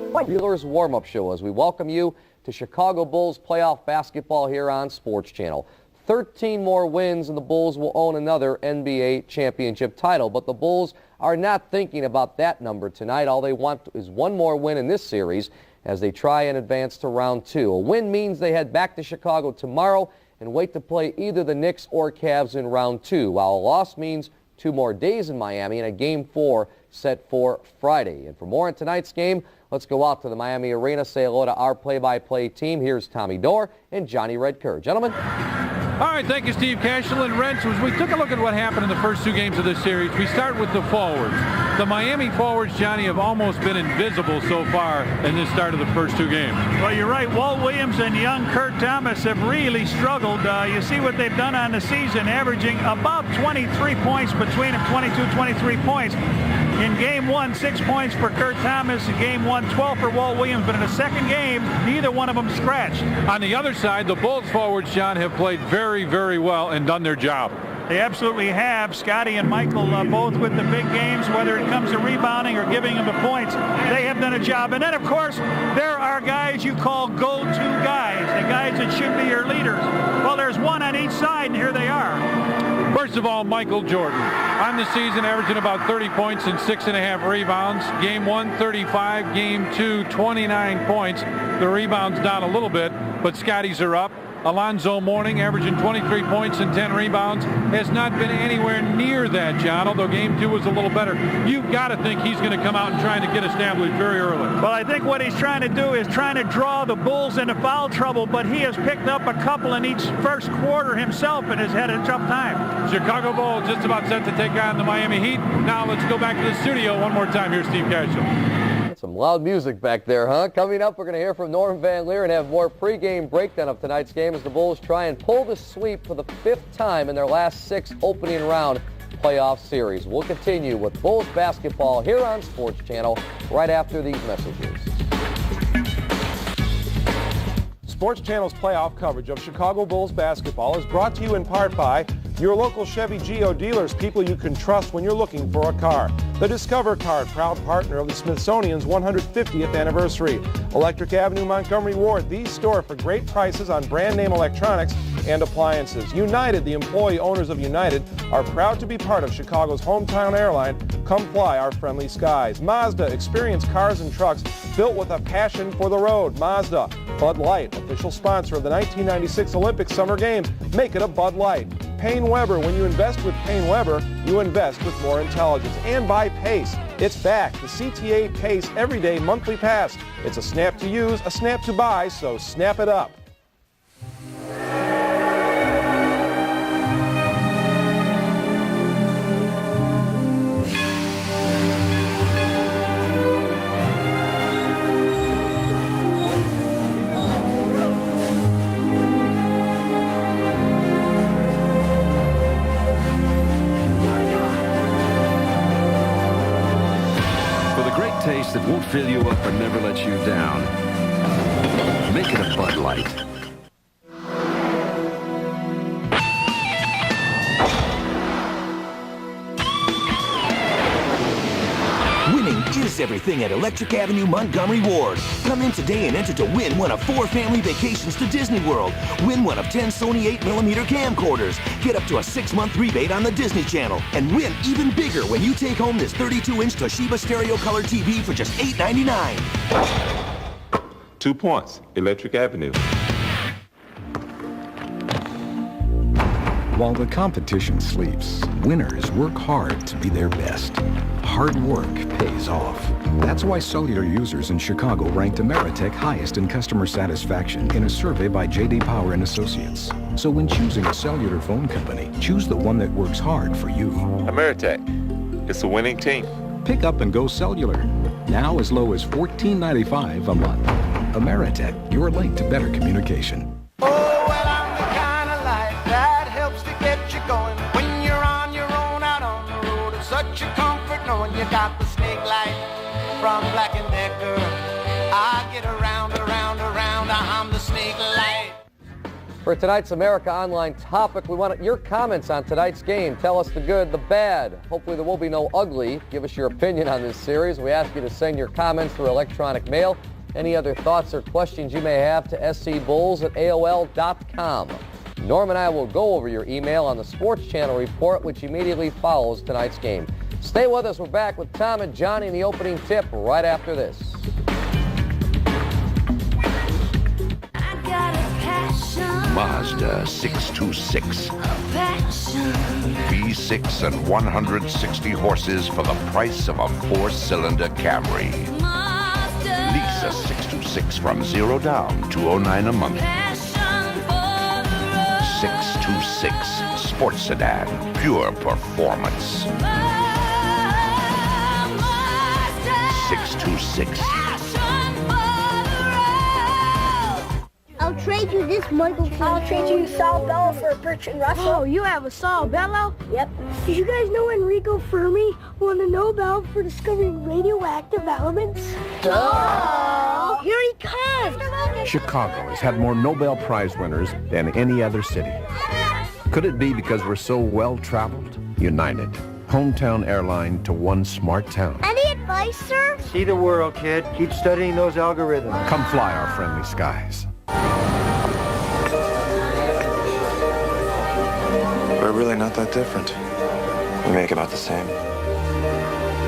Wheeler's warm-up show as we welcome you to Chicago Bulls playoff basketball here on Sports Channel. 13 more wins and the Bulls will own another NBA championship title, but the Bulls are not thinking about that number tonight. All they want is one more win in this series as they try and advance to round 2. A win means they head back to Chicago tomorrow and wait to play either the Knicks or Cavs in round 2, while a loss means 2 more days in Miami and a Game 4 set for Friday. And for more on tonight's game, let's go out to the Miami Arena, say hello to our play-by-play team. Here's Tommy Dorr and Johnny Red Kerr. Gentlemen. All right, thank you, Steve Cashel. And Rents, as we took a look at what happened in the first 2 games of this series, we start with the forwards. The Miami forwards, Johnny, have almost been invisible so far in this start of the first 2 games. Well, you're right. Walt Williams and young Kurt Thomas have really struggled. You see what they've done on the season, averaging about 23 points between them, 22, 23 points. In Game 1, 6 points for Kurt Thomas. In Game 1, 12 for Walt Williams. But in the second game, neither one of them scratched. On the other side, the Bulls forwards, John, have played very, very well and done their job. They absolutely have. Scotty and Michael both with the big games, whether it comes to rebounding or giving them the points. They have done a job. And then, of course, there are guys you call go-to guys, the guys that should be your leaders. Well, there's one on each side, and here they are. First of all, Michael Jordan. On the season, averaging about 30 points and 6.5 rebounds. Game 1, 35. Game 2, 29 points. The rebounds down a little bit, but Scotty's are up. Alonzo Mourning, averaging 23 points and 10 rebounds, has not been anywhere near that, John, although Game 2 was a little better. You've got to think he's going to come out and try to get established very early. Well, I think what he's trying to do is trying to draw the Bulls into foul trouble, but he has picked up a couple in each first quarter himself and has had a tough time. Chicago Bulls just about set to take on the Miami Heat. Now let's go back to the studio one more time. Here's Steve Cashel. Some loud music back there, huh? Coming up, we're going to hear from Norm Van Leer and have more pregame breakdown of tonight's game as the Bulls try and pull the sweep for the 5th time in their last 6 opening round playoff series. We'll continue with Bulls basketball here on Sports Channel right after these messages. Sports Channel's playoff coverage of Chicago Bulls basketball is brought to you in part by your local Chevy Geo dealers, people you can trust when you're looking for a car. The Discover Card, proud partner of the Smithsonian's 150th anniversary. Electric Avenue, Montgomery Ward, the store for great prices on brand name electronics and appliances. United, the employee owners of United, are proud to be part of Chicago's hometown airline. Come fly our friendly skies. Mazda, experience cars and trucks built with a passion for the road. Mazda. Bud Light, official sponsor of the 1996 Olympic Summer Games. Make it a Bud Light. Payne Weber, when you invest with Payne Weber, you invest with more intelligence. And by Pace, it's back. The CTA Pace Everyday Monthly Pass. It's a snap to use, a snap to buy, so snap it up. Taste that won't fill you up or never let you down. Make it a Bud Light. Winning is everything at Electric Avenue, Montgomery Ward. Come in today and enter to win one of 4 family vacations to Disney World. Win one of 10 Sony 8mm camcorders. Get up to a 6-month rebate on the Disney Channel. And win even bigger when you take home this 32-inch Toshiba Stereo Color TV for just $8.99. 2 points, Electric Avenue. While the competition sleeps, winners work hard to be their best. Hard work pays off. That's why cellular users in Chicago ranked Ameritech highest in customer satisfaction in a survey by J.D. Power and Associates. So when choosing a cellular phone company, choose the one that works hard for you. Ameritech, it's a winning team. Pick up and go cellular. Now as low as $14.95 a month. Ameritech, your link to better communication. Such a comfort knowing you got the snake light from Black & Decker. I get around, I'm the snake light. For tonight's America Online topic, we want your comments on tonight's game. Tell us the good, the bad. Hopefully there will be no ugly. Give us your opinion on this series. We ask you to send your comments through electronic mail. Any other thoughts or questions you may have to scbulls@aol.com. Norm and I will go over your email on the Sports Channel report, which immediately follows tonight's game. Stay with us. We're back with Tom and Johnny in the opening tip right after this. Mazda 626. V6 and 160 horses for the price of a 4-cylinder Camry. Lease a 626 from 0 down, $209 a month. 626 Sports Sedan, pure performance. 626. I'll trade you this Michael. I'll trade you Saul Bello for Bertrand Russell. Oh, you have a Saul Bello? Yep. Did you guys know Enrico Fermi won the Nobel for discovering radioactive elements? Duh! Here he comes! Chicago has had more Nobel Prize winners than any other city. Could it be because we're so well-traveled? United, hometown airline to one smart town. Any advice, sir? See the world, kid. Keep studying those algorithms. Come fly our friendly skies. We're really not that different. We make about the same.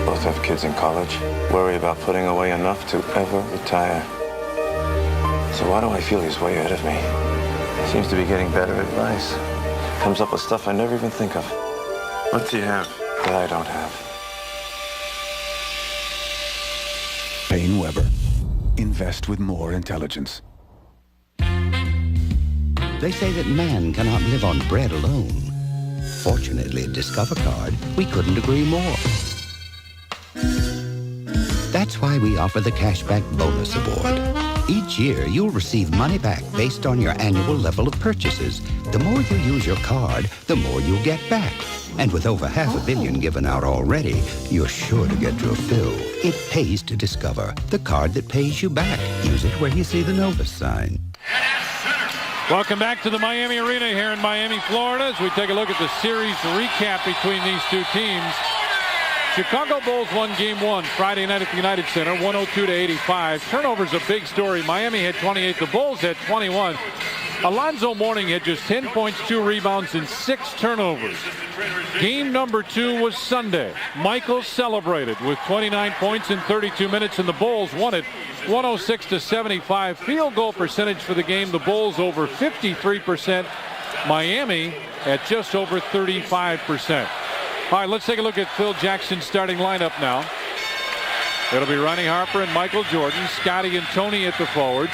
Both have kids in college. Worry about putting away enough to ever retire. So why do I feel he's way ahead of me? Seems to be getting better advice. Comes up with stuff I never even think of. What do you have that I don't have? Payne Weber. Invest with more intelligence. They say that man cannot live on bread alone. Fortunately, at Discover Card, we couldn't agree more. That's why we offer the Cashback Bonus Award. Each year, you'll receive money back based on your annual level of purchases. The more you use your card, the more you'll get back. And with over $500 million given out already, you're sure to get your fill. It pays to Discover, the card that pays you back. Use it where you see the Novus sign. Welcome back to the Miami Arena here in Miami, Florida, as we take a look at the series recap between these two teams. Chicago Bulls won Game 1 Friday night at the United Center, 102-85. Turnovers a big story. Miami had 28. The Bulls had 21. Alonzo Mourning had just 10 points, 2 rebounds, and 6 turnovers. Game number 2 was Sunday. Michael celebrated with 29 points in 32 minutes, and the Bulls won it 106-75. Field goal percentage for the game, the Bulls over 53%. Miami at just over 35%. All right, let's take a look at Phil Jackson's starting lineup now. It'll be Ronnie Harper and Michael Jordan, Scotty and Tony at the forwards.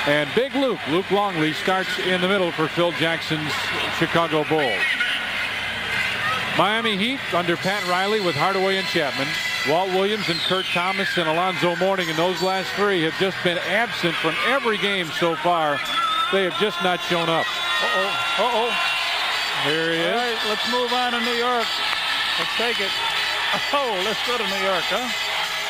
And Big Luke Longley starts in the middle for Phil Jackson's Chicago Bulls. Miami Heat under Pat Riley with Hardaway and Chapman. Walt Williams and Kurt Thomas and Alonzo Mourning, and those last three have just been absent from every game so far. They have just not shown up. Here he is. All right, let's move on to New York. Let's take it. Oh, let's go to New York, huh?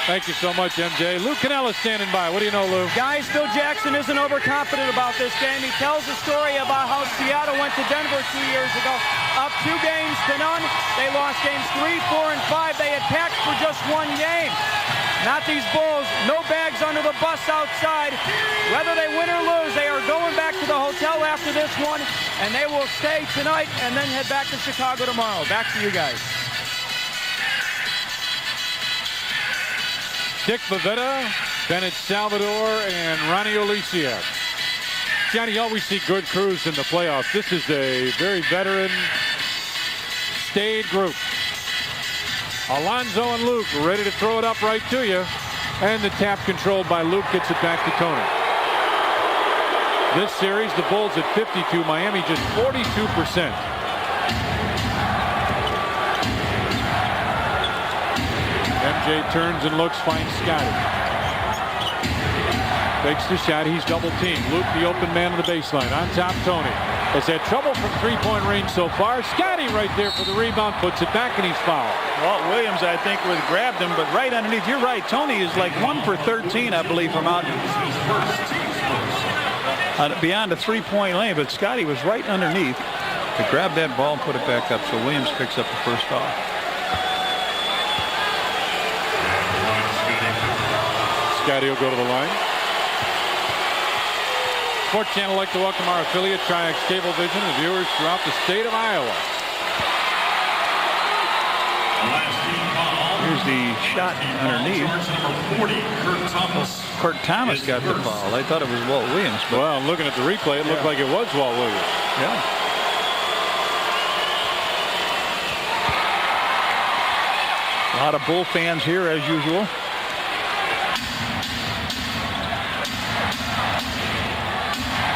Thank you so much, MJ. Lou Canella standing by. What do you know, Lou? Guys, Phil Jackson isn't overconfident about this game. He tells the story about how Seattle went to Denver 2 years ago, up 2 games to none. They lost games 3, 4, and 5. They attacked for just 1 game. Not these Bulls. No bags under the bus outside. Whether they win or lose, they are going back to the hotel after this one, and they will stay tonight and then head back to Chicago tomorrow. Back to you guys. Dick Bavetta, Bennett Salvador, and Ronnie Olisiak. Johnny, you always see good crews in the playoffs. This is a very veteran, staid group. Alonzo and Luke ready to throw it up right to you. And the tap controlled by Luke gets it back to Tony. This series, the Bulls at 52, Miami just 42%. MJ turns and looks, finds Scotty. Takes the shot, he's double teamed. Luke, the open man on the baseline. On top, Tony. Has had trouble from three-point range so far. Scotty right there for the rebound, puts it back, and he's fouled. Walt Williams, I think, would have grabbed him, but right underneath. You're right, Tony is like 1 for 13, I believe, from out. beyond the three-point lane, but Scotty was right underneath to grab that ball and put it back up, so Williams picks up the first off. Scotty will go to the line. Sports Channel would like to welcome our affiliate, Triax Cablevision, and viewers throughout the state of Iowa. Here's the shot underneath. Kurt Thomas got the foul. I thought it was Walt Williams. But well, looking at the replay, it looked like it was Walt Williams. Yeah. A lot of Bull fans here, as usual.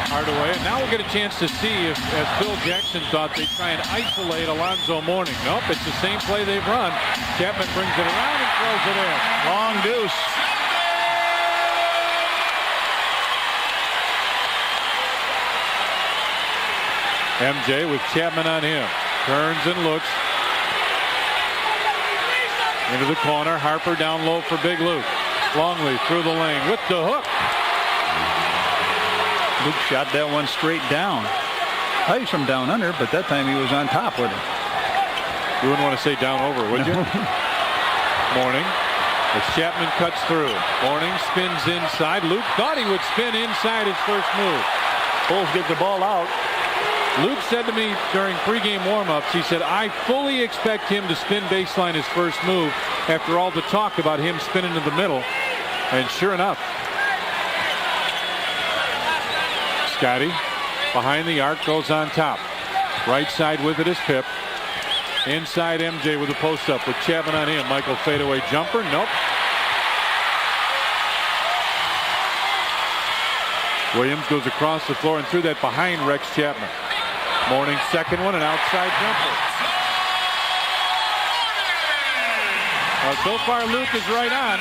Hardaway, and now we'll get a chance to see if, as Phil Jackson thought, they try and isolate Alonzo Mourning. Nope, it's the same play they've run. Chapman brings it around and throws it in. Long deuce. MJ with Chapman on him. Turns and looks. Into the corner. Harper down low for Big Luke. Longley through the lane with the hook. Luke shot that one straight down. Oh, he's from down under, but that time he was on top with it. You wouldn't want to say down over, would you? Mourning. As Chapman cuts through. Mourning spins inside. Luke thought he would spin inside his first move. Bulls get the ball out. Luke said to me during pregame warm-ups, he said, I fully expect him to spin baseline his first move after all the talk about him spinning to the middle. And sure enough, Scotty behind the arc goes on top. Right side with it is Pip. Inside MJ with a post up with Chapman on him. Michael fadeaway jumper. Nope. Williams goes across the floor and threw that behind Rex Chapman. Mourning second one, an outside jumper. So far Luke is right on.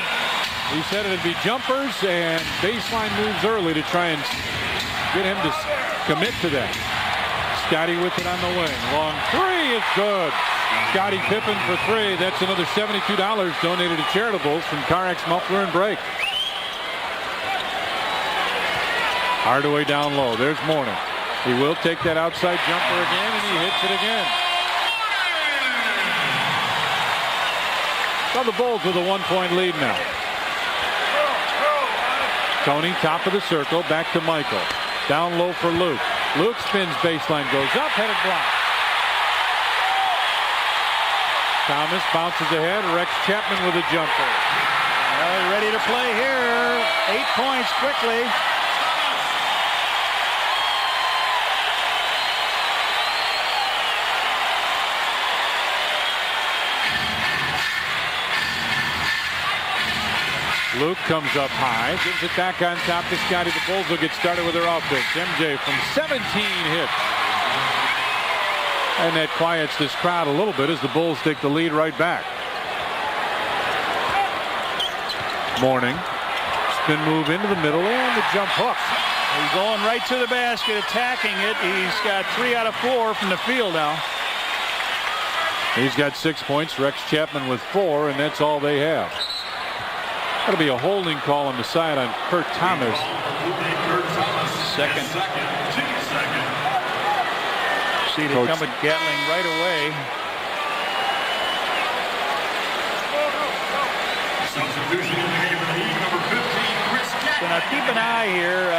He said it'd be jumpers and baseline moves early to try and get him to commit to that. Scotty with it on the wing. Long three is good. Scotty Pippen for three. That's another $72 donated to charitables from CarX Muffler and Brake. Hardaway down low. There's Mourning. He will take that outside jumper again, and he hits it again. So the Bulls with a 1-point lead now. Tony, top of the circle, back to Michael. Down low for Luke. Luke spins baseline, goes up, headed block. Thomas bounces ahead. Rex Chapman with a jumper. Well, ready to play here. 8 points quickly. Luke comes up high, gives it back on top to Scotty. The Bulls will get started with their offense. MJ from 17 hits. And that quiets this crowd a little bit as the Bulls take the lead right back. Mourning. Spin move into the middle and the jump hook. He's going right to the basket, attacking it. He's got 3 out of 4 from the field now. He's got 6 points. Rex Chapman with 4, and that's all they have. That'll be a holding call on the side on Kurt Thomas. Second. See they come at Gatling right away. So now keep an eye here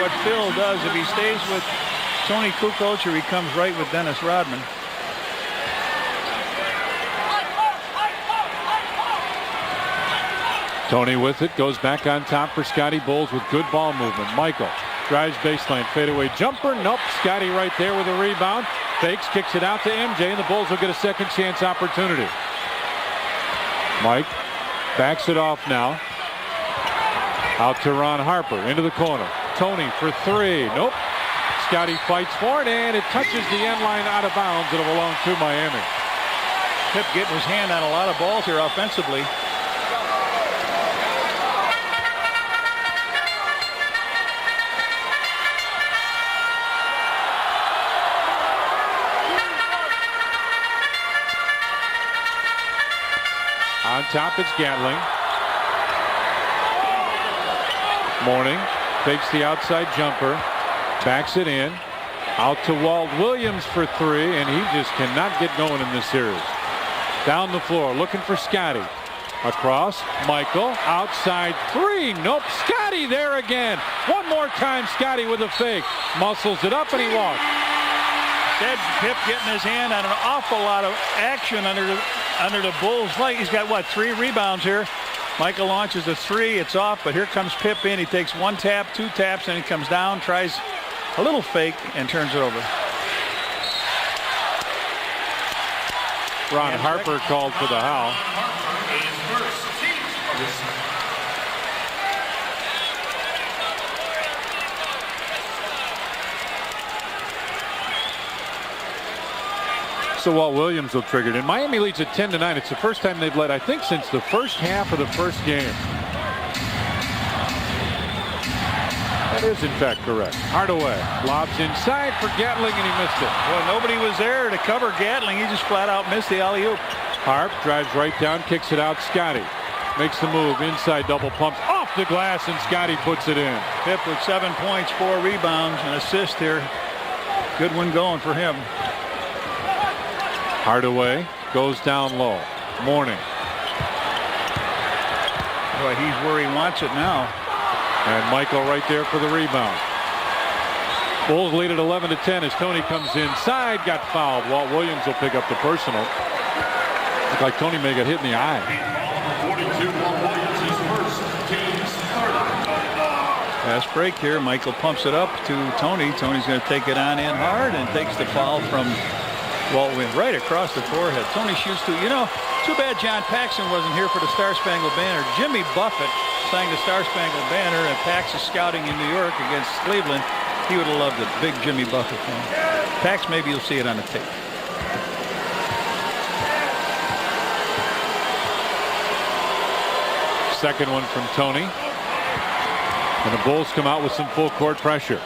what Phil does if he stays with Tony Kukoc or he comes right with Dennis Rodman. Tony with it, goes back on top for Scotty. Bulls with good ball movement. Michael drives baseline, fadeaway jumper. Nope, Scotty right there with a rebound. Fakes, kicks it out to MJ, and the Bulls will get a second chance opportunity. Mike backs it off now. Out to Ron Harper, into the corner. Tony for 3. Nope. Scotty fights for it, and it touches the end line out of bounds. It'll belong to Miami. Pip getting his hand on a lot of balls here offensively. On top, it's Gatling. Mourning fakes the outside jumper. Backs it in. Out to Walt Williams for three, and he just cannot get going in this series. Down the floor, looking for Scotty. Across, Michael, outside three. Nope, Scotty there again. One more time, Scotty with a fake. Muscles it up, and he walks. Ted Pip getting his hand on an awful lot of action under the Bulls' leg. He's got, what, 3 rebounds here. Michael launches a three. It's off, but here comes Pip in. He takes 1 tap, 2 taps, and he comes down, tries a little fake, and turns it over. Ron Harper called for the foul. So Walt Williams will trigger it. And Miami leads at 10-9. It's the first time they've led, I think, since the first half of the first game. That is, in fact, correct. Hardaway lobs inside for Gatling, and he missed it. Well, nobody was there to cover Gatling. He just flat out missed the alley-oop. Harp drives right down, kicks it out. Scotty makes the move inside, double pumps off the glass, and Scotty puts it in. Pip with 7 points, 4 rebounds, and assist here. Good one going for him. Hardaway goes down low. Mourning. Boy, he's where he wants it now. And Michael right there for the rebound. Bulls lead at 11-10 as Tony comes inside. Got fouled. Walt Williams will pick up the personal. Looked like Tony may get hit in the eye. 42, Walt Williams is first. Team's third. Fast break here. Michael pumps it up to Tony. Tony's going to take it on in hard and takes the foul from Walt Williams right across the forehead. Tony shoots two. You know, too bad John Paxson wasn't here for the Star Spangled Banner. Jimmy Buffett sang the Star Spangled Banner, and Pax is scouting in New York against Cleveland. He would have loved it. Big Jimmy Buffett fan. Pax, maybe you'll see it on the tape. Second one from Tony. And the Bulls come out with some full court pressure.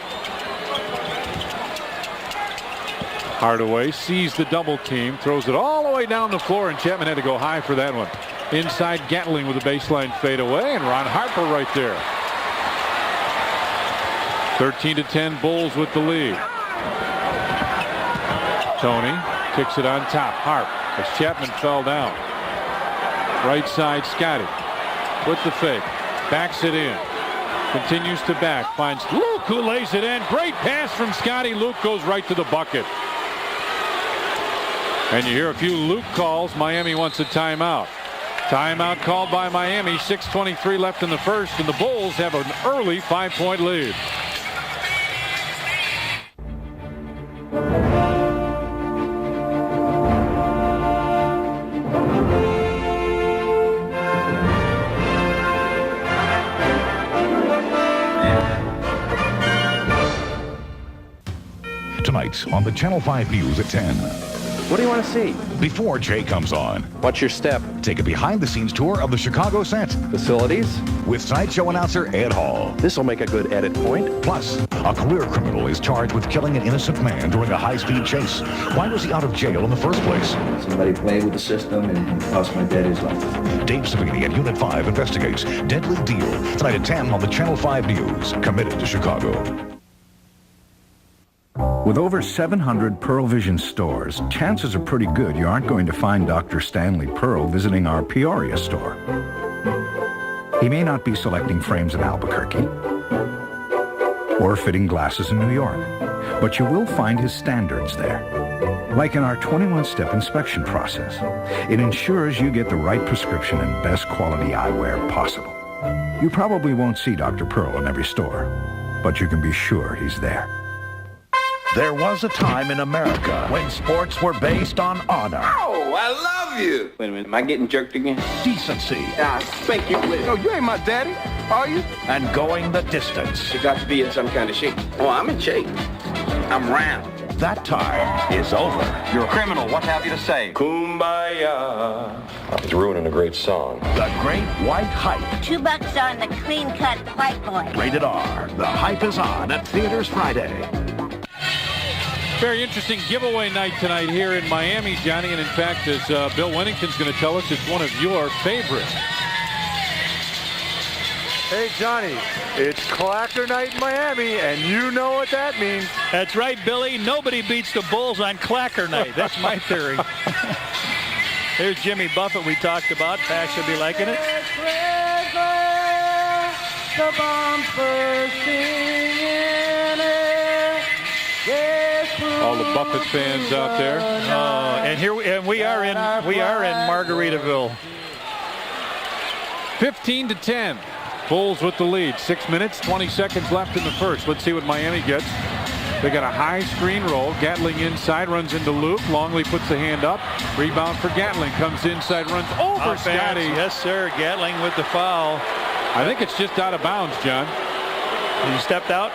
Hardaway sees the double team, throws it all the way down the floor, and Chapman had to go high for that one. Inside Gatling with a baseline fadeaway, and Ron Harper right there. 13-10 Bulls with the lead. Tony kicks it on top. Harp as Chapman fell down. Right side Scotty with the fake. Backs it in. Continues to back. Finds Luke, who lays it in. Great pass from Scotty. Luke goes right to the bucket. And you hear a few Luke calls. Miami wants a timeout. Timeout called by Miami. 6:23 left in the first, and the Bulls have an early 5-point lead. Tonight on the Channel 5 News at 10. What do you want to see? Before Jay comes on. What's your step? Take a behind-the-scenes tour of the Chicago set. Facilities? With Sideshow announcer Ed Hall. This will make a good edit point. Plus, a career criminal is charged with killing an innocent man during a high-speed chase. Why was he out of jail in the first place? Somebody played with the system and cost my dad his life. Dave Savini at Unit 5 investigates Deadly Deal. Tonight at 10 on the Channel 5 News. Committed to Chicago. With over 700 Pearl Vision stores, chances are pretty good you aren't going to find Dr. Stanley Pearl visiting our Peoria store. He may not be selecting frames in Albuquerque or fitting glasses in New York, but you will find his standards there. Like in our 21-step inspection process, it ensures you get the right prescription and best quality eyewear possible. You probably won't see Dr. Pearl in every store, but you can be sure he's there. There was a time in America when sports were based on honor. Oh, I love you. Wait a minute, am I getting jerked again? Decency. I spank you with it. No, you ain't my daddy, are you? And going the distance. You got to be in some kind of shape. Oh, I'm in shape. I'm round. That time is over. You're a criminal. What have you to say? Kumbaya. It's ruining a great song. The Great White Hype. $2 on the clean-cut white boy. Rated R. The Hype is on at theaters Friday. Very interesting giveaway night tonight here in Miami, Johnny. And in fact, as Bill Wennington's going to tell us, it's one of your favorites. Hey, Johnny, it's Clacker night in Miami, and you know what that means. That's right, Billy. Nobody beats the Bulls on Clacker night. That's my theory. Here's Jimmy Buffett we talked about. Pax should be liking it. The bombs bursting in it. All the Buffett fans out there. And we are in Margaritaville. 15-10. Bulls with the lead. 6 minutes, 20 seconds left in the first. Let's see what Miami gets. They got a high screen roll. Gatling inside, runs into Luke. Longley puts the hand up. Rebound for Gatling. Comes inside, runs over Scotty. Yes, sir. Gatling with the foul. I think it's just out of bounds, John. He stepped out?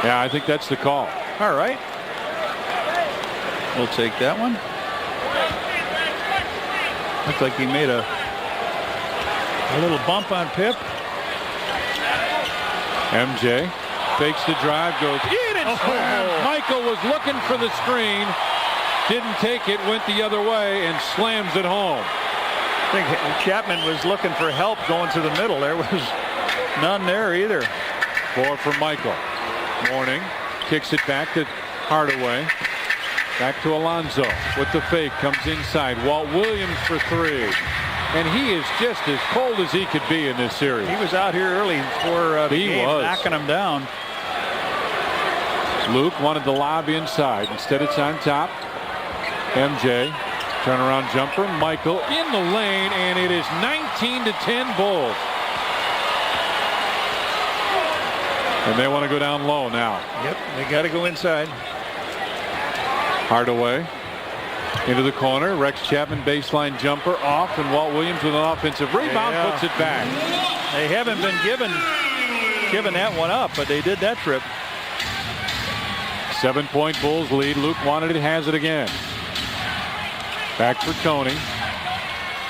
Yeah, I think that's the call. All right. We'll take that one. Looks like he made a little bump on Pip. MJ fakes the drive, goes in and slams. Michael was looking for the screen. Didn't take it, went the other way, and slams it home. I think Chapman was looking for help going to the middle. There was none there either. 4 for Michael. Morning kicks it back to Hardaway. Back to Alonzo with the fake. Comes inside. Walt Williams for 3. And he is just as cold as he could be in this series. He was out here early for the game, knocking him down. Luke wanted the lob inside. Instead it's on top. MJ. Turnaround jumper. Michael in the lane, and it is 19-10 Bulls. And they want to go down low now. Yep, they got to go inside. Hardaway into the corner. Rex Chapman baseline jumper off, and Walt Williams with an offensive rebound puts it back. They haven't been given that one up, but they did that trip. 7-point Bulls lead. Luke wanted it, has it again. Back for Tony.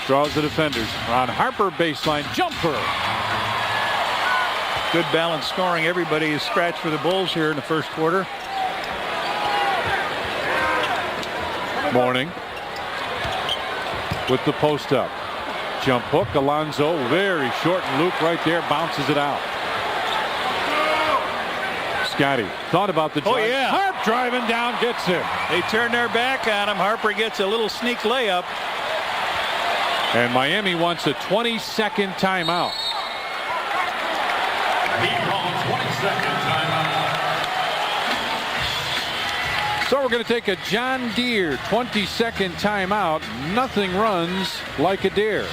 Draws the defenders. Ron Harper baseline jumper. Good balanced scoring. Everybody is scratched for the Bulls here in the first quarter. Morning with the post up. Jump hook. Alonzo very short, and Luke right there bounces it out. Scotty thought about the drive. Oh, yeah. Harp driving down, gets him. They turn their back on him. Harper gets a little sneak layup. And Miami wants a 20-second timeout. He calls 20-second timeout. So we're going to take a John Deere 20-second timeout. Nothing runs like a deer.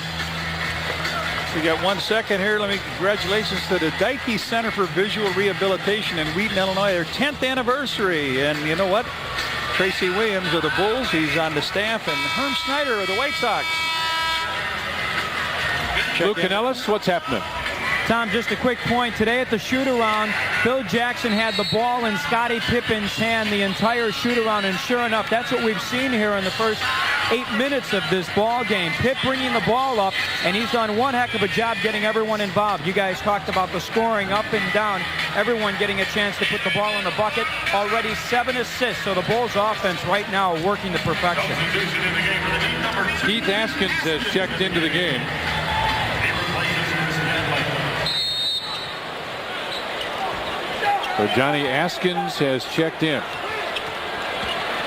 We got 1 second here. Congratulations to the Dikey Center for Visual Rehabilitation in Wheaton, Illinois, their 10th anniversary. And you know what? Tracy Williams of the Bulls, he's on the staff, and Herm Snyder of the White Sox. Luke Canellis, what's happening? Tom, just a quick point. Today at the shoot-around, Phil Jackson had the ball in Scottie Pippen's hand the entire shoot-around, and sure enough, that's what we've seen here in the first 8 minutes of this ball game. Pip bringing the ball up, and he's done one heck of a job getting everyone involved. You guys talked about the scoring up and down, everyone getting a chance to put the ball in the bucket. Already 7 assists, so the Bulls offense right now working to perfection. Keith Askins has checked into the game. So Johnny Askins has checked in.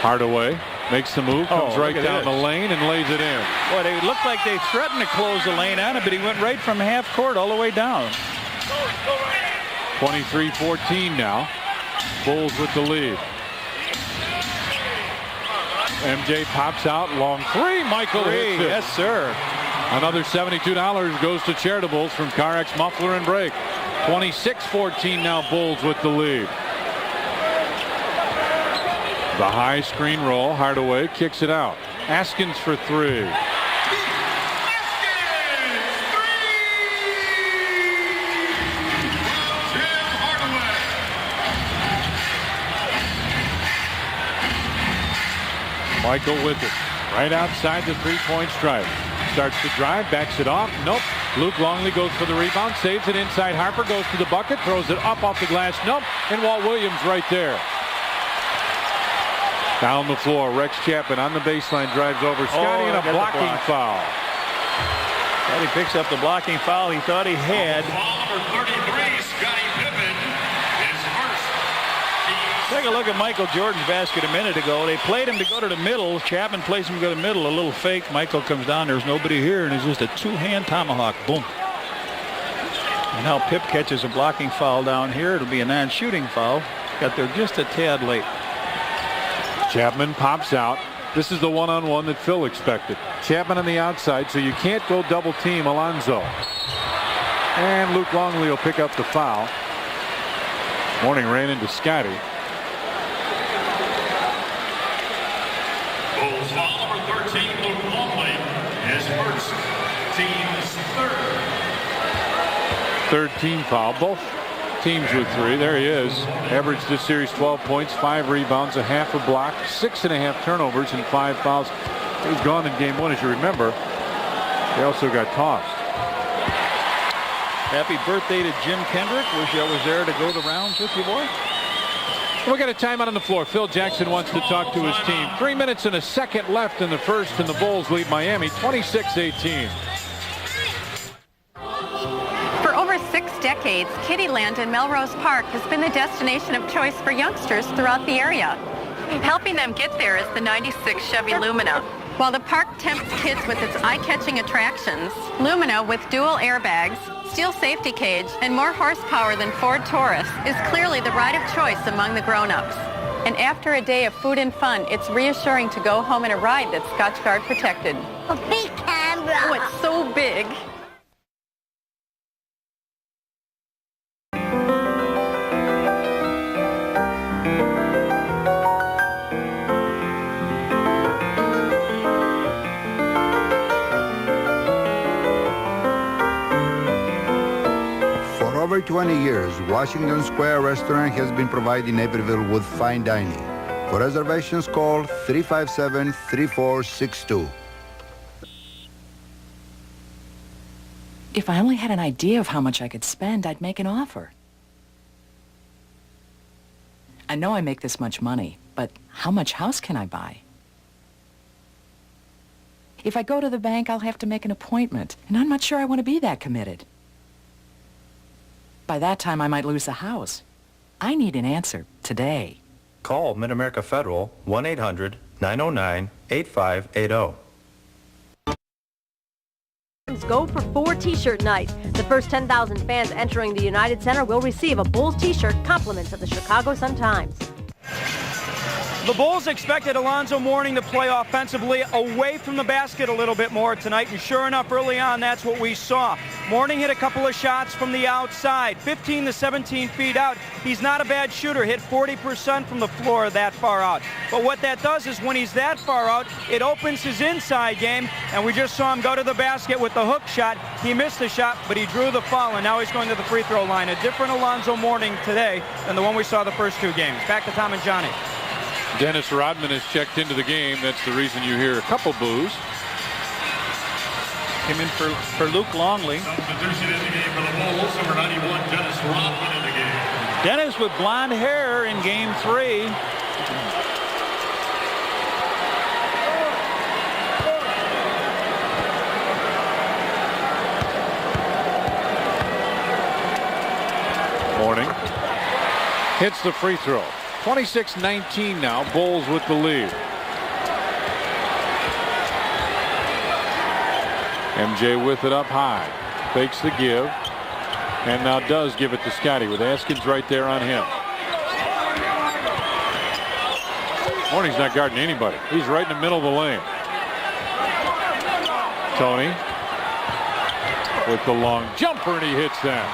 Hardaway makes the move, comes right down the lane and lays it in. Boy, they looked like they threatened to close the lane on it, but he went right from half court all the way down. 23-14 now. Bulls with the lead. MJ pops out, long three. Michael hits it. Yes, sir. Another $72 goes to Charitables from CarX Muffler and Brake. 26-14 now, Bulls with the lead. The high screen roll. Hardaway kicks it out. Askins for 3. Michael with it. Right outside the three-point stripe. Starts to drive, backs it off. Nope. Luke Longley goes for the rebound, saves it inside. Harper goes to the bucket, throws it up off the glass. Nope. And Walt Williams right there. Down the floor, Rex Chapman on the baseline, drives over Scotty, and a blocking foul. But he picks up the blocking foul he thought he had. Foul number 33, Scottie Pippen is first. Take a look at Michael Jordan's basket a minute ago. They played him to go to the middle. Chapman plays him to go to the middle. A little fake. Michael comes down. There's nobody here, and it's just a two-hand tomahawk. Boom. And now Pip catches a blocking foul down here. It'll be a non-shooting foul. Got there just a tad late. Chapman pops out. This is the one-on-one that Phil expected. Chapman on the outside, so you can't go double team Alonzo. And Luke Longley will pick up the foul. Mourning ran into Scotty. Bulls foul number 13, Luke Longley is first. Team's third. Third team foul. Both teams with 3. There he is. Averaged this series 12 points, 5 rebounds, a half a block, 6.5 turnovers, and 5 fouls. He was gone in game 1, as you remember. They also got tossed. Happy birthday to Jim Kendrick. Wish I was there to go the rounds with you, boy. We got a timeout on the floor. Phil Jackson wants to talk to his team. 3 minutes and a second left in the first, and the Bulls lead Miami 26-18. For over 6 decades, Kittyland in Melrose Park has been the destination of choice for youngsters throughout the area. Helping them get there is the 96 Chevy Lumina. While the park tempts kids with its eye-catching attractions, Lumina with dual airbags, steel safety cage, and more horsepower than Ford Taurus is clearly the ride of choice among the grown-ups. And after a day of food and fun, it's reassuring to go home in a ride that's Scotch Guard protected. A big camera. Oh, it's so big. For over 20 years, Washington Square Restaurant has been providing Naperville with fine dining. For reservations, call 357-3462. If I only had an idea of how much I could spend, I'd make an offer. I know I make this much money, but how much house can I buy? If I go to the bank, I'll have to make an appointment, and I'm not sure I want to be that committed. By that time, I might lose the house. I need an answer today. Call Mid-America Federal 1-800-909-8580. Go for 4 t-shirt night. The first 10,000 fans entering the United Center will receive a Bulls t-shirt compliments of the Chicago Sun-Times. The Bulls expected Alonzo Mourning to play offensively away from the basket a little bit more tonight, and sure enough, early on, that's what we saw. Mourning hit a couple of shots from the outside, 15 to 17 feet out. He's not a bad shooter, hit 40% from the floor that far out. But what that does is when he's that far out, it opens his inside game, and we just saw him go to the basket with the hook shot. He missed the shot, but he drew the foul, and now he's going to the free throw line. A different Alonzo Mourning today than the one we saw the first 2 games. Back to Tom and Johnny. Dennis Rodman has checked into the game. That's the reason you hear a couple boos. Came in for Luke Longley. Substitution in the game for the Bulls. Number 91, Dennis Rodman in the game. Dennis with blonde hair in game 3. Mourning hits the free throw. 26-19 now. Bulls with the lead. MJ with it up high. Fakes the give. And now does give it to Scotty with Askins right there on him. Mourning's not guarding anybody. He's right in the middle of the lane. Tony with the long jumper, and he hits that.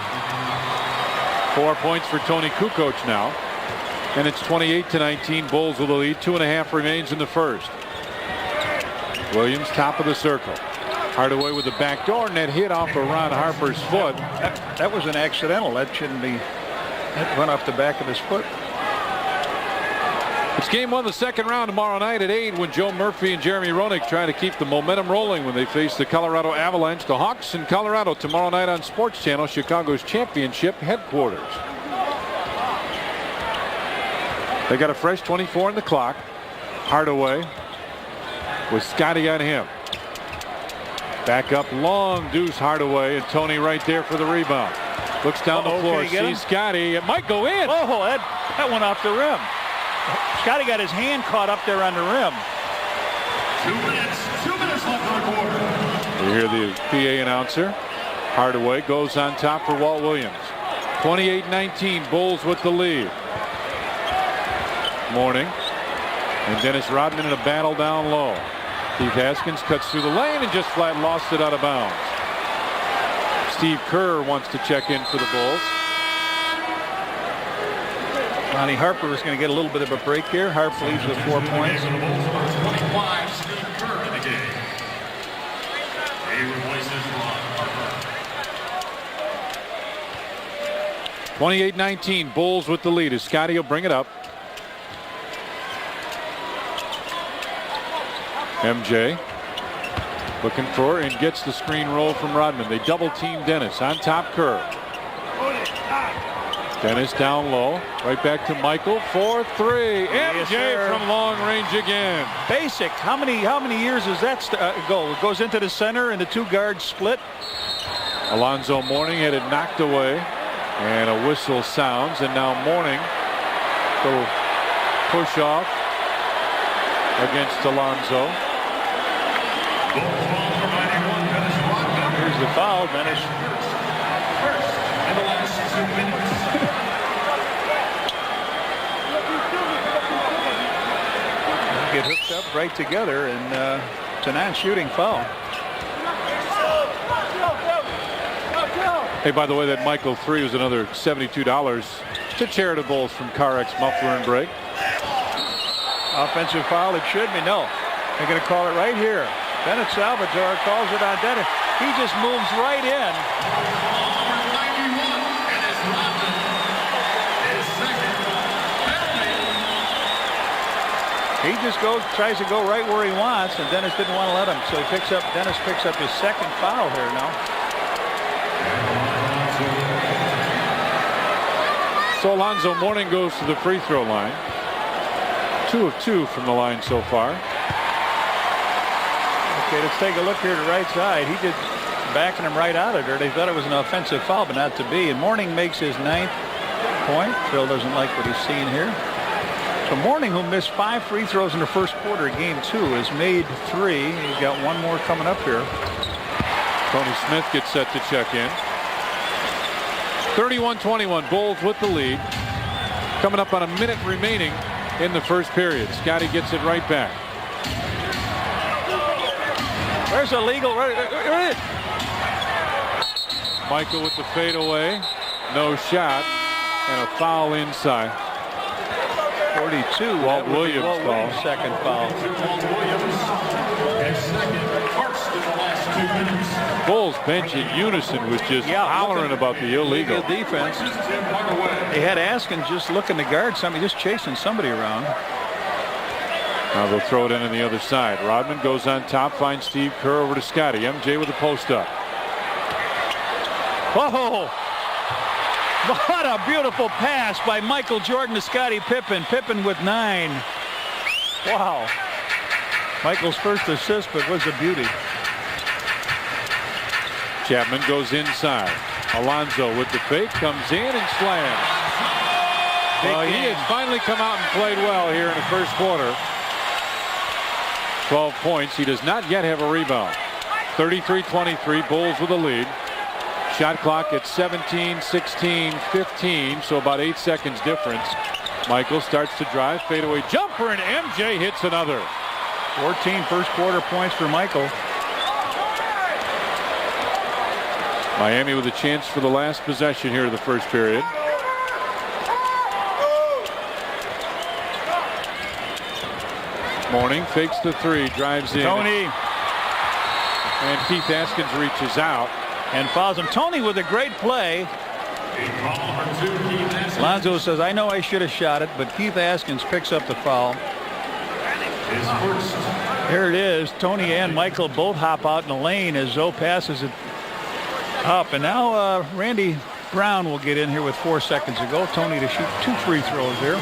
4 points for Tony Kukoc now. And it's 28-19. Bulls with the lead. 2.5 remains in the first. Williams top of the circle. Hardaway with the back door, and that hit off of Ron Harper's foot. That was an accidental. That shouldn't be. That went off the back of his foot. It's game 1 of the second round tomorrow night at 8 when Joe Murphy and Jeremy Roenick try to keep the momentum rolling when they face the Colorado Avalanche. The Hawks in Colorado tomorrow night on Sports Channel, Chicago's championship headquarters. They got a fresh 24 on the clock. Hardaway with Scotty on him. Back up long, Deuce Hardaway, and Tony right there for the rebound. Looks down the floor, sees Scotty. It might go in. Oh, that went off the rim. Scotty got his hand caught up there on the rim. 2 minutes left in the quarter. You hear the PA announcer. Hardaway goes on top for Walt Williams. 28-19, Bulls with the lead. Mourning. And Dennis Rodman in a battle down low. Keith Haskins cuts through the lane and just flat lost it out of bounds. Steve Kerr wants to check in for the Bulls. Ronnie Harper is going to get a little bit of a break here. Harper leads with 4 points. 25, Steve Kerr in the game. He replaces Ron Harper. 28-19, Bulls with the lead as Scotty will bring it up. MJ looking for and gets the screen roll from Rodman. They double team Dennis on top. Kerr. Dennis down low, right back to Michael for 3. MJ from long range again. Basic. How many years does that go? It goes into the center and the 2 guards split. Alonzo Mourning had it knocked away, and a whistle sounds, and now Mourning will push off against Alonzo. Here's the foul. Dennis. First in the last 2 minutes. Get hooked up right together, and it's a non-shooting foul. Hey, by the way, that Michael 3 was another $72 to charitables from CarX Muffler and Brake. Offensive foul. It should be. No, they're going to call it right here. Bennett Salvatore calls it on Dennis. He just moves right in. He just tries to go right where he wants, and Dennis didn't want to let him. So Dennis picks up his second foul here now. So Alonzo Mourning goes to the free throw line. 2 of 2 from the line so far. Okay, let's take a look here to the right side. He did backing him right out of there. They thought it was an offensive foul, but not to be. And Mourning makes his 9th point. Phil doesn't like what he's seeing here. So Mourning, who missed 5 free throws in the first quarter of game 2, has made 3. He's got 1 more coming up here. Tony Smith gets set to check in. 31-21, Bulls with the lead. Coming up on a minute remaining in the first period. Scotty gets it right back. There's a legal. Michael with the fadeaway. No shot. And a foul inside. 42. Walt Williams call. Second foul. Walt Williams. And second. First in the last 2 minutes. Bulls bench in unison was just hollering about the illegal defense. They had Askins just looking to guard somebody, just chasing somebody around. Now they'll throw it in on the other side. Rodman goes on top, finds Steve Kerr over to Scotty. MJ with a post up. Whoa! What a beautiful pass by Michael Jordan to Scottie Pippen. Pippen with 9. Wow. Michael's first assist, but was a beauty. Chapman goes inside. Alonzo with the fake comes in and slams. He has finally come out and played well here in the first quarter. 12 points. He does not yet have a rebound. 33-23, Bulls with the lead. Shot clock at 17, 16, 15, so about 8 seconds difference. Michael starts to drive, fadeaway jumper, and MJ hits another. 14 first quarter points for Michael. Miami with a chance for the last possession here of the first period. Mourning fakes the 3, drives in. Tony. And Keith Haskins reaches out and fouls him. Tony with a great play. Lonzo says, I know I should have shot it, but Keith Haskins picks up the foul. Here it is. Tony and Michael both hop out in the lane as Zoe passes it up. And now Randy Brown will get in here with 4 seconds to go. Tony to shoot 2 free throws here.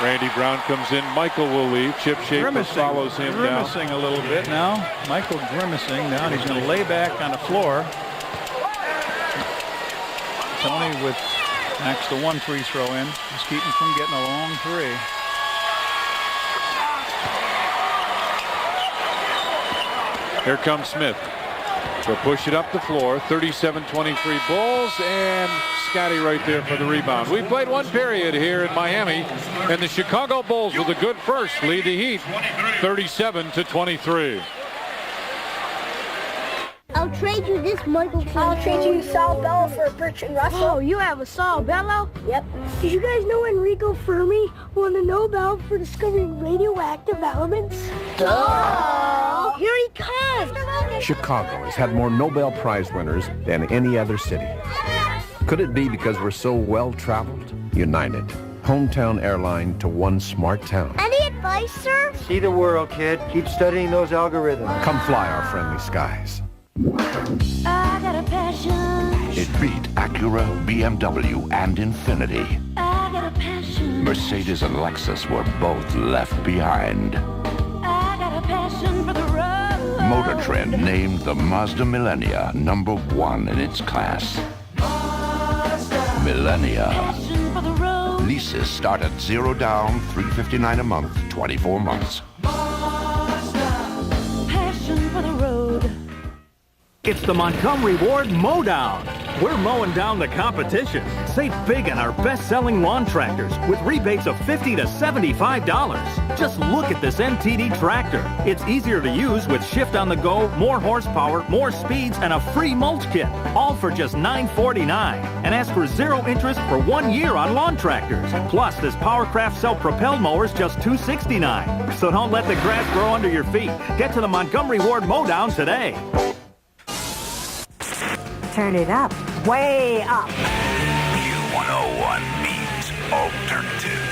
Randy Brown comes in. Michael will leave. Chip Schaefer follows him down. Grimacing a little bit now. Michael grimacing down. He's going to lay back on the floor. Tony with next to one free throw in. Just keep him from getting a long three. Here comes Smith. They'll push it up the floor. 37-23 Bulls, and Scotty right there for the rebound. We played one period here in Miami, and the Chicago Bulls with a good first lead the Heat 37-23. I'll trade you this Michael. I'll trade you Sal Bello for Bertrand Russell. Oh, you have a Sal Bello? Yep. Did you guys know Enrico Fermi won the Nobel for discovering radioactive elements? Duh! Here he comes! Chicago has had more Nobel Prize winners than any other city. Could it be because we're so well-traveled? United. Hometown airline to one smart town. Any advice, sir? See the world, kid. Keep studying those algorithms. Come fly our friendly skies. I got a passion. It beat Acura, BMW, and Infiniti. I got a passion. Mercedes and Lexus were both left behind. I got a passion for the road. Motor Trend named the Mazda Millennia #1 in its class. Millennia. Passion for the road. Leases start at $0 down, $359 a month, 24 months. Passion for the road. It's the Montgomery Ward Mowdown. We're mowing down the competition. Save big on our best-selling lawn tractors with rebates of $50 to $75. Just look at this MTD tractor. It's easier to use with shift on the go, more horsepower, more speeds, and a free mulch kit. All for just $949. And ask for 0 interest for 1 year on lawn tractors. Plus, this Powercraft self-propelled mower is just $269. So don't let the grass grow under your feet. Get to the Montgomery Ward Mowdown today. Turn it up. Way up. Q101 means alternative.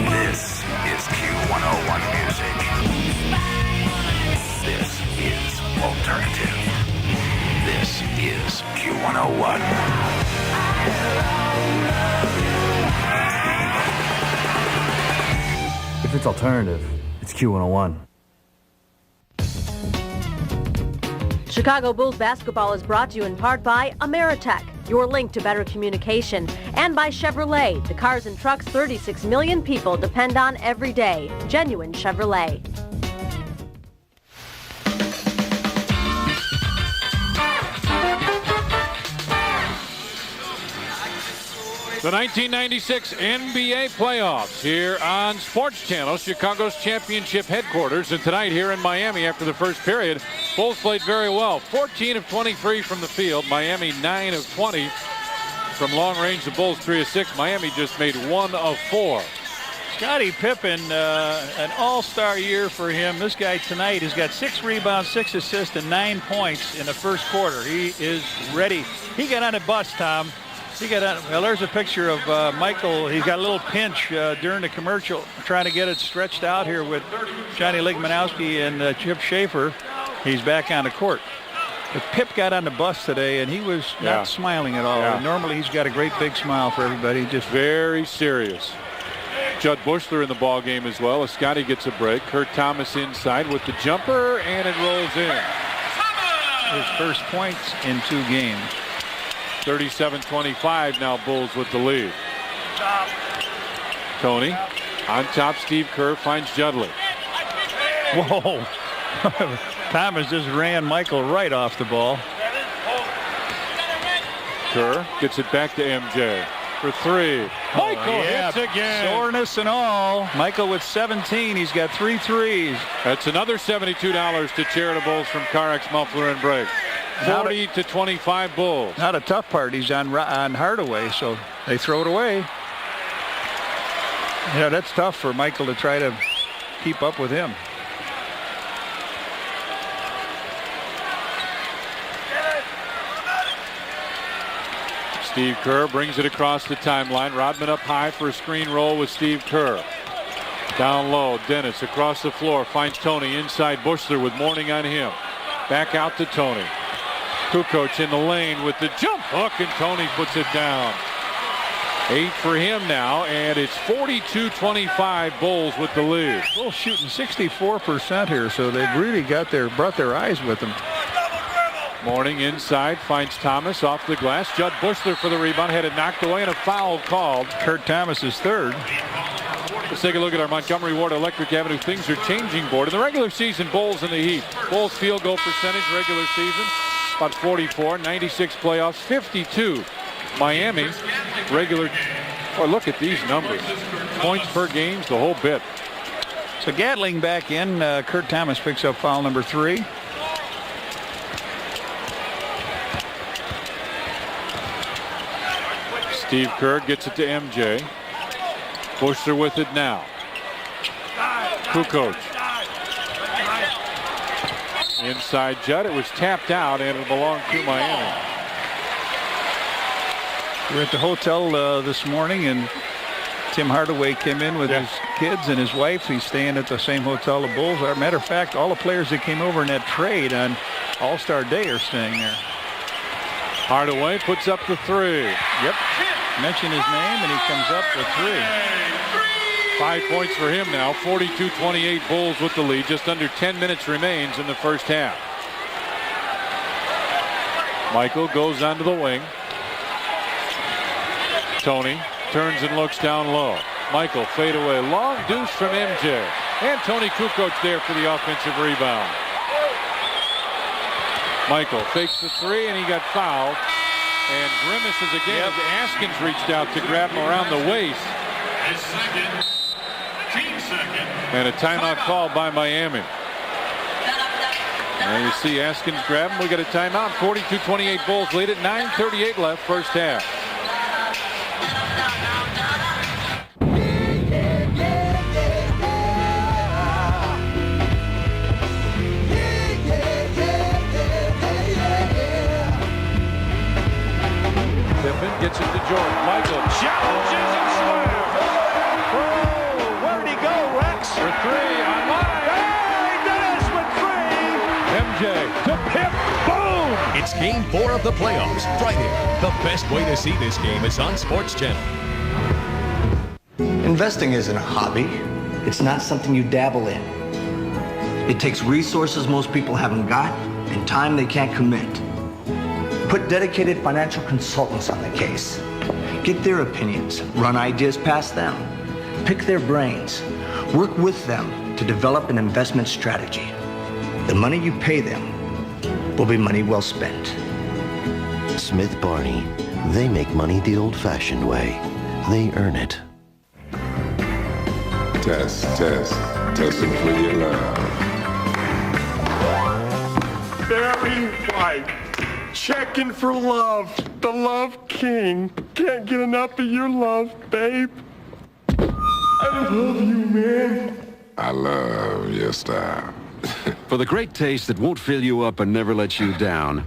This is Q101 music. This is alternative. This is Q101. If it's alternative, it's Q101. Chicago Bulls basketball is brought to you in part by Ameritech, your link to better communication, and by Chevrolet, the cars and trucks 36 million people depend on every day. Genuine Chevrolet. The 1996 NBA playoffs here on Sports Channel, Chicago's championship headquarters. And tonight here in Miami after the first period, Bulls played very well. 14 of 23 from the field. Miami 9 of 20 from long range. The Bulls 3 of 6. Miami just made 1 of 4. Scottie Pippen, an all-star year for him. This guy tonight has got 6 rebounds, 6 assists, and 9 points in the first quarter. He is ready. He got on a bus, Tom. He got on. Well, there's a picture of Michael. He's got a little pinch during the commercial, trying to get it stretched out here with Johnny Ligmanowski and Chip Schaefer. He's back on the court. But Pip got on the bus today, and he was not smiling at all. Yeah. Normally, he's got a great big smile for everybody. Just very serious. Judd Bushler in the ball game as well as Scotty gets a break. Kurt Thomas inside with the jumper, and it rolls in. His first points in 2 games. 37-25 now, Bulls with the lead. Tony on top. Steve Kerr finds Judley. Whoa. Thomas just ran Michael right off the ball. Kerr gets it back to MJ for 3. Michael hits again. Soreness and all. Michael with 17. He's got 3 threes. That's another $72 to charitables from Carex Muffler and Brake. 40-25 Bulls. Not a tough part. He's on Hardaway, so they throw it away. Yeah, that's tough for Michael to try to keep up with him. Steve Kerr brings it across the timeline. Rodman up high for a screen roll with Steve Kerr. Down low, Dennis across the floor finds Tony inside. Bushler with Mourning on him. Back out to Tony. Kukoc in the lane with the jump hook, and Tony puts it down. 8 for him now, and it's 42-25. Bulls with the lead. Bulls shooting 64% here, so they've really brought their eyes with them. Morning inside, finds Thomas off the glass. Judd Bushler for the rebound, had it knocked away, and a foul called. Kurt Thomas is third. Let's take a look at our Montgomery Ward Electric Avenue Things Are Changing board. In the regular season, Bulls in the heat. Bulls field goal percentage regular season, about 44. 96 playoffs, 52. Miami, regular. Oh, look at these numbers. Points per game, the whole bit. So Gatling back in. Kurt Thomas picks up foul number 3. Steve Kerr gets it to MJ. Bushler with it now. Kukoc. Inside Judd. It was tapped out and it belonged to Miami. We're at the hotel this morning, and Tim Hardaway came in with his kids and his wife. He's staying at the same hotel the Bulls are. Matter of fact, all the players that came over in that trade on All-Star Day are staying there. Hardaway puts up the 3. Yep. Mention his name, and he comes up with 3. 5 points for him now. 42-28 Bulls with the lead. Just under 10 minutes remains in the first half. Michael goes onto the wing. Tony turns and looks down low. Michael fade away. Long deuce from MJ. And Tony Kukoc there for the offensive rebound. Michael fakes the 3 and he got fouled. And grimaces again as Askins reached out to grab him around the waist. And a timeout called by Miami. And you see Askins grab him. We got a timeout. 42-28 Bulls lead at 9:38 left first half. Pippen gets it to Jordan. Michael challenges and slams. Oh, where'd he go, Rex? For 3 on line. Hey, Dennis with 3. MJ to Pip. Boom! It's Game 4 of the playoffs, Friday. The best way to see this game is on Sports Channel. Investing isn't a hobby. It's not something you dabble in. It takes resources most people haven't got and time they can't commit. Put dedicated financial consultants on the case. Get their opinions, run ideas past them, pick their brains, work with them to develop an investment strategy. The money you pay them will be money well spent. Smith Barney, they make money the old-fashioned way. They earn it. Testing for your love. Barry White, checking for love, the Love King. Can't get enough of your love, babe. I love you, man. I love your style. For the great taste that won't fill you up and never let you down,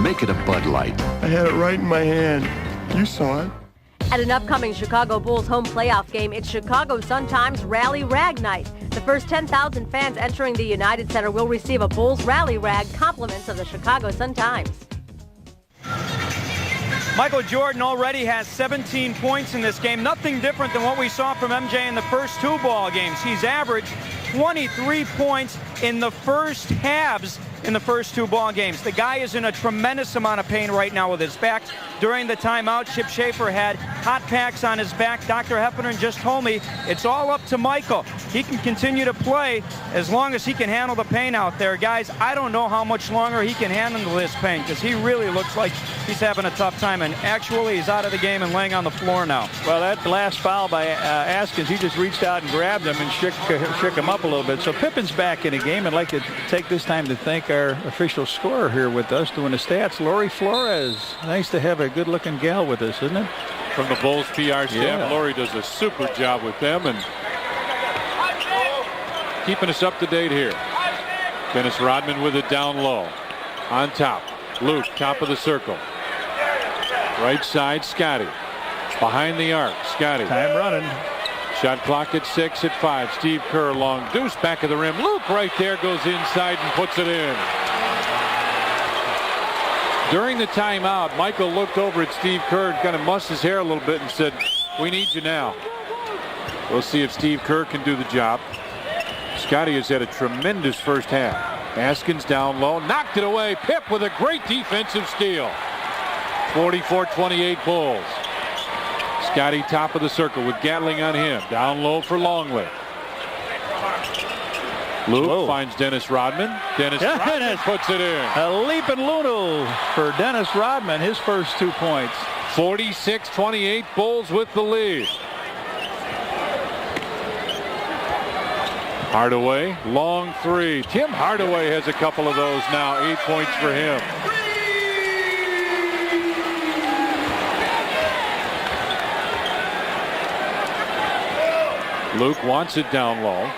make it a Bud Light. I had it right in my hand. You saw it. At an upcoming Chicago Bulls home playoff game, it's Chicago Sun-Times Rally Rag Night. The first 10,000 fans entering the United Center will receive a Bulls Rally Rag, compliments of the Chicago Sun-Times. Michael Jordan already has 17 points in this game. Nothing different than what we saw from MJ in the first 2 ball games. He's averaged 23 points in the first halves in the first 2 ball games. The guy is in a tremendous amount of pain right now with his back. During the timeout, Chip Schaefer had hot packs on his back. Dr. Heffernan just told me it's all up to Michael. He can continue to play as long as he can handle the pain out there. Guys, I don't know how much longer he can handle this pain because he really looks like he's having a tough time. And actually, he's out of the game and laying on the floor now. Well, that last foul by Askins, he just reached out and grabbed him and shook him up a little bit. So Pippen's back in the game. I'd like to take this time to thank our official scorer here with us doing the stats, Lori Flores. Nice to have a good-looking gal with us, isn't it? From the Bulls PR staff, Lori does a super job with them and keeping us up to date here. Dennis Rodman with it down low. On top, Luke, top of the circle. Right side, Scotty. Behind the arc, Scotty. Time running. Shot clock at 6 at 5. Steve Kerr, long deuce, back of the rim. Luke right there goes inside and puts it in. During the timeout, Michael looked over at Steve Kerr and kind of mussed his hair a little bit and said, "We need you now." We'll see if Steve Kerr can do the job. Scotty has had a tremendous first half. Askins down low, knocked it away. Pip with a great defensive steal. 44-28 Bulls. Scotty top of the circle with Gatling on him. Down low for Longley. Luke finds Dennis Rodman. Dennis Rodman puts it in. A leaping Lulu for Dennis Rodman, his first 2 points. 46-28 Bulls with the lead. Hardaway, long three. Tim Hardaway has a couple of those now. 8 points for him. Luke wants it down low.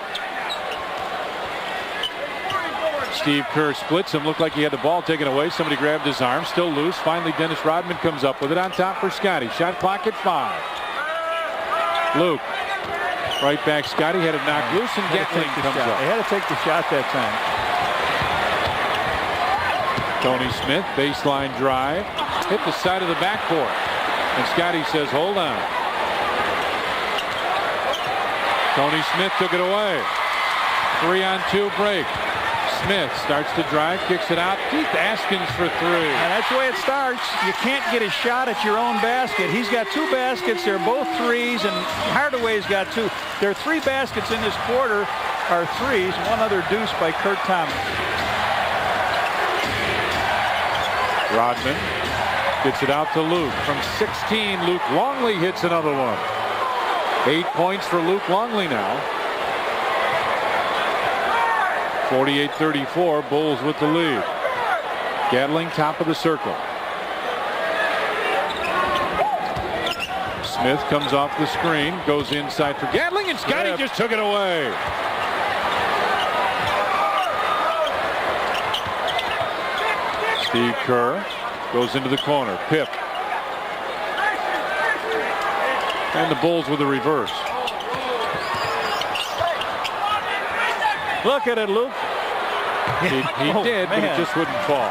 Steve Kerr splits him. Looked like he had the ball taken away. Somebody grabbed his arm. Still loose. Finally, Dennis Rodman comes up with it on top for Scotty. Shot clock at 5. Luke. Right back. Scotty had it knocked loose, and Gatling comes up. They had to take the shot that time. Tony Smith, baseline drive. Hit the side of the backboard. And Scotty says, "Hold on." Tony Smith took it away. 3-on-2 break. Smith starts to drive, kicks it out deep. Askins for 3. And that's the way it starts. You can't get a shot at your own basket. He's got 2 baskets. They're both threes, and Hardaway's got 2. There are 3 baskets in this quarter are threes. One other deuce by Kurt Thomas. Rodman gets it out to Luke. From 16, Luke Longley hits another one. 8 points for Luke Longley now. 48-34, Bulls with the lead. Gatling top of the circle. Smith comes off the screen, goes inside for Gatling, and Scotty just took it away. Steve Kerr goes into the corner. Pip. And the Bulls with the reverse. Look at it, Luke. He did, but it just wouldn't fall.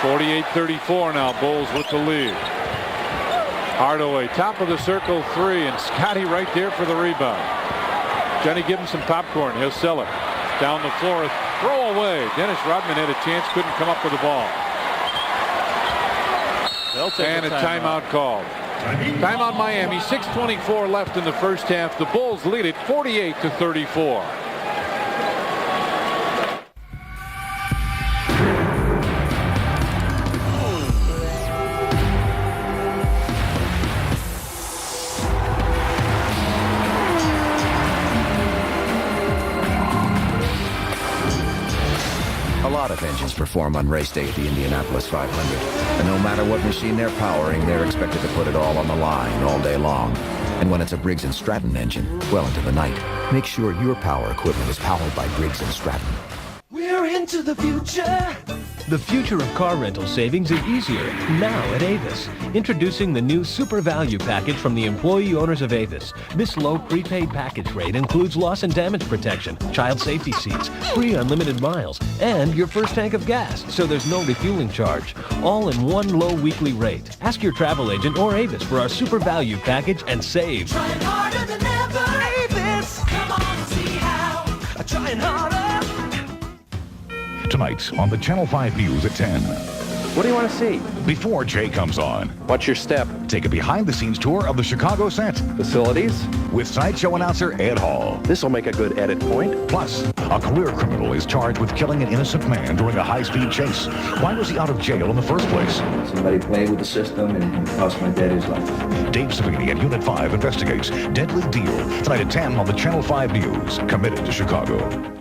48-34 now, Bulls with the lead. Hardaway, top of the circle 3, and Scotty right there for the rebound. Johnny, give him some popcorn. He'll sell it. Down the floor, throw away. Dennis Rodman had a chance, couldn't come up with the ball. And a timeout called. Timeout Miami, 6:24 left in the first half. The Bulls lead it 48-34. A lot of engines perform on race day at the Indianapolis 500. And no matter what machine they're powering, they're expected to put it all on the line all day long. And when it's a Briggs & Stratton engine, well into the night, make sure your power equipment is powered by Briggs & Stratton. We're into the future. The future of car rental savings is easier now at Avis. Introducing the new Super Value Package from the employee owners of Avis. This low prepaid package rate includes loss and damage protection, child safety seats, free unlimited miles, and your first tank of gas, so there's no refueling charge. All in one low weekly rate. Ask your travel agent or Avis for our Super Value Package and save. Trying harder than ever. Avis. Come on and see how. Trying harder. Tonight on the Channel 5 News at 10. What do you want to see? Before Jay comes on. What's your step? Take a behind-the-scenes tour of the Chicago set. Facilities? With sideshow announcer Ed Hall. This'll make a good edit point. Plus, a career criminal is charged with killing an innocent man during a high-speed chase. Why was he out of jail in the first place? Somebody played with the system and cost my dad his life. Dave Savini at Unit 5 investigates Deadly Deal. Tonight at 10 on the Channel 5 News. Committed to Chicago.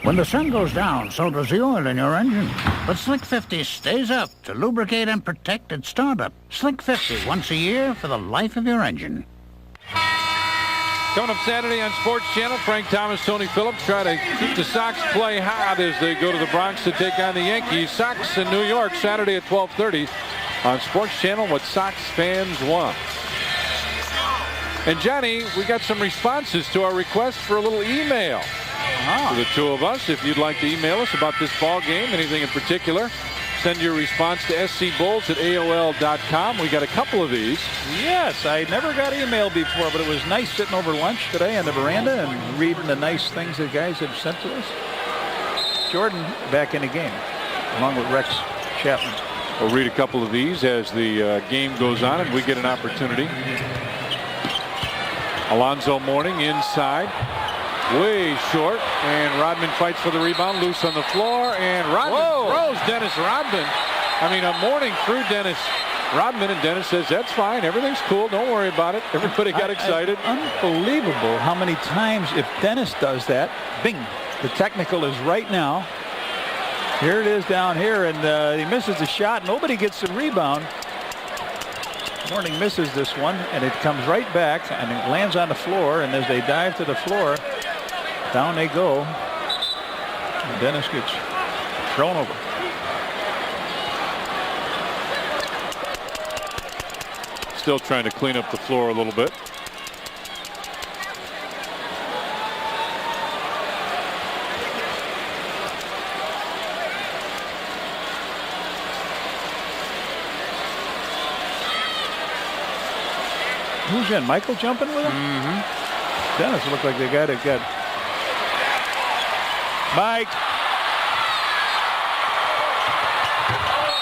When the sun goes down, so does the oil in your engine. But Slick 50 stays up to lubricate and protect at startup. Slick 50, once a year for the life of your engine. Coming up Saturday on Sports Channel, Frank Thomas, Tony Phillips try to keep the Sox play hot as they go to the Bronx to take on the Yankees. Sox in New York, Saturday at 12:30 on Sports Channel, what Sox fans want. And Johnny, we got some responses to our request for a little email. For the two of us, if you'd like to email us about this ball game, anything in particular, Send your response to scbulls@aol.com. We got a couple of these. Yes, I never got email before, but it was nice sitting over lunch today on the veranda and reading the nice things the guys have sent to us. Jordan back in the game, along with Rex Chapman. We'll read a couple of these as the game goes on and we get an opportunity. Alonzo Mourning inside. Way short, and Rodman fights for the rebound, loose on the floor, and Rodman throws Dennis Rodman. I mean, Mourning threw Dennis Rodman, and Dennis says, that's fine, everything's cool, don't worry about it. Everybody got excited. Unbelievable how many times, if Dennis does that, bing, the technical is right now. Here it is down here, and he misses the shot. Nobody gets the rebound. Mourning misses this one, and it comes right back, and it lands on the floor, and as they dive to the floor, down they go. And Dennis gets thrown over. Still trying to clean up the floor a little bit. Who's in? Michael jumping with him? Mm-hmm. Dennis looked like they got it good. Mike.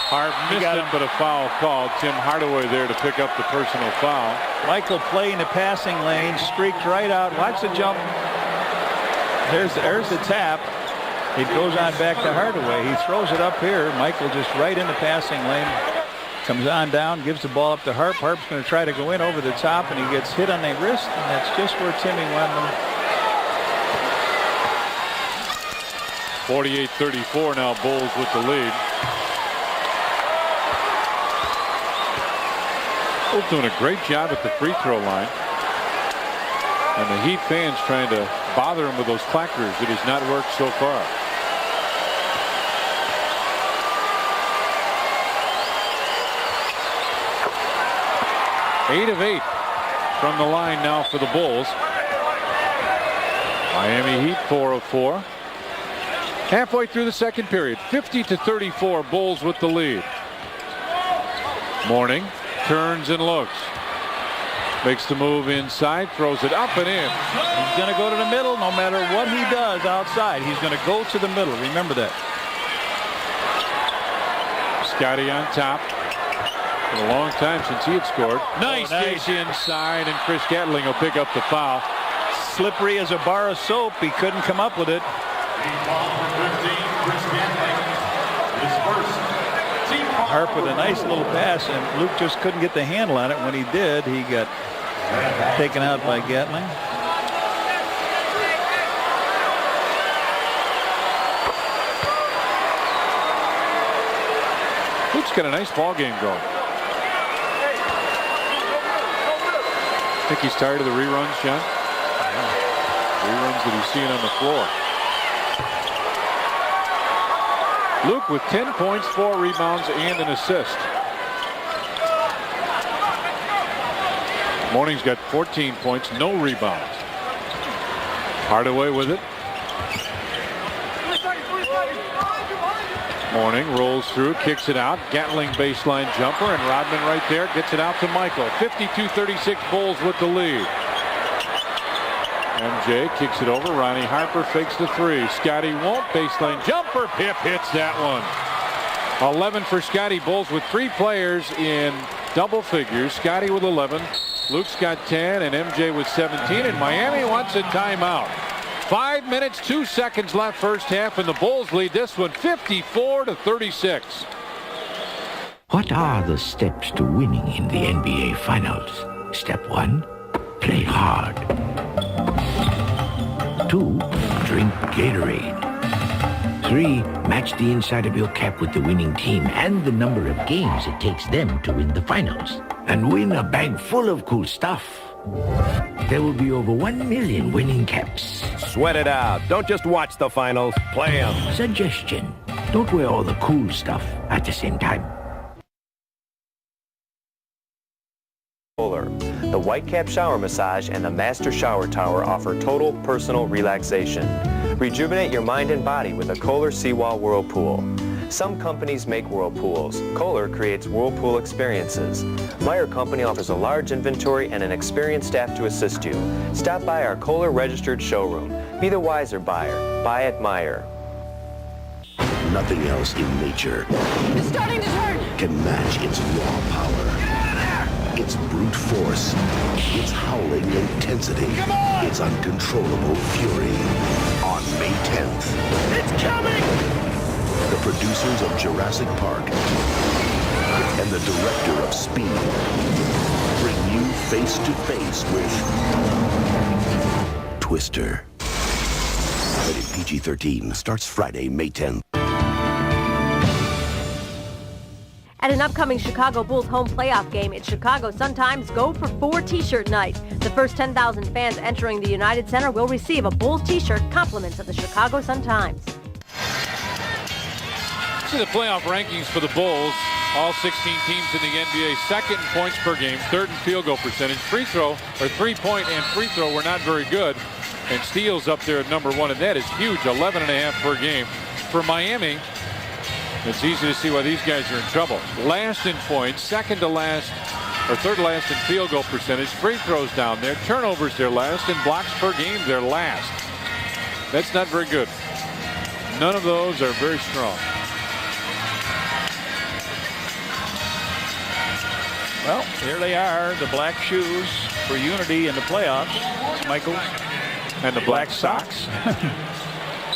Hart missed it, but a foul called. Tim Hardaway there to pick up the personal foul. Michael playing the passing lane, streaked right out. Watch the jump. There's the tap. It goes on back to Hardaway. He throws it up here. Michael just right in the passing lane. Comes on down, gives the ball up to Harp. Harp's going to try to go in over the top, and he gets hit on the wrist, and that's just where Timmy went. 48-34 now, Bulls with the lead. Bulls doing a great job at the free throw line. And the Heat fans trying to bother him with those clackers. It has not worked so far. Eight of 8 from the line now for the Bulls. Miami Heat 4 of 4. Halfway through the second period, 50-34, Bulls with the lead. Mourning turns and looks. Makes the move inside, throws it up and in. He's going to go to the middle no matter what he does outside. He's going to go to the middle. Remember that. Scotty on top. Been a long time since he had scored. Nice dish inside, and Chris Gatling will pick up the foul. Slippery as a bar of soap. He couldn't come up with it. Harp with a nice little pass, and Luke just couldn't get the handle on it. When he did, he got taken out by Gatling. Luke's got a nice ball game going. I think he's tired of the reruns, John. Reruns that he's seeing on the floor. Luke with 10 points, 4 rebounds, and an assist. Mourning's got 14 points, no rebounds. Hardaway with it. Mourning rolls through, kicks it out. Gatling baseline jumper, and Rodman right there gets it out to Michael. 52-36 Bulls with the lead. MJ kicks it over. Ronnie Harper fakes the three. Scotty won't. Baseline jumper. Pip hits that one. 11 for Scotty. Bulls with 3 players in double figures. Scotty with 11. Luke's got 10 and MJ with 17. And Miami wants a timeout. 5 minutes, 2 seconds left first half, and the Bulls lead this one 54-36. What are the steps to winning in the NBA Finals? Step 1, play hard. 2, drink Gatorade. 3, match the inside of your cap with the winning team and the number of games it takes them to win the finals. And win a bag full of cool stuff. There will be over 1 million winning caps. Sweat it out. Don't just watch the finals. Play them. Suggestion. Don't wear all the cool stuff at the same time. The White Cap Shower Massage and the Master Shower Tower offer total personal relaxation. Rejuvenate your mind and body with a Kohler Seawall Whirlpool. Some companies make whirlpools. Kohler creates whirlpool experiences. Meyer Company offers a large inventory and an experienced staff to assist you. Stop by our Kohler registered showroom. Be the wiser buyer. Buy at Meyer. Nothing else in nature It's starting to turn. can match its raw power. Its brute force, its howling intensity, its uncontrollable fury. On May 10th, It's coming! the producers of Jurassic Park and the director of Speed bring you face to face with Twister. Rated PG-13. Starts Friday, May 10th. At an upcoming Chicago Bulls home playoff game, it's Chicago Sun-Times Go for 4 t-shirt night. The first 10,000 fans entering the United Center will receive a Bulls t-shirt, compliments of the Chicago Sun-Times. See the playoff rankings for the Bulls. All 16 teams in the NBA, second in points per game, third in field goal percentage. Free throw, or 3-point and free throw were not very good. And steals up there at number 1, and that is huge, 11.5 per game. For Miami, it's easy to see why these guys are in trouble. Last in points, second to last, or third last in field goal percentage. Free throws down there. Turnovers they're last. And blocks per game they're last. That's not very good. None of those are very strong. Well, here they are, the black shoes for unity in the playoffs. Michael. And the black socks.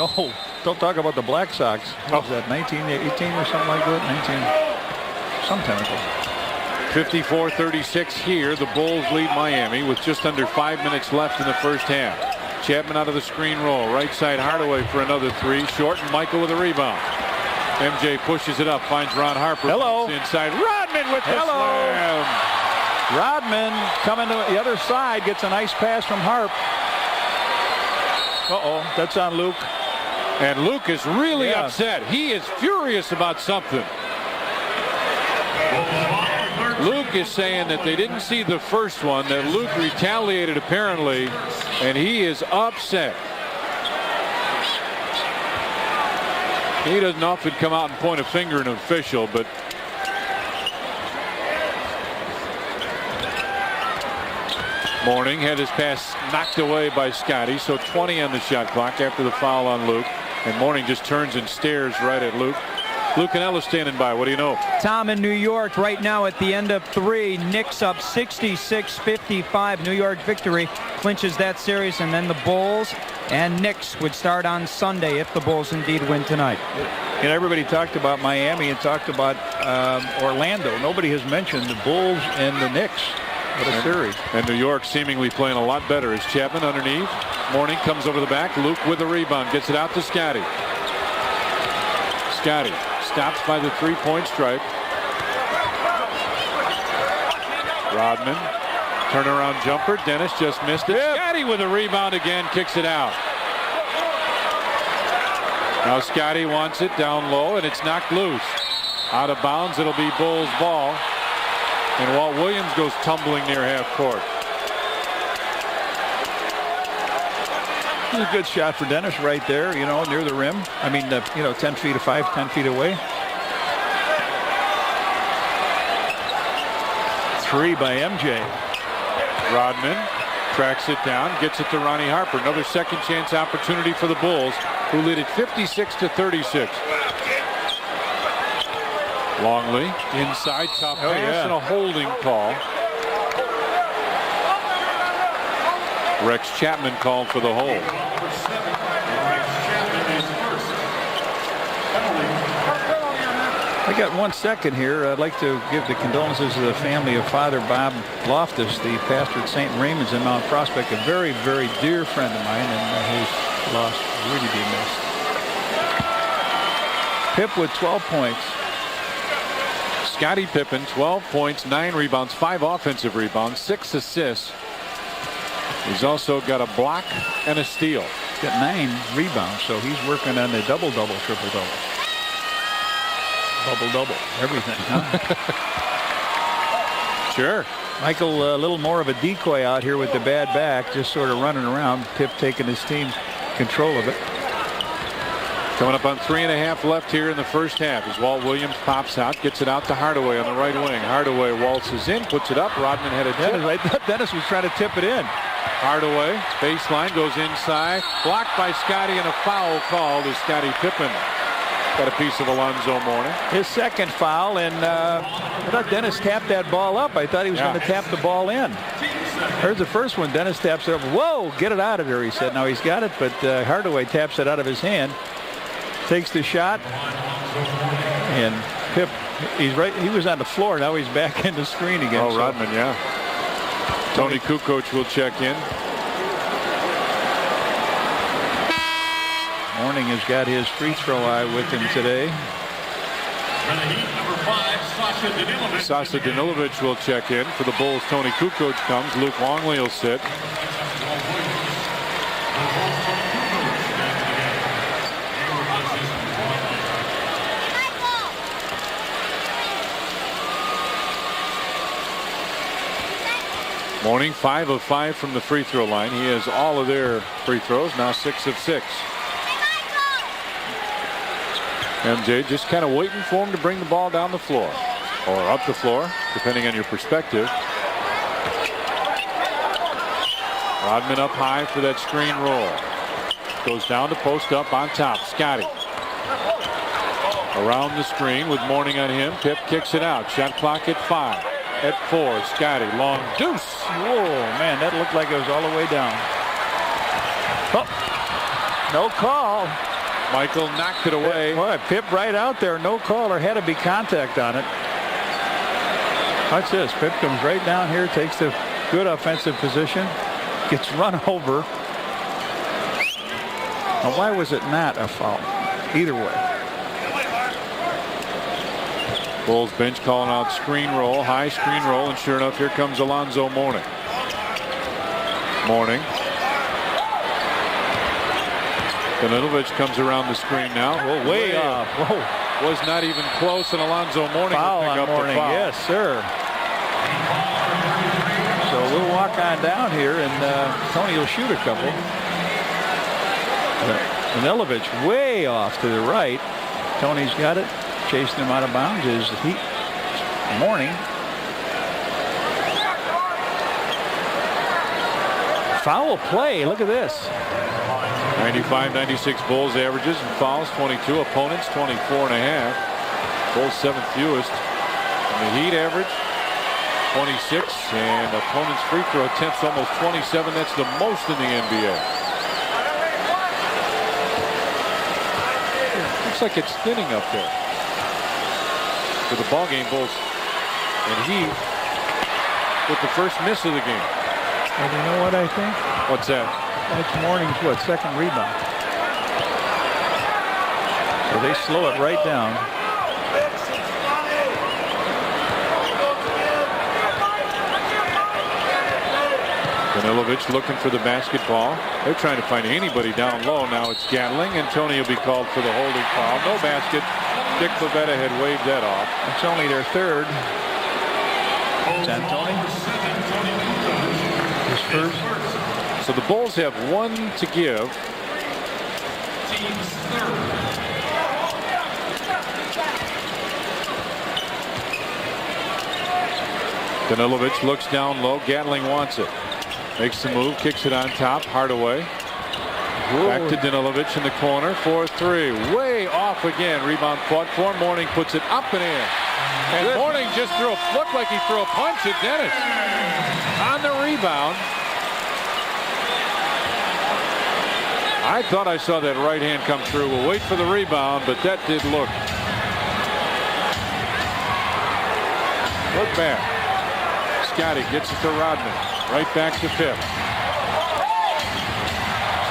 Oh, don't talk about the Black Sox. What was that, 1918 or something like that? 19, some chemical. 54-36 here. The Bulls lead Miami with just under 5 minutes left in the first half. Chapman out of the screen roll. Right side Hardaway for another 3. Short, and Michael with a rebound. MJ pushes it up, finds Ron Harper. Hello. Inside. Rodman with the slam. Rodman coming to the other side, gets a nice pass from Harp. Uh-oh, that's on Luke. And Luke is really upset. He is furious about something. Luke is saying that they didn't see the first one, that Luke retaliated apparently, and he is upset. He doesn't often come out and point a finger at an official, but Mourning had his pass knocked away by Scotty, so 20 on the shot clock after the foul on Luke. And Mourning just turns and stares right at Luke. Luke and Ella standing by. What do you know? Tom, in New York right now at the end of 3. Knicks up 66-55. New York victory clinches that series, and then the Bulls and Knicks would start on Sunday if the Bulls indeed win tonight. And everybody talked about Miami and talked about Orlando. Nobody has mentioned the Bulls and the Knicks. What a series. And New York seemingly playing a lot better as Chapman underneath. Mourning comes over the back. Luke with the rebound. Gets it out to Scotty. Scotty stops by the 3-point stripe. Rodman. Turnaround jumper. Dennis just missed it. Scotty with a rebound again. Kicks it out. Now Scotty wants it down low, and it's knocked loose. Out of bounds. It'll be Bulls ball. And Walt Williams goes tumbling near half court. It was a good shot for Dennis right there, you know, near the rim. I mean, 10 feet, 10 feet away. 3 by MJ. Rodman tracks it down, gets it to Ronnie Harper. Another second chance opportunity for the Bulls, who lead it 56-36. Longley inside, tough pass and a holding call. Rex Chapman called for the hold. I got 1 second here. I'd like to give the condolences to the family of Father Bob Loftus, the pastor at St. Raymond's in Mount Prospect, a very, very dear friend of mine, and his loss will really be missed. Pip with 12 points. Scottie Pippen, 12 points, 9 rebounds, 5 offensive rebounds, 6 assists. He's also got a block and a steal. He's got 9 rebounds, so he's working on the double-double, triple-double. Double-double, everything, huh? Sure. Michael, a little more of a decoy out here with the bad back, just sort of running around. Pip taking his team control of it. Coming up on 3.5 left here in the first half as Walt Williams pops out, gets it out to Hardaway on the right wing. Hardaway waltzes in, puts it up. Rodman had a tip. I thought Dennis was trying to tip it in. Hardaway, baseline, goes inside. Blocked by Scotty and a foul called as Scottie Pippen got a piece of Alonzo Mourning. His second foul, and I thought Dennis tapped that ball up. I thought he was going to tap the ball in. Here's the first one. Dennis taps it up. Whoa, get it out of there, he said. Now he's got it, but Hardaway taps it out of his hand. Takes the shot, and Pip, he's right. He was on the floor. Now he's back in the screen again. Oh, Rodman, yeah. Tony Kukoc will check in. Mourning has got his free throw eye with him today. Sasa Danilovic will check in. For the Bulls, Tony Kukoc comes. Luke Longley will sit. Mourning 5 of 5 from the free throw line. He has all of their free throws, now 6 of 6. MJ just kind of waiting for him to bring the ball down the floor or up the floor, depending on your perspective. Rodman up high for that screen roll. Goes down to post up on top. Scotty around the screen with Mourning on him. Pip kicks it out. Shot clock at 5. At 4, Scotty, long deuce. Whoa, man, that looked like it was all the way down. Oh, no call. Michael knocked it away. Boy, Pip right out there. No call. There had to be contact on it. Watch this. Pip comes right down here, takes the good offensive position, gets run over. Now, why was it not a foul? Either way. Bulls bench calling out screen roll, high screen roll, and sure enough, here comes Alonzo Mourning. Mourning. Danilovic comes around the screen now. Whoa, way off. Whoa. Was not even close, and Alonzo Mourning foul will pick up Mourning. the foul. Yes, sir. So we'll walk on down here, and Tony will shoot a couple. Danilovic way off to the right. Tony's got it. Chasing him out of bounds is Mourning. Foul play. Look at this. 95-96 Bulls averages and fouls 22. Opponents 24.5. Bulls 7th fewest. And the Heat average 26. And opponents free throw attempts almost 27. That's the most in the NBA. Looks like it's thinning up there. For the ball game, Bulls and Heat with the first miss of the game. And you know what I think? What's that? That's Mourning's second rebound. So they slow it right down. Danilovic looking for the basketball. They're trying to find anybody down low. Now it's Gatling, and Tony will be called for the holding foul. No basket. Dick Pavetta had waved that off. It's only their third. San Tony. His first. So the Bulls have 1 to give. Danilovic looks down low. Gatling wants it. Makes the move, kicks it on top. Hardaway. Back to Danilovic in the corner for 3. Way off again. Rebound fought for. Mourning puts it up and in. And Mourning just looked like he threw a punch at Dennis. On the rebound. I thought I saw that right hand come through. We'll wait for the rebound, but that did look. Look back. Scotty gets it to Rodman. Right back to Pip.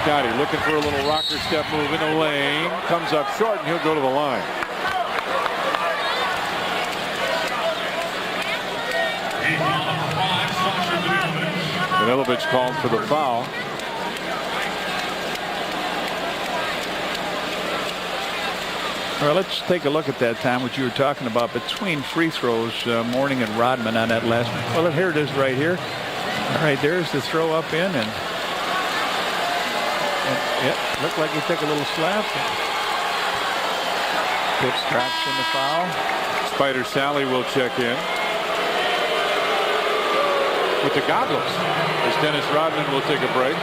Scotty looking for a little rocker step move in the lane. Comes up short, and he'll go to the line. Danilovic called for the foul. Well, let's take a look at that time, what you were talking about between free throws, Mourning and Rodman on that last one. Well, here it is right here. All right, there's the throw up in, and yeah, looked like he took a little slap. Pip drops in the foul. Spider Sally will check in with the goggles as Dennis Rodman will take a break.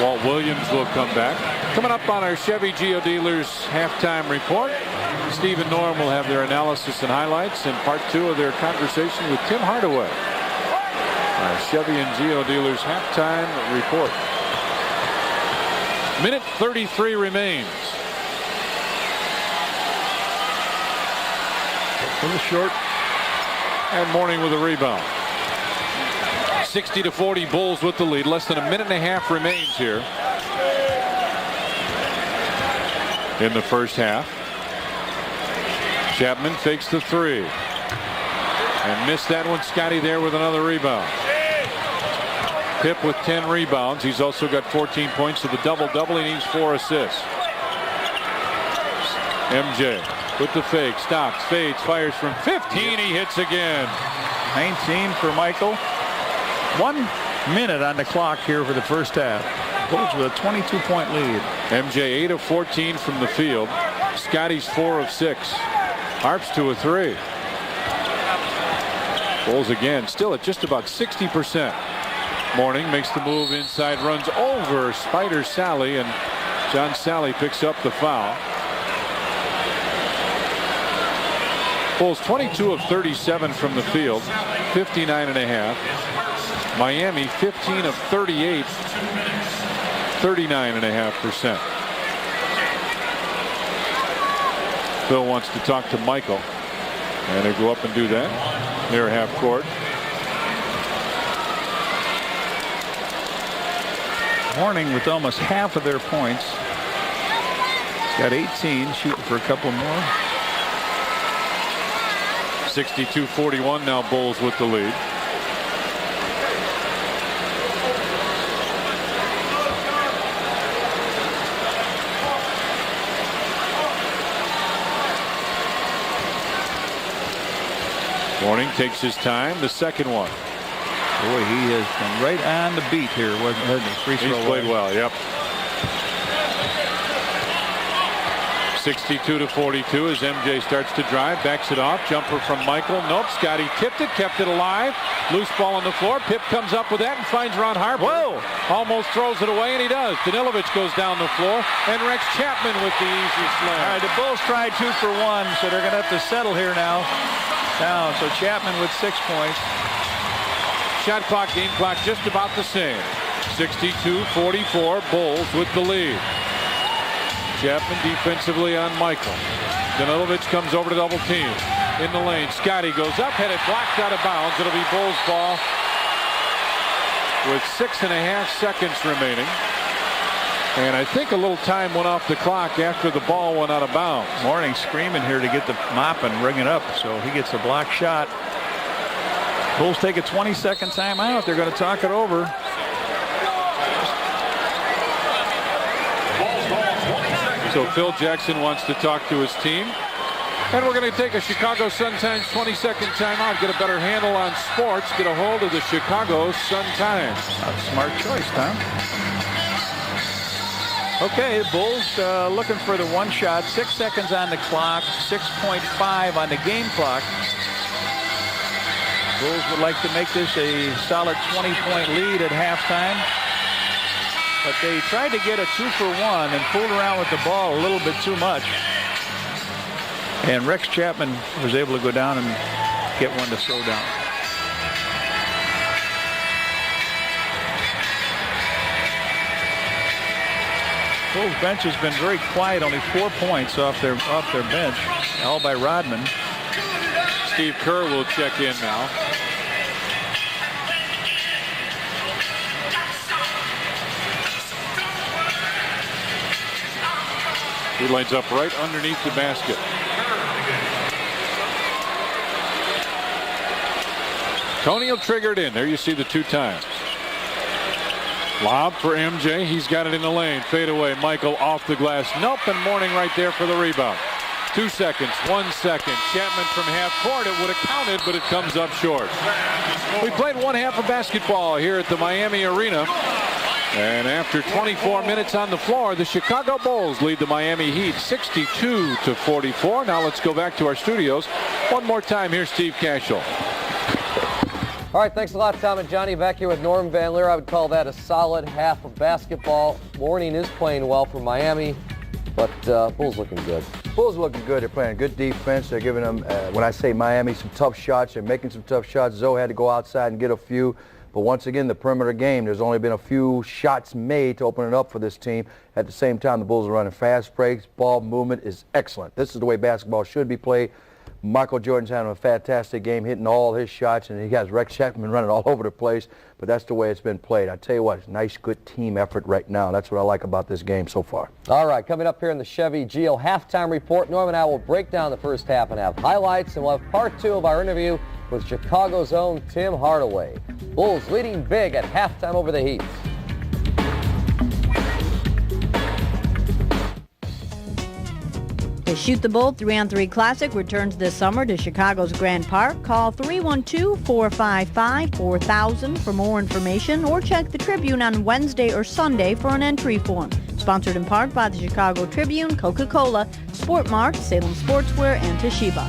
Walt Williams will come back. Coming up on our Chevy Geo Dealers halftime report, Steve and Norm will have their analysis and highlights in part 2 of their conversation with Tim Hardaway. Our Chevy and Geo Dealers halftime report. Minute 33 remains. A little short. And Mourning with a rebound. 60-40 Bulls with the lead. Less than a minute and a half remains here in the first half. Chapman fakes the 3 and missed that one. Scotty there with another rebound. Pip with 10 rebounds. He's also got 14 points to the double-double. He needs 4 assists. MJ with the fake, stops, fades, fires from 15. He hits again. 19 for Michael. 1 minute on the clock here for the first half. Bulls with a 22-point lead. MJ 8 of 14 from the field. Scotty's 4 of 6. Harps to a 3. Bulls again still at just about 60%. Mourning makes the move inside, runs over Spider Sally, and John Sally picks up the foul. Bulls 22 of 37 from the field, 59.5. Miami 15 of 38, 39.5%. Phil wants to talk to Michael, and they go up and do that near half court. Mourning with almost half of their points. He's got 18, shooting for a couple more. 62-41 now, Bulls with the lead. Mourning takes his time. The second one. Boy, he has been right on the beat here, hasn't he? Free throw. He's played well, yep. 62-42 as MJ starts to drive, backs it off, jumper from Michael. Nope, Scotty tipped it, kept it alive. Loose ball on the floor. Pip comes up with that and finds Ron Harper. Whoa! Almost throws it away, and he does. Danilovic goes down the floor, and Rex Chapman with the easy slam. All right, the Bulls tried 2 for 1, so they're going to have to settle here now. Down, so Chapman with 6 points. Shot clock, game clock just about the same. 62-44, Bulls with the lead. Chapman defensively on Michael. Danilovic comes over to double team. In the lane, Scotty goes up, headed blocked out of bounds. It'll be Bulls ball with 6.5 seconds remaining. And I think a little time went off the clock after the ball went out of bounds. Mourning screaming here to get the mop and ring it up, so he gets a block shot. Bulls take a 20-second timeout. They're going to talk it over. So Phil Jackson wants to talk to his team. And we're going to take a Chicago Sun-Times 20-second timeout. Get a better handle on sports. Get a hold of the Chicago Sun-Times. That's a smart choice, Tom. Okay, Bulls looking for the one shot. 6 seconds on the clock. 6.5 on the game clock. Bulls would like to make this a solid 20-point lead at halftime. But they tried to get a 2 for 1 and fooled around with the ball a little bit too much. And Rex Chapman was able to go down and get one to throw down. Bulls bench has been very quiet, only 4 points off their bench, all by Rodman. Steve Kerr will check in now. He lines up right underneath the basket. Tony will trigger it in. There you see the 2 times. Lob for MJ. He's got it in the lane. Fade away. Michael off the glass. Nope. And Mourning right there for the rebound. 2 seconds. 1 second. Chapman from half court. It would have counted, but it comes up short. We played one half of basketball here at the Miami Arena. And after 24 minutes on the floor, the Chicago Bulls lead the Miami Heat 62-44. Now let's go back to our studios. One more time, here's Steve Cashel. All right, thanks a lot, Tom and Johnny. Back here with Norm Van Leer. I would call that a solid half of basketball. Mourning is playing well for Miami, but Bulls looking good. Bulls looking good. They're playing good defense. They're giving them, when I say Miami, some tough shots. They're making some tough shots. Zoe had to go outside and get a few. But once again, the perimeter game, there's only been a few shots made to open it up for this team. At the same time, the Bulls are running fast breaks. Ball movement is excellent. This is the way basketball should be played. Michael Jordan's having a fantastic game, hitting all his shots, and he has Rex Chapman running all over the place. But that's the way it's been played. I tell you what, it's a nice, good team effort right now. That's what I like about this game so far. All right, coming up here in the Chevy Geo halftime report, Norm and I will break down the first half and have highlights, and we'll have part 2 of our interview with Chicago's own Tim Hardaway. Bulls leading big at halftime over the Heat. The Shoot the Bull 3-on-3 Classic returns this summer to Chicago's Grand Park. Call 312-455-4000 for more information or check the Tribune on Wednesday or Sunday for an entry form. Sponsored in part by the Chicago Tribune, Coca-Cola, Sport Mart, Salem Sportswear, and Toshiba.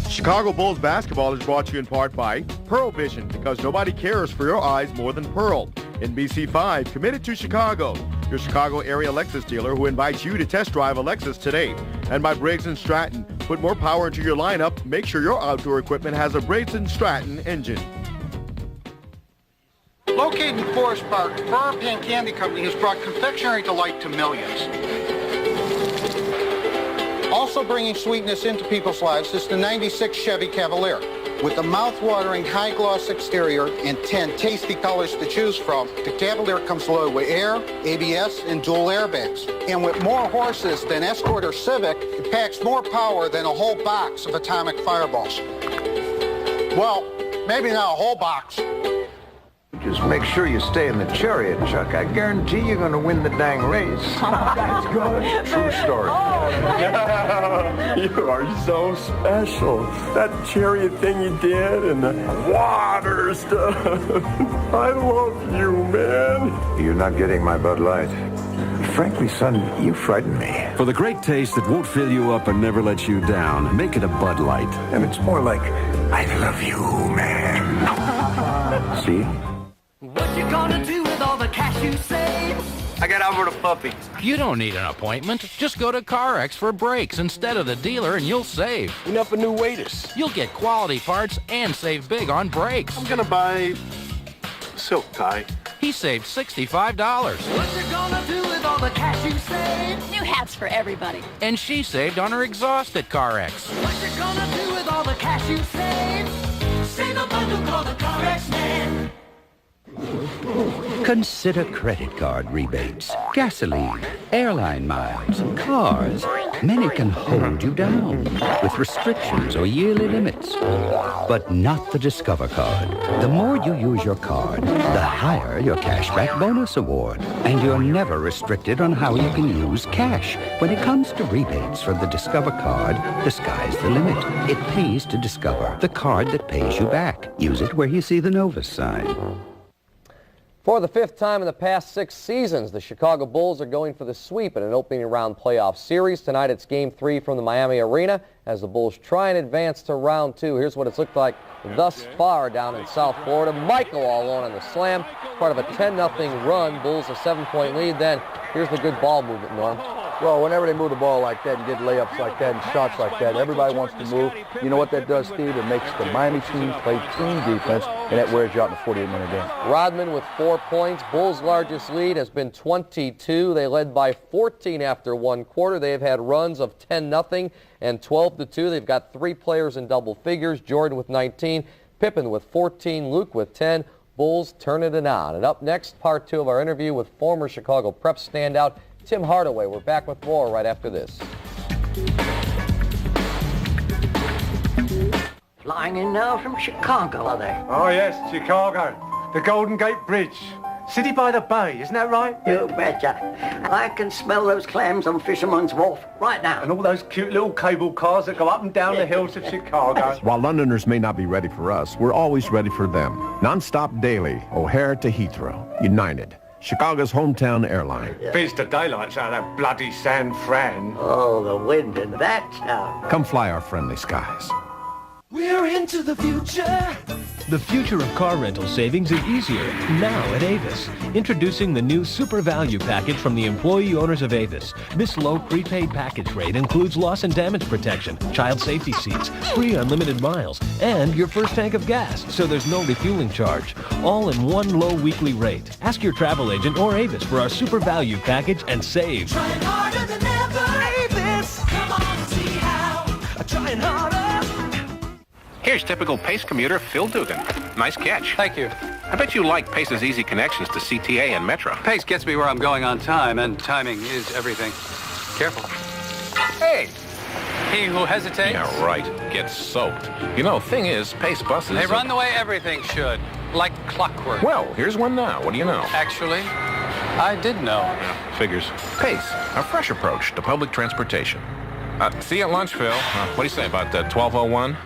Chicago Bulls basketball is brought to you in part by Pearl Vision, because nobody cares for your eyes more than Pearl. NBC5, committed to Chicago, your Chicago area Lexus dealer who invites you to test drive a Lexus today. And by Briggs & Stratton, put more power into your lineup. Make sure your outdoor equipment has a Briggs & Stratton engine. Located in Forest Park, Burr Pan Candy Company has brought confectionery delight to millions. Also bringing sweetness into people's lives is the 96 Chevy Cavalier. With a mouth-watering high-gloss exterior and 10 tasty colors to choose from, the Cavalier comes loaded with air, ABS, and dual airbags. And with more horses than Escort or Civic, it packs more power than a whole box of atomic fireballs. Well, maybe not a whole box. Just make sure you stay in the chariot, Chuck. I guarantee you're going to win the dang race. That's good. True story. You are so special. That chariot thing you did and the water stuff. I love you, man. You're not getting my Bud Light. Frankly, son, you frighten me. For the great taste that won't fill you up and never let you down, make it a Bud Light. And it's more like, I love you, man. See? What you gonna do with all the cash you save? I got over the puppies. You don't need an appointment. Just go to CarX for brakes instead of the dealer and you'll save. Enough of new waiters. You'll get quality parts and save big on brakes. I'm gonna buy silk tie. He saved $65. What you gonna do with all the cash you save? New hats for everybody. And she saved on her exhaust at CarX. What you gonna do with all the cash you save? Save a bundle, call the CarX man. Consider credit card rebates, gasoline, airline miles, cars. Many can hold you down with restrictions or yearly limits. But not the Discover card. The more you use your card, the higher your cashback bonus award. And you're never restricted on how you can use cash. When it comes to rebates from the Discover card, the sky's the limit. It pays to Discover, the card that pays you back. Use it where you see the Novus sign. For the 5th time in the past 6 seasons, the Chicago Bulls are going for the sweep in an opening round playoff series. Tonight it's Game 3 from the Miami Arena as the Bulls try and advance to round 2. Here's what it's looked like thus far down in South Florida. Michael all alone on the slam, part of a 10-0 run. Bulls a 7-point lead. Then here's the good ball movement, Norm. Well, whenever they move the ball like that and get layups like that and shots like that, everybody wants to move. You know what that does, Steve? It makes the Miami team play team defense, and that wears you out in a 48-minute game. Rodman with 4 points. Bulls' largest lead has been 22. They led by 14 after 1 quarter. They have had runs of 10-0 and 12-2. They've got 3 players in double figures. Jordan with 19, Pippen with 14, Luke with 10. Bulls turning it on. And up next, part 2 of our interview with former Chicago Prep standout Tim Hardaway. We're back with more right after this. Flying in now from Chicago, are they? Oh, yes, Chicago. The Golden Gate Bridge. City by the Bay, isn't that right? You betcha. I can smell those clams on Fisherman's Wharf right now. And all those cute little cable cars that go up and down the hills of Chicago. While Londoners may not be ready for us, we're always ready for them. Non-stop daily, O'Hare to Heathrow. United. Chicago's hometown airline. Beats the daylights out of that bloody San Fran. Oh, the wind in that town. Come fly our friendly skies. We're into the future. The future of car rental savings is easier now at Avis. Introducing the new Super Value Package from the employee owners of Avis. This low prepaid package rate includes loss and damage protection, child safety seats, free unlimited miles, and your first tank of gas, so there's no refueling charge. All in one low weekly rate. Ask your travel agent or Avis for our Super Value Package and save. Trying harder than ever. Avis. Come on, see how. Trying harder. Here's typical Pace commuter Phil Dugan. Nice catch. Thank you. I bet you like Pace's easy connections to CTA and Metro. Pace gets me where I'm going on time, and timing is everything. Careful. Hey! He who hesitates... Yeah, right. Gets soaked. You know, thing is, Pace buses... They run the way everything should. Like clockwork. Well, here's one now. What do you know? Actually, I did know. Yeah, figures. Pace, a fresh approach to public transportation. See you at lunch, Phil. What do you say about 12:01?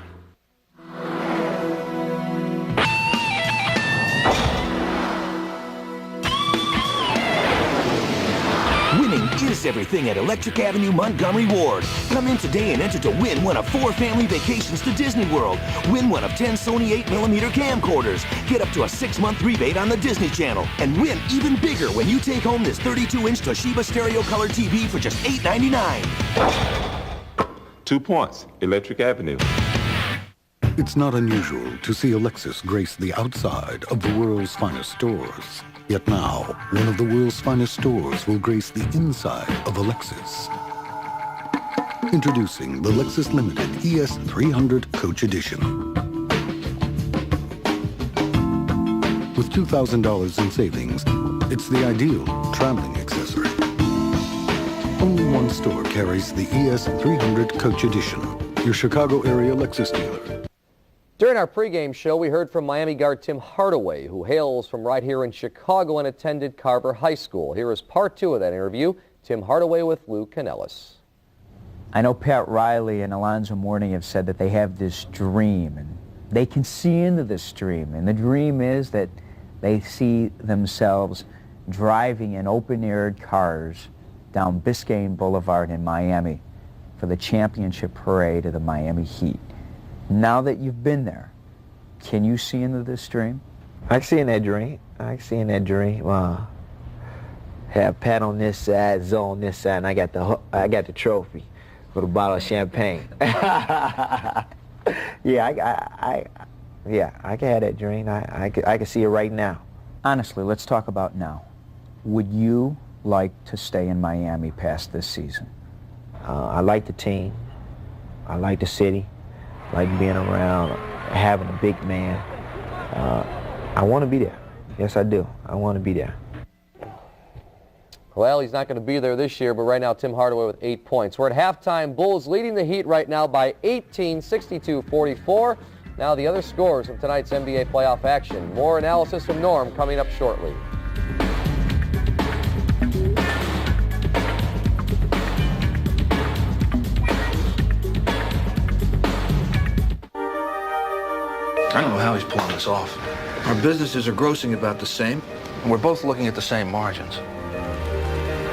Winning is everything at Electric Avenue Montgomery Ward. Come in today and enter to win one of 4 family vacations to Disney World. Win one of 10 Sony 8mm camcorders. Get up to a 6-month rebate on the Disney Channel. And win even bigger when you take home this 32-inch Toshiba Stereo Color TV for just $8.99. 2 points. Electric Avenue. It's not unusual to see a Lexus grace the outside of the world's finest stores. Yet now, one of the world's finest stores will grace the inside of a Lexus. Introducing the Lexus Limited ES300 Coach Edition. With $2,000 in savings, it's the ideal traveling accessory. Only one store carries the ES300 Coach Edition, your Chicago area Lexus dealer. During our pregame show, we heard from Miami guard Tim Hardaway, who hails from right here in Chicago and attended Carver High School. Here is part 2 of that interview. Tim Hardaway with Lou Canellis. I know Pat Riley and Alonzo Mourning have said that they have this dream, and they can see into this dream. And the dream is that they see themselves driving in open-air cars down Biscayne Boulevard in Miami for the championship parade of the Miami Heat. Now that you've been there, can you see into this dream? I can see in that dream. I can see in that dream. Have Pat on this side, Zoe on this side, and I got the trophy with a bottle of champagne. Yeah, I can have that dream. I can see it right now. Honestly, let's talk about now. Would you like to stay in Miami past this season? I like the team. I like the city. I like being around, having a big man. I want to be there. Yes, I do. I want to be there. Well, he's not going to be there this year, but right now Tim Hardaway with 8 points. We're at halftime. Bulls leading the Heat right now by 18, 62-44. Now the other scores from tonight's NBA playoff action. More analysis from Norm coming up shortly. I don't know how he's pulling this off. Our businesses are grossing about the same, and we're both looking at the same margins.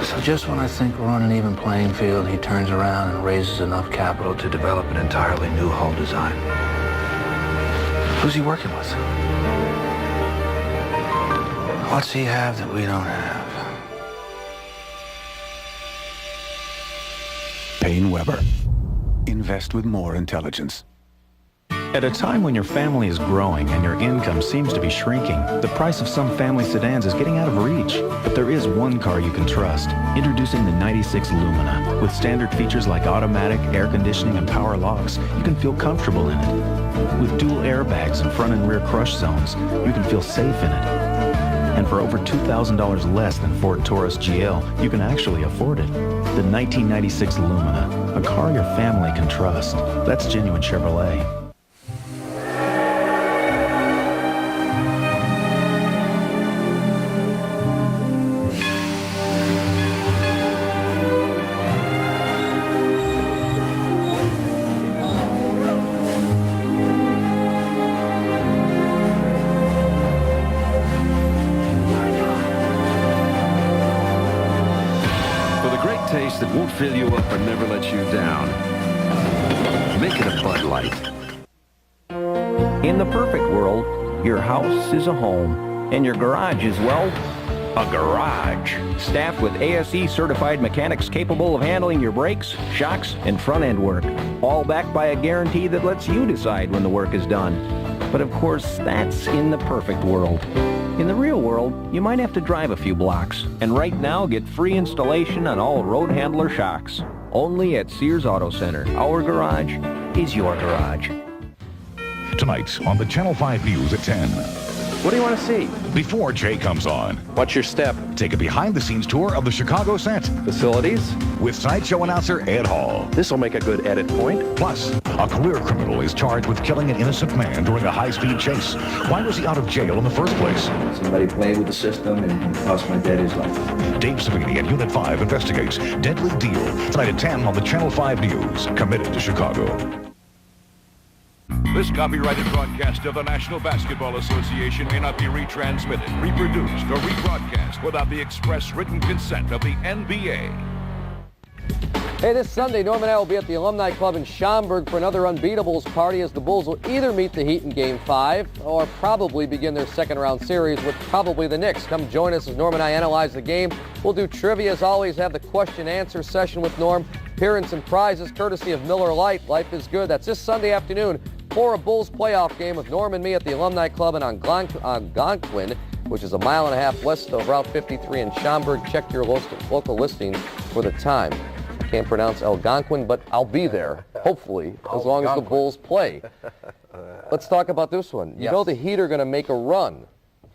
So just when I think we're on an even playing field, he turns around and raises enough capital to develop an entirely new hull design. Who's he working with? What's he have that we don't have? Payne Weber. Invest with more intelligence. At a time when your family is growing and your income seems to be shrinking, the price of some family sedans is getting out of reach. But there is one car you can trust. Introducing the 96 Lumina. With standard features like automatic, air conditioning, and power locks, you can feel comfortable in it. With dual airbags and front and rear crush zones, you can feel safe in it. And for over $2,000 less than Ford Taurus GL, you can actually afford it. The 1996 Lumina, a car your family can trust. That's genuine Chevrolet. fill you up and never let you down. Make it a Bud Light. In the perfect world, your house is a home, and your garage is, well, a garage. Staffed with ASE certified mechanics capable of handling your brakes, shocks, and front-end work. All backed by a guarantee that lets you decide when the work is done. But of course, that's in the perfect world. In the real world, you might have to drive a few blocks. And right now, get free installation on all road handler shocks. Only at Sears Auto Center. Our garage is your garage. Tonight on the Channel 5 News at 10. What do you want to see? Before Jay comes on. What's your step? Take a behind-the-scenes tour of the Chicago set. Facilities? With Sideshow announcer Ed Hall. This will make a good edit point. Plus, a career criminal is charged with killing an innocent man during a high-speed chase. Why was he out of jail in the first place? Somebody played with the system and cost my dad his life. Dave Savini at Unit 5 investigates Deadly Deal. Tonight at 10 on the Channel 5 News. Committed to Chicago. This copyrighted broadcast of the National Basketball Association may not be retransmitted, reproduced, or rebroadcast without the express written consent of the NBA. Hey, this Sunday, Norm and I will be at the Alumni Club in Schaumburg for another Unbeatables party, as the Bulls will either meet the Heat in Game 5 or probably begin their second-round series with probably the Knicks. Come join us as Norm and I analyze the game. We'll do trivia, as always, have the question-answer session with Norm. Appearance and prizes courtesy of Miller Lite. Life is good. That's this Sunday afternoon for a Bulls playoff game with Norm and me at the Alumni Club in Algonquin, which is a mile and a half west of Route 53 in Schaumburg. Check your local listings for the time. Can't pronounce Algonquin, but I'll be there, hopefully, as long as the Bulls play. Let's talk about this one. You know the Heat are going to make a run.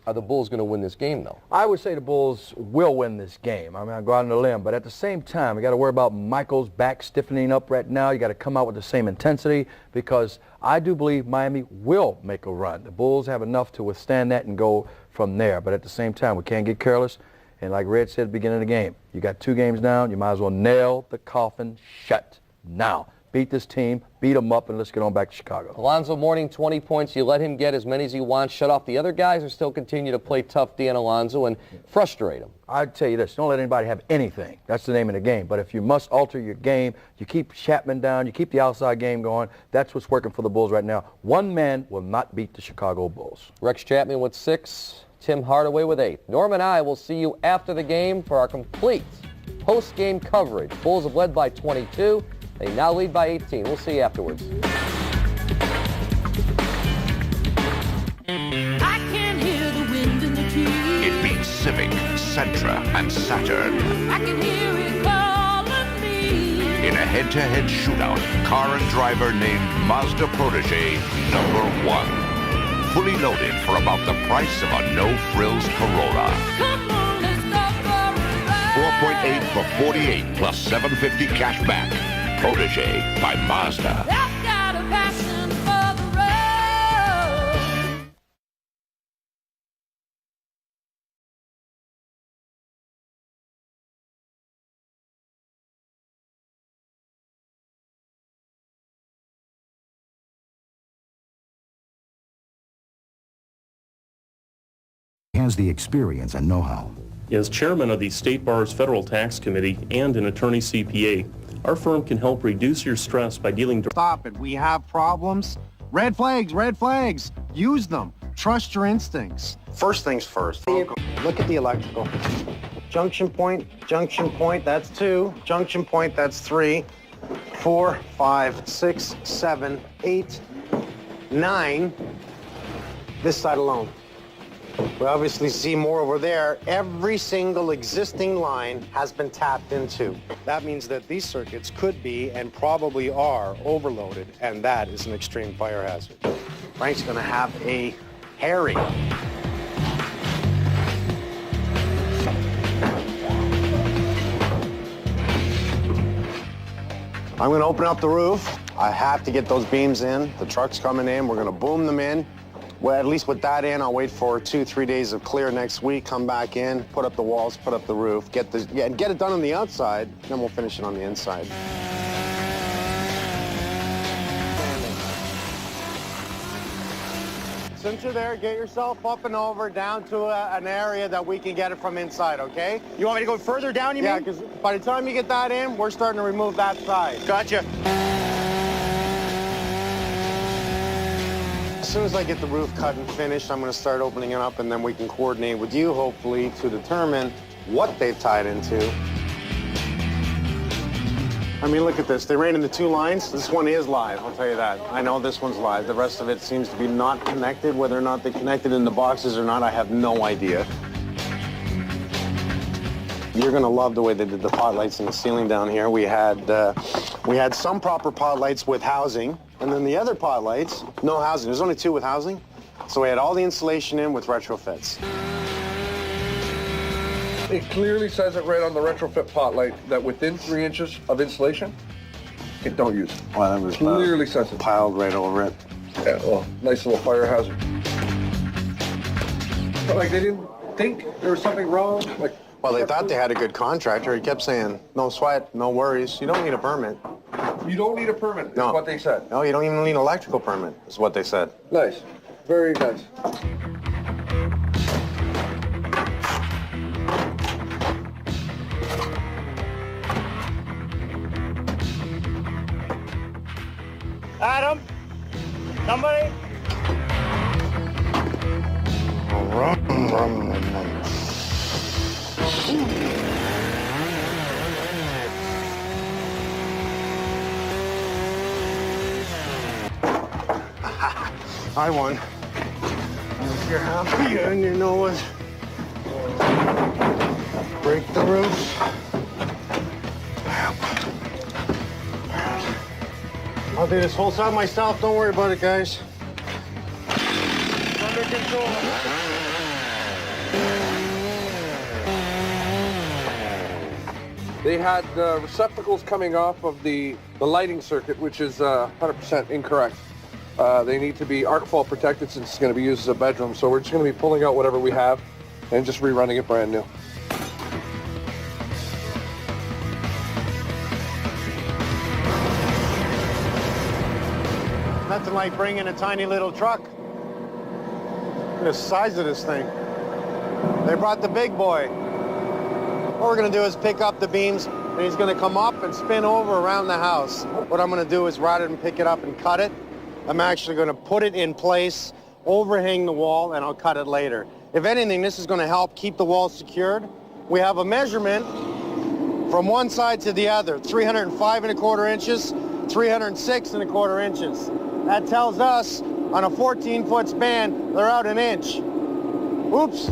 Are the Bulls going to win this game, though? I would say the Bulls will win this game. I mean, I'm going on a limb, but at the same time, we got to worry about Michael's back stiffening up right now. You got to come out with the same intensity, because I do believe Miami will make a run. The Bulls have enough to withstand that and go from there. But at the same time, we can't get careless. And like Red said at the beginning of the game, you got 2 games down. You might as well nail the coffin shut now. Beat this team, beat them up, and let's get on back to Chicago. Alonzo Mourning, 20 points. You let him get as many as he wants. Shut off the other guys, or still continue to play tough D and Alonzo and frustrate him? I'd tell you this. Don't let anybody have anything. That's the name of the game. But if you must alter your game, you keep Chapman down, you keep the outside game going. That's what's working for the Bulls right now. One man will not beat the Chicago Bulls. Rex Chapman with 6. Tim Hardaway with 8. Norm and I will see you after the game for our complete post-game coverage. Bulls have led by 22. They now lead by 18. We'll see you afterwards. I can hear the wind in the trees. It beats Civic, Sentra, and Saturn. I can hear it calling me. In a head-to-head shootout, car and driver named Mazda Protege #1. Fully loaded for about the price of a no-frills Corolla. Come on, let's go for a ride. 4.8 for 48 plus 750 cash back. Protege by Mazda. I've got a passion for the road. Has the experience and know-how. As chairman of the State Bar's Federal Tax Committee and an attorney CPA, our firm can help reduce your stress by dealing... Stop it. We have problems. Red flags, red flags. Use them. Trust your instincts. First things first. Look at the electrical. Junction point, that's 2. Junction point, that's 3. 4, 5, 6, 7, 8, 9. This side alone. We obviously see more over there. Every single existing line has been tapped into. That means that these circuits could be and probably are overloaded, and that is an extreme fire hazard. Frank's going to have a Harry. I'm going to open up the roof. I have to get those beams in. The truck's coming in. We're going to boom them in. Well, at least with that in, I'll wait for 2-3 days of clear next week, come back in, put up the walls, put up the roof, get it done on the outside, then we'll finish it on the inside. since you're there, get yourself up and over down to an area that we can get it from inside, okay? You want me to go further down, you mean? Yeah, because by the time you get that in, we're starting to remove that side. Gotcha. As soon as I get the roof cut and finished, I'm going to start opening it up, and then we can coordinate with you, hopefully, to determine what they've tied into. I mean, look at this. They ran into 2 lines. This one is live, I'll tell you that. I know this one's live. The rest of it seems to be not connected. Whether or not they connected in the boxes or not, I have no idea. You're going to love the way they did the pot lights in the ceiling down here. We had some proper pot lights with housing, and then the other pot lights, no housing. There's only 2 with housing. So we had all the insulation in with retrofits. It clearly says it right on the retrofit pot light that within 3 inches of insulation, it don't use it. Well, that was clearly says it. Piled right over it. Yeah, well, nice little fire hazard. But like they didn't think there was something wrong. Like, well, they thought they had a good contractor. He kept saying, no sweat, no worries. You don't need a permit. You don't need a permit, is No. what they said. No, you don't even need an electrical permit, is what they said. Nice. Very nice. Adam? Somebody? I won. If you're happy and you know what, break the roof. I'll do this whole side myself. Don't worry about it, guys. It's under control. They had receptacles coming off of the lighting circuit, which is 100% incorrect. They need to be arc fault protected since it's going to be used as a bedroom. So we're just going to be pulling out whatever we have and just rerunning it brand new. Nothing like bringing a tiny little truck. Look at the size of this thing. They brought the big boy. What we're going to do is pick up the beams, and he's going to come up and spin over around the house. What I'm going to do is rather than pick it up and cut it, I'm actually going to put it in place, overhang the wall, and I'll cut it later. If anything, this is going to help keep the wall secured. We have a measurement from one side to the other, 305¼ inches, 306¼ inches. That tells us on a 14-foot span, they're out an inch. Oops.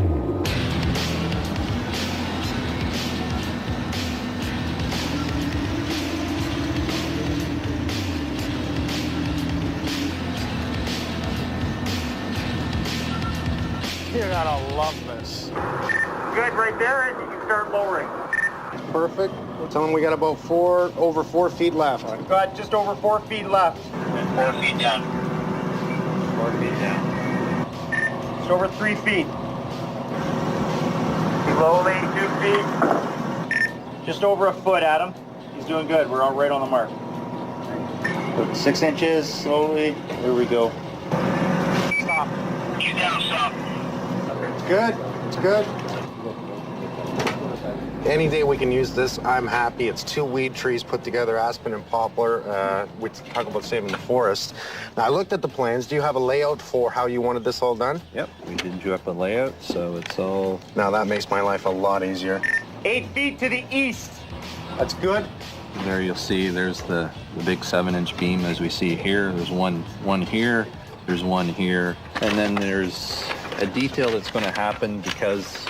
You're gonna love this. Good, right there, and you can start lowering. Perfect. Tell them we got about over 4 feet left. Got just over 4 feet left. 4 feet down. 4 feet down. Just over 3 feet. Slowly, 2 feet. Just over a foot, Adam. He's doing good. We're all right on the mark. 6 inches, slowly. There we go. Stop. Get down, stop. It's good. It's good. Any day we can use this, I'm happy. It's 2 weed trees put together, aspen and poplar. We talk about saving the forest. Now, I looked at the plans. Do you have a layout for how you wanted this all done? Yep, we did draw up a layout, so it's all... Now, that makes my life a lot easier. 8 feet to the east. That's good. There you'll see there's the big 7-inch beam as we see here. There's one here, there's one here, and then there's a detail that's going to happen because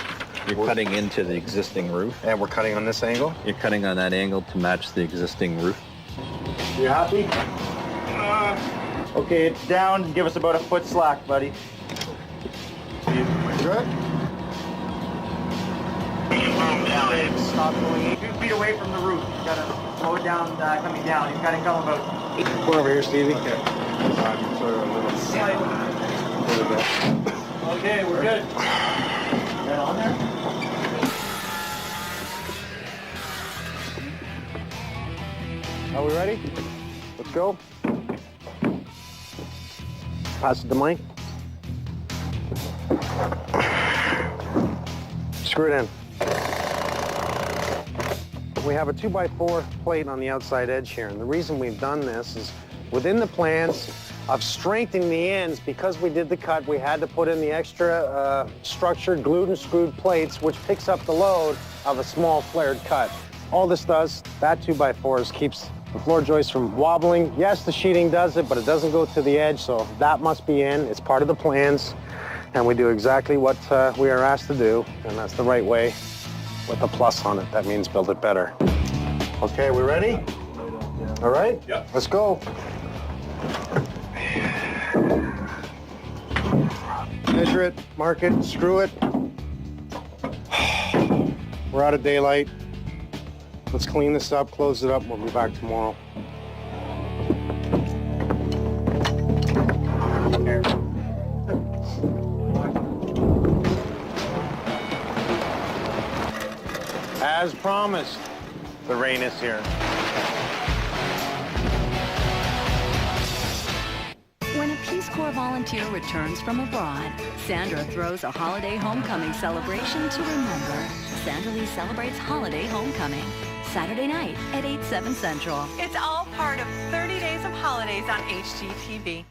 you're cutting into the existing roof. And we're cutting on this angle? You're cutting on that angle to match the existing roof. You happy? Okay, it's down. Give us about a foot slack, buddy. Good. Stop going 2 feet away from the roof. You gotta slow it down coming down. He's gotta come about 8. Come over here, Stevie. Okay. Okay, we're good. Is that on there? Are we ready? Let's go. Pass it to Mike. Screw it in. We have a 2x4 plate on the outside edge here, and the reason we've done this is within the plans of strengthening the ends, because we did the cut, we had to put in the extra structured glued and screwed plates, which picks up the load of a small flared cut. All this does, that 2x4 keeps the floor joist from wobbling. Yes, the sheeting does it, but it doesn't go to the edge, so that must be in. It's part of the plans, and we do exactly what we are asked to do, and that's the right way. With a plus on it, that means build it better. Okay, we ready? All right? Yep. Let's go. Measure it, mark it, screw it. We're out of daylight. Let's clean this up, close it up, we'll be back tomorrow. As promised, the rain is here. When a Peace Corps volunteer returns from abroad, Sandra throws a holiday homecoming celebration to remember. Sandra Lee celebrates holiday homecoming. Saturday night at 8/7 Central. It's all part of 30 Days of Holidays on HGTV.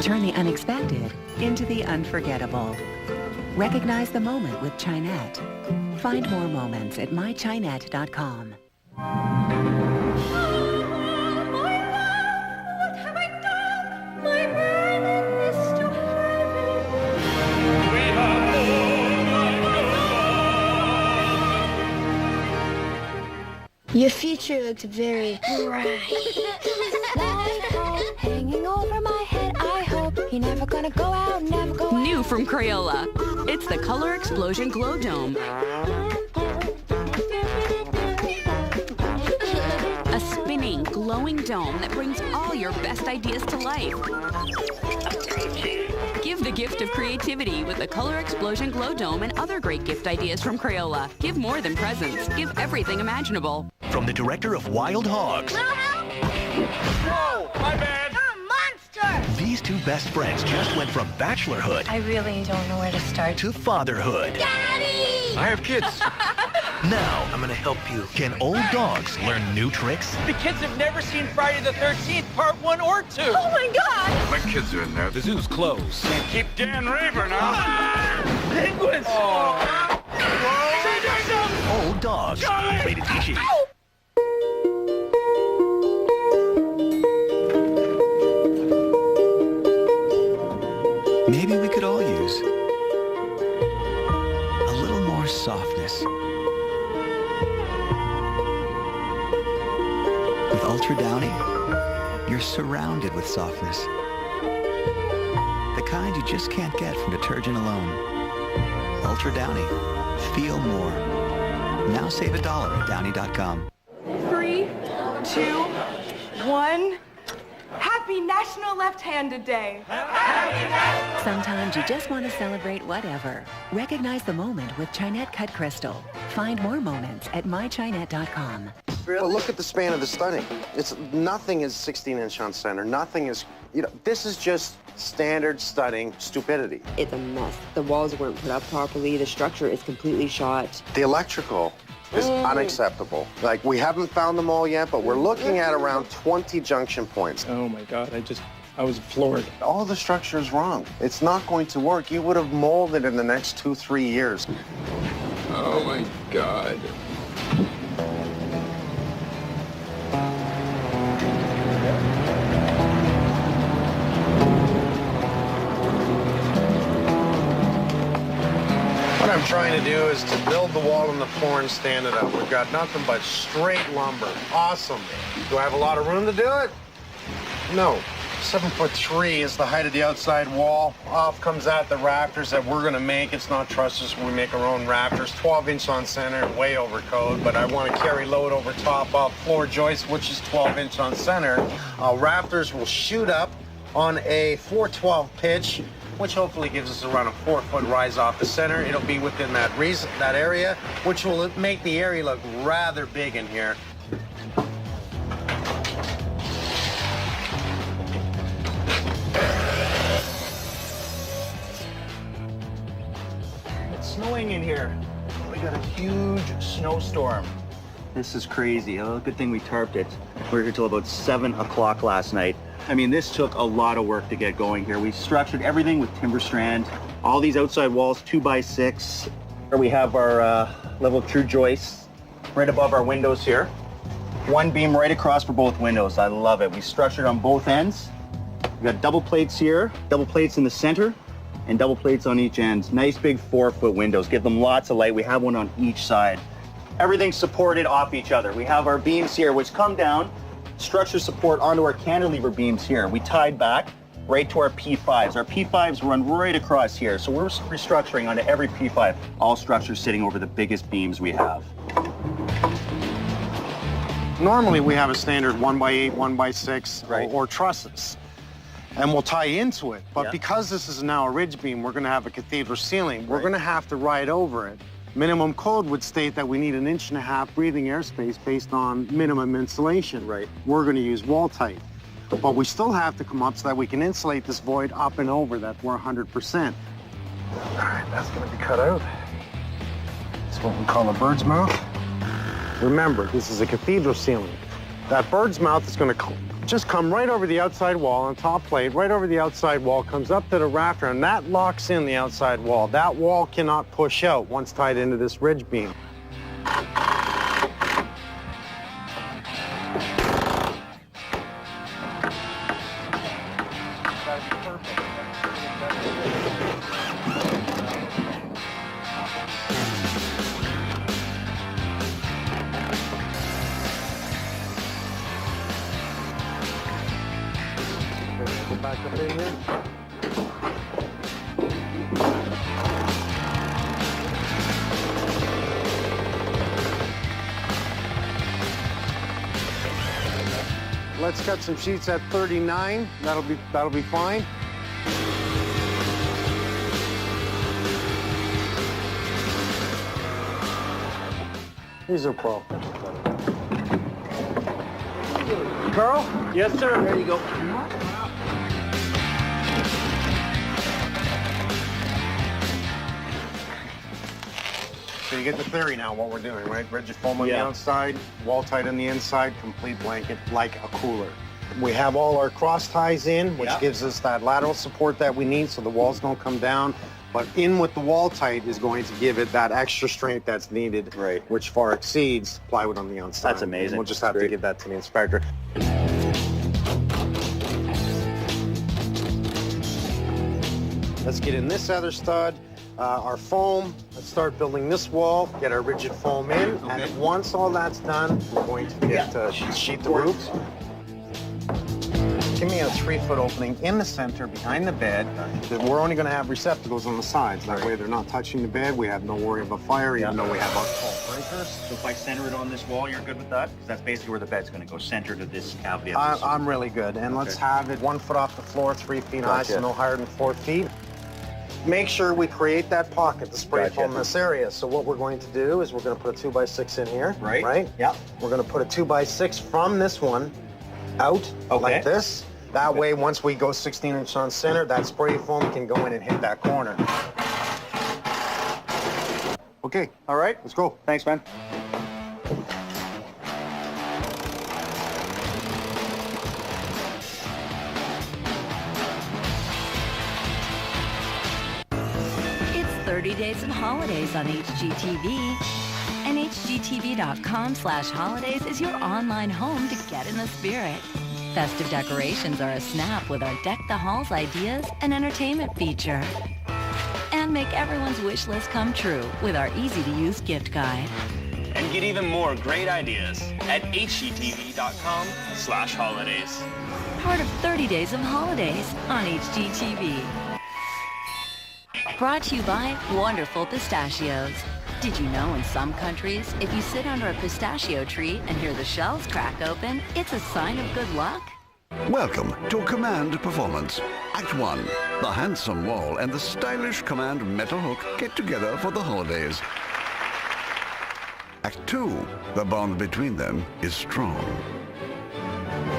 Turn the unexpected into the unforgettable. Recognize the moment with Chinette. Find more moments at mychinette.com. Your future looks very bright. Hanging over my head, I hope you're never gonna go out, never go out. New from Crayola. It's the Color Explosion Glow Dome. A spinning, glowing dome that brings all your best ideas to life. Give the gift of creativity with the Color Explosion Glow Dome and other great gift ideas from Crayola. Give more than presents. Give everything imaginable. From the director of Wild Hogs. Whoa, my bad. You're a monster. These two best friends just went from bachelorhood I really don't know where to start. to fatherhood. Daddy! I have kids. Now, I'm gonna help you. Can old dogs learn new tricks? The kids have never seen Friday the 13th, part 1 or 2. Oh my God! My kids are in there. The zoo's closed. Keep Dan Rayburn out. Penguins! Old dogs. Rated PG. Maybe we could all use a little more softness. With Ultra Downy, you're surrounded with softness. The kind you just can't get from detergent alone. Ultra Downy. Feel more. Now save $1 at Downy.com. 3, 2, 1. Happy National Left-Handed Day. Sometimes you just want to celebrate whatever. Recognize the moment with Chinette Cut Crystal. Find more moments at mychinette.com. Well, look at the span of the studding. Nothing is 16-inch on center. Nothing is, this is just standard studding stupidity. It's a mess. The walls weren't put up properly. The structure is completely shot. The electrical is unacceptable. Like, we haven't found them all yet, but we're looking at around 20 junction points. Oh my God, I was floored. All the structure is wrong. It's not going to work. You would have molded in the next 2-3 years. Oh my God. What I'm trying to do is to build the wall on the floor and stand it up. We've got nothing but straight lumber. Awesome. Do I have a lot of room to do it? No. 7'3" is the height of the outside wall. Off comes out the rafters that we're gonna make. It's not trusses, we make our own rafters. 12-inch on center, way over code, but I want to carry load over top of floor joist, which is 12-inch on center. Rafters will shoot up on a 412 pitch, which hopefully gives us around a 4-foot rise off the center. It'll be within that area, which will make the area look rather big in here. It's snowing in here. We got a huge snowstorm. This is crazy. Oh, good thing we tarped it. We were here till about 7 o'clock last night. I mean, this took a lot of work to get going here. We structured everything with timber strand. All these outside walls, 2x6. Here we have our level true joists right above our windows here. One beam right across for both windows. I love it. We structured on both ends. We got double plates here, double plates in the center, and double plates on each end. Nice big 4-foot windows. Give them lots of light. We have one on each side. Everything's supported off each other. We have our beams here, which come down, structure support onto our cantilever beams here. We tied back right to our P5s. Our P5s run right across here, so we're restructuring onto every P5. All structures sitting over the biggest beams we have. Normally we have a standard 1x8, 1x6, or trusses, and we'll tie into it. But because this is now a ridge beam, we're gonna have a cathedral ceiling. We're gonna have to ride over it. Minimum code would state that we need 1.5 inches breathing airspace based on minimum insulation. We're gonna use wall tight. But we still have to come up so that we can insulate this void up and over that we're 100%. All right, that's gonna be cut out. It's what we call a bird's mouth. Remember, this is a cathedral ceiling. That bird's mouth is gonna just come right over the outside wall on top plate, right over the outside wall, comes up to the rafter, and that locks in the outside wall. That wall cannot push out once tied into this ridge beam. Back up in here. Let's cut some sheets at 39. That'll be fine. These are pro. Carl? Yes, sir. There you go. So you get the theory now what we're doing, right? Rigid foam on the outside, wall tight on the inside, complete blanket like a cooler. We have all our cross ties in, which gives us that lateral support that we need so the walls don't come down. But in with the wall tight is going to give it that extra strength that's needed, which far exceeds plywood on the outside. That's amazing. And we'll just have to give that to the inspector. Let's get in this other stud. Our foam, let's start building this wall, get our rigid foam in, and once all that's done, we're going to get to sheet the roof. Give me a 3-foot opening in the center behind the bed. We're only going to have receptacles on the sides. That way they're not touching the bed. We have no worry about fire, even though we have our tall breakers. So if I center it on this wall, you're good with that? Because that's basically where the bed's going to go, center to this cavity. I'm really good. And let's have it 1 foot off the floor, 3 feet high, so no higher than 4 feet. Make sure we create that pocket, the spray foam in this area. So what we're going to do is we're going to put a 2x6 in here. Right? Yeah. We're going to put a 2x6 from this one out like this. That way, once we go 16-inch on center, that spray foam can go in and hit that corner. Okay. All right. Let's go. Thanks, man. It's 30 Days of Holidays on HGTV. And HGTV.com/holidays is your online home to get in the spirit. Festive decorations are a snap with our Deck the Halls ideas and entertainment feature. And make everyone's wish list come true with our easy-to-use gift guide. And get even more great ideas at HGTV.com/holidays. Part of 30 Days of Holidays on HGTV. Brought to you by Wonderful Pistachios. Did you know in some countries, if you sit under a pistachio tree and hear the shells crack open, it's a sign of good luck? Welcome to Command Performance. Act 1. The handsome Wall and the stylish Command metal hook get together for the holidays. Act 2. The bond between them is strong.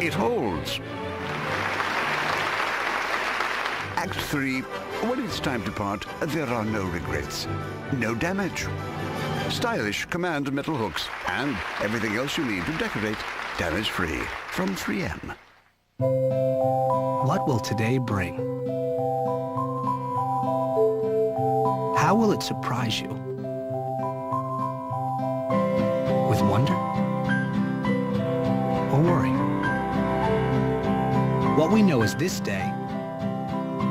It holds. Act 3. When it's time to part, there are no regrets. No damage. Stylish Command metal hooks and everything else you need to decorate damage-free from 3M. What will today bring? How will it surprise you? With wonder or worry? What we know is this day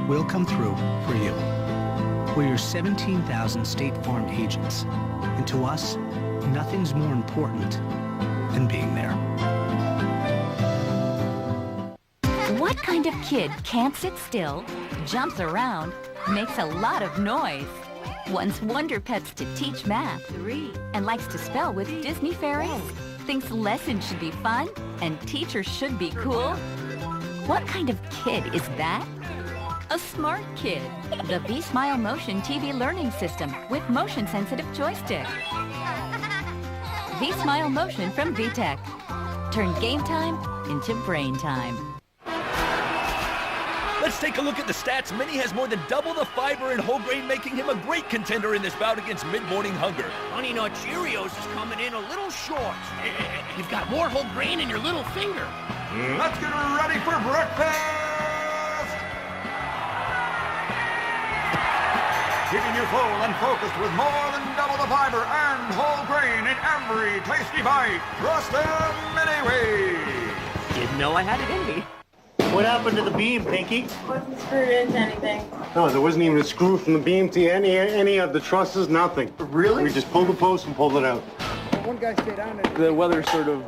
will come through for you. We're your 17,000 State Farm agents, and to us, nothing's more important than being there. What kind of kid can't sit still, jumps around, makes a lot of noise, wants Wonder Pets to teach math, and likes to spell with Disney fairies, thinks lessons should be fun and teachers should be cool? What kind of kid is that? A smart kid. The V-Smile Motion TV Learning System with motion-sensitive joystick. V-Smile Motion from VTech. Turn game time into brain time. Let's take a look at the stats. Minnie has more than double the fiber in whole grain, making him a great contender in this bout against mid-morning hunger. Honey Nut Cheerios is coming in a little short. You've got more whole grain in your little finger. Let's get ready for breakfast! Keeping you full and focused with more than double the fiber and whole grain in every tasty bite. Trust them anyway. Didn't know I had it in me. What happened to the beam, Pinky? Wasn't screwed into anything. No, there wasn't even a screw from the beam to any of the trusses, nothing. Really? We just pulled the post and pulled it out. One guy stayed on it. The weather's sort of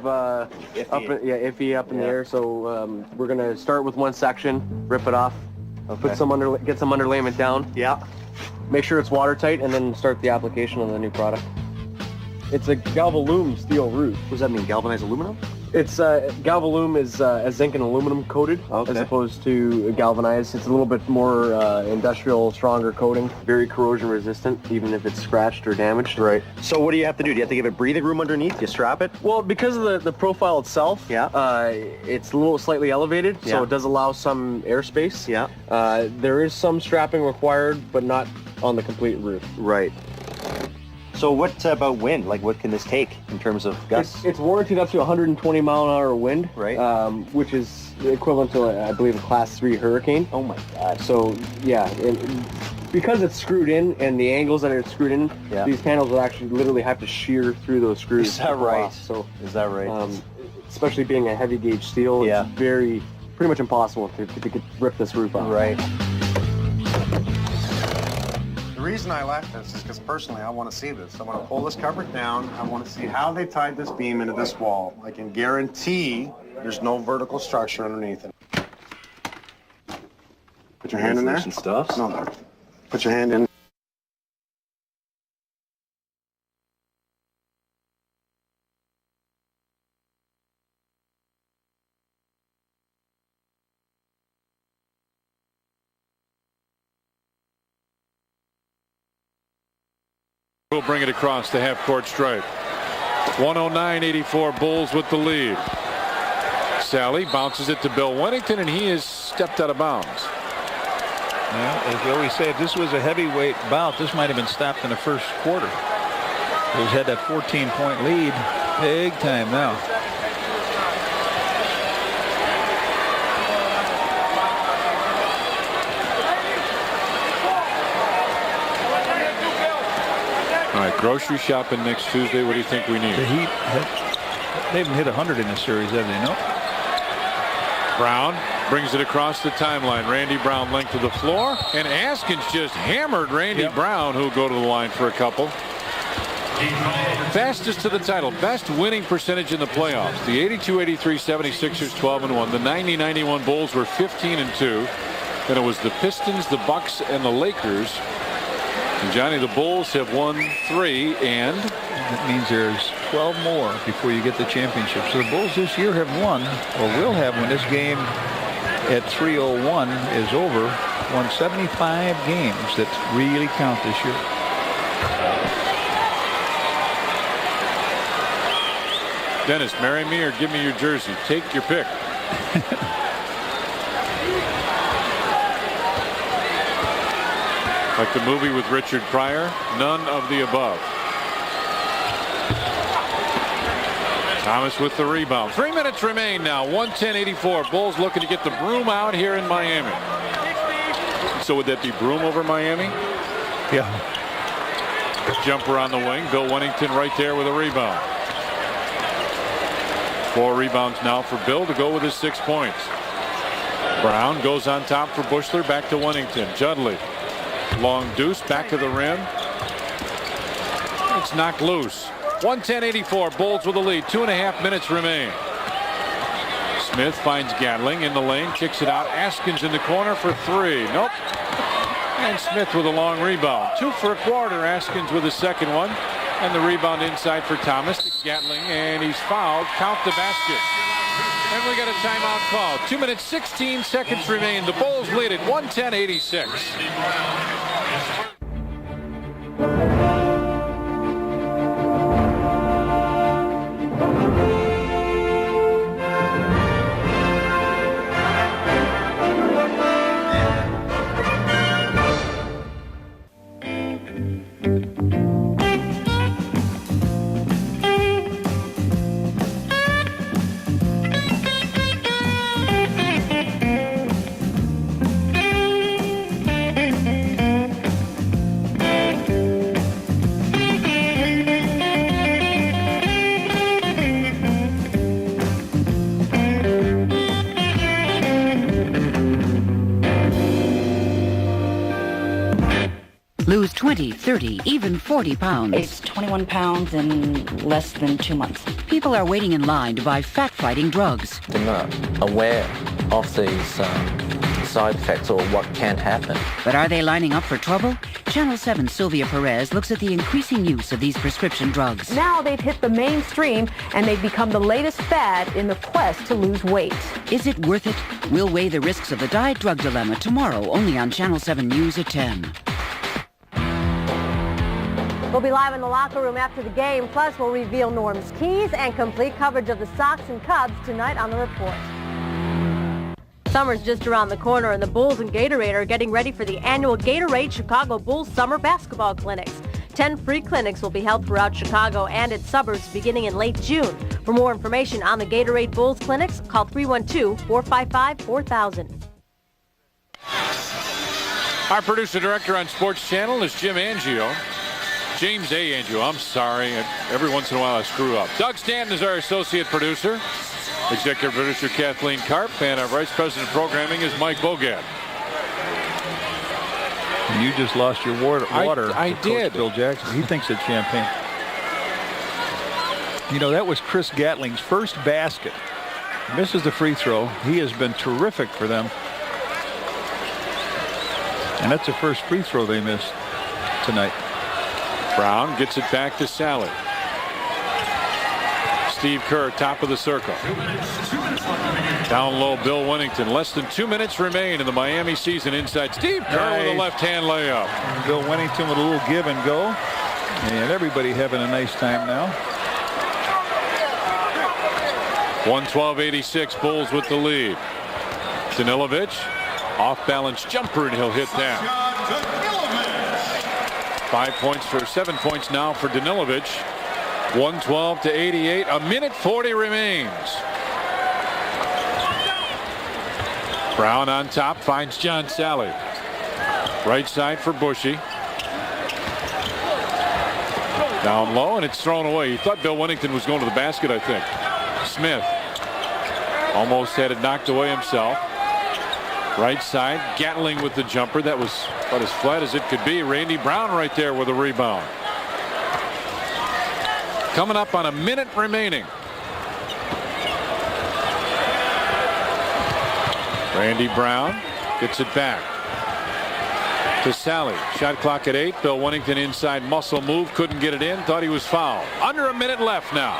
iffy up in the air, so we're gonna start with one section, rip it off, get some underlayment down. Yeah. Make sure it's watertight, and then start the application on the new product. It's a Galvalume steel root. What does that mean? Galvanized aluminum? It's Galvalume is zinc and aluminum coated, as opposed to galvanized. It's a little bit more industrial, stronger coating. Very corrosion resistant, even if it's scratched or damaged. Right. So what do you have to do? Do you have to give it breathing room underneath? Do you strap it? Well, because of the profile itself, it's a little slightly elevated, so it does allow some airspace. Yeah. There is some strapping required, but not on the complete roof. Right. So what about wind? Like, what can this take in terms of gusts? It's warranted up to 120 mile an hour wind, right? Which is equivalent to, I believe, a Class 3 hurricane. Oh my God! So yeah, because it's screwed in and the angles that it's screwed in, these panels will actually literally have to shear through those screws. Is that right? So is that right? Especially being a heavy gauge steel, it's pretty much impossible to rip this roof off. Right. The reason I left this is because personally I want to see this. I want to pull this cover down. I want to see how they tied this beam into this wall. I can guarantee there's no vertical structure underneath it. Put your hand in there. Stuff? No. Put your hand in. We'll bring it across the half-court stripe. 109-84, Bulls with the lead. Sally bounces it to Bill Wennington, and he is stepped out of bounds. Well, as you always say, if this was a heavyweight bout, this might have been stopped in the first quarter. Bulls had that 14-point lead big time now. All right, grocery shopping next Tuesday. What do you think we need? The Heat, they haven't hit 100 in this series, have they? No. Brown brings it across the timeline. Randy Brown length of the floor, and Askins just hammered Randy Brown, who'll go to the line for a couple. Fastest to the title, best winning percentage in the playoffs. The 82-83 76ers 12-1. The 90-91 Bulls were 15-2. Then it was the Pistons, the Bucks, and the Lakers. And Johnny, the Bulls have won 3, and that means there's 12 more before you get the championship. So the Bulls this year have won, or will have, when this game at 3:01 is over, won 75 games that really count this year. Dennis, marry me or give me your jersey. Take your pick. Like the movie with Richard Pryor, none of the above. Thomas with the rebound. 3 minutes remain now. 110-84. Bulls looking to get the broom out here in Miami. So would that be broom over Miami? Yeah. Jumper on the wing. Bill Wennington right there with a rebound. 4 rebounds now for Bill to go with his 6 points. Brown goes on top for Bushler. Back to Wennington. Judley. Long deuce back to the rim. It's knocked loose. 110-84. Bulls with the lead. 2.5 minutes remain. Smith finds Gatling in the lane. Kicks it out. Askins in the corner for 3. Nope. And Smith with a long rebound. 2 for a quarter. Askins with the second one. And the rebound inside for Thomas to Gatling. And he's fouled. Count the basket. And we got a timeout call. 2 minutes, 16 seconds remain. The Bulls lead it 110-86. Lose 20, 30, even 40 pounds. It's 21 pounds in less than 2 months. People are waiting in line to buy fat-fighting drugs. They're not aware of these side effects or what can happen. But are they lining up for trouble? Channel 7's Sylvia Perez looks at the increasing use of these prescription drugs. Now they've hit the mainstream and they've become the latest fad in the quest to lose weight. Is it worth it? We'll weigh the risks of the diet drug dilemma tomorrow, only on Channel 7 News at 10. We'll be live in the locker room after the game. Plus, we'll reveal Norm's keys and complete coverage of the Sox and Cubs tonight on The Report. Summer's just around the corner, and the Bulls and Gatorade are getting ready for the annual Gatorade Chicago Bulls Summer Basketball Clinics. 10 free clinics will be held throughout Chicago and its suburbs beginning in late June. For more information on the Gatorade Bulls Clinics, call 312-455-4000. Our producer-director on Sports Channel is Jim Angio. James A. Angio, I'm sorry. Every once in a while I screw up. Doug Stanton is our associate producer. Executive producer Kathleen Karp. And our vice president of programming is Mike Bogat. You just lost your water. I did. Coach Bill Jackson. He thinks it's champagne. You know, that was Chris Gatling's first basket. Misses the free throw. He has been terrific for them. And that's the first free throw they missed tonight. Brown gets it back to Sally. Steve Kerr, top of the circle. Down low, Bill Wennington. Less than 2 minutes remain in the Miami season inside. Steve Kerr with a left-hand layup. Bill Wennington with a little give and go. And everybody having a nice time now. 112-86, Bulls with the lead. Danilovic, off-balance jumper, and he'll hit that. 7 points now for Danilovic. 112-88. A minute 40 remains. Brown on top finds John Sally. Right side for Bushy. Down low, and it's thrown away. He thought Bill Wennington was going to the basket, I think. Smith almost had it knocked away himself. Right side, Gatling with the jumper. That was about as flat as it could be. Randy Brown right there with a rebound. Coming up on a minute remaining. Randy Brown gets it back to Sally. Shot clock at 8. Bill Winnington inside muscle move. Couldn't get it in. Thought he was fouled. Under a minute left now.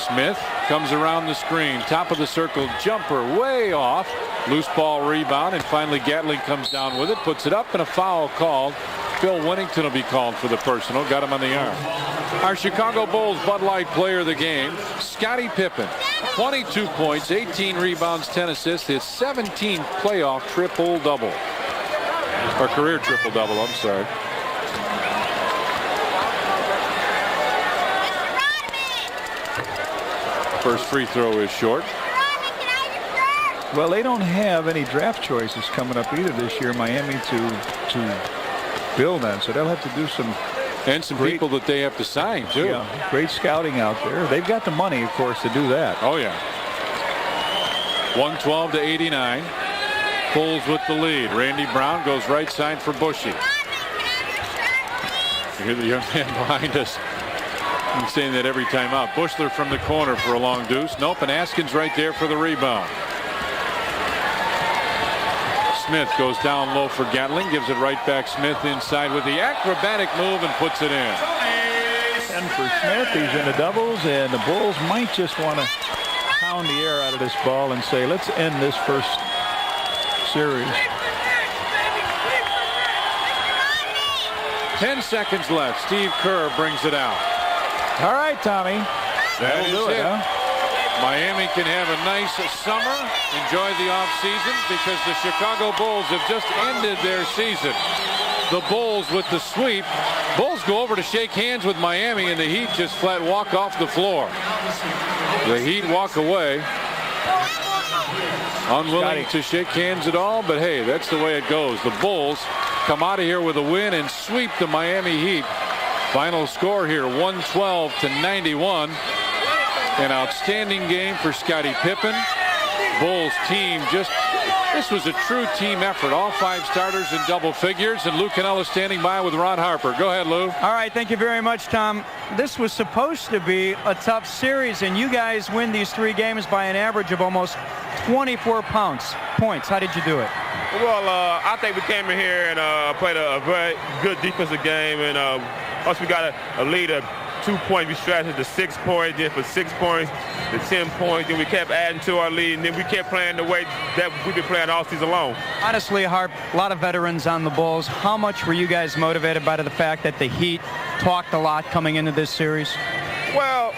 Smith comes around the screen. Top of the circle jumper way off. Loose ball rebound, and finally Gatling comes down with it. Puts it up, and a foul called. Bill Winnington will be called for the personal. Got him on the arm. Our Chicago Bulls Bud Light player of the game, Scottie Pippen. 22 points, 18 rebounds, 10 assists. His 17th playoff triple-double. Or career triple-double, I'm sorry. First free throw is short. Well, they don't have any draft choices coming up either this year, Miami, to build on. So they'll have to do some. And some great people that they have to sign, too. Yeah, great scouting out there. They've got the money, of course, to do that. Oh, yeah. 112-89. Bulls with the lead. Randy Brown goes right side for Bushy. You hear the young man behind us. I'm saying that every time out. Bushler from the corner for a long deuce. Nope, and Askins right there for the rebound. Smith goes down low for Gatling. Gives it right back. Smith inside with the acrobatic move and puts it in. And for Smith, he's in the doubles, and the Bulls might just want to pound the air out of this ball and say, let's end this first series. 10 seconds left. Steve Kerr brings it out. All right, Tommy. That'll do it, huh? Miami can have a nice summer, enjoy the offseason, because the Chicago Bulls have just ended their season. The Bulls with the sweep. Bulls go over to shake hands with Miami, and the Heat just flat walk off the floor. The Heat walk away, unwilling to shake hands at all, but hey, that's the way it goes. The Bulls come out of here with a win and sweep the Miami Heat. Final score here, 112-91. An outstanding game for Scottie Pippen. Bulls team this was a true team effort. All 5 starters in double figures, and Lou Canella standing by with Ron Harper. Go ahead, Lou. All right, thank you very much, Tom. This was supposed to be a tough series, and you guys win these 3 games by an average of almost 24 points. How did you do it? Well, I think we came in here and played a very good defensive game, and once we got a lead of 2 points, we stretched to 6 points, then for 6 points to 10 points, then we kept adding to our lead, and then we kept playing the way that we've been playing all season long. Honestly, Harp, a lot of veterans on the Bulls. How much were you guys motivated by the fact that the Heat talked a lot coming into this series? Well,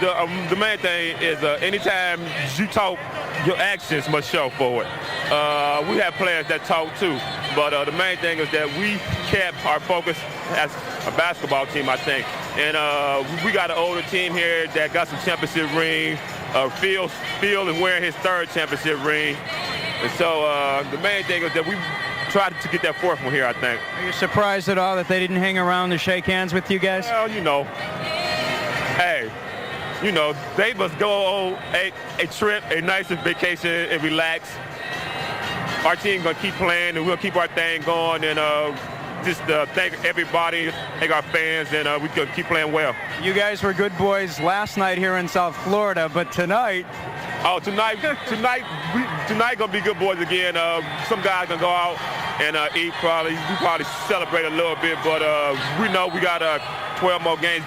the main thing is anytime you talk, your actions must show for it. We have players that talk too, but the main thing is that we kept our focus as a basketball team, I think. And we got an older team here that got some championship rings. Phil is wearing his 3rd championship ring. And so the main thing is that we tried to get that 4th one here, I think. Are you surprised at all that they didn't hang around to shake hands with you guys? Well, they must go on a trip, a nice vacation, and relax. Our team's going to keep playing, and we'll keep our thing going, and just thank everybody, thank our fans, and we can keep playing well. You guys were good boys last night here in South Florida, but tonight... Oh, tonight going to be good boys again. Some guys going to go out and eat probably. We probably celebrate a little bit, but we know we got 12 more games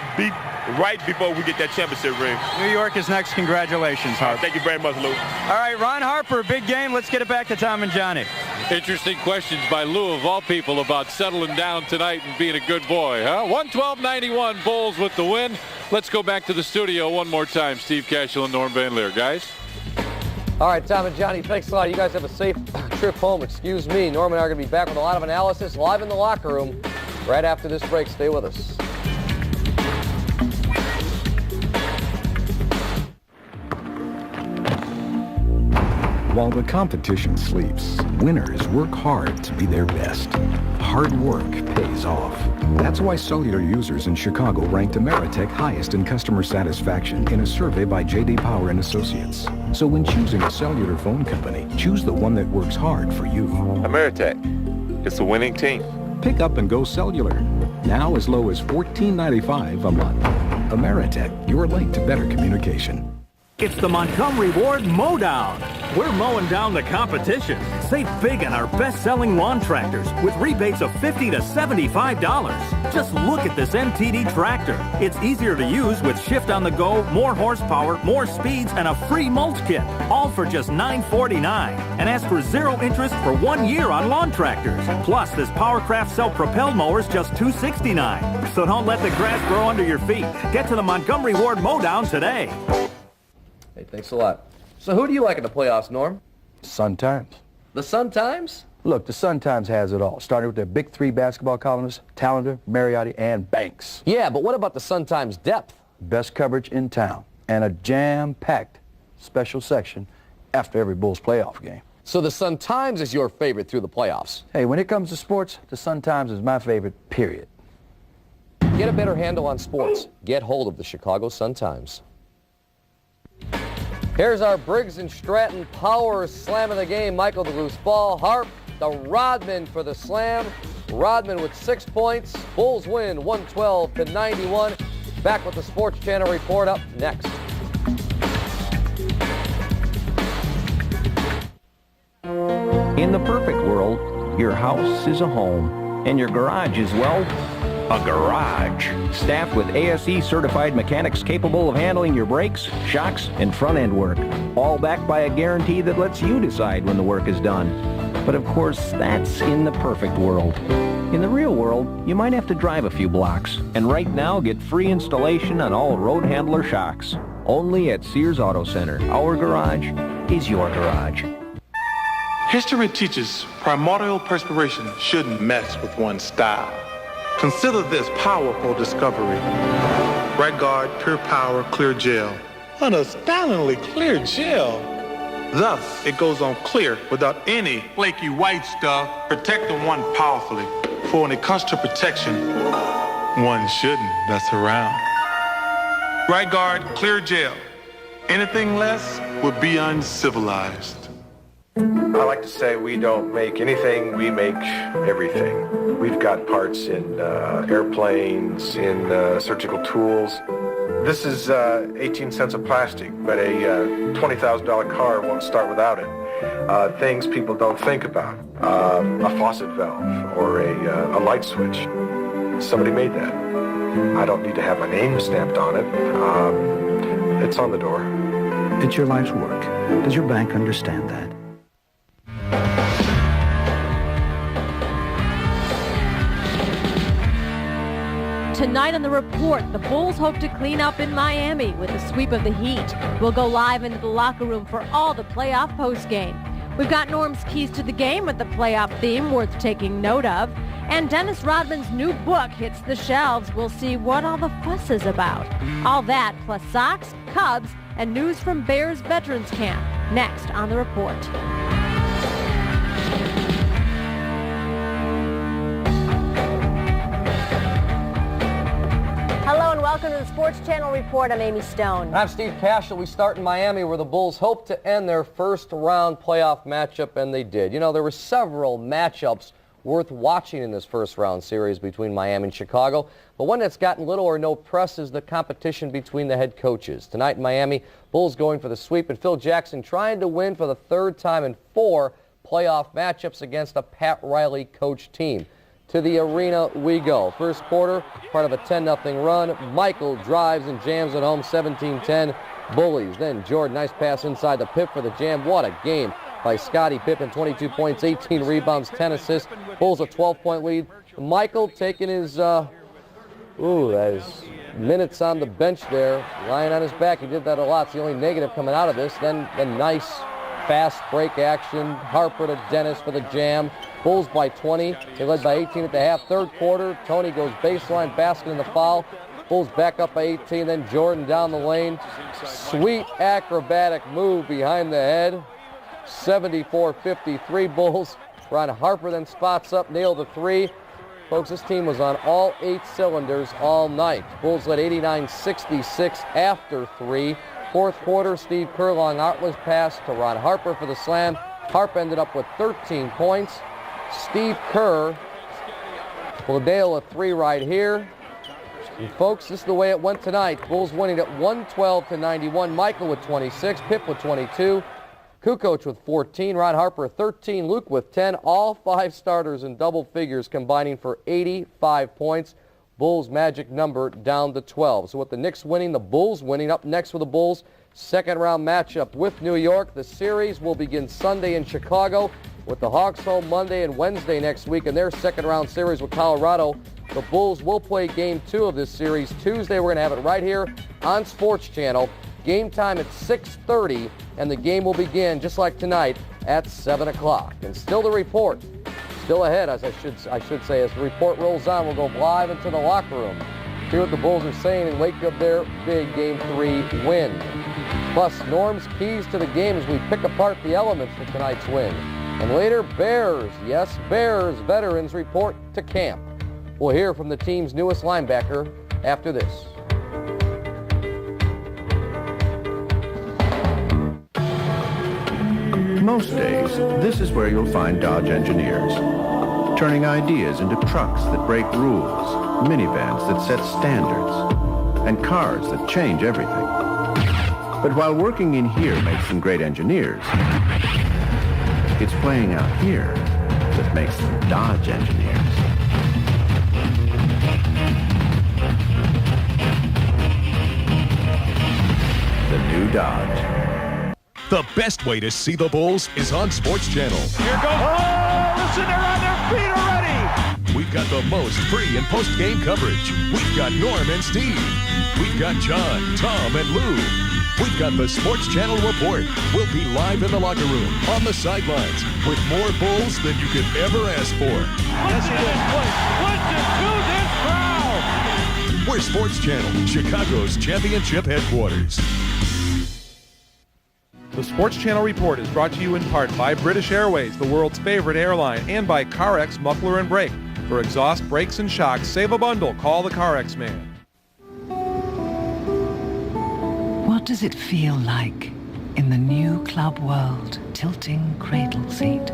right before we get that championship ring. New York is next. Congratulations, Harp. Thank you very much, Lou. All right, Ron Harper, big game. Let's get it back to Tom and Johnny. Interesting questions by Lou, of all people, about settling down tonight and being a good boy, huh? 112-91, Bulls with the win. Let's go back to the studio one more time. Steve Cashel and Norm Van Leer. Guys? All right, Tom and Johnny, thanks a lot. You guys have a safe trip home. Excuse me. Norm and I are going to be back with a lot of analysis live in the locker room right after this break. Stay with us. While the competition sleeps, winners work hard to be their best. Hard work pays off. That's why cellular users in Chicago ranked Ameritech highest in customer satisfaction in a survey by J.D. Power and Associates. So when choosing a cellular phone company, choose the one that works hard for you. Ameritech, it's a winning team. Pick up and go cellular. Now as low as $14.95 a month. Ameritech, your link to better communication. It's the Montgomery Ward Mowdown. We're mowing down the competition. Save big on our best-selling lawn tractors with rebates of $50 to $75. Just look at this MTD tractor. It's easier to use with shift on the go, more horsepower, more speeds, and a free mulch kit. All for just $949. And ask for 0 interest for 1 year on lawn tractors. Plus, this Powercraft self-propelled mower is just $269. So don't let the grass grow under your feet. Get to the Montgomery Ward Mowdown today. Hey, thanks a lot. So who do you like in the playoffs, Norm? Sun-Times. The Sun-Times? Look, the Sun-Times has it all, starting with their big 3 basketball columnists, Tallender, Mariotti, and Banks. Yeah, but what about the Sun-Times depth? Best coverage in town, and a jam-packed special section after every Bulls playoff game. So the Sun-Times is your favorite through the playoffs? Hey, when it comes to sports, the Sun-Times is my favorite, period. Get a better handle on sports. Get hold of the Chicago Sun-Times. Here's our Briggs & Stratton power slam of the game. Michael the loose ball. Harp, the Rodman for the slam. Rodman with 6 points. Bulls win 112 to 91. Back with the Sports Channel report up next. In the perfect world, your house is a home, and your garage is, well, a garage. Staffed with ASE certified mechanics capable of handling your brakes, shocks, and front end work. All backed by a guarantee that lets you decide when the work is done. But of course, that's in the perfect world. In the real world, you might have to drive a few blocks. And right now, get free installation on all road handler shocks. Only at Sears Auto Center. Our garage is your garage. History teaches primordial perspiration shouldn't mess with one's style. Consider this powerful discovery. Right Guard Pure Power Clear Gel. An astoundingly clear gel. Thus, it goes on clear without any flaky white stuff, protecting one powerfully. For when it comes to protection, one shouldn't mess around. Right Guard Clear Gel. Anything less would be uncivilized. I like to say we don't make anything, we make everything. We've got parts in airplanes, in surgical tools. This is 18 cents of plastic, but a $20,000 car won't start without it. Things people don't think about, a faucet valve or a light switch. Somebody made that. I don't need to have my name stamped on it. It's on the door. It's your life's work. Does your bank understand that? Tonight on The Report, the Bulls hope to clean up in Miami with a sweep of the Heat. We'll go live into the locker room for all the playoff postgame. We've got Norm's keys to the game with the playoff theme worth taking note of. And Dennis Rodman's new book hits the shelves. We'll see what all the fuss is about. All that plus Sox, Cubs, and news from Bears Veterans Camp. Next on The Report. Hello and welcome to the Sports Channel Report. I'm Amy Stone. I'm Steve Cashel. We start in Miami where the Bulls hope to end their first round playoff matchup, and they did. You know, there were several matchups worth watching in this first round series between Miami and Chicago, but one that's gotten little or no press is the competition between the head coaches. Tonight in Miami, Bulls going for the sweep, and Phil Jackson trying to win for the third time in 4 playoff matchups against a Pat Riley coach team. To the arena we go. First quarter, part of a 10-0 run. Michael drives and jams it home, 17-10 Bullies. Then Jordan, nice pass inside the Pip for the jam. What a game by Scottie Pippen, 22 points, 18 rebounds, 10 assists. Bulls a 12-point lead. Michael taking his, minutes on the bench there, lying on his back. He did that a lot. It's the only negative coming out of this. Then the nice fast break action. Harper to Dennis for the jam. Bulls by 20. They led by 18 at the half. Third quarter, Tony goes baseline basket in the foul. Bulls back up by 18. Then Jordan down the lane. Sweet acrobatic move behind the head. 74-53 Bulls. Ron Harper then spots up, nailed the 3. Folks, this team was on all 8 cylinders all night. Bulls led 89-66 after 3. Fourth quarter, Steve Kerr long artless pass to Ron Harper for the slam. Harp ended up with 13 points. Steve Kerr. Bledale a 3 right here. And folks, this is the way it went tonight. Bulls winning at 112-91. Michael with 26, Pip with 22, Kukoc with 14, Ron Harper 13, Luke with 10. All 5 starters in double figures combining for 85 points. Bulls magic number down to 12. So with the Knicks winning, the Bulls winning. Up next for the Bulls, second round matchup with New York. The series will begin Sunday in Chicago with the Hawks home Monday and Wednesday next week in their second round series with Colorado. The Bulls will play game 2 of this series Tuesday. We're going to have it right here on Sports Channel. Game time at 6:30, and the game will begin just like tonight at 7 o'clock. And still the report. Still ahead, as I should say, as the report rolls on, we'll go live into the locker room. Hear what the Bulls are saying in wake of their big Game 3 win. Plus, Norm's keys to the game as we pick apart the elements of tonight's win. And later, Bears, yes, Bears veterans report to camp. We'll hear from the team's newest linebacker after this. Most days, this is where you'll find Dodge engineers, turning ideas into trucks that break rules, minivans that set standards, and cars that change everything. But while working in here makes them great engineers, it's playing out here that makes them Dodge engineers. The new Dodge. The best way to see the Bulls is on Sports Channel. Here goes. Oh, listen, they're on their feet already. We've got the most pre- and post-game coverage. We've got Norm and Steve. We've got John, Tom, and Lou. We've got the Sports Channel Report. We'll be live in the locker room, on the sidelines, with more Bulls than you could ever ask for. Listen to this place. Listen to this crowd. We're Sports Channel, Chicago's championship headquarters. The Sports Channel Report is brought to you in part by British Airways, the world's favorite airline, and by CarX Muffler and Brake. For exhaust, brakes, and shocks, save a bundle. Call the CarX man. What does it feel like in the new Club World tilting cradle seat?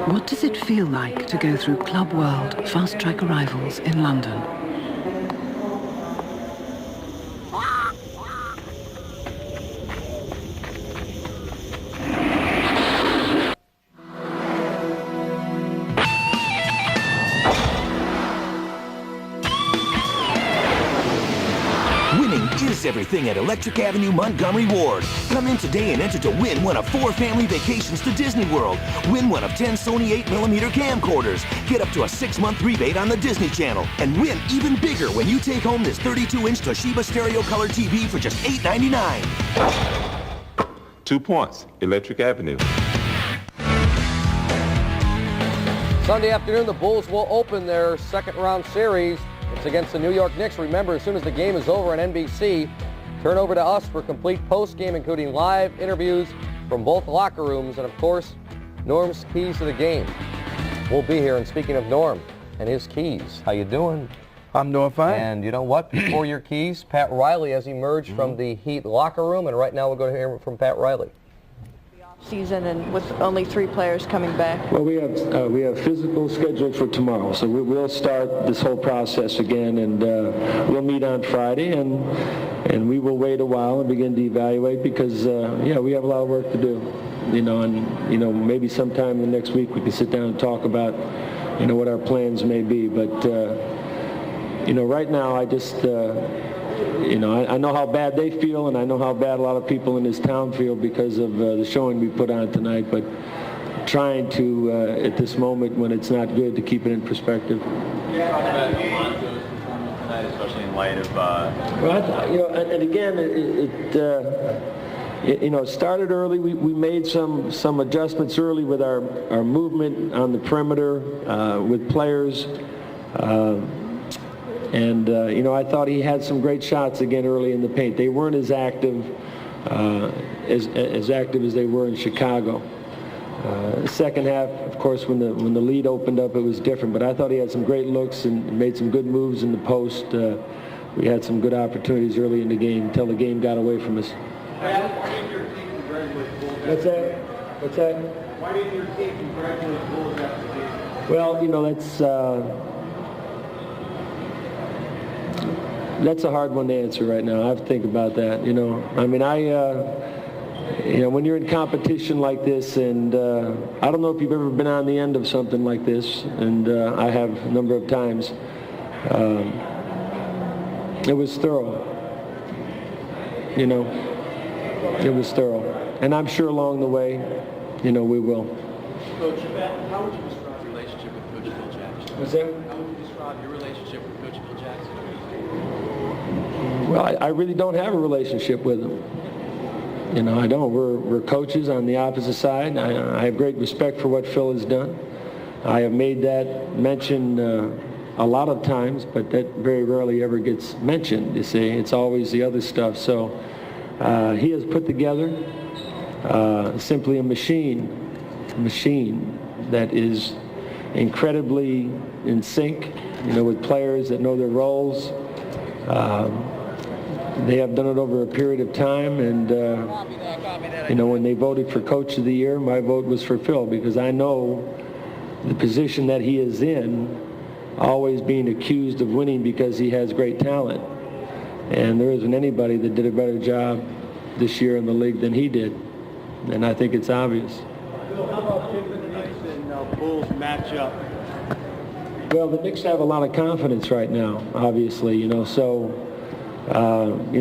What does it feel like to go through Club World fast track arrivals in London? Is everything at Electric Avenue Montgomery Ward. Come in today and enter to win one of 4 family vacations to Disney World. Win one of 10 Sony 8mm camcorders. Get up to a 6-month rebate on the Disney Channel. And win even bigger when you take home this 32-inch Toshiba Stereo Color TV for just $8.99. 2 points, Electric Avenue. Sunday afternoon, the Bulls will open their second round series. It's against the New York Knicks. Remember, as soon as the game is over on NBC, turn over to us for complete post-game, including live interviews from both locker rooms and, of course, Norm's keys to the game. We'll be here. And speaking of Norm and his keys, how you doing? I'm doing fine. And you know what? Before your keys, Pat Riley has emerged from the Heat locker room, and right now we're going to hear from Pat Riley. Season and with only 3 players coming back? Well, we have physical scheduled for tomorrow, so we'll start this whole process again, and we'll meet on Friday, and we will wait a while and begin to evaluate because we have a lot of work to do, and maybe sometime in the next week we can sit down and talk about what our plans may be, but right now I just. I know how bad they feel, and I know how bad a lot of people in this town feel because of the showing we put on tonight, but trying to, at this moment when it's not good, to keep it in perspective. Especially in light of... and again, it started early. We made some adjustments early with our movement on the perimeter with players. I thought he had some great shots again early in the paint. They weren't as active as active as they were in Chicago. Second half, of course, when the lead opened up, it was different. But I thought he had some great looks and made some good moves in the post. we had some good opportunities early in the game until the game got away from us. Why didn't your team congratulate the Bulls? What's that? What's that? Why didn't your team congratulate the Bulls after the game? Well, that's a hard one to answer right now. I have to think about that. I mean, when you're in competition like this, and I don't know if you've ever been on the end of something like this, and I have a number of times. It was thorough. It was thorough. And I'm sure along the way, we will. Coach, how would you describe your relationship with Coach Phil Jackson? What's that? How would you describe your relationship with Coach Phil Jackson? Well, I really don't have a relationship with him. I don't. We're coaches on the opposite side. I have great respect for what Phil has done. I have made that mention a lot of times, but that very rarely ever gets mentioned, you see. It's always the other stuff. So he has put together simply a machine that is incredibly in sync, with players that know their roles. They have done it over a period of time, and when they voted for Coach of the Year, my vote was for Phil, because I know the position that he is in, always being accused of winning because he has great talent. And there isn't anybody that did a better job this year in the league than he did, and I think it's obvious. Bill, how about the Knicks and Bulls matchup? Well, the Knicks have a lot of confidence right now, obviously,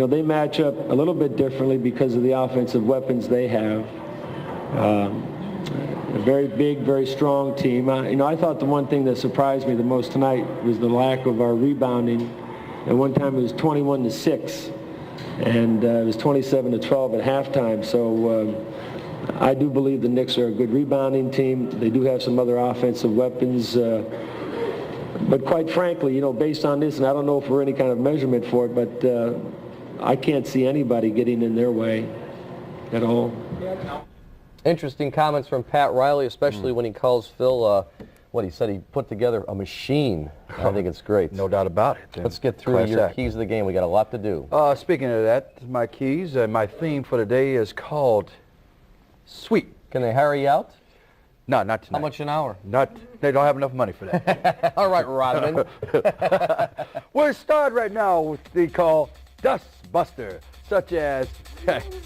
they match up a little bit differently because of the offensive weapons they have. A very big, very strong team. I thought the one thing that surprised me the most tonight was the lack of our rebounding. At one time it was 21-6, and it was 27-12 at halftime. So I do believe the Knicks are a good rebounding team. They do have some other offensive weapons. But quite frankly, based on this, and I don't know if we're any kind of measurement for it, but I can't see anybody getting in their way at all. Interesting comments from Pat Riley, especially when he calls Phil, he said he put together a machine. I think it's great. No doubt about it. Let's get through your keys of the game. We got a lot to do. Speaking of that, my keys, my theme for today is called Sweep. Can they hire you out? No, not tonight. How much an hour? They don't have enough money for that. All right, Rodman. We'll start right now with what they call Dust Buster, such as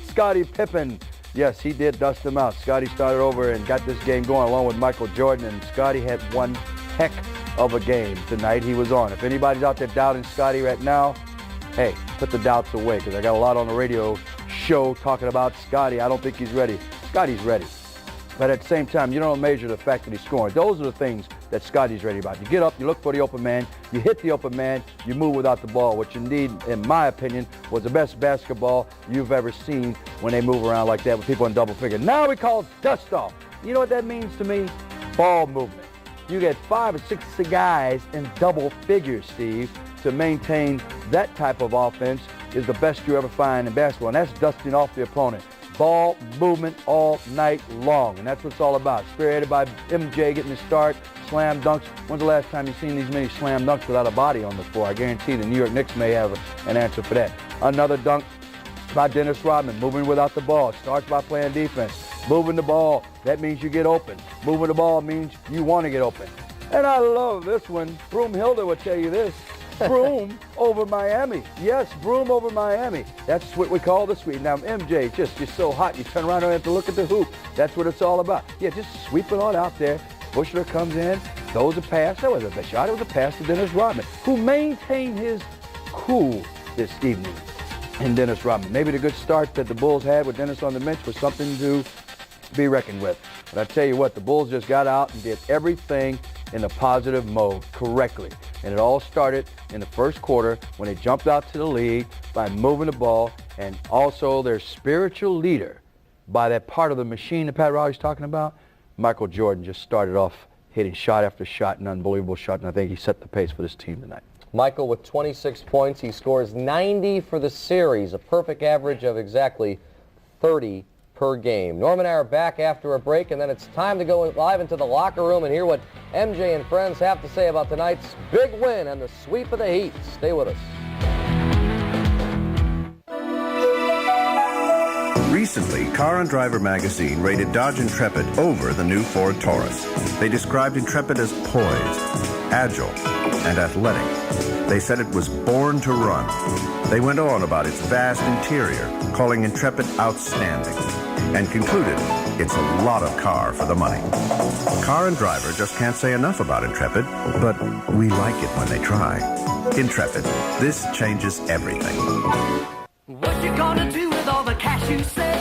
Scottie Pippen. Yes, he did dust them out. Scottie started over and got this game going along with Michael Jordan, and Scottie had one heck of a game tonight. He was on. If anybody's out there doubting Scottie right now, hey, put the doubts away, because I got a lot on the radio show talking about Scottie. I don't think he's ready. Scottie's ready. But at the same time, you don't measure the fact that he's scoring. Those are the things that Scottie's ready about. You get up, you look for the open man, you hit the open man, you move without the ball, which indeed, in my opinion, was the best basketball you've ever seen when they move around like that with people in double figure. Now we call it dust off. You know what that means to me? Ball movement. You get 5 or 6 guys in double figures, Steve, to maintain that type of offense is the best you ever find in basketball, and that's dusting off the opponent. Ball movement all night long, and that's what it's all about. Spearheaded by MJ getting the start, slam dunks. When's the last time you've seen these many slam dunks without a body on the floor? I guarantee the New York Knicks may have an answer for that. Another dunk by Dennis Rodman, moving without the ball. Starts by playing defense. Moving the ball, that means you get open. Moving the ball means you want to get open. And I love this one. Broomhilda will tell you this. Broom over Miami. Yes, Broom over Miami. That's what we call the sweep. Now, MJ, just so hot, you turn around and have to look at the hoop. That's what it's all about. Yeah, just sweep it on out there. Bushler comes in, throws a pass. That wasn't a shot. It was a pass to Dennis Rodman, who maintained his cool this evening. And Dennis Rodman. Maybe the good start that the Bulls had with Dennis on the bench was something to be reckoned with. But I tell you what, the Bulls just got out and did everything in a positive mode correctly. And it all started in the first quarter when they jumped out to the lead by moving the ball, and also their spiritual leader by that part of the machine that Pat Riley's talking about. Michael Jordan just started off hitting shot after shot, an unbelievable shot, and I think he set the pace for this team tonight. Michael with 26 points. He scores 90 for the series, a perfect average of exactly 30 per game. Norm and I are back after a break, and then it's time to go live into the locker room and hear what MJ and friends have to say about tonight's big win and the sweep of the Heat. Stay with us. Recently, Car and Driver magazine rated Dodge Intrepid over the new Ford Taurus. They described Intrepid as poised, agile, and athletic. They said it was born to run. They went on about its vast interior, calling Intrepid outstanding, and concluded it's a lot of car for the money. Car and Driver just can't say enough about Intrepid, but we like it when they try. Intrepid, this changes everything. What you gonna do with all the cash you save?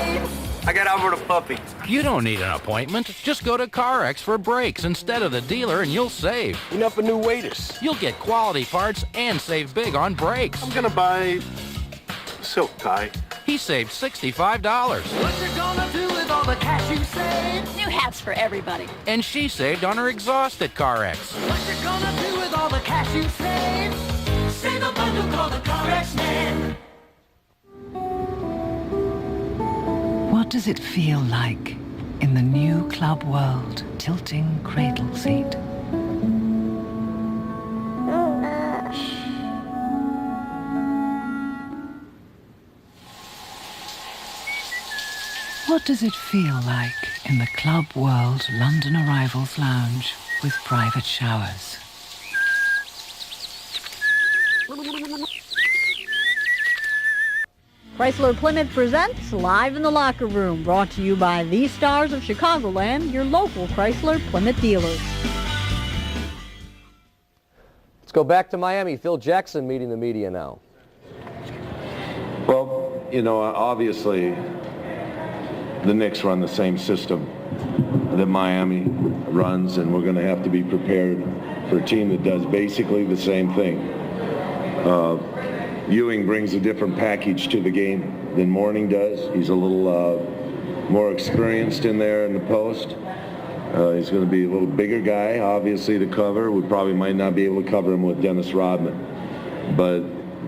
I got over to Puppy. You don't need an appointment. Just go to CarX for brakes instead of the dealer and you'll save. Enough for new waiters. You'll get quality parts and save big on brakes. I'm gonna buy silk tie. He saved $65. What you gonna do with all the cash you save? New hats for everybody. And she saved on her exhaust at CarX. What you gonna do with all the cash you save? Save a bundle called the CarX Man. What does it feel like in the new Club World tilting cradle seat? What does it feel like in the Club World London Arrivals Lounge with private showers? Chrysler Plymouth presents Live in the Locker Room, brought to you by the Stars of Chicagoland, your local Chrysler Plymouth dealers. Let's go back to Miami. Phil Jackson meeting the media now. Well, you know, obviously the Knicks run the same system that Miami runs, and we're going to have to be prepared for a team that does basically the same thing. Ewing brings a different package to the game than Mourning does. He's a little more experienced in there in the post. He's going to be a little bigger guy, obviously, to cover. We probably might not be able to cover him with Dennis Rodman. But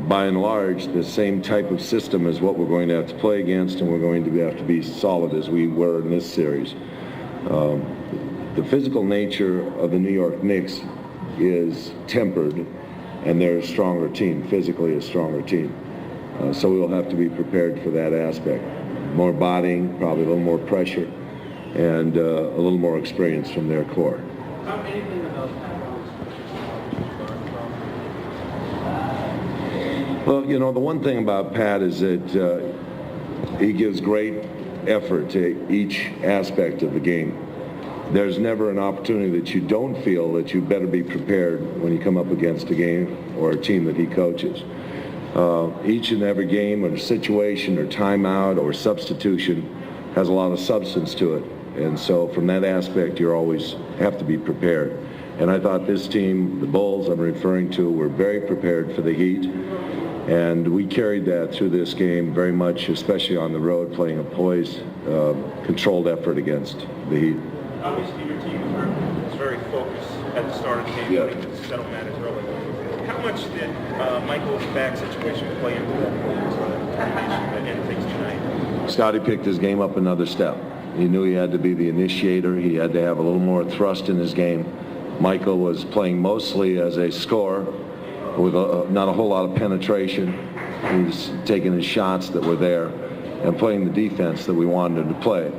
by and large, the same type of system is what we're going to have to play against, and we're going to have to be solid as we were in this series. The physical nature of the New York Knicks is tempered, and they're a stronger team, physically a stronger team. So we'll have to be prepared for that aspect. More bodying, probably a little more pressure, and a little more experience from their core. Well, you know, the one thing about Pat is that he gives great effort to each aspect of the game. There's never an opportunity that you don't feel that you better be prepared when you come up against a game or a team that he coaches. Each and every game or situation or timeout or substitution has a lot of substance to it. And so from that aspect, you always have to be prepared. And I thought this team, the Bulls I'm referring to, were very prepared for the Heat. And we carried that through this game very much, especially on the road, playing a poised, controlled effort against the Heat. Obviously, your team was very focused at the start of the game, wanting to settle matters early. How much did Michael's back situation play into that end things tonight? Scotty picked his game up another step. He knew he had to be the initiator. He had to have a little more thrust in his game. Michael was playing mostly as a scorer with not a whole lot of penetration. He was taking his shots that were there and playing the defense that we wanted him to play.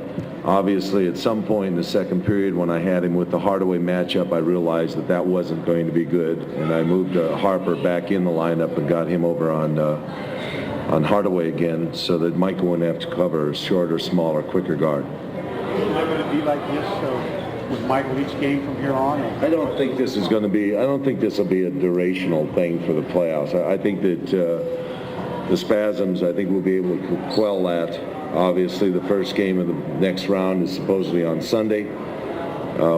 Obviously, at some point in the second period, when I had him with the Hardaway matchup, I realized that that wasn't going to be good, and I moved Harper back in the lineup and got him over on Hardaway again, so that Michael wouldn't have to cover a shorter, smaller, quicker guard. Will it be like this with Michael each game from here on? I don't think this is going to be. I don't think this will be a durational thing for the playoffs. I think that the spasms. I think we'll be able to quell that. Obviously, the first game of the next round is supposedly on Sunday.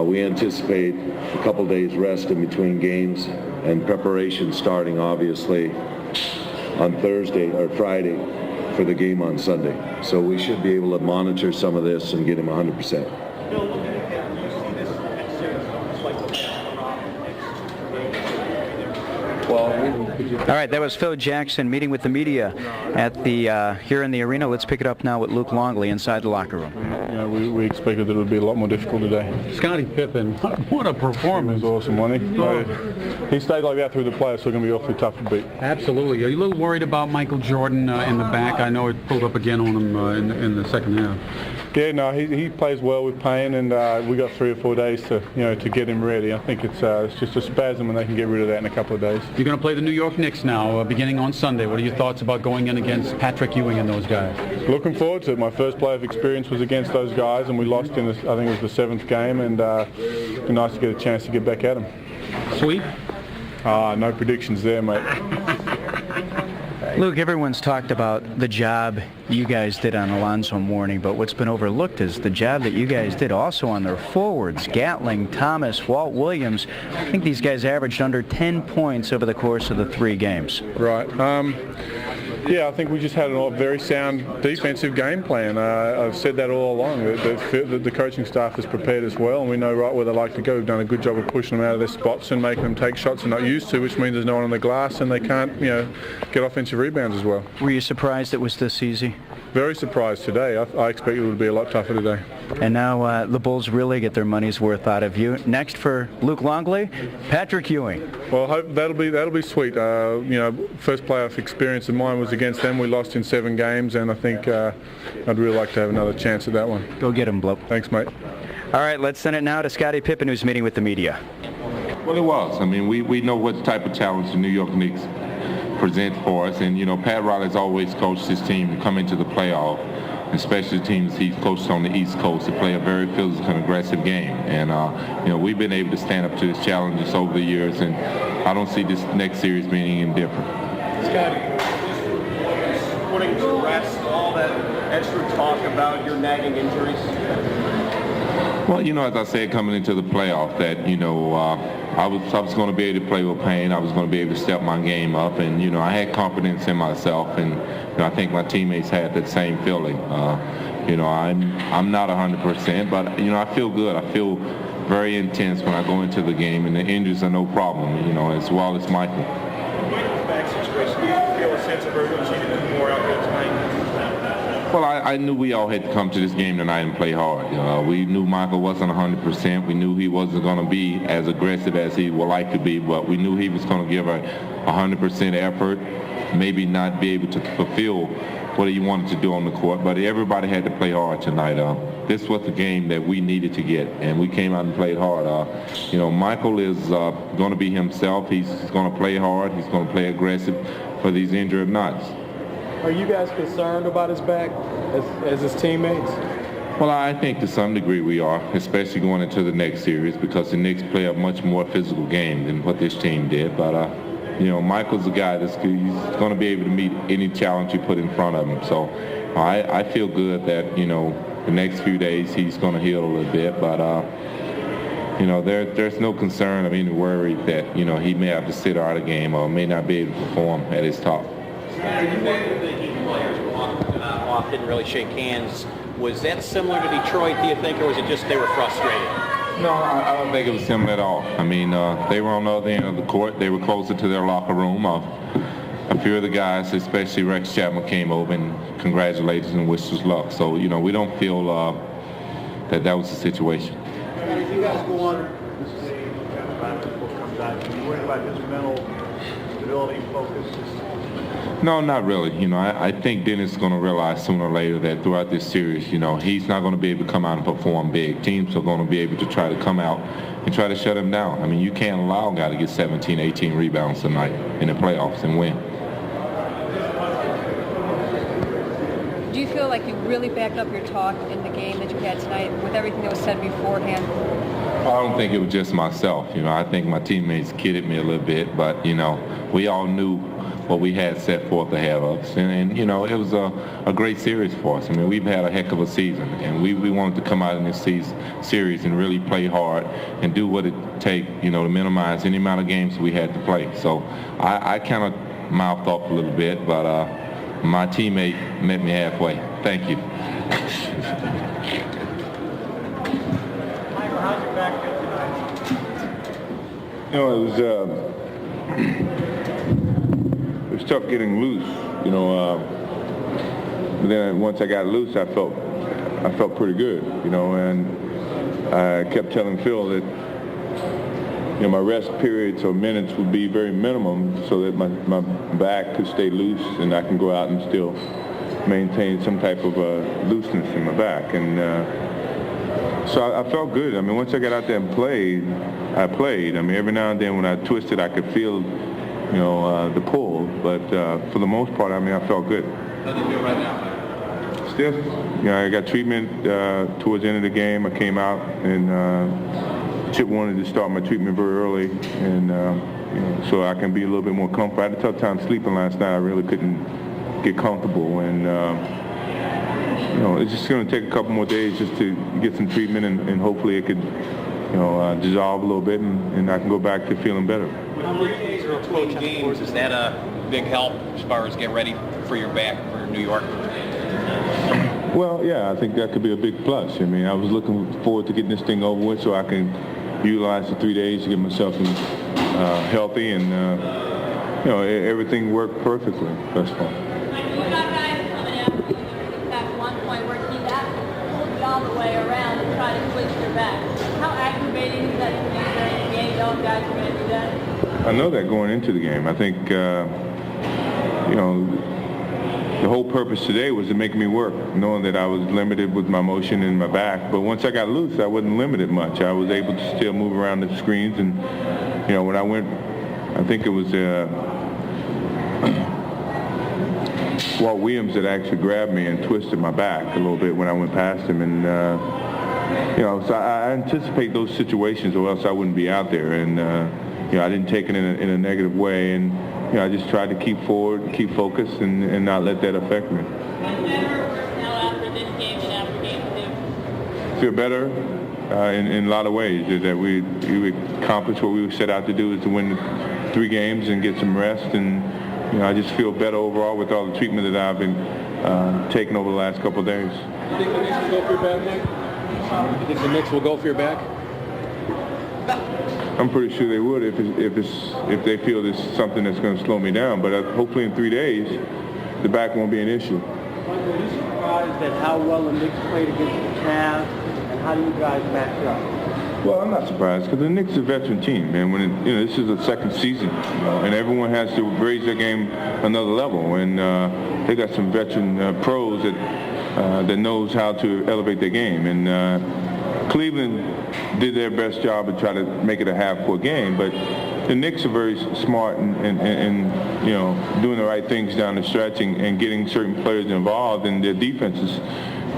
We anticipate a couple days rest in between games and preparation starting, obviously, on Thursday or Friday for the game on Sunday. So we should be able to monitor some of this and get him 100%. Bill, looking ahead, do you see this series almost like the All right, that was Phil Jackson meeting with the media at the here in the arena. Let's pick it up now with Luke Longley inside the locker room. We expected that it would be a lot more difficult today. Scottie Pippen, what a performance. He was awesome, wasn't he? He stayed like that through the playoffs, so it's going to be awfully tough to beat. Absolutely. Are you a little worried about Michael Jordan in the back? I know it pulled up again on him in the second half. Yeah, no, he plays well with pain, and we got 3 or 4 days to to get him ready. I think it's just a spasm, and they can get rid of that in a couple of days. You're going to play the New York Knicks now, beginning on Sunday. What are your thoughts about going in against Patrick Ewing and those guys? Looking forward to it. My first playoff experience was against those guys, and we lost in I think it was the 7th game, and it's nice to get a chance to get back at them. Sweep? No predictions there, mate. Luke, everyone's talked about the job you guys did on Alonzo Mourning, but what's been overlooked is the job that you guys did also on their forwards. Gatling, Thomas, Walt Williams. I think these guys averaged under 10 points over the course of the 3 games. Right. Yeah, I think we just had a very sound defensive game plan. I've said that all along. The coaching staff is prepared as well, and we know right where they like to go. We've done a good job of pushing them out of their spots and making them take shots they're not used to, which means there's no one on the glass and they can't, get offensive rebounds as well. Were you surprised it was this easy? Very surprised today. I expected it would be a lot tougher today. And now the Bulls really get their money's worth out of you. Next for Luke Longley, Patrick Ewing. Well, that'll be sweet. First playoff experience of mine was against them. We lost in 7 games, and I think I'd really like to have another chance at that one. Go get him, Blope. Thanks, mate. All right, let's send it now to Scottie Pippen, who's meeting with the media. Well, it was. I mean, we know what type of challenge the New York Knicks present for us, and Pat Riley's always coached his team to come into the playoff, especially teams he's coached on the East Coast, to play a very physical and aggressive game. And we've been able to stand up to his challenges over the years, and I don't see this next series being any different. Scottie, putting to rest all that extra talk about your nagging injuries? Well, as I said coming into the playoff, that I was going to be able to play with pain. I was going to be able to step my game up, and I had confidence in myself, and I think my teammates had that same feeling. I'm not 100%, but I feel good. I feel very intense when I go into the game, and the injuries are no problem. As well as Michael. Back situation, do you feel a sense of urgency to do more out there tonight? Well, I knew we all had to come to this game tonight and play hard. We knew Michael wasn't 100%. We knew he wasn't going to be as aggressive as he would like to be, but we knew he was going to give a 100% effort, maybe not be able to fulfill what he wanted to do on the court, but everybody had to play hard tonight. This was the game that we needed to get, and we came out and played hard. Michael is going to be himself. He's going to play hard. He's going to play aggressive for these injured nuts. Are you guys concerned about his back as his teammates? Well, I think to some degree we are, especially going into the next series, because the Knicks play a much more physical game than what this team did. But, Michael's a guy he's going to be able to meet any challenge you put in front of him. So I feel good that, the next few days he's going to heal a little bit. But, there's no concern of any worry that, he may have to sit out a game or may not be able to perform at his top. You mentioned the Heat players were off, didn't really shake hands. Was that similar to Detroit, do you think, or was it just they were frustrated? No, I don't think it was similar at all. I mean, they were on the other end of the court. They were closer to their locker room. A few of the guys, especially Rex Chapman, came over and congratulated and wished us luck. So, we don't feel that was the situation. If you guys go on, this is comes out. Are you worried about his mental stability, focus? No, not really. I think Dennis is going to realize sooner or later that throughout this series, he's not going to be able to come out and perform big. Teams are going to be able to try to come out and try to shut him down. I mean, you can't allow a guy to get 17, 18 rebounds tonight in the playoffs and win. Do you feel like you really backed up your talk in the game that you had tonight with everything that was said beforehand? I don't think it was just myself. I think my teammates kidded me a little bit, but, we all knew what we had set forth ahead of us. And it was a great series for us. I mean, we've had a heck of a season, and we wanted to come out in this series and really play hard and do what it takes, to minimize any amount of games we had to play. So I kind of mouthed off a little bit, but my teammate met me halfway. Thank you. It was it was tough getting loose, you know. But then once I got loose, I felt pretty good, you know, and I kept telling Phil that, you know, my rest periods or minutes would be very minimum so that my back could stay loose and I can go out and still maintain some type of looseness in my back. And so I felt good. I mean, once I got out there and played, I played. I mean, every now and then when I twisted, I could feel, you know, the pull. But for the most part, I mean, I felt good. How do you feel right now? Stiff. You know, I got treatment towards the end of the game. I came out and Chip wanted to start my treatment very early, and you know, so I can be a little bit more comfortable. I had a tough time sleeping last night. I really couldn't get comfortable, and you know, it's just going to take a couple more days just to get some treatment, and hopefully it could, you know, dissolve a little bit, and I can go back to feeling better. How many days are between games? Is that a big help as far as getting ready for your back for New York? Well, yeah, I think that could be a big plus. I mean, I was looking forward to getting this thing over with so I can utilize the 3 days to get myself healthy, and you know, everything worked perfectly thus far. All the way around and try to twist your back. How aggravating is that to be during the game? Those guys are going to do that? I know that going into the game. I think, you know, the whole purpose today was to make me work, knowing that I was limited with my motion in my back. But once I got loose, I wasn't limited much. I was able to still move around the screens. And, you know, when I went, I think it was Walt Williams that actually grabbed me and twisted my back a little bit when I went past him. And, you know, so I anticipate those situations, or else I wouldn't be out there. And, you know, I didn't take it in a negative way. And, you know, I just tried to keep forward, keep focused, and not let that affect me. Feel better in a lot of ways. That we accomplished what we set out to do, is to win 3 games and get some rest. And, you know, I just feel better overall with all the treatment that I've been taking over the last couple of days. You think the Knicks will go for your back, Nick? You think the Knicks will go for your back? I'm pretty sure they would if they feel this is something that's going to slow me down. But hopefully in 3 days, the back won't be an issue. Michael, are you surprised at how well the Knicks played against the Cavs, and how do you guys match up? Well, I'm not surprised, because the Knicks are a veteran team, man. When you know, this is the second season, you know, and everyone has to raise their game another level. And they got some veteran pros that knows how to elevate their game. And Cleveland did their best job to try to make it a half-court game, but the Knicks are very smart and you know, doing the right things down the stretch and getting certain players involved, and their defense is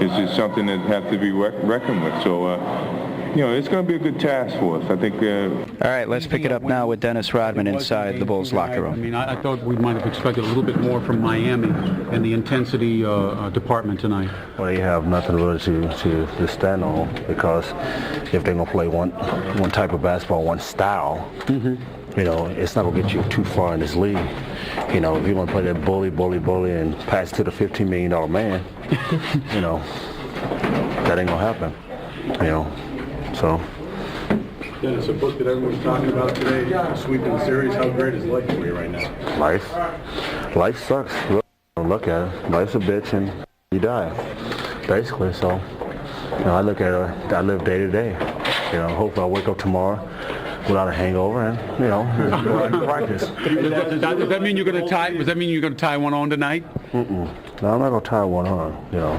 just something that has to be reckoned with. So. You know, it's going to be a good task for us, I think. All right, let's pick it up now with Dennis Rodman inside the Bulls locker room. I mean, I thought we might have expected a little bit more from Miami in the intensity department tonight. Well, they have nothing really to stand on, because if they're going to play one type of basketball, one style, you know, it's not going to get you too far in this league. You know, if you want to play that bully, and pass to the $15 million man, you know, that ain't going to happen, you know. So. Dennis, a book that everyone's talking about today, sweeping the series. How great is life for you right now? Life sucks. Look at it. Life's a bitch, and you die, basically. So, you know, I look at it. I live day to day. You know, hopefully I wake up tomorrow without a hangover, and you know, go out and practice. Does that mean you're going to tie? Does that mean you're going to tie one on tonight? No, I'm not going to tie one on. You know,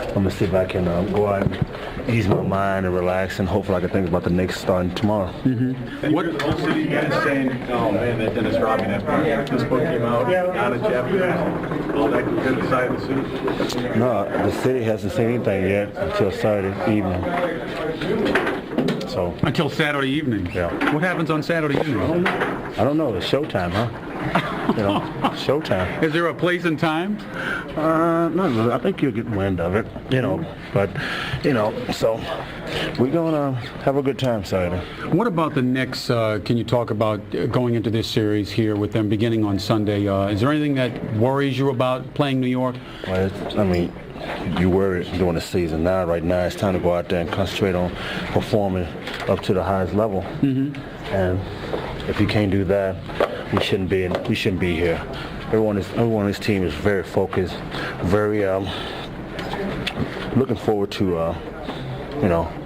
I'm going to see if I can go out and ease my mind and relax, and hopefully I can think about the Knicks starting tomorrow. What the whole city guys saying, oh man, that Dennis Rodman, after this book came out, on a chapter, all that good side of the city? No, the city hasn't seen anything yet until Saturday evening. So until Saturday evening. Yeah. What happens on Saturday evening? I don't know. It's showtime, huh? You know, showtime. Is there a place and time? No, I think you'll get wind of it, you know. But, you know, so we're going to have a good time Saturday. What about the Knicks? Can you talk about going into this series here with them beginning on Sunday? Is there anything that worries you about playing New York? Well, I mean, you worry during the season. Now, right now, it's time to go out there and concentrate on performing up to the highest level. And if you can't do that, he shouldn't be here. Everyone on this team is very focused, very looking forward to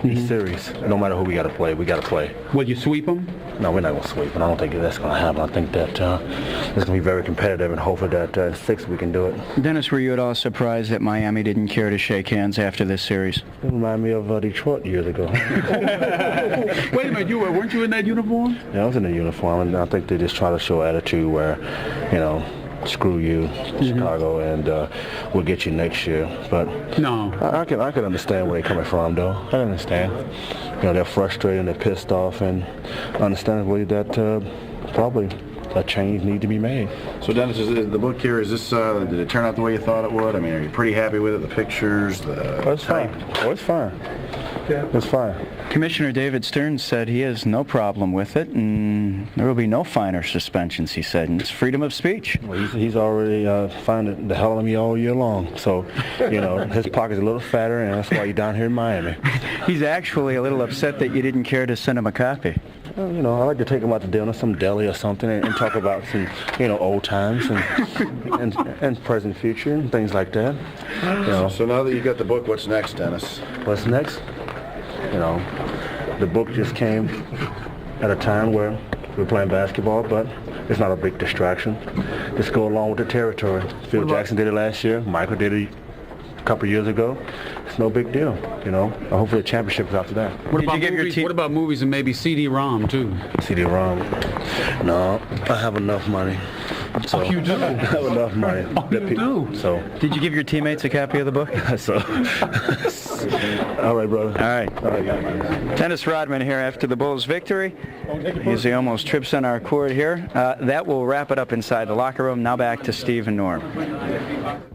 these series. No matter who we got to play, we got to play. Will you sweep them? No, we're not going to sweep, and I don't think that's going to happen. I think that it's going to be very competitive, and hopefully that in 6 we can do it. Dennis, were you at all surprised that Miami didn't care to shake hands after this series? It reminded me of Detroit years ago. Wait a minute, weren't you in that uniform? Yeah, I was in the uniform, and I think they just try to show attitude where, screw you, Chicago, and we'll get you next year. But no, I can understand where they're coming from, though. I understand. They're frustrated and they're pissed off, and understandably that probably a change need to be made. So Dennis, is the book here, did it turn out the way you thought it would? I mean, are you pretty happy with it, the pictures, it's fine. It's fine. It's fine. Commissioner David Stern said he has no problem with it, and there will be no fine or suspensions, he said, and it's freedom of speech. Well, he's already finding the hell out of me all year long, so, his pocket's a little fatter, and that's why he's down here in Miami. He's actually a little upset that you didn't care to send him a copy. Well, I like to take him out to dinner, some deli or something, and talk about some, old times and present future and things like that. So now that you got the book, what's next, Dennis? What's next? The book just came at a time where we're playing basketball, but it's not a big distraction. Just go along with the territory. Phil Jackson did it last year. Michael did it a couple years ago. It's no big deal, Hopefully the championship is after that. What about movies and maybe CD-ROM, too? CD-ROM? No, I have enough money. So, you do? I have enough money. You do? So. Did you give your teammates a copy of the book? All right, brother. All right. Dennis Rodman here after the Bulls' victory. He almost trips on our cord here. That will wrap it up inside the locker room. Now back to Steve and Norm.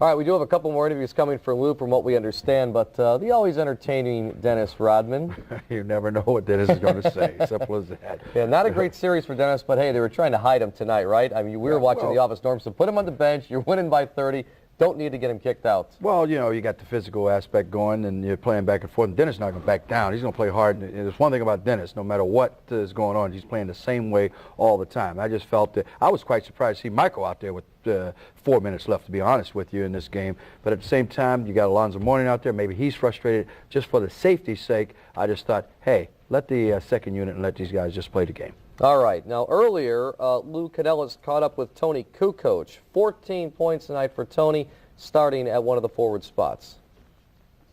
All right, we do have a couple more interviews coming from Lou from what we understand, but the always entertaining Dennis Rodman. You never know what Dennis is going to say. Simple as that. Yeah, not a great series for Dennis, but hey, they were trying to hide him tonight, right? I mean, we were watching The Office, Norm, so put him on the bench. You're winning by 30. Don't need to get him kicked out. Well, you got the physical aspect going, and you're playing back and forth. And Dennis is not going to back down. He's going to play hard. And there's one thing about Dennis, no matter what is going on, he's playing the same way all the time. I just felt that I was quite surprised to see Michael out there with 4 minutes left, to be honest with you, in this game. But at the same time, you got Alonzo Mourning out there. Maybe he's frustrated. Just for the safety's sake, I just thought, hey, let the second unit and let these guys just play the game. All right. Now, earlier, Lou Canellis caught up with Tony Kukoc. 14 points tonight for Tony, starting at one of the forward spots.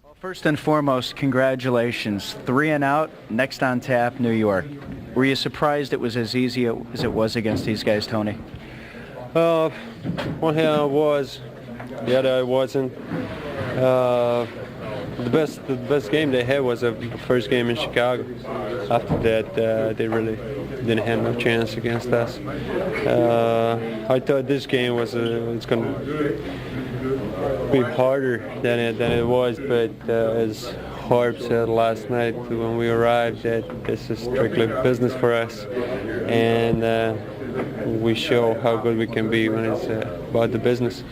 Well, first and foremost, congratulations. 3 and out, next on tap, New York. Were you surprised it was as easy as it was against these guys, Tony? One hand I was, the other I wasn't. The best game they had was the first game in Chicago. After that, they really didn't have no chance against us. I thought this game was it's going to be harder than it was, but as Harp said last night when we arrived, that this is strictly business for us, and we show how good we can be when it's about the business.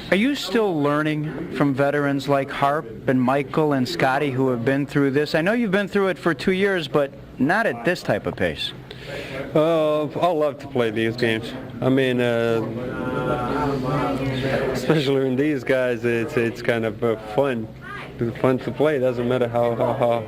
Are you still learning from veterans like Harp and Michael and Scotty who have been through this? I know you've been through it for 2 years, but not at this type of pace. I love to play these games. I mean, especially in these guys, it's kind of fun. It's fun to play. It doesn't matter how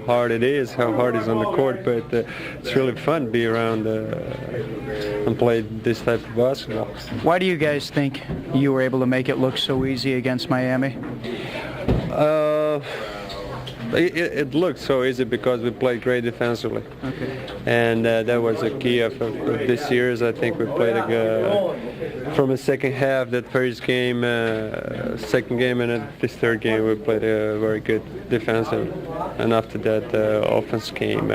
hard it is, how hard it's on the court, but it's really fun to be around and play this type of basketball. Why do you guys think you were able to make it look so easy against Miami? It looked so easy because we played great defensively. Okay. And that was the key of this year's. I think we played from the second half, that first game, second game, and this third game, we played a very good defensive. And after that, offense came.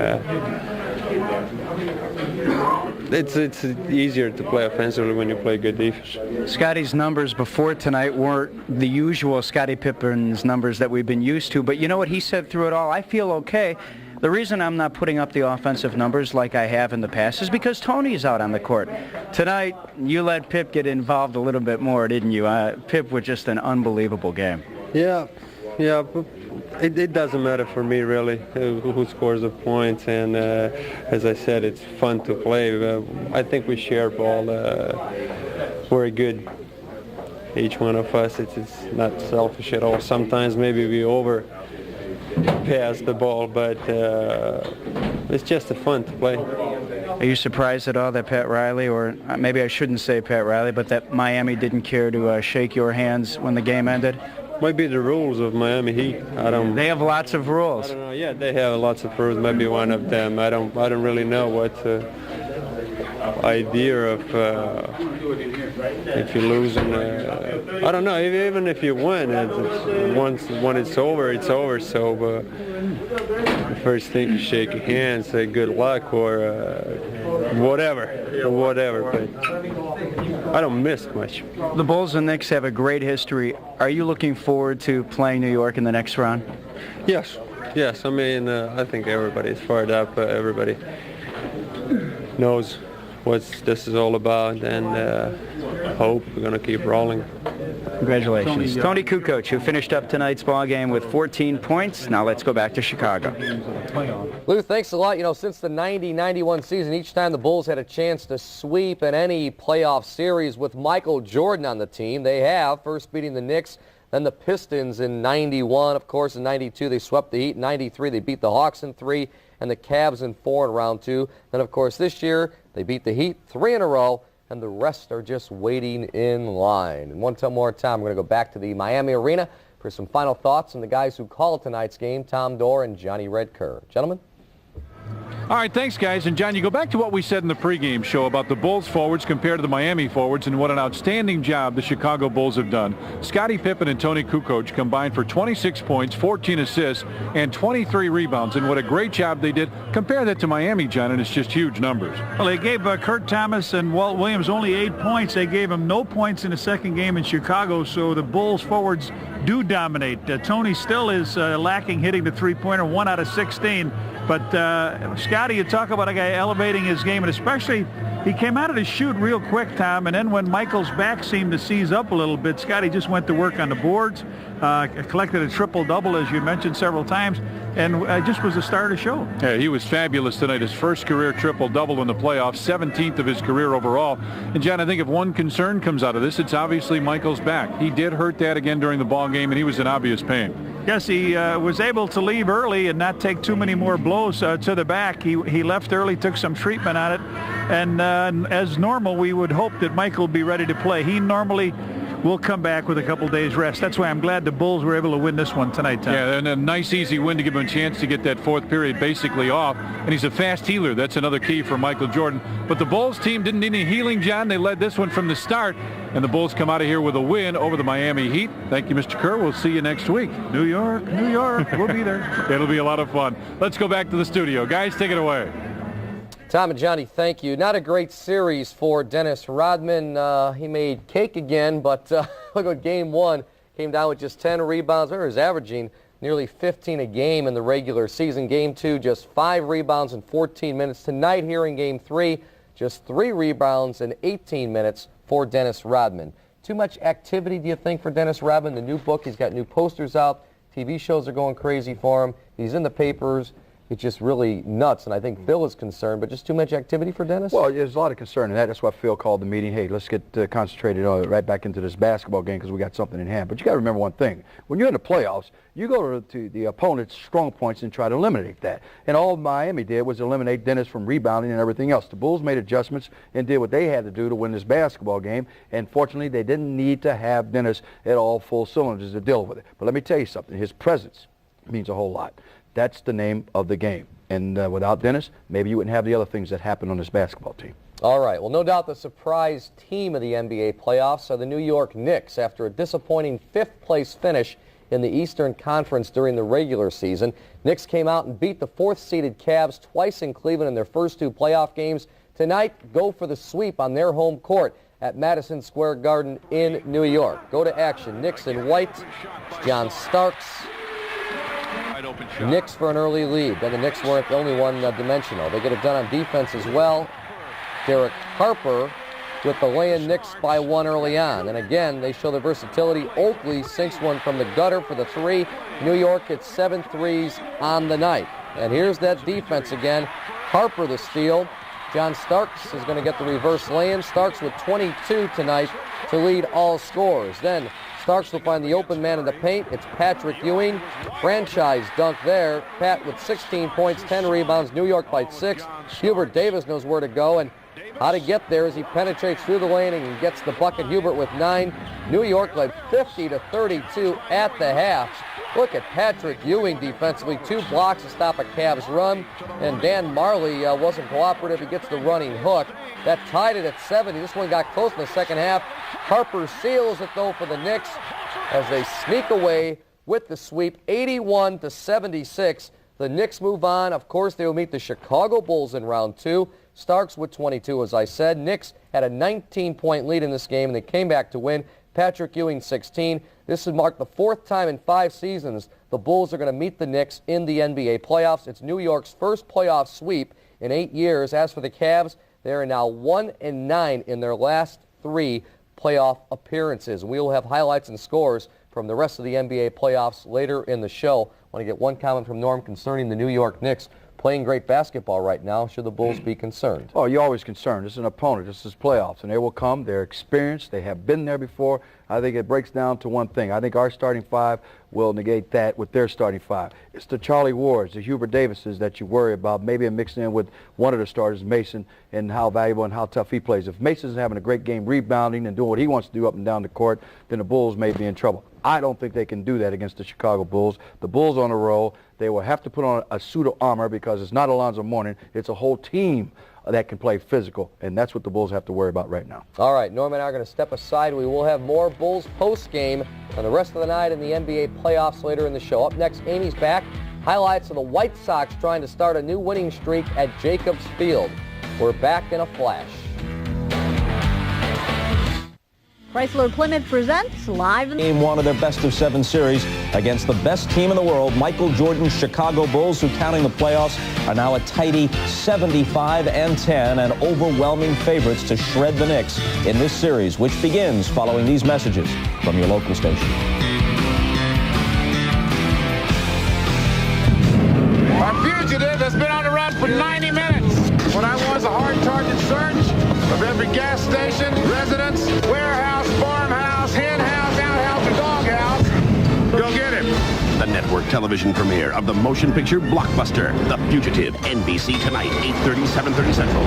It's easier to play offensively when you play good defense. Scotty's numbers before tonight weren't the usual Scottie Pippen's numbers that we've been used to, but you know what he said through it all? I feel okay. The reason I'm not putting up the offensive numbers like I have in the past is because Tony's out on the court. Tonight, you let Pip get involved a little bit more, didn't you? Pip was just an unbelievable game. Yeah. It doesn't matter for me really who scores the points, and as I said, it's fun to play. I think we share ball very good. Each one of us, it's not selfish at all. Sometimes maybe we overpass the ball, but it's just fun to play. Are you surprised at all that Pat Riley, or maybe I shouldn't say Pat Riley, but that Miami didn't care to shake your hands when the game ended? Might be the rules of Miami Heat. I don't. They have lots of rules. I don't know. Yeah, they have lots of rules. Maybe one of them. I don't really know what idea of if you lose. I don't know. Even if you win, when it's over, it's over. So the first thing you shake your hand, say good luck or whatever. But I don't miss much. The Bulls and Knicks have a great history. Are you looking forward to playing New York in the next round? Yes. I mean, I think everybody's fired up. Everybody knows what this is all about, and hope we're going to keep rolling. Congratulations. Tony Kukoc, who finished up tonight's ball game with 14 points. Now let's go back to Chicago. Lou, thanks a lot. You know, since the 90-91 season, each time the Bulls had a chance to sweep in any playoff series with Michael Jordan on the team, they have, first beating the Knicks, then the Pistons in 91. Of course, in 92, they swept the Heat. In 93, they beat the Hawks in 3, and the Cavs in 4 in round 2. Then, of course, this year, they beat the Heat 3 in a row, and the rest are just waiting in line. And one more time, we're going to go back to the Miami Arena for some final thoughts on the guys who called tonight's game, Tom Dorr and Johnny Redker. Gentlemen? All right, thanks, guys. And, John, you go back to what we said in the pregame show about the Bulls forwards compared to the Miami forwards and what an outstanding job the Chicago Bulls have done. Scottie Pippen and Tony Kukoc combined for 26 points, 14 assists, and 23 rebounds. And what a great job they did. Compare that to Miami, John, and it's just huge numbers. Well, they gave Kurt Thomas and Walt Williams only 8 points. They gave them no points in the second game in Chicago, so the Bulls forwards do dominate. Tony still is lacking hitting the three-pointer, 1 out of 16. But Scotty, you talk about a guy elevating his game, and especially he came out of the shoot real quick, Tom, and then when Michael's back seemed to seize up a little bit, Scotty just went to work on the boards, collected a triple-double, as you mentioned several times, and just was the star of the show. Yeah, he was fabulous tonight. His first career triple-double in the playoffs, 17th of his career overall. And, John, I think if one concern comes out of this, it's obviously Michael's back. He did hurt that again during the ball game, and he was in obvious pain. Yes, he was able to leave early and not take too many more blows to the back. He left early, took some treatment on it, and as normal, we would hope that Michael will be ready to play. He normally will come back with a couple days rest. That's why I'm glad the Bulls were able to win this one tonight, Tom. Yeah, and a nice, easy win to give him a chance to get that fourth period basically off. And he's a fast healer. That's another key for Michael Jordan. But the Bulls team didn't need any healing, John. They led this one from the start. And the Bulls come out of here with a win over the Miami Heat. Thank you, Mr. Kerr. We'll see you next week. New York. We'll be there. It'll be a lot of fun. Let's go back to the studio. Guys, take it away. Tom and Johnny, thank you. Not a great series for Dennis Rodman. He made cake again, but look at game 1. Came down with just 10 rebounds. He was averaging nearly 15 a game in the regular season. Game 2, just 5 rebounds in 14 minutes. Tonight here in game 3, just 3 rebounds in 18 minutes for Dennis Rodman. Too much activity, do you think, for Dennis Rodman? The new book, he's got new posters out. TV shows are going crazy for him. He's in the papers. It's just really nuts, and I think Phil is concerned, but just too much activity for Dennis? Well, there's a lot of concern in that. That's why Phil called the meeting. Hey, let's get concentrated right back into this basketball game because we got something in hand. But you got to remember one thing. When you're in the playoffs, you go to the opponent's strong points and try to eliminate that. And all Miami did was eliminate Dennis from rebounding and everything else. The Bulls made adjustments and did what they had to do to win this basketball game, and fortunately, they didn't need to have Dennis at all full cylinders to deal with it. But let me tell you something. His presence means a whole lot. That's the name of the game. And without Dennis, maybe you wouldn't have the other things that happen on this basketball team. All right. Well, no doubt the surprise team of the NBA playoffs are the New York Knicks. After a disappointing 5th-place finish in the Eastern Conference during the regular season, Knicks came out and beat the 4th-seeded Cavs twice in Cleveland in their first 2 playoff games. Tonight, go for the sweep on their home court at Madison Square Garden in New York. Go to action. Knicks in white. John Starks. Knicks for an early lead. Then the Knicks weren't the only one dimensional. They get it done on defense as well. Derek Harper with the lay-in Knicks by 1 early on. And again, they show their versatility. Oakley sinks one from the gutter for the 3. New York hits 7 threes on the night. And here's that defense again. Harper the steal. John Starks is going to get the reverse lay-in. Starks with 22 tonight to lead all scorers. Then Starks will find the open man in the paint. It's Patrick Ewing. Franchise dunk there. Pat with 16 points, 10 rebounds. New York by 6. Hubert Davis knows where to go and how to get there as he penetrates through the lane and gets the bucket. Hubert with 9. New York led 50-32 at the half. Look at Patrick Ewing defensively. 2 blocks to stop a Cavs run. And Dan Marley wasn't cooperative. He gets the running hook. That tied it at 70. This one got close in the second half. Harper seals it, though, for the Knicks as they sneak away with the sweep, 81-76. The Knicks move on. Of course, they will meet the Chicago Bulls in round 2. Starks with 22, as I said. Knicks had a 19-point lead in this game, and they came back to win. Patrick Ewing, 16. This would mark the 4th time in 5 seasons the Bulls are going to meet the Knicks in the NBA playoffs. It's New York's first playoff sweep in 8 years. As for the Cavs, they are now 1-9 in their last 3 playoff appearances. We will have highlights and scores from the rest of the NBA playoffs later in the show. I want to get one comment from Norm concerning the New York Knicks. Playing great basketball right now. Should the Bulls be concerned? Oh, you're always concerned. This is an opponent. This is playoffs, and they will come. They're experienced. They have been there before. I think it breaks down to one thing. I think our starting 5 will negate that with their starting 5. It's the Charlie Wards, the Hubert Davises that you worry about, maybe mixing in with one of the starters, Mason, and how valuable and how tough he plays. If Mason's having a great game rebounding and doing what he wants to do up and down the court, then the Bulls may be in trouble. I don't think they can do that against the Chicago Bulls. The Bulls on a roll. They will have to put on a suit of armor because it's not Alonzo Mourning. It's a whole team that can play physical, and that's what the Bulls have to worry about right now. All right, Norm and I are going to step aside. We will have more Bulls post-game on the rest of the night in the NBA playoffs later in the show. Up next, Amy's back. Highlights of the White Sox trying to start a new winning streak at Jacobs Field. We're back in a flash. Chrysler Plymouth presents Live in Game 1 of their best-of-7 series against the best team in the world, Michael Jordan's Chicago Bulls, who, counting the playoffs, are now a tidy 75-10 and overwhelming favorites to shred the Knicks in this series, which begins following these messages from your local station. A fugitive has been on the run for 90 minutes. What I want is a hard target search of every gas station, residence, warehouse, farmhouse, hen house, outhouse, and doghouse. Go get him. The network television premiere of the motion picture blockbuster, The Fugitive, NBC tonight, 8:30, 7:30 Central.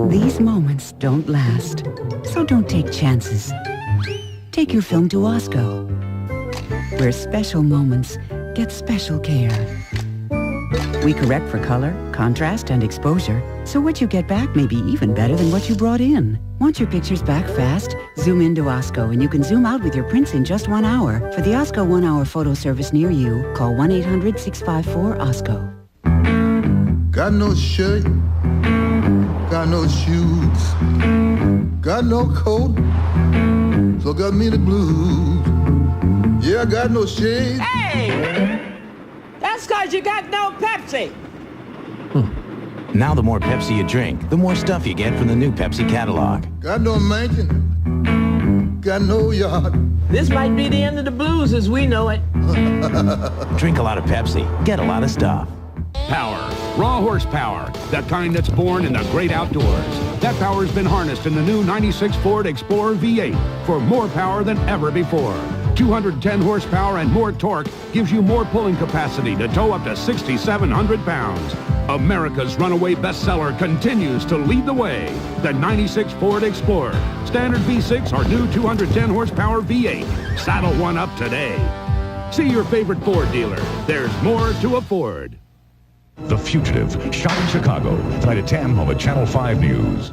These moments don't last, so don't take chances. Take your film to Osco, where special moments get special care. We correct for color, contrast, and exposure, so what you get back may be even better than what you brought in. Want your pictures back fast? Zoom into Osco, and you can zoom out with your prints in just 1 hour. For the Osco 1-hour photo service near you, call 1-800-654-OSCO. Got no shirt, got no shoes, got no coat, so got me the blues. Yeah, I got no shades. Hey! That's because you got no Pepsi. Now the more Pepsi you drink, the more stuff you get from the new Pepsi catalog. Got no mansion, got no yacht. This might be the end of the blues as we know it. Drink a lot of Pepsi, get a lot of stuff. Power, raw horsepower, the kind that's born in the great outdoors. That power's been harnessed in the new 96 Ford Explorer V8 for more power than ever before. 210 horsepower and more torque gives you more pulling capacity to tow up to 6,700 pounds. America's runaway bestseller continues to lead the way. The 96 Ford Explorer. Standard V6 or new 210 horsepower V8. Saddle one up today. See your favorite Ford dealer. There's more to afford. The Fugitive, shot in Chicago. Tonight at 10 on the Channel 5 News.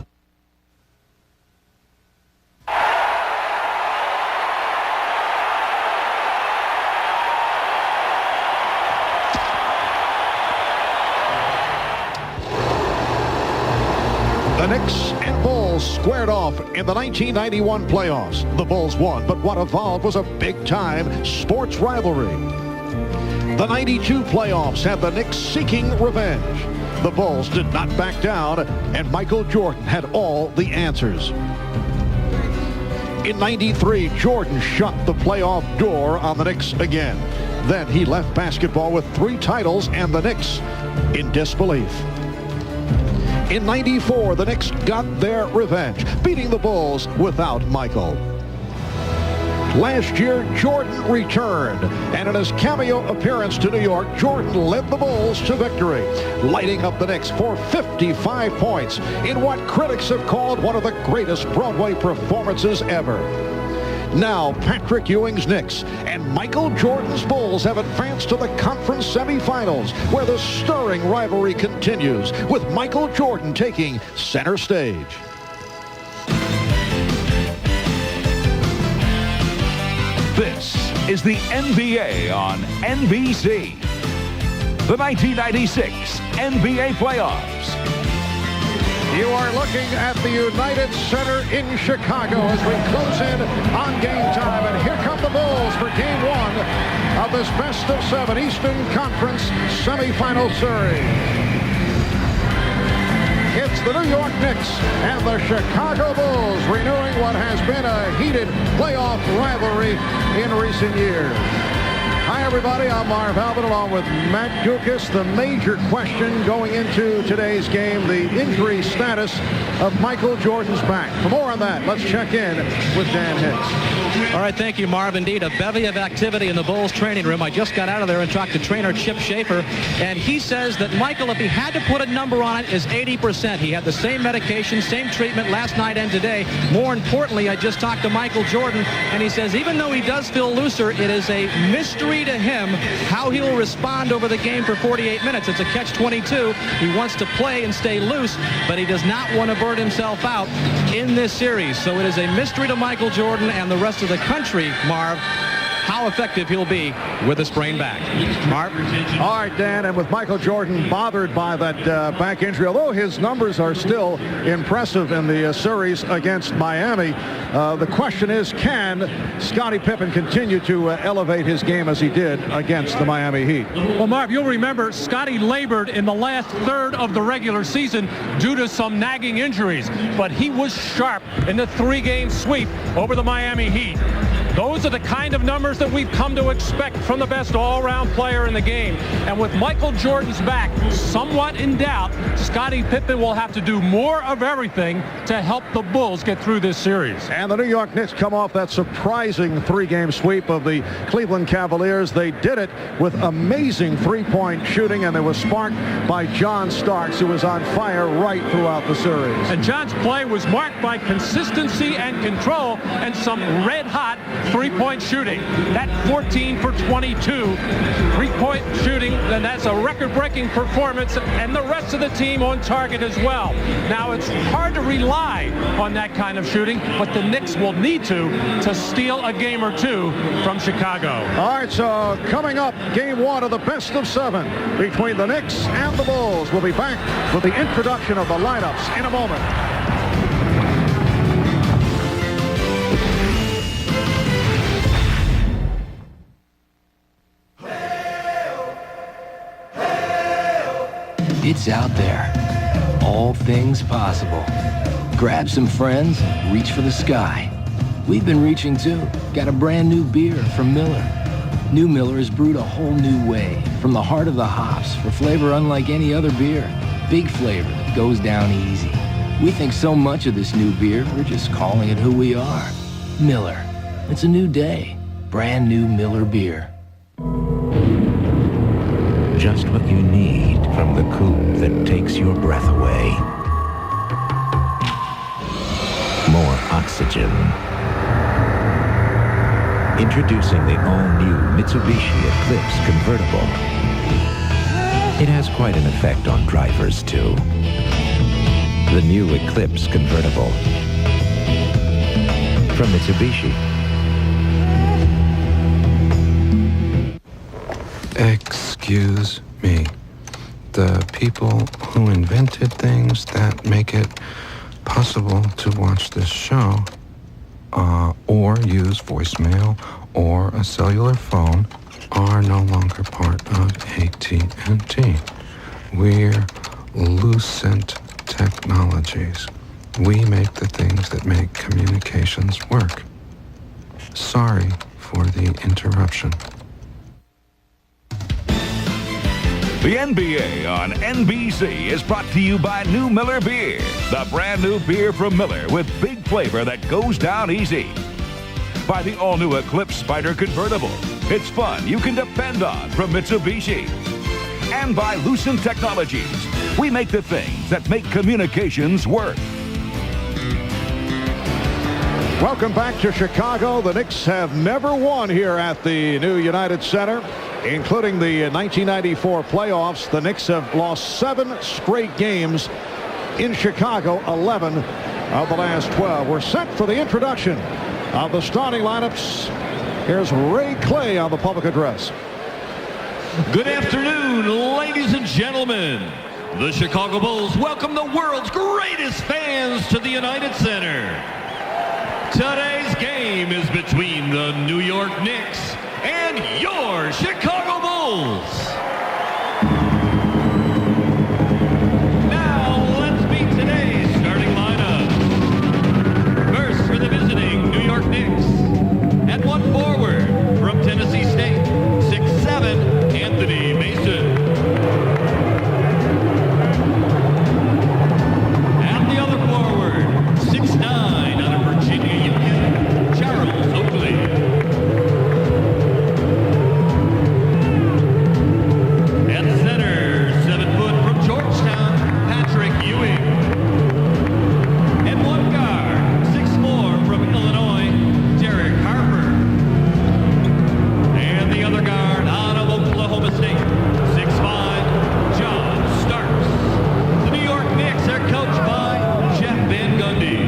The Knicks and Bulls squared off in the 1991 playoffs. The Bulls won, but what evolved was a big-time sports rivalry. The 92 playoffs had the Knicks seeking revenge. The Bulls did not back down, and Michael Jordan had all the answers. In '93, Jordan shut the playoff door on the Knicks again. Then he left basketball with 3 titles and the Knicks in disbelief. In '94, the Knicks got their revenge, beating the Bulls without Michael. Last year, Jordan returned, and in his cameo appearance to New York, Jordan led the Bulls to victory, lighting up the Knicks for 55 points in what critics have called one of the greatest Broadway performances ever. Now, Patrick Ewing's Knicks and Michael Jordan's Bulls have advanced to the conference semifinals, where the stirring rivalry continues, with Michael Jordan taking center stage. This is the NBA on NBC. The 1996 NBA playoffs. You are looking at the United Center in Chicago as we close in on game time. And here come the Bulls for game 1 of this best-of-7 Eastern Conference semifinal series. It's the New York Knicks and the Chicago Bulls renewing what has been a heated playoff rivalry in recent years. Hi, everybody. I'm Marv Albert along with Matt Dukas. The major question going into today's game, the injury status of Michael Jordan's back. For more on that, let's check in with Dan Hicks. All right, thank you, Marv. Indeed, a bevy of activity in the Bulls training room. I just got out of there and talked to trainer Chip Schaefer, and he says that Michael, if he had to put a number on it, is 80%. He had the same medication, same treatment last night and today. More importantly, I just talked to Michael Jordan, and he says even though he does feel looser, it is a mystery to him how he will respond over the game for 48 minutes. It's a catch-22. He wants to play and stay loose, but he does not want to burn himself out in this series. So it is a mystery to Michael Jordan and the rest of the country, Marv, how effective he'll be with a sprained back. Marv? All right, Dan, and with Michael Jordan bothered by that back injury, although his numbers are still impressive in the series against Miami, the question is, can Scottie Pippen continue to elevate his game as he did against the Miami Heat? Well, Marv, you'll remember Scottie labored in the last third of the regular season due to some nagging injuries, but he was sharp in the 3-game sweep over the Miami Heat. Those are the kind of numbers that we've come to expect from the best all-around player in the game. And with Michael Jordan's back somewhat in doubt, Scottie Pippen will have to do more of everything to help the Bulls get through this series. And the New York Knicks come off that surprising 3-game sweep of the Cleveland Cavaliers. They did it with amazing 3-point shooting, and it was sparked by John Starks, who was on fire right throughout the series. And John's play was marked by consistency and control and some red-hot 3-point shooting. That 14 for 22 3-point shooting, and that's a record-breaking performance, and the rest of the team on target as well. Now, it's hard to rely on that kind of shooting, but the Knicks will need to steal a game or two from Chicago. All right, so coming up, game 1 of the best-of-7 between the Knicks and the Bulls. We'll be back with the introduction of the lineups in a moment. It's out there. All things possible. Grab some friends, reach for the sky. We've been reaching too. Got a brand new beer from Miller. New Miller is brewed a whole new way, from the heart of the hops, for flavor unlike any other beer. Big flavor that goes down easy. We think so much of this new beer, we're just calling it who we are. Miller. It's a new day. Brand new Miller beer. Just what you need from the coupe that takes your breath away. More oxygen. Introducing the all-new Mitsubishi Eclipse convertible. It has quite an effect on drivers, too. The new Eclipse convertible. From Mitsubishi. Excuse me. The people who invented things that make it possible to watch this show, or use voicemail or a cellular phone, are no longer part of AT&T. We're Lucent Technologies. We make the things that make communications work. Sorry for the interruption. The NBA on NBC is brought to you by New Miller Beer, the brand new beer from Miller with big flavor that goes down easy. By the all-new Eclipse Spider Convertible. It's fun you can depend on from Mitsubishi. And by Lucent Technologies. We make the things that make communications work. Welcome back to Chicago. The Knicks have never won here at the new United Center, including the 1994 playoffs. The Knicks have lost 7 straight games in Chicago, 11 of the last 12. We're set for the introduction of the starting lineups. Here's Ray Clay on the public address. Good afternoon, ladies and gentlemen. The Chicago Bulls welcome the world's greatest fans to the United Center. Today's game is between the New York Knicks and your Chicago Bulls. Now let's meet today's starting lineup. First for the visiting New York Knicks. At one forward from Tennessee State, 6'7", Anthony Mason. At the other forward, 6'9", out of Virginia Union, Charles Oakley. At center, 7 foot from Georgetown, Patrick Ewing. And one guard, 6'4", from Illinois, Derek Harper. And the other guard out of Oklahoma State, 6'5", John Starks. The New York Knicks are coached by Jeff Van Gundy.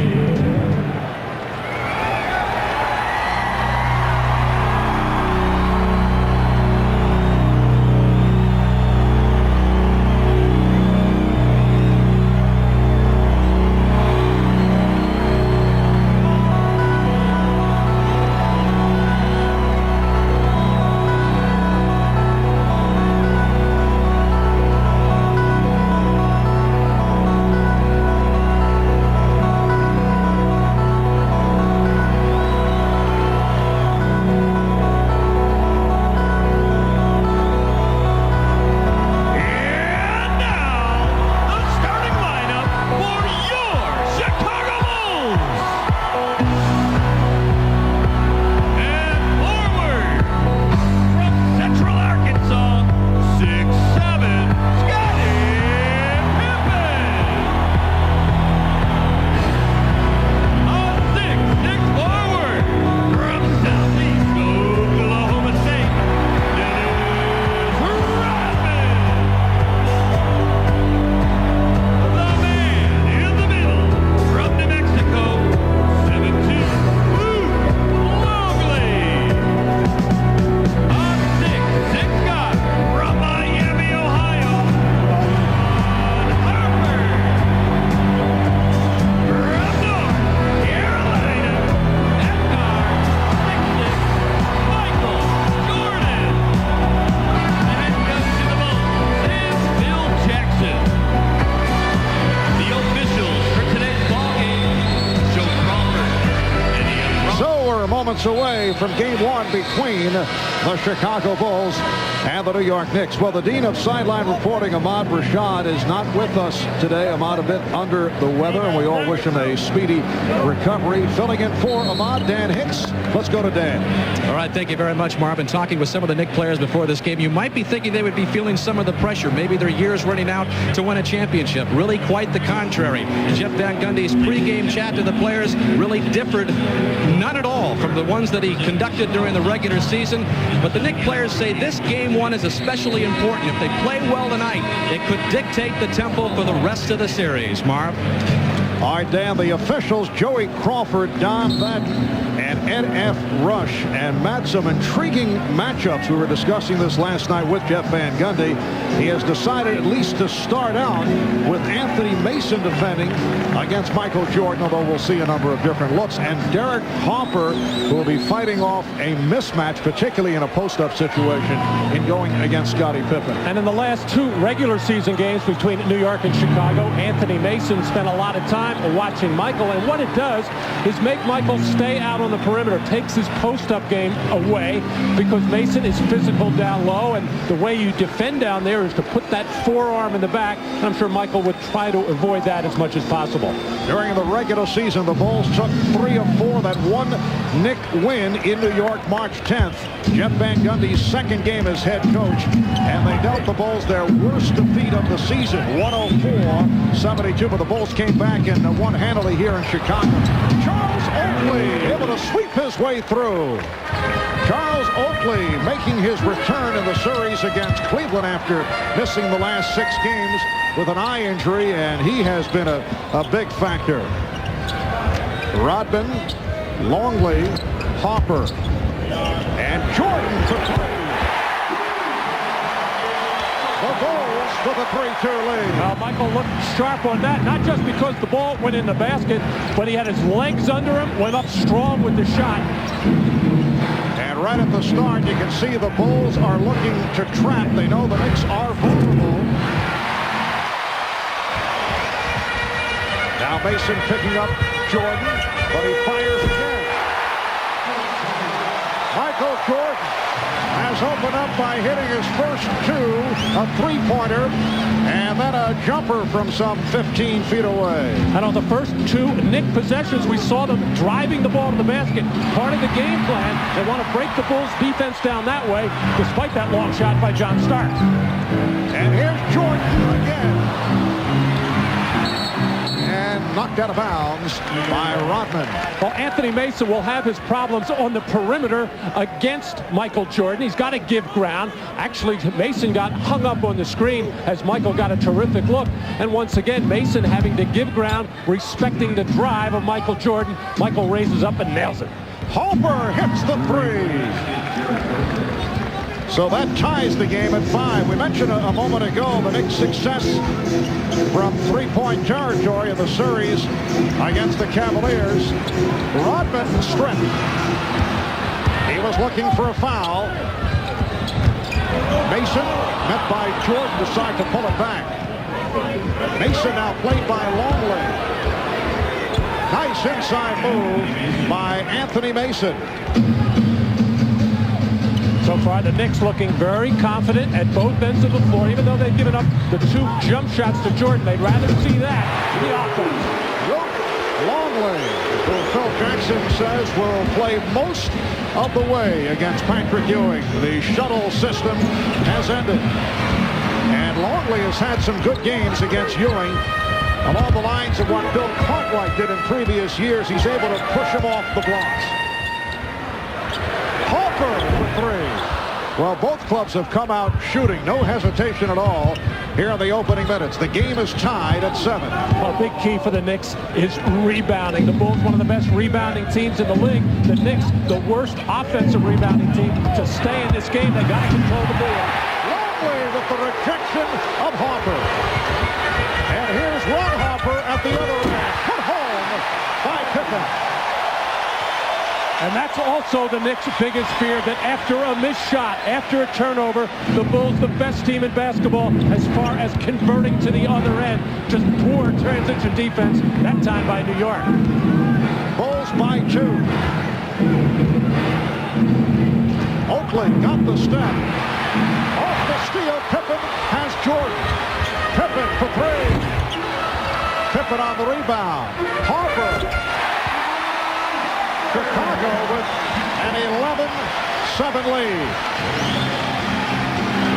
Away from game 1 between the Chicago Bulls and the New York Knicks. Well, the Dean of Sideline Reporting, Ahmad Rashad, is not with us today. Ahmad a bit under the weather, and we all wish him a speedy recovery. Filling in for Ahmad, Dan Hicks. Let's go to Dan. All right, thank you very much, Marvin. Talking with some of the Knicks players before this game, you might be thinking they would be feeling some of the pressure. Maybe their year's running out to win a championship. Really quite the contrary. Jeff Van Gundy's pregame chat to the players really differed none at all from the ones that he conducted during the regular season. But the Knicks players say this game 1 is especially important. If they play well tonight, it could dictate the tempo for the rest of the series. Marv? All right, Dan, the officials, Joey Crawford, Don Thatch, and Ed F. Rush. And Matt, some intriguing matchups. We were discussing this last night with Jeff Van Gundy. He has decided at least to start out with Anthony Mason defending against Michael Jordan, although we'll see a number of different looks. And Derek Hopper will be fighting off a mismatch, particularly in a post-up situation, in going against Scottie Pippen. And in the last 2 regular season games between New York and Chicago, Anthony Mason spent a lot of time watching Michael, and what it does is make Michael stay out on the perimeter, takes his post-up game away because Mason is physical down low, and the way you defend down there is to put that forearm in the back, and I'm sure Michael would try to avoid that as much as possible. During the regular season, the Bulls took 3 of 4 that one Knick win in New York March 10th. Jeff Van Gundy's second game as head coach, and they dealt the Bulls their worst defeat of the season, 104-72, but the Bulls came back and won handily here in Chicago. Charles Oakley able to sweep his way through. Charles Oakley making his return in the series against Cleveland after missing the last 6 games with an eye injury, and he has been a big factor. Rodman, Longley, Hopper, and Jordan for 3. The Bulls with a 3-2 lead. Michael looked sharp on that, not just because the ball went in the basket, but he had his legs under him, went up strong with the shot. And right at the start, you can see the Bulls are looking to trap. They know the Knicks are vulnerable. Now Mason picking up Jordan, but he fires again. Michael Jordan has opened up by hitting his first 2, a 3-pointer, and then a jumper from some 15 feet away. And on the first 2 Knick possessions, we saw them driving the ball to the basket. Part of the game plan, they want to break the Bulls' defense down that way, despite that long shot by John Starks. And here's Jordan again. And knocked out of bounds by Rodman. Well, Anthony Mason will have his problems on the perimeter against Michael Jordan. He's got to give ground. Actually, Mason got hung up on the screen as Michael got a terrific look. And once again, Mason having to give ground, respecting the drive of Michael Jordan. Michael raises up and nails it. Hopper hits the 3. So that ties the game at 5. We mentioned a moment ago the Knicks' success from 3-point territory in the series against the Cavaliers. Rodman stripped. He was looking for a foul. Mason, met by Jordan, decide to pull it back. Mason now played by Longley. Nice inside move by Anthony Mason. So far, the Knicks looking very confident at both ends of the floor, even though they've given up the 2 jump shots to Jordan. They'd rather see that than the offense. Longley, who Phil Jackson says will play most of the way against Patrick Ewing. The shuttle system has ended. And Longley has had some good games against Ewing. Along the lines of what Bill Cartwright did in previous years, he's able to push him off the blocks. Hopper for 3. Well, both clubs have come out shooting. No hesitation at all here in the opening minutes. The game is tied at 7. A big key for the Knicks is rebounding. The Bulls, one of the best rebounding teams in the league. The Knicks, the worst offensive rebounding team. To stay in this game, they got to control the ball. Longley with the rejection of Hopper. And here's Ron Hopper at the other end. Put home by Pippen. And that's also the Knicks' biggest fear, that after a missed shot, after a turnover, the Bulls, the best team in basketball as far as converting to the other end. Just poor transition defense, that time by New York. Bulls by 2. Oakley got the step. Off the steal, Pippen has Jordan. Pippen for 3. Pippen on the rebound. Harper. Chicago with an 11-7 lead.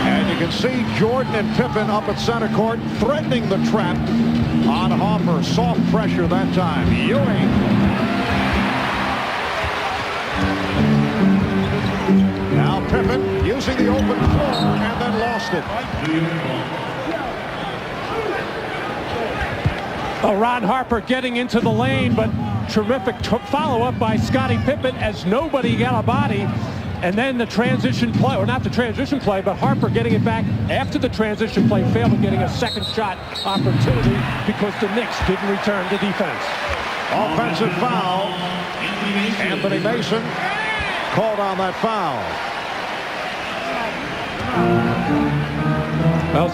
And you can see Jordan and Pippen up at center court threatening the trap on Hopper. Soft pressure that time. Ewing. Now Pippen using the open floor and then lost it. Ron Harper getting into the lane, but terrific follow-up by Scottie Pippen as nobody got a body. And then the transition play, or not the transition play, but Harper getting it back after the transition play failed and getting a second shot opportunity because the Knicks didn't return to defense. Offensive foul. Anthony Mason called on that foul. Well,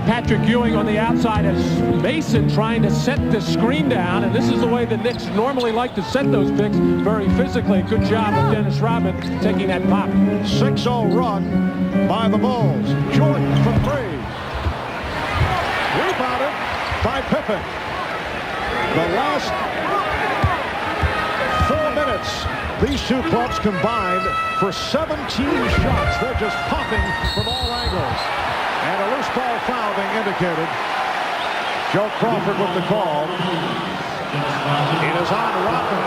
Patrick Ewing on the outside as Mason trying to set the screen down, and this is the way the Knicks normally like to set those picks, very physically. Good job of Dennis Rodman taking that pop. 6-0 run by the Bulls. Jordan for three. Rebounded by Pippen. The last 4 minutes, these two clubs combined for 17 shots. They're just popping from all angles. And a loose ball foul being indicated. Joe Crawford with the call. It is on Rodman.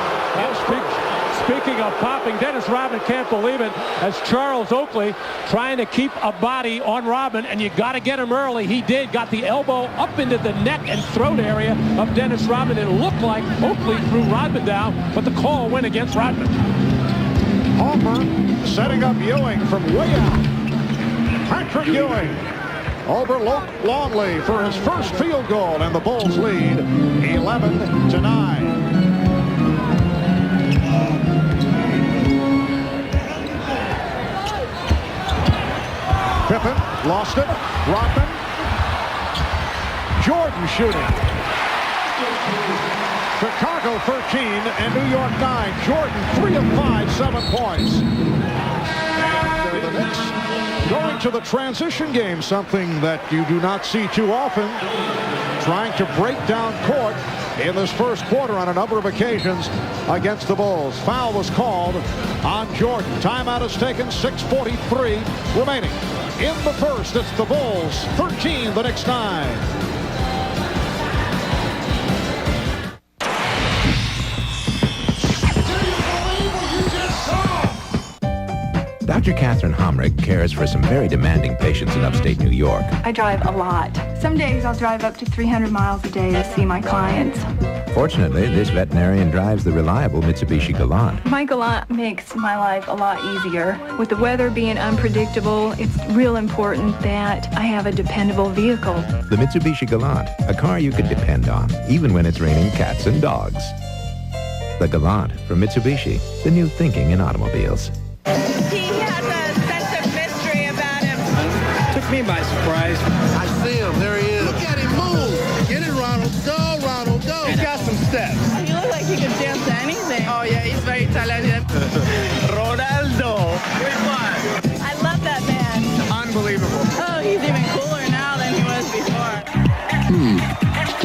Speaking of popping, Dennis Rodman can't believe it as Charles Oakley trying to keep a body on Rodman, and you got to get him early. He did. Got the elbow up into the neck and throat area of Dennis Rodman. It looked like Oakley threw Rodman down, but the call went against Rodman. Harper setting up Ewing from way out. Patrick Ewing over Longley for his first field goal, and the Bulls lead 11-9. Pippen lost it. Rodman. Jordan shooting. Chicago 13 and New York 9. Jordan 3 of 5, 7 points. And the Knicks going to the transition game, something that you do not see too often. Trying to break down court in this first quarter on a number of occasions against the Bulls. Foul was called on Jordan. Timeout is taken, 6:43 remaining. In the first, it's the Bulls 13, the Knicks 9. Dr. Catherine Homrick cares for some very demanding patients in upstate New York. I drive a lot. Some days I'll drive up to 300 miles a day to see my clients. Fortunately, this veterinarian drives the reliable Mitsubishi Galant. My Galant makes my life a lot easier. With the weather being unpredictable, it's real important that I have a dependable vehicle. The Mitsubishi Galant, a car you can depend on, even when it's raining cats and dogs. The Galant from Mitsubishi, the new thinking in automobiles. He has a sense of mystery about him. Took me by surprise. I see him. There he is. Look at him move. Get it, Ronald. Go, Ronald. Go. He's got some steps. He looks like he can dance to anything. Oh, yeah. He's very talented. Ronaldo. I love that man. Unbelievable. Oh, he's even cooler now than he was before.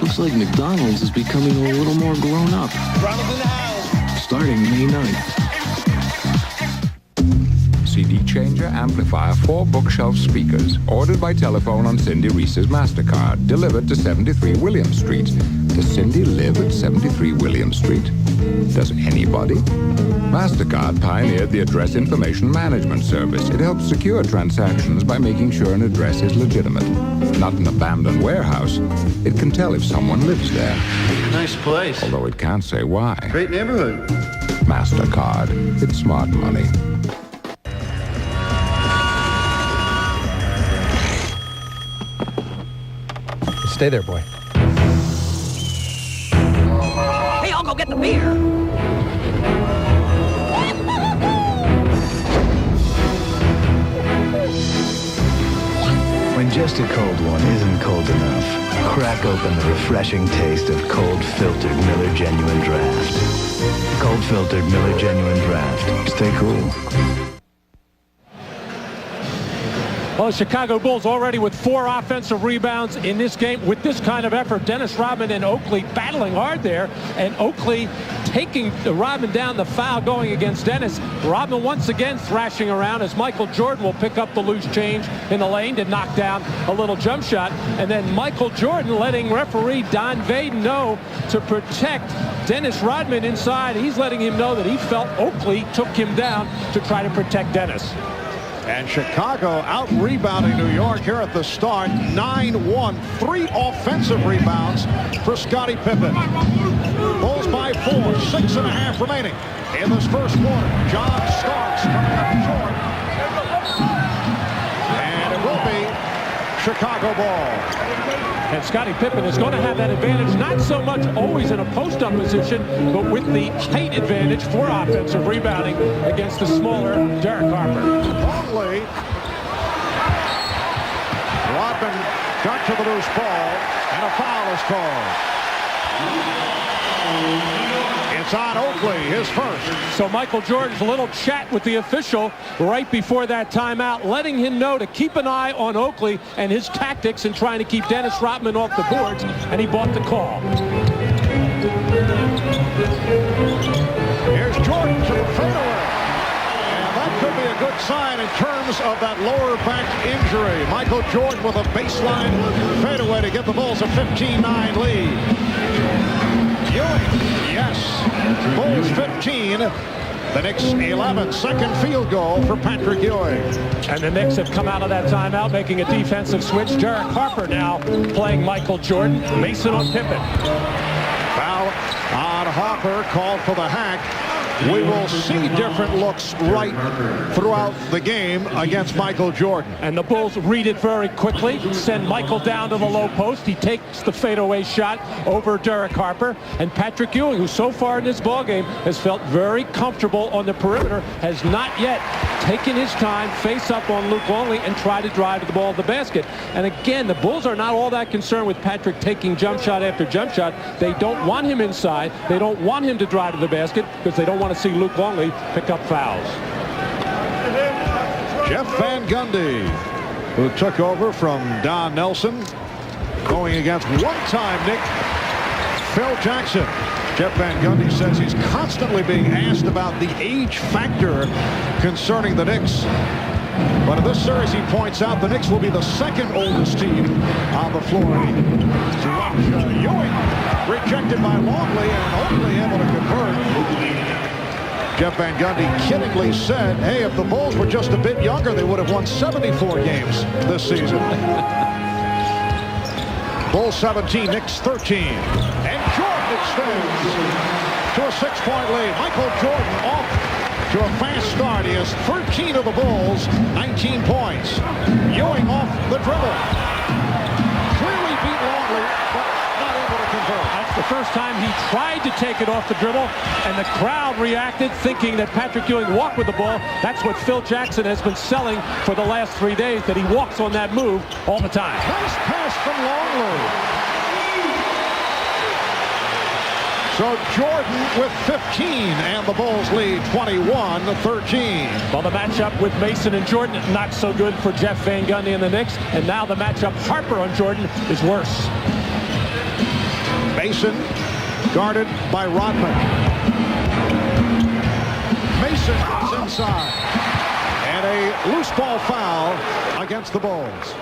Looks like McDonald's is becoming a little more grown up. Ronald's in the house. Starting May 9th. CD changer, amplifier, 4 bookshelf speakers. Ordered by telephone on Cindy Reese's MasterCard. Delivered to 73 William Street. Does Cindy live at 73 William Street? Does anybody? MasterCard pioneered the Address Information Management Service. It helps secure transactions by making sure an address is legitimate. Not an abandoned warehouse. It can tell if someone lives there. Nice place. Although it can't say why. Great neighborhood. MasterCard. It's smart money. Stay there, boy. Hey, I'll go get the beer. When just a cold one isn't cold enough, crack open the refreshing taste of cold filtered Miller Genuine Draft. Cold filtered Miller Genuine Draft. Stay cool. Well, the Chicago Bulls already with 4 offensive rebounds in this game with this kind of effort. Dennis Rodman and Oakley battling hard there, and Oakley taking Rodman down, the foul going against Dennis. Rodman once again thrashing around as Michael Jordan will pick up the loose change in the lane to knock down a little jump shot. And then Michael Jordan letting referee Don Vaden know to protect Dennis Rodman inside. He's letting him know that he felt Oakley took him down to try to protect Dennis. And Chicago out-rebounding New York here at the start. 9-1. 3 offensive rebounds for Scottie Pippen. Bulls by 4. 6.5 remaining in this first quarter. John Starks coming up short. And it will be Chicago ball. And Scottie Pippen is going to have that advantage, not so much always in a post-up position, but with the height advantage for offensive rebounding against the smaller Derek Harper. Longley. Rodman got to the loose ball, and a foul is called. It's on Oakley, his first. So Michael Jordan's little chat with the official right before that timeout, letting him know to keep an eye on Oakley and his tactics in trying to keep Dennis Rodman off the boards, and he bought the call. Here's Jordan to the fadeaway. And that could be a good sign in terms of that lower back injury. Michael Jordan with a baseline fadeaway to give the Bulls a 15-9 lead. Ewing, yes. Bulls 15. The Knicks 11. Second field goal for Patrick Ewing. And the Knicks have come out of that timeout making a defensive switch. Derek Harper now playing Michael Jordan. Mason on Pippen. Foul on Harper, called for the hack. We will see different looks right throughout the game against Michael Jordan. And the Bulls read it very quickly, send Michael down to the low post. He takes the fadeaway shot over Derek Harper. And Patrick Ewing, who so far in this ballgame has felt very comfortable on the perimeter, has not yet taken his time, face up on Luke Longley, and try to drive the ball to the basket. And again, the Bulls are not all that concerned with Patrick taking jump shot after jump shot. They don't want him inside. They don't want him to drive to the basket because they don't want to see Luke Longley pick up fouls. Jeff Van Gundy, who took over from Don Nelson, going against one-time Knick Phil Jackson. Jeff Van Gundy says he's constantly being asked about the age factor concerning the Knicks. But in this series, he points out the Knicks will be the second oldest team on the floor. Ewing rejected by Longley and only able to convert. Jeff Van Gundy kiddingly said, hey, if the Bulls were just a bit younger, they would have won 74 games this season. Bulls 17, Knicks 13. And Jordan extends to a 6-point lead. Michael Jordan off to a fast start. He has 13 of the Bulls, 19 points. Ewing off the dribble. Clearly beat Longley, but not able to convert. That's the first time he tried to take it off the dribble, and the crowd reacted thinking that Patrick Ewing walked with the ball. That's what Phil Jackson has been selling for the last 3 days, that he walks on that move all the time. Nice pass from Longley. So Jordan with 15, and the Bulls lead 21-13. Well, the matchup with Mason and Jordan, not so good for Jeff Van Gundy and the Knicks, and now the matchup Harper on Jordan is worse. Mason guarded by Rodman. Mason gets inside. And a loose ball foul against the Bulls.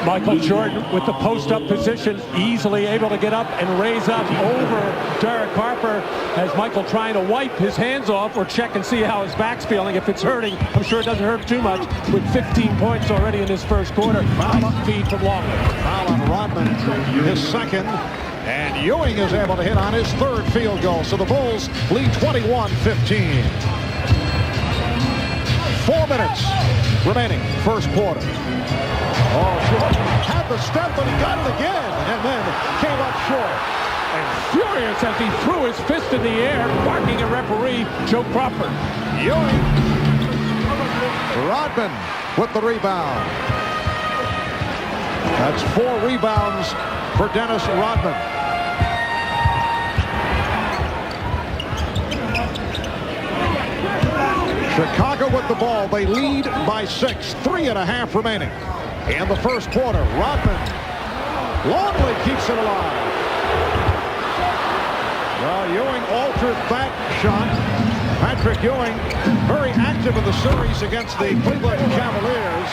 Michael Jordan with the post-up position, easily able to get up and raise up over Derek Harper, as Michael trying to wipe his hands off or check and see how his back's feeling. If it's hurting, I'm sure it doesn't hurt too much, with 15 points already in this first quarter. Nice feed from Longley. Foul on Rodman, his second. And Ewing is able to hit on his third field goal. So the Bulls lead 21-15. 4 minutes remaining, first quarter. Oh, Jordan had the step, but he got it again, and then came up short. And furious as he threw his fist in the air, barking at referee Joe Crawford. Ewing. Rodman with the rebound. That's 4 rebounds for Dennis Rodman. Chicago with the ball. They lead by 6. 3.5 remaining in the first quarter. Rodman. Longley keeps it alive. Well, Ewing altered that shot. Patrick Ewing very active in the series against the Cleveland Cavaliers.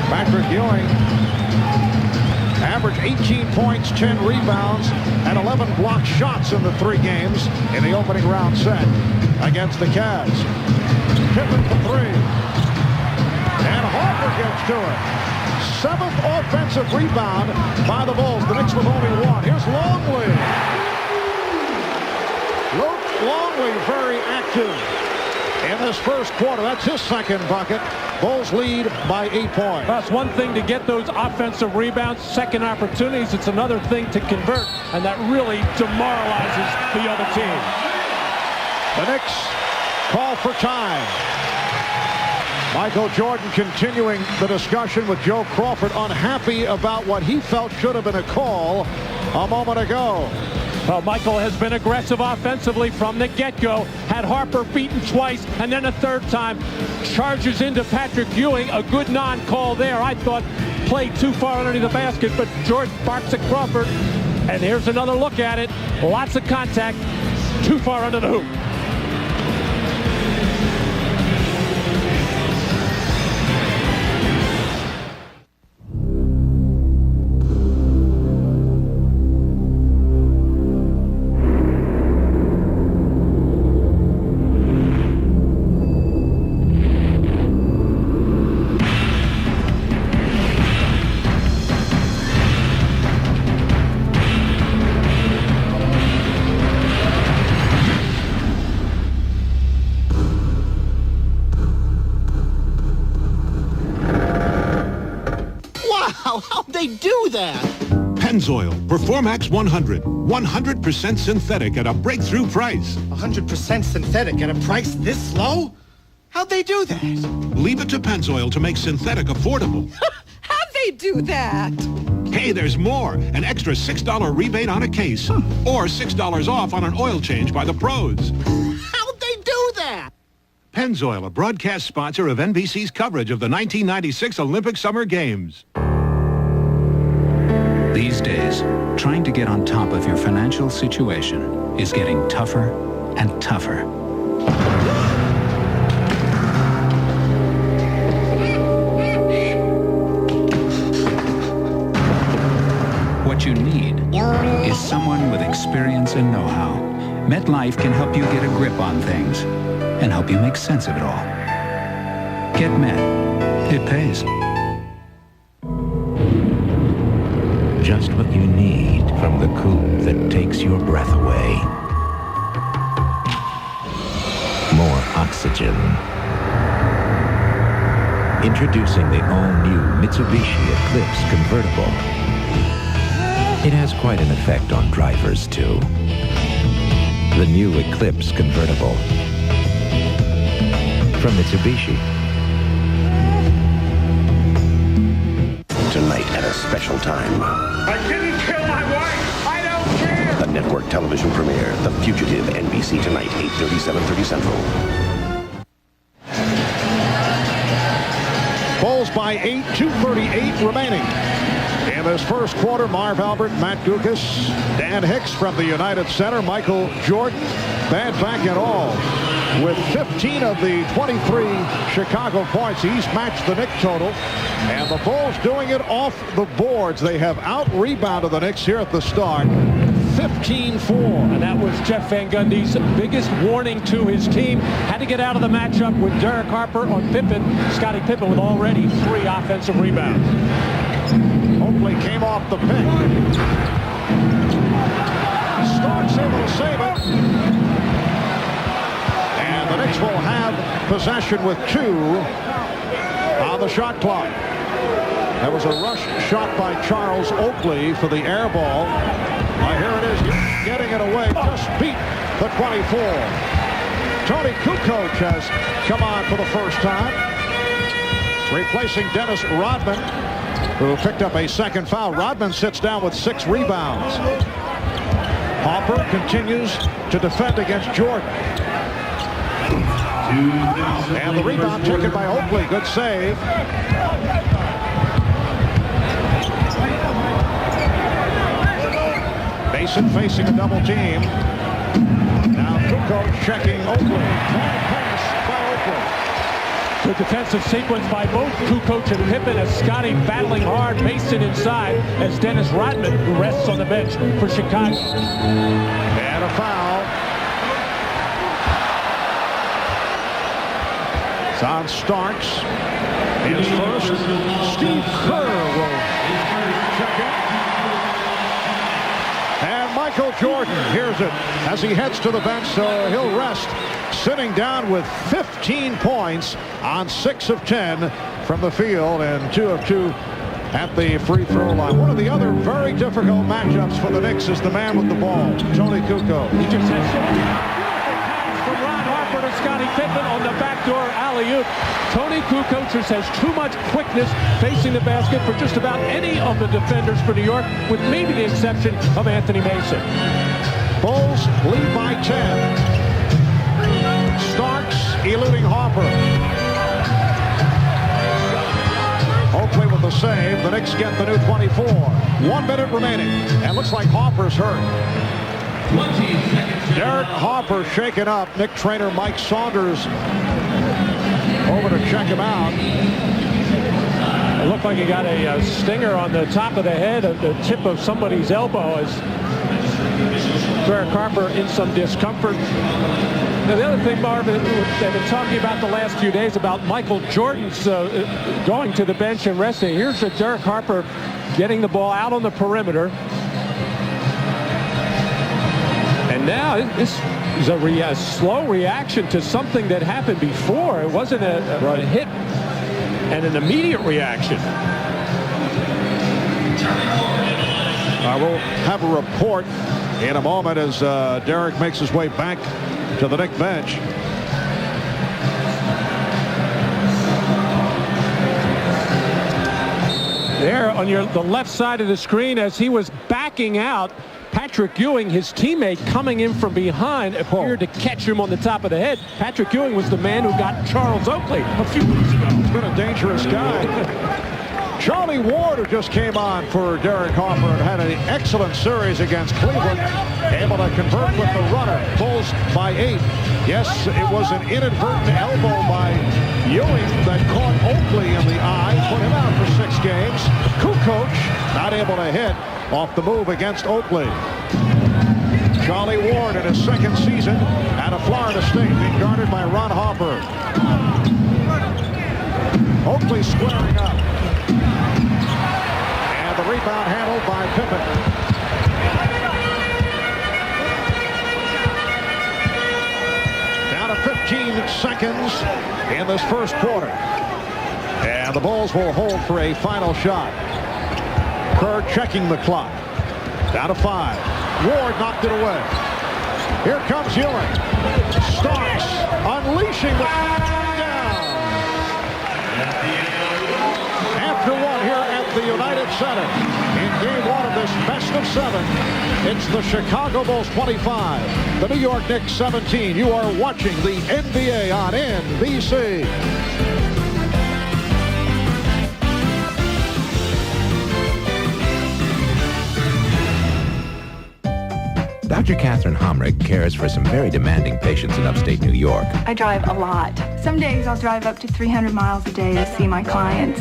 Patrick Ewing averaged 18 points, 10 rebounds, and 11 blocked shots in the 3 games in the opening round set against the Cavs. Pippen for 3. And Harper gets to it. 7th offensive rebound by the Bulls. The Knicks with only 1. Here's Longley. Longley very active in this first quarter. That's his 2nd bucket. Bulls lead by 8 points. That's one thing to get those offensive rebounds, second opportunities. It's another thing to convert, and that really demoralizes the other team. The Knicks call for time. Michael Jordan continuing the discussion with Joe Crawford, unhappy about what he felt should have been a call a moment ago. Well, Michael has been aggressive offensively from the get-go. Had Harper beaten twice, and then a 3rd time. Charges into Patrick Ewing. A good non-call there. I thought played too far underneath the basket, but Jordan barks at Crawford. And here's another look at it. Lots of contact. Too far under the hoop. How'd they do that? Pennzoil Performax 100. 100% synthetic at a breakthrough price. 100% synthetic at a price this low? How'd they do that? Leave it to Pennzoil to make synthetic affordable. How'd they do that? Hey, there's more. An extra $6 rebate on a case. Or $6 off on an oil change by the pros. How'd they do that? Pennzoil, a broadcast sponsor of NBC's coverage of the 1996 Olympic Summer Games. These days, trying to get on top of your financial situation is getting tougher and tougher. What you need is someone with experience and know-how. MetLife can help you get a grip on things and help you make sense of it all. Get Met. It pays. Just what you need from the coupe that takes your breath away. More oxygen. Introducing the all-new Mitsubishi Eclipse convertible. It has quite an effect on drivers, too. The new Eclipse convertible from Mitsubishi. Tonight at a special time. I didn't kill my wife! I don't care! The network television premiere, The Fugitive, NBC tonight, 8:30, 7:30 Central. Bulls by 8, 2:38 remaining. In this first quarter, Marv Albert, Matt Gukas, Dan Hicks from the United Center, Michael Jordan, bad back at all. With 15 of the 23 Chicago points, he's matched the Knicks total. And the Bulls doing it off the boards. They have out-rebounded the Knicks here at the start. 15-4. And that was Jeff Van Gundy's biggest warning to his team. Had to get out of the matchup with Derek Harper on Pippen. Scottie Pippen with already 3 offensive rebounds. Oakley came off the pick. Starks able to save it. And the Knicks will have possession with 2 on the shot clock. There was a rush shot by Charles Oakley for the air ball. Here it is, getting it away, just beat the 24. Tony Kukoc has come on for the first time, replacing Dennis Rodman, who picked up a second foul. Rodman sits down with 6 rebounds. Harper continues to defend against Jordan. And the rebound taken by Oakley. Good save. Mason facing a double team. Now Kukoc checking Oakley. Bad pass by Oakley. The defensive sequence by both Kukoc and Pippen as Scotty battling hard, Mason inside as Dennis Rodman, who rests on the bench for Chicago. And a foul. It's on Starks. His first. Steve Kerr will check it. And Michael Jordan hears it as he heads to the bench, so he'll rest, sitting down with 15 points on 6 of 10 from the field and 2 of 2 at the free throw line. One of the other very difficult matchups for the Knicks is the man with the ball, Tony Kukoc. He just had so many beautiful passes from Ron Harper to Scottie Pippen on the backdoor alley-oop. Tony Kukoc just has too much quickness facing the basket for just about any of the defenders for New York, with maybe the exception of Anthony Mason. Bulls lead by 10. Starks eluding Harper. Oakley with the save. The Knicks get the new 24. 1 minute remaining. And looks like Harper's hurt. Derek Harper shaken up. Knick trainer Mike Saunders over to check him out. It looked like he got a stinger on the top of the head, at the tip of somebody's elbow, as Derek Harper in some discomfort. Now, the other thing, Marvin, they've been talking about the last few days about Michael Jordan's going to the bench and resting. Here's Derek Harper getting the ball out on the perimeter. And now this is a slow reaction to something that happened before. It wasn't a hit and an immediate reaction. We'll have a report in a moment as Derek makes his way back to the Knick bench. There on the left side of the screen, as he was backing out, Patrick Ewing, his teammate, coming in from behind, appeared to catch him on the top of the head. Patrick Ewing was the man who got Charles Oakley a few weeks ago. He's been a dangerous guy. Charlie Ward, who just came on for Derek Harper and had an excellent series against Cleveland, able to convert with the runner. Bulls by 8. Yes, it was an inadvertent elbow by Ewing that caught Oakley in the eye, put him out for 6 games. Kukoc not able to hit off the move against Oakley. Charlie Ward in his 2nd season out of Florida State, being guarded by Ron Harper. Oakley squaring up. And the rebound handled by Pippen. Down to 15 seconds in this first quarter. And the Bulls will hold for a final shot. Kerr checking the clock. Down to 5. Ward knocked it away. Here comes Ewing. Starks unleashing the down. After 1 here at the United Center. In game 1 of this best of 7, it's the Chicago Bulls 25. The New York Knicks 17. You are watching the NBA on NBC. Dr. Catherine Homrick cares for some very demanding patients in upstate New York. I drive a lot. Some days I'll drive up to 300 miles a day to see my clients.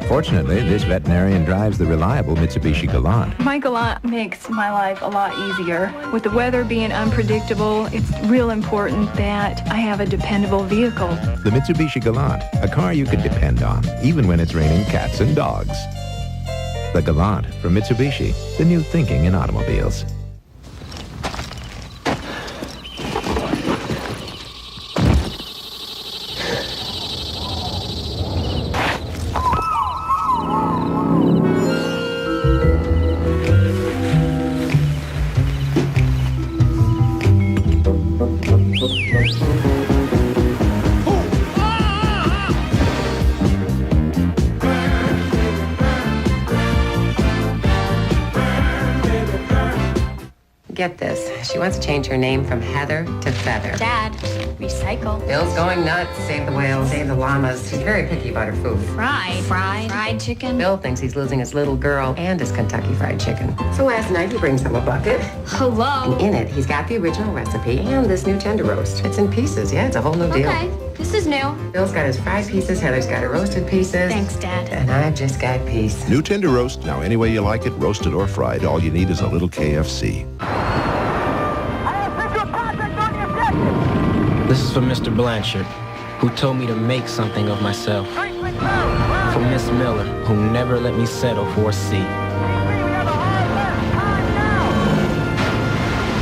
Fortunately, this veterinarian drives the reliable Mitsubishi Galant. My Galant makes my life a lot easier. With the weather being unpredictable, it's real important that I have a dependable vehicle. The Mitsubishi Galant, a car you can depend on, even when it's raining cats and dogs. The Galant from Mitsubishi, the new thinking in automobiles. Get this. She wants to change her name from Heather to Feather. Dad, recycle. Bill's going nuts. Save the whales, save the llamas. He's very picky about her food. Fried chicken. Bill thinks he's losing his little girl and his Kentucky Fried Chicken. So last night he brings home a bucket. Hello. And in it, he's got the original recipe and this new tender roast. It's in pieces. Yeah, it's a whole new deal. Okay. This is new. Bill's got his fried pieces, Heather's got her roasted pieces. Thanks, Dad. And I've just got peace. New tender roast. Now, any way you like it, roasted or fried, all you need is a little KFC. This is for Mr. Blanchard, who told me to make something of myself. For Miss Miller, who never let me settle for a C.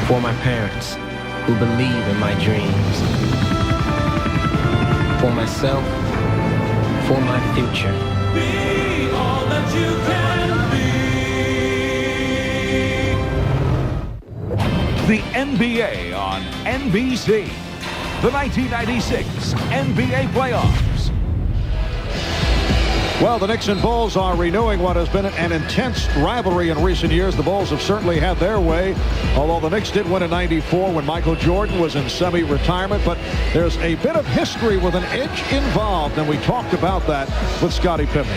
For my parents, who believe in my dreams. For myself, for my future. Be all that you can be. The NBA on NBC. The 1996 NBA playoffs. Well, the Knicks and Bulls are renewing what has been an intense rivalry in recent years. The Bulls have certainly had their way, although the Knicks did win in '94 when Michael Jordan was in semi-retirement. But there's a bit of history with an edge involved, and we talked about that with Scottie Pippen.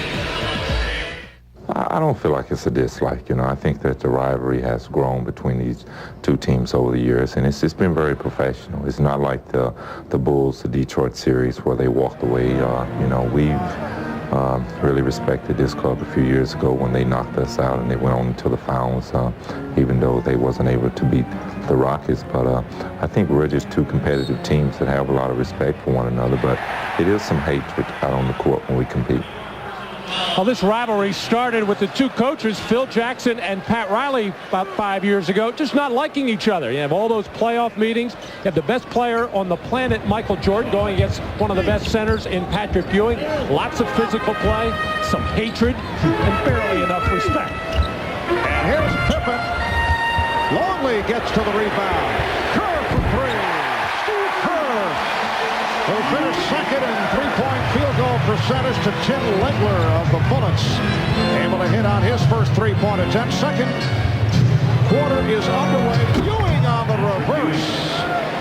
I don't feel like it's a dislike. I think that the rivalry has grown between these two teams over the years, and it's just been very professional. It's not like the Bulls, the Detroit series, where they walked away. We really respected this club a few years ago when they knocked us out and they went on into the finals, even though they wasn't able to beat the Rockets. But I think we're just two competitive teams that have a lot of respect for one another, but it is some hatred out on the court when we compete. Well, this rivalry started with the two coaches, Phil Jackson and Pat Riley, about 5 years ago, just not liking each other. You have all those playoff meetings. You have the best player on the planet, Michael Jordan, going against one of the best centers in Patrick Ewing. Lots of physical play, some hatred, and barely enough respect. And here's Pippen. Longley gets to the rebound. Kerr for three. Steve Kerr will finish second in three-point field goal percentage to Tim Legler of the Bullets. Able to hit on his first three-point attempt. Second quarter is underway. Ewing on the reverse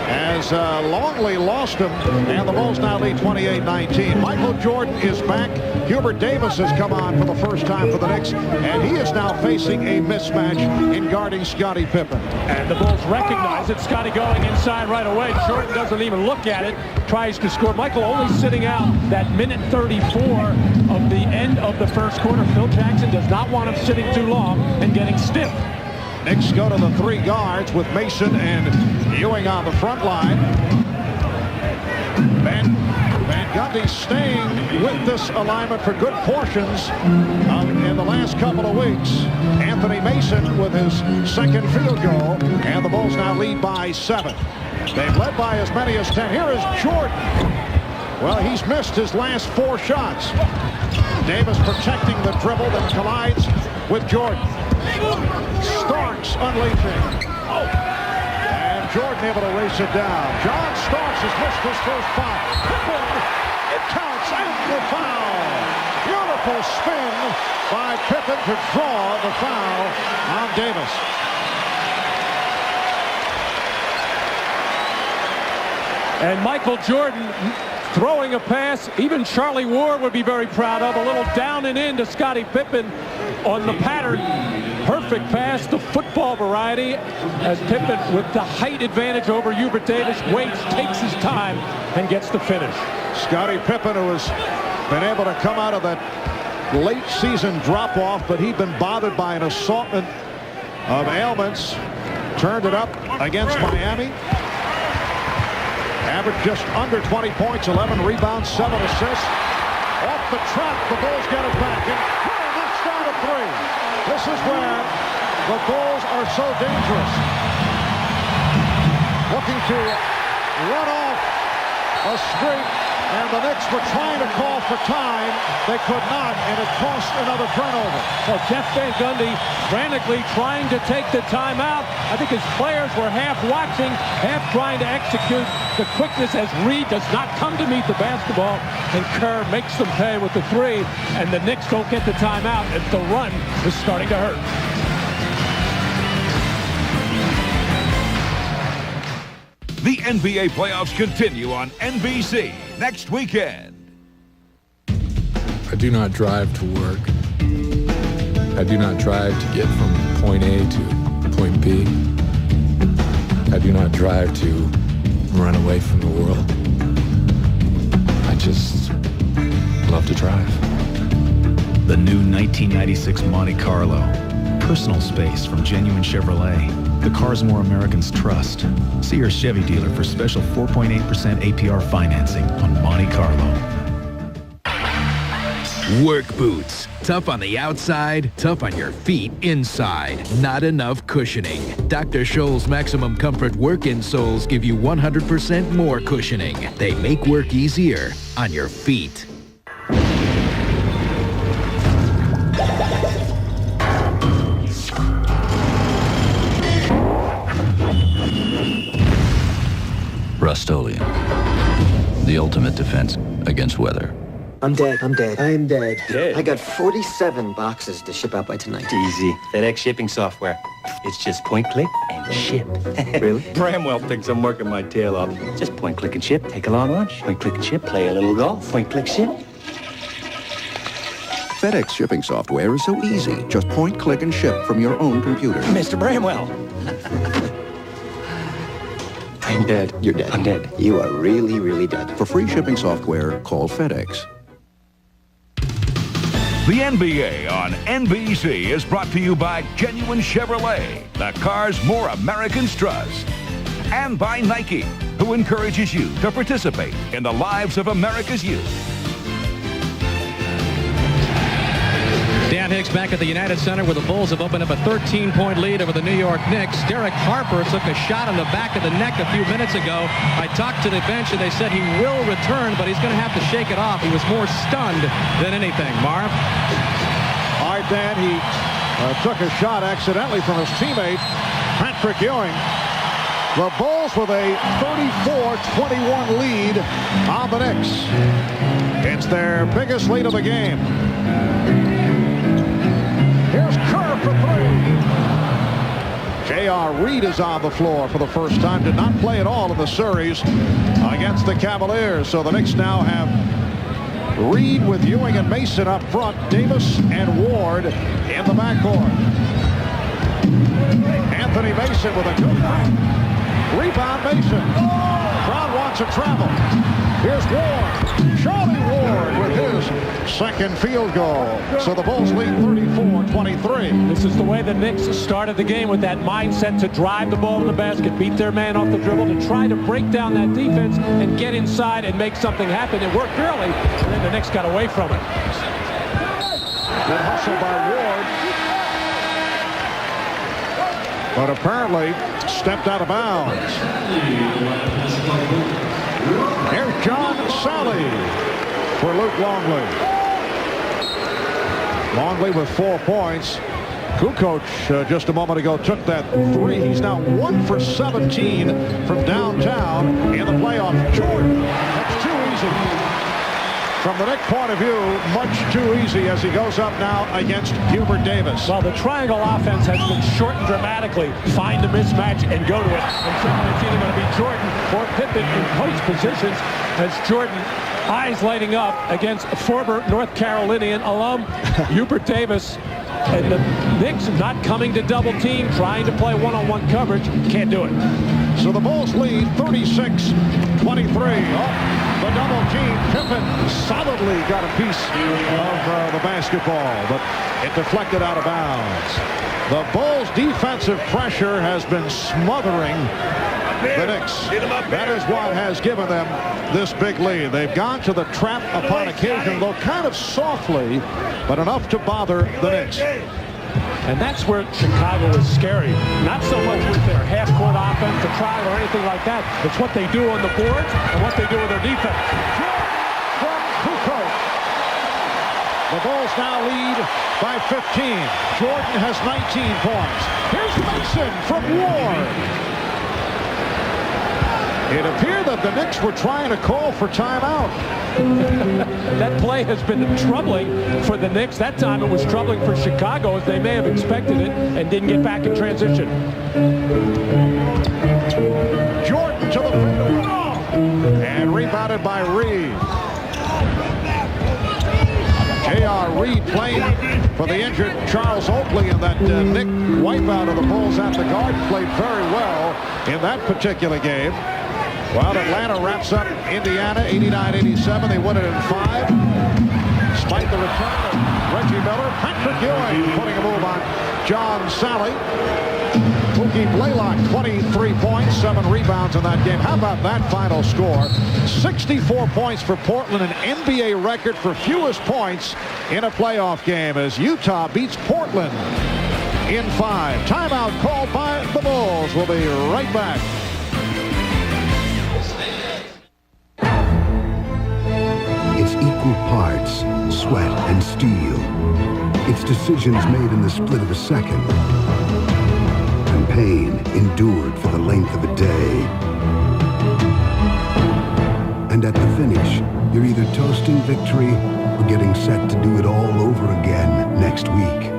as Longley lost him, and the Bulls now lead 28-19. Michael Jordan is back. Hubert Davis has come on for the first time for the Knicks, and he is now facing a mismatch in guarding Scottie Pippen. And the Bulls recognize it. Scottie going inside right away. Jordan doesn't even look at it. Tries to score. Michael only sitting out that minute 34 of the end of the first quarter. Phil Jackson does not want him sitting too long and getting stiff. Knicks go to the three guards with Mason and Ewing on the front line. Van Gundy staying with this alignment for good portions in the last couple of weeks. Anthony Mason with his second field goal, and the Bulls now lead by 7. They've led by as many as 10. Here is Jordan. Well, he's missed his last 4 shots. Davis protecting the dribble that collides with Jordan. Starks unleashing. And Jordan able to race it down. John Starks has missed his first 5. Pippen, it counts, and the foul. Beautiful spin by Pippen to draw the foul on Davis. And Michael Jordan throwing a pass even Charlie Ward would be very proud of. A little down and in to Scottie Pippen on the pattern. Perfect pass, the football variety, as Pippen with the height advantage over Hubert Davis waits, takes his time, and gets the finish. Scottie Pippen, who has been able to come out of that late season drop-off, but he'd been bothered by an assortment of ailments. Turned it up against Miami. Averaged just under 20 points, 11 rebounds, 7 assists. Off the trap, the Bulls get it back. And knocks down a 3. This is where the Bulls are so dangerous. Looking to run off a streak, and the Knicks were trying to call for time. They could not, and it cost another turnover. Well, Jeff Van Gundy frantically trying to take the timeout. I think his players were half watching, half trying to execute. The quickness as Reed does not come to meet the basketball, and Kerr makes them pay with the 3, and the Knicks don't get the timeout, and the run is starting to hurt. The NBA playoffs continue on NBC next weekend. I do not drive to work. I do not drive to get from point A to point B. I do not drive to run away from the world. drive. The new 1996 Monte Carlo. Personal space from genuine Chevrolet. The cars more Americans trust. See your Chevy dealer for special 4.8% APR financing on Monte Carlo. Work boots. Tough on the outside, tough on your feet inside. Not enough cushioning. Dr. Scholl's Maximum Comfort work insoles give you 100% more cushioning. They make work easier on your feet. Rust-Oleum, the ultimate defense against weather. I'm dead. Dead? I got 47 boxes to ship out by tonight. Easy. FedEx shipping software. It's just point, click, and ship. Really? Bramwell thinks I'm working my tail off. Just point, click, and ship. Take a long lunch. Point, click, and ship. Play a little golf. Point, click, ship. FedEx shipping software is so easy. Just point, click, and ship from your own computer. Mr. Bramwell. I'm dead. You're dead. I'm dead. You are really, really dead. For free shipping software, call FedEx. The NBA on NBC is brought to you by Genuine Chevrolet, the cars more Americans trust. And by Nike, who encourages you to participate in the lives of America's youth. Dan Hicks back at the United Center where the Bulls have opened up a 13-point lead over the New York Knicks. Derek Harper took a shot on the back of the neck a few minutes ago. I talked to the bench and they said he will return, but he's going to have to shake it off. He was more stunned than anything. Marv? All right, Dan, he took a shot accidentally from his teammate, Patrick Ewing. The Bulls with a 34-21 lead on the Knicks. It's their biggest lead of the game. Here's Kerr for three. J.R. Reed is on the floor for the first time. Did not play at all in the series against the Cavaliers. So the Knicks now have Reed with Ewing and Mason up front. Davis and Ward in the backcourt. Anthony Mason with a good rebound. Mason. Crowd wants a travel. Here's Ward. Charlie Ward with his second field goal. So the Bulls lead 34-23. This is the way the Knicks started the game, with that mindset to drive the ball in the basket, beat their man off the dribble, to try to break down that defense and get inside and make something happen. It worked early, and then the Knicks got away from it. Good hustle by Ward. But apparently stepped out of bounds. Here's John Sally for Luke Longley. Longley with 4 points. Kukoc just a moment ago took that three. He's now 1 for 17 from downtown in the playoff. Jordan, that's too easy. From the Knicks point of view, much too easy as he goes up now against Hubert Davis. Well, the triangle offense has been shortened dramatically. Find the mismatch and go to it. And certainly it's either going to be Jordan or Pippen in post positions, as Jordan, eyes lighting up against former North Carolinian alum Hubert Davis. And the Knicks not coming to double team, trying to play one-on-one coverage. Can't do it. So the Bulls lead 36-23. The double team. Pippen solidly got a piece of the basketball, but it deflected out of bounds. The Bulls' defensive pressure has been smothering the Knicks. That is what has given them this big lead. They've gone to the trap upon occasion, though kind of softly, but enough to bother the Knicks. And that's where Chicago is scary. Not so much with their half-court offense, the trial, or anything like that. It's what they do on the boards and what they do with their defense. From Kukoc. The Bulls now lead by 15. Jordan has 19 points. Here's Mason from Ward. It appeared that the Knicks were trying to call for timeout. That play has been troubling for the Knicks. That time it was troubling for Chicago, as they may have expected it and didn't get back in transition. Jordan to the free and rebounded by Reed. J.R. Reed playing for the injured Charles Oakley in that Knick wipeout of the Bulls at the Garden. Played very well in that particular game. Well, Atlanta wraps up Indiana 89-87. They win it in 5. despite the return of Reggie Miller. Patrick Ewing putting a move on John Sally. Mookie Blaylock, 23 points, 7 rebounds in that game. How about that final score? 64 points for Portland, an NBA record for fewest points in a playoff game as Utah beats Portland in 5. Timeout called by the Bulls. We'll be right back. It's equal parts sweat and steel. It's decisions made in the split of a second. And pain endured for the length of a day. And at the finish, you're either toasting victory or getting set to do it all over again next week.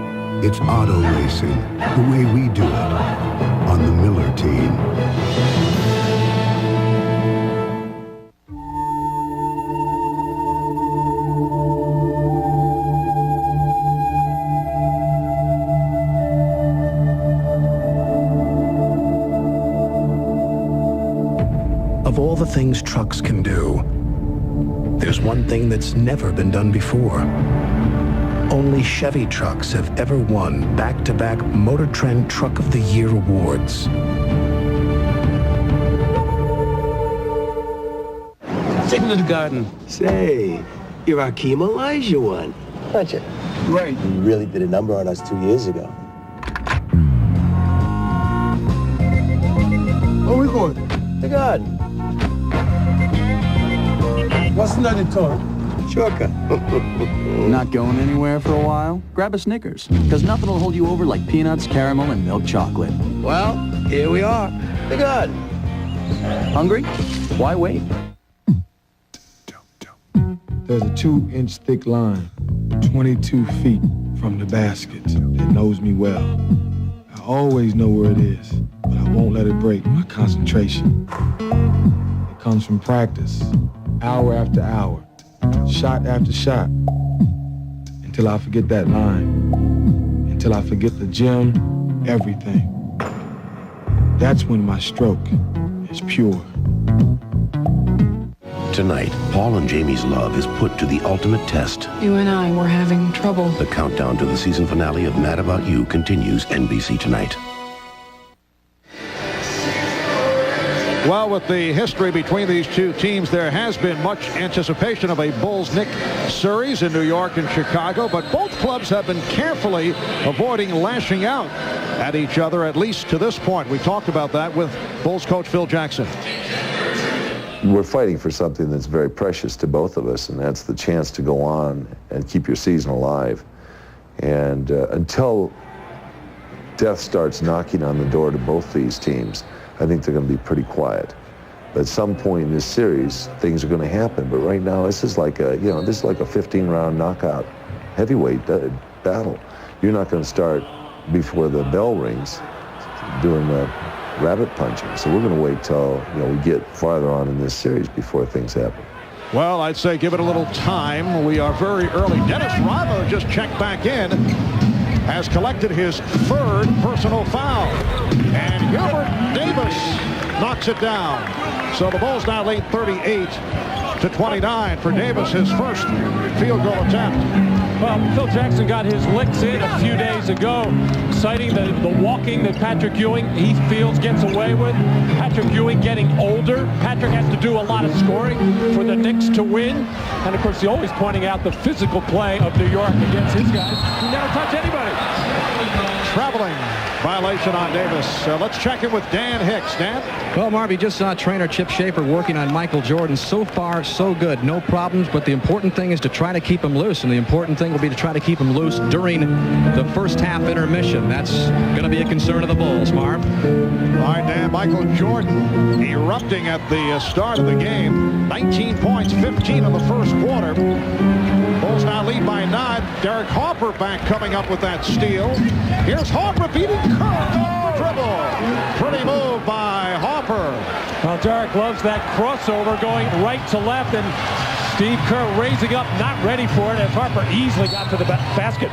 It's auto racing, the way we do it on the Miller team. Of all the things trucks can do, there's one thing that's never been done before. Only Chevy trucks have ever won back-to-back Motor Trend Truck of the Year awards. Take me to the garden. Say, you're our Akeem Elijah one, aren't you? Right. You really did a number on us 2 years ago. Where we going? The garden. What's the nutty toy? Shortcut. Not going anywhere for a while? Grab a Snickers, because nothing will hold you over like peanuts, caramel, and milk chocolate. Well, here we are. The garden. Hungry? Why wait? There's a 2-inch thick line, 22 feet from the basket that knows me well. I always know where it is, but I won't let it break my concentration. It comes from practice, hour after hour, shot after shot, until I forget that line, until I forget the gym, everything. That's when my stroke is pure. Tonight, Paul and Jamie's love is put to the ultimate test. You and I were having trouble. The countdown to the season finale of Mad About You continues NBC tonight. Well, with the history between these two teams, there has been much anticipation of a Bulls-Knicks series in New York and Chicago, but both clubs have been carefully avoiding lashing out at each other, at least to this point. We talked about that with Bulls coach Phil Jackson. We're fighting for something that's very precious to both of us, and that's the chance to go on and keep your season alive. And until death starts knocking on the door to both these teams, I think they're going to be pretty quiet. But at some point in this series, things are going to happen. But right now, this is like a 15-round knockout heavyweight battle. You're not going to start before the bell rings doing rabbit punching. So we're going to wait till we get farther on in this series before things happen. Well, I'd say give it a little time. We are very early. Dennis Rodman just checked back in, has collected his 3rd personal foul. And Hubert Davis knocks it down. So the Bulls now lead 38-29 for Davis, his first field goal attempt. Well, Phil Jackson got his licks in a few days ago, citing the walking that Patrick Ewing, he feels, gets away with. Patrick Ewing getting older. Patrick has to do a lot of scoring for the Knicks to win. And, of course, he's always pointing out the physical play of New York against his guys who never touch anybody. Traveling violation on Davis. Let's check in with Dan Hicks. Dan? Well, Marv, you just saw trainer Chip Schaefer working on Michael Jordan. So far, so good. No problems, but the important thing is to try to keep him loose, and the important thing will be to try to keep him loose during the first half intermission. That's going to be a concern of the Bulls, Marv. All right, Dan. Michael Jordan erupting at the start of the game. 19 points, 15 in the first quarter. Bulls now lead by 9. Derek Harper back coming up with that steal. Here's Harper beating Kerr off the dribble. Pretty move by Harper. Well, Derek loves that crossover going right to left, and Steve Kerr raising up, not ready for it, as Harper easily got to the basket.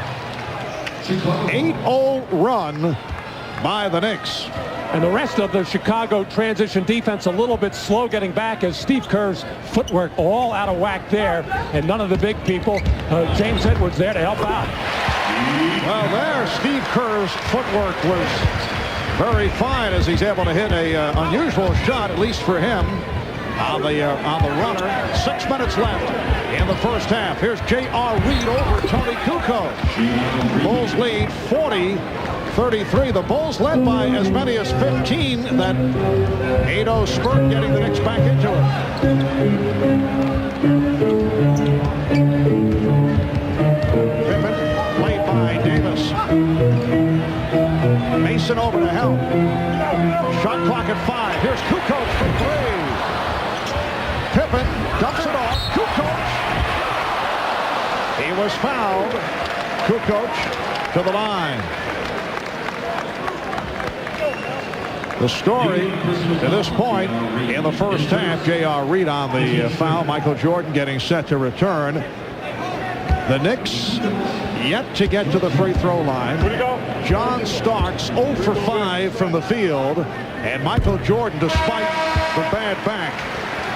8-0 run by the Knicks. And the rest of the Chicago transition defense a little bit slow getting back as Steve Kerr's footwork all out of whack there. And none of the big people, James Edwards there to help out. Well, there, Steve Kerr's footwork was very fine as he's able to hit a unusual shot, at least for him, on the runner. 6 minutes left in the first half. Here's J.R. Reed over Tony Kukoc. Bulls lead 40-33. The Bulls led by as many as 15. That 8-0 spurt getting the Knicks back into it. Pippen played by Davis. Mason over to help. Shot clock at 5. Here's Kukoc for 3. Pippen dumps it off. Kukoc. He was fouled. Kukoc to the line. The story to this point in the first half, J.R. Reed on the foul. Michael Jordan getting set to return. The Knicks yet to get to the free throw line. John Starks 0 for 5 from the field. And Michael Jordan, despite the bad back,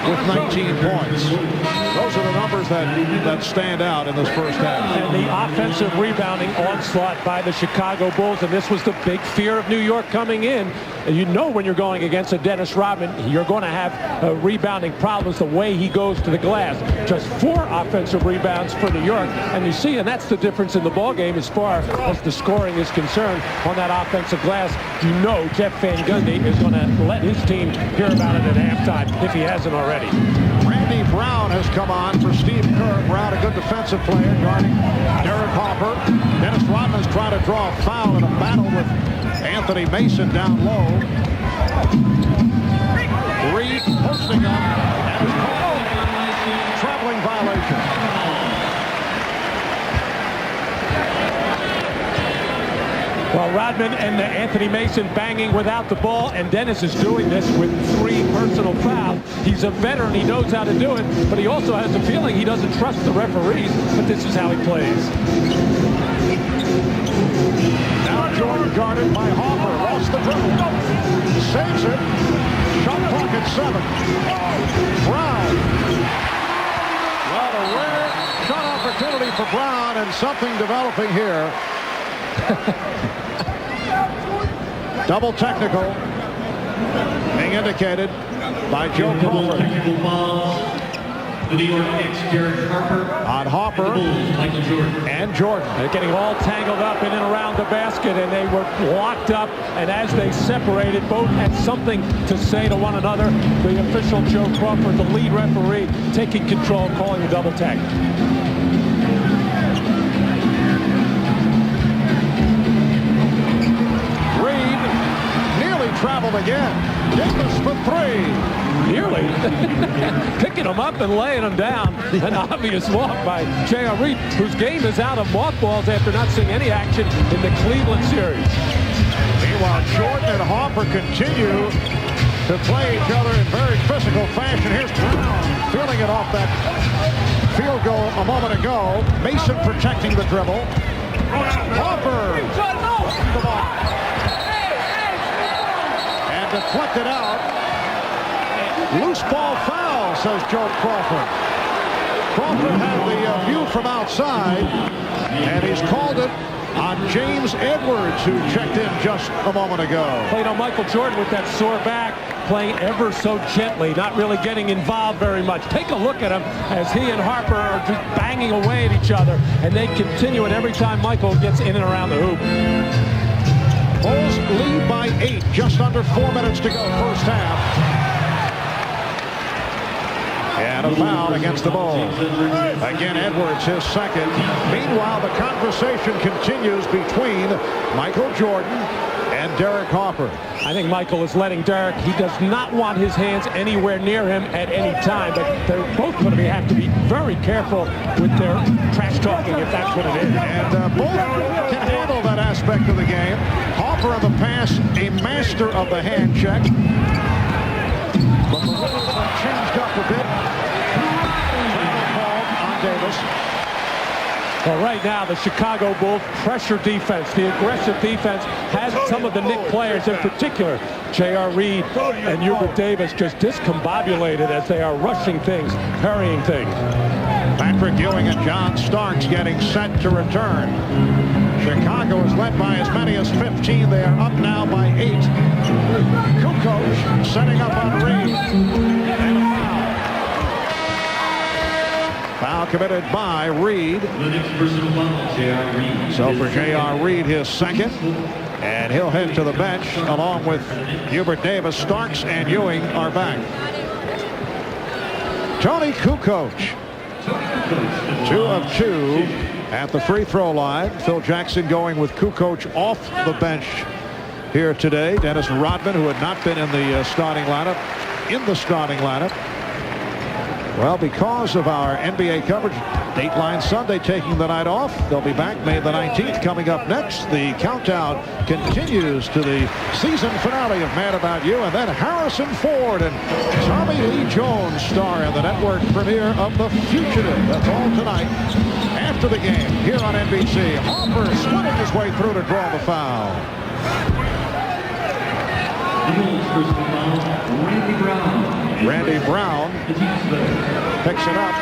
with 19 points. Those are the numbers that stand out in this first half. And the offensive rebounding onslaught by the Chicago Bulls, and this was the big fear of New York coming in. And you know when you're going against a Dennis Rodman, you're going to have rebounding problems the way he goes to the glass. Just 4 offensive rebounds for New York, and you see, and that's the difference in the ball game as far as the scoring is concerned on that offensive glass. You know Jeff Van Gundy is going to let his team hear about it at halftime if he hasn't already. Randy Brown has come on for Steve Kerr. Brown, a good defensive player, guarding Derek Harper. Dennis Rodman's trying to draw a foul in a battle with Anthony Mason down low. Reed posting up and is called traveling violation. Well, Rodman and Anthony Mason banging without the ball, and Dennis is doing this with 3 personal fouls. He's a veteran. He knows how to do it, but he also has a feeling he doesn't trust the referees, but this is how he plays. Now Jordan guarded by Harper. Lost the dribble. Saves it. Shot clock at 7. Brown. Well, a rare shot opportunity for Brown, and something developing here. Double technical being indicated by Joe Crawford. The New York Knicks, Derek Harper. On Harper and Jordan. They're getting all tangled up in and around the basket, and they were locked up, and as they separated, both had something to say to one another. The official, Joe Crawford, the lead referee, taking control, calling a double tag. Traveled again. Davis for 3. Nearly. Picking him up and laying him down. An obvious walk by J.R. Reed, whose game is out of mothballs after not seeing any action in the Cleveland series. Meanwhile, Jordan and Harper continue to play each other in very physical fashion. Here's Brown feeling it off that field goal a moment ago. Mason protecting the dribble. Harper. The ball. Deflected out. Loose ball foul, says Joe Crawford. Crawford had the view from outside, and he's called it on James Edwards, who checked in just a moment ago. Played on Michael Jordan with that sore back, playing ever so gently, not really getting involved very much. Take a look at him as he and Harper are just banging away at each other, and they continue it every time Michael gets in and around the hoop. Bulls lead by 8, just under 4 minutes to go, first half. And a foul against the Bulls. Again, Edwards, his second. Meanwhile, the conversation continues between Michael Jordan and Derek Harper. I think Michael is letting Derek, he does not want his hands anywhere near him at any time, but they're both going to have to be very careful with their trash talking, if that's what it is. And both can handle that aspect of the game. Harper on the pass, a master of the hand check. But the rules have changed up a bit. Travel called on Davis. Well, right now, the Chicago Bulls pressure defense, the aggressive defense, has some of the Knicks players, in particular, J.R. Reed and Hubert Davis, just discombobulated as they are rushing things, hurrying things. Patrick Ewing and John Starks getting set to return. Chicago is led by as many as 15. They are up now by 8. Kukoc setting up on Reed. And a foul committed by Reed. So for J.R. Reed, his second. And he'll head to the bench along with Hubert Davis. Starks and Ewing are back. Tony Kukoc, 2 of 2 at the free throw line. Phil Jackson going with Kukoc off the bench here today. Dennis Rodman, who had not been in the starting lineup, in the starting lineup. Well, because of our NBA coverage, Dateline Sunday taking the night off. They'll be back May the 19th. Coming up next, the countdown continues to the season finale of Mad About You, and then Harrison Ford and Tommy Lee Jones star in the network premiere of The Fugitive. That's all tonight after the game here on NBC. Harper splitting his way through to draw the foul. Randy Brown picks it up.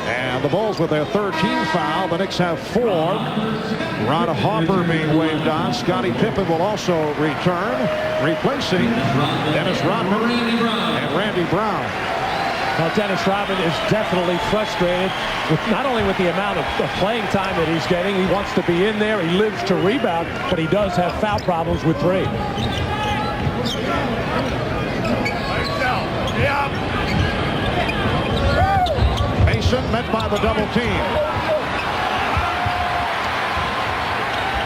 And the Bulls with their 13th foul. The Knicks have 4. Ron Harper being waved on. Scottie Pippen will also return, replacing Dennis Rodman and Randy Brown. Well, Dennis Rodman is definitely frustrated, not only with the amount of playing time that he's getting. He wants to be in there. He lives to rebound, but he does have foul problems with 3. Mason met by the double team.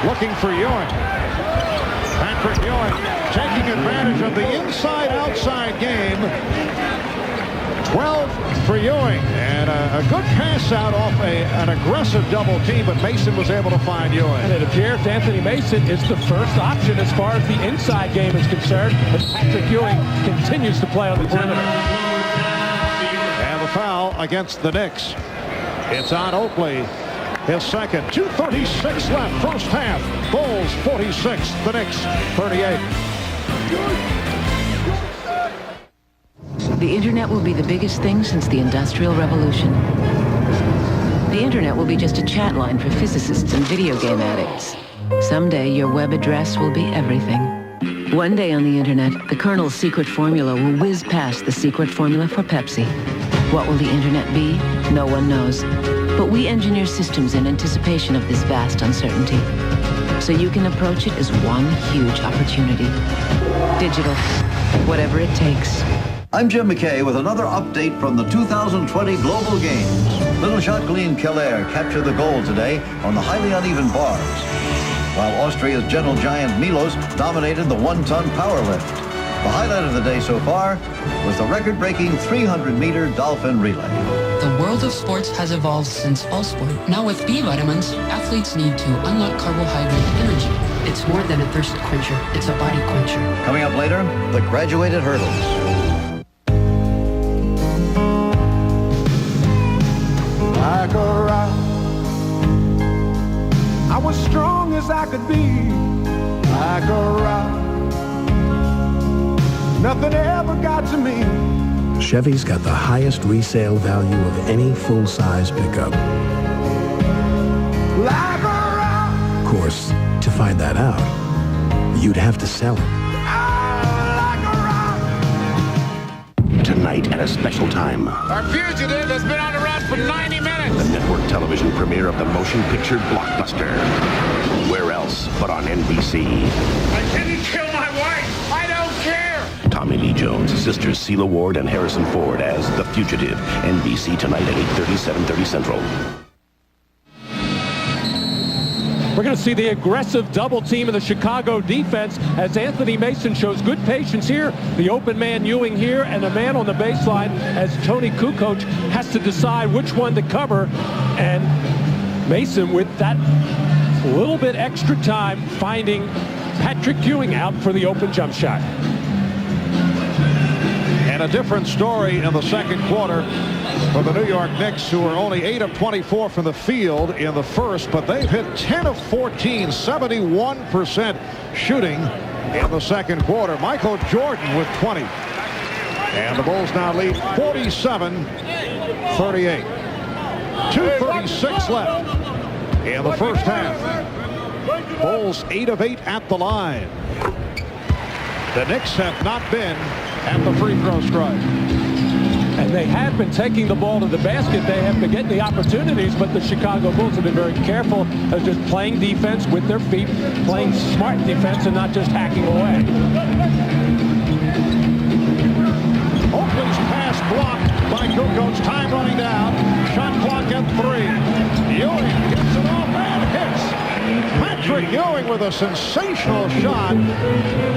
Looking for Ewing. Patrick Ewing taking advantage of the inside-outside game. 12 for Ewing. And a good pass out off an aggressive double team, but Mason was able to find Ewing. And it appears Anthony Mason is the first option as far as the inside game is concerned, but Patrick Ewing continues to play on the perimeter. And the foul against the Knicks. It's on Oakley, his second. 2:36 left, first half. Bulls 46, the Knicks 38. The internet will be the biggest thing since the Industrial Revolution. The internet will be just a chat line for physicists and video game addicts. Someday, your web address will be everything. One day on the internet, the Colonel's secret formula will whiz past the secret formula for Pepsi. What will the internet be? No one knows. But we engineer systems in anticipation of this vast uncertainty. So you can approach it as one huge opportunity. Digital. Whatever it takes. I'm Jim McKay with another update from the 2020 Global Games. Little Jacqueline Keller captured the gold today on the highly uneven bars, while Austria's gentle giant Milos dominated the 1-ton powerlift. The highlight of the day so far was the record-breaking 300-meter dolphin relay. The world of sports has evolved since all sport. Now with B vitamins, athletes need to unlock carbohydrate energy. It's more than a thirst quencher. It's a body quencher. Coming up later, the graduated hurdles. Like a rock, I was strong as I could be. Like a rock, nothing ever got to me. Chevy's got the highest resale value of any full-size pickup. Like a rock. Of course, to find that out, you'd have to sell it. Tonight at a special time. Our fugitive has been on the run for 90 minutes. The network television premiere of the motion picture blockbuster. Where else but on NBC? I didn't kill my wife. I don't care. Tommy Lee Jones, sisters Celia Ward and Harrison Ford as The Fugitive. NBC tonight at 8:30, 7:30 Central. We're going to see the aggressive double team of the Chicago defense as Anthony Mason shows good patience here. The open man Ewing here and a man on the baseline as Tony Kukoc has to decide which one to cover. And Mason with that little bit extra time finding Patrick Ewing out for the open jump shot. And a different story in the second quarter. for the New York Knicks, who are only 8 of 24 from the field in the first, but they've hit 10 of 14, 71% shooting in the second quarter. Michael Jordan with 20. And the Bulls now lead 47-38. 2:36 left in the first half. Bulls 8 of 8 at the line. The Knicks have not been at the free throw stripe. And they have been taking the ball to the basket. They have been getting the opportunities, but the Chicago Bulls have been very careful of just playing defense with their feet, playing smart defense and not just hacking away. Oakley's pass blocked by Kukoc. Time running down. Shot clock at 3. Ewing gets it off and hits. Patrick Ewing with a sensational shot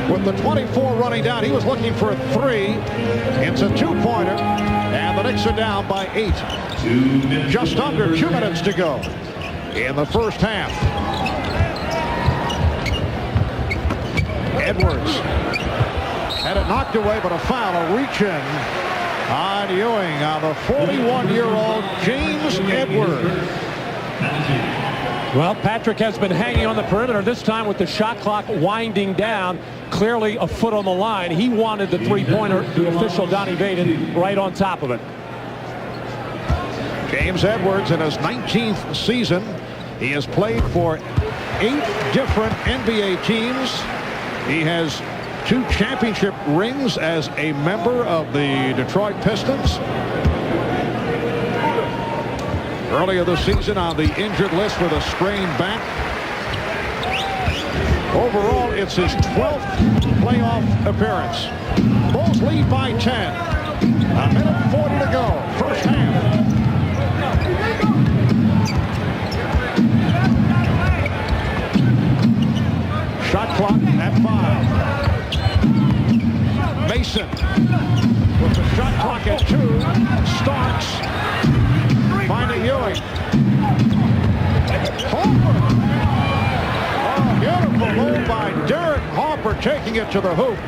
with the 24 running down. He was looking for a 3. It's a 2-pointer, and the Knicks are down by 8. Just under 2 minutes to go in the first half. Edwards had it knocked away, but a foul, a reach-in on Ewing on the 41-year-old James Edwards. Well, Patrick has been hanging on the perimeter, this time with the shot clock winding down. Clearly a foot on the line. He wanted the three-pointer. The official, Donnie Vaden, right on top of it. James Edwards in his 19th season. He has played for 8 different NBA teams. He has 2 championship rings as a member of the Detroit Pistons. Earlier this season on the injured list with a sprained back. Overall, it's his 12th playoff appearance. Bulls lead by 10. A minute 40 to go. First half. Shot clock at 5. Mason with the shot clock at 2. Starks finding Ewing. Harper. Oh, beautiful move by Derek Harper, taking it to the hoop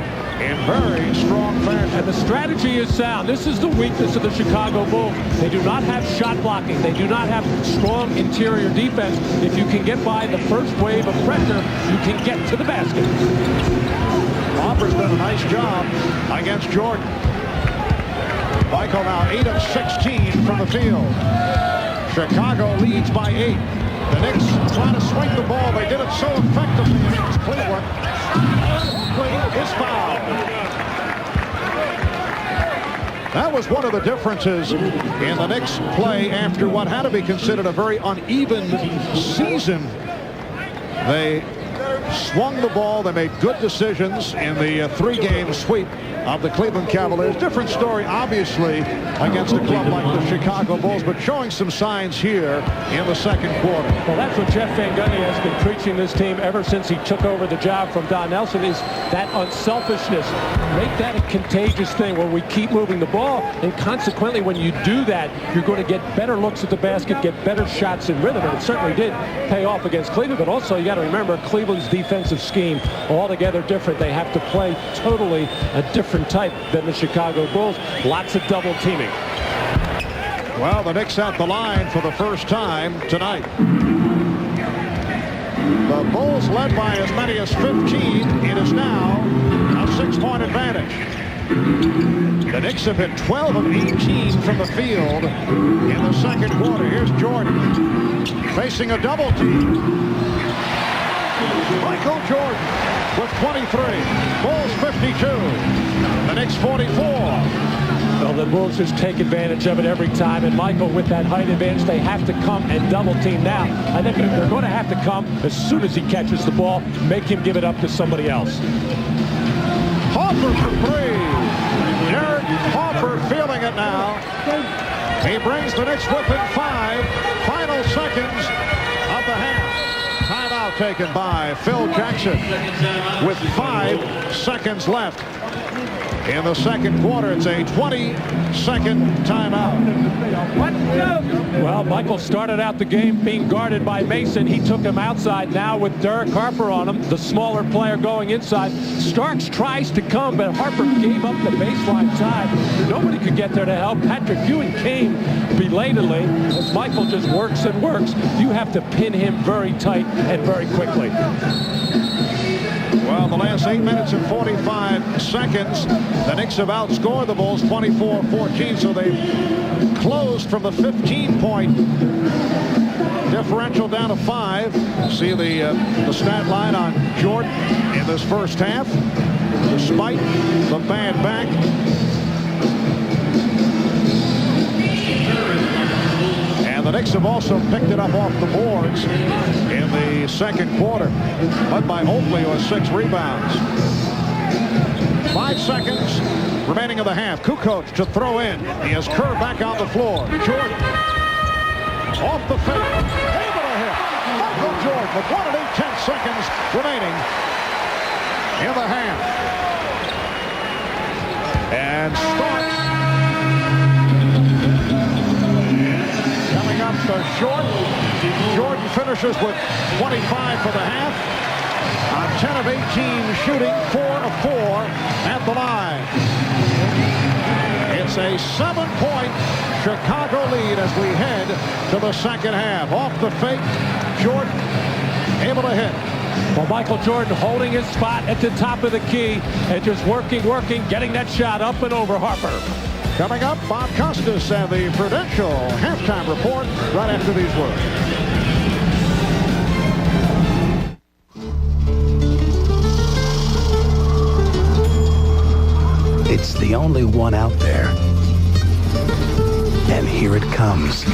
in very strong fashion. And the strategy is sound. This is the weakness of the Chicago Bulls. They do not have shot blocking. They do not have strong interior defense. If you can get by the first wave of pressure, you can get to the basket. Harper's done a nice job against Jordan. Michael now 8 of 16 from the field. Chicago leads by 8. The Knicks trying to swing the ball. They did it so effectively against Cleveland. Oakley is fouled. That was one of the differences in the Knicks play after what had to be considered a very uneven season. They swung the ball. They made good decisions in the 3-game sweep of the Cleveland Cavaliers. Different story, obviously, against a club like the Chicago Bulls, but showing some signs here in the second quarter. Well, that's what Jeff Van Gundy has been preaching this team ever since he took over the job from Don Nelson, is that unselfishness. Make that a contagious thing where we keep moving the ball, and consequently, when you do that, you're going to get better looks at the basket, get better shots in rhythm, and it certainly did pay off against Cleveland. But also, you got to remember, Cleveland's defensive scheme altogether different. They have to play totally a different type than the Chicago Bulls. Lots of double teaming. Well, the Knicks at the line for the first time tonight. The Bulls led by as many as 15. It is now a 6-point advantage. The Knicks have hit 12 of 18 from the field in the second quarter. Here's Jordan facing a double team. Michael Jordan with 23. Bulls 52. The Knicks 44. Well, the Bulls just take advantage of it every time. And Michael, with that height advantage, they have to come and double team now. I think they're going to have to come as soon as he catches the ball, make him give it up to somebody else. Harper for 3. Derek Harper feeling it now. He brings the Knicks within 5. Final seconds of the half. Timeout taken by Phil Jackson with 5 seconds left. In the second quarter, it's a 20-second timeout. Well, Well, Michael started out the game being guarded by Mason. He took him outside. Now with Derek Harper on him, the smaller player going inside. Starks tries to come, but Harper gave up the baseline side. Nobody could get there to help. Patrick Ewing came belatedly as Michael just works and works. You have to pin him very tight and very quickly. Well, the last 8 minutes and 45 seconds, the Knicks have outscored the Bulls 24-14, so they've closed from the 15-point differential down to 5. See the stat line on Jordan in this first half, despite the bad back. And the Knicks have also picked it up off the boards in the second quarter, led by Oakley with 6 rebounds. 5 seconds remaining of the half. Kukoc to throw in. He has Kerr back on the floor. Jordan off the fake. Able to hit. Michael Jordan with 1 8/10 seconds remaining in the half. And Starks coming up to short. Jordan finishes with 25 for the half. On 10 of 18 shooting, 4 of 4 at the line. It's a 7-point Chicago lead as we head to the second half. Off the fake, Jordan able to hit. Well, Michael Jordan holding his spot at the top of the key and just working, getting that shot up and over Harper. Coming up, Bob Costas and the Prudential halftime report right after these words. It's the only one out there. And here it comes.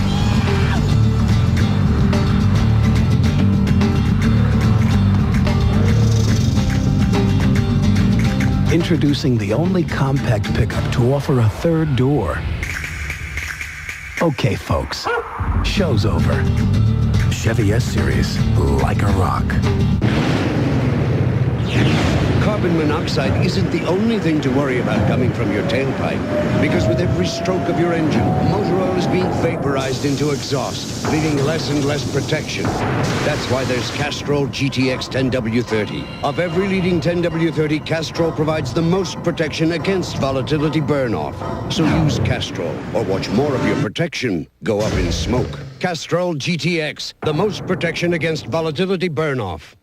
Introducing the only compact pickup to offer a third door. Okay, folks, show's over. Chevy S-Series, like a rock. Carbon monoxide isn't the only thing to worry about coming from your tailpipe, because with every stroke of your engine, motor oil is being vaporized into exhaust, leaving less and less protection. That's why there's Castrol GTX 10W30. Of every leading 10W30, Castrol provides the most protection against volatility burn-off. So use Castrol, or watch more of your protection go up in smoke. Castrol GTX, the most protection against volatility burn-off.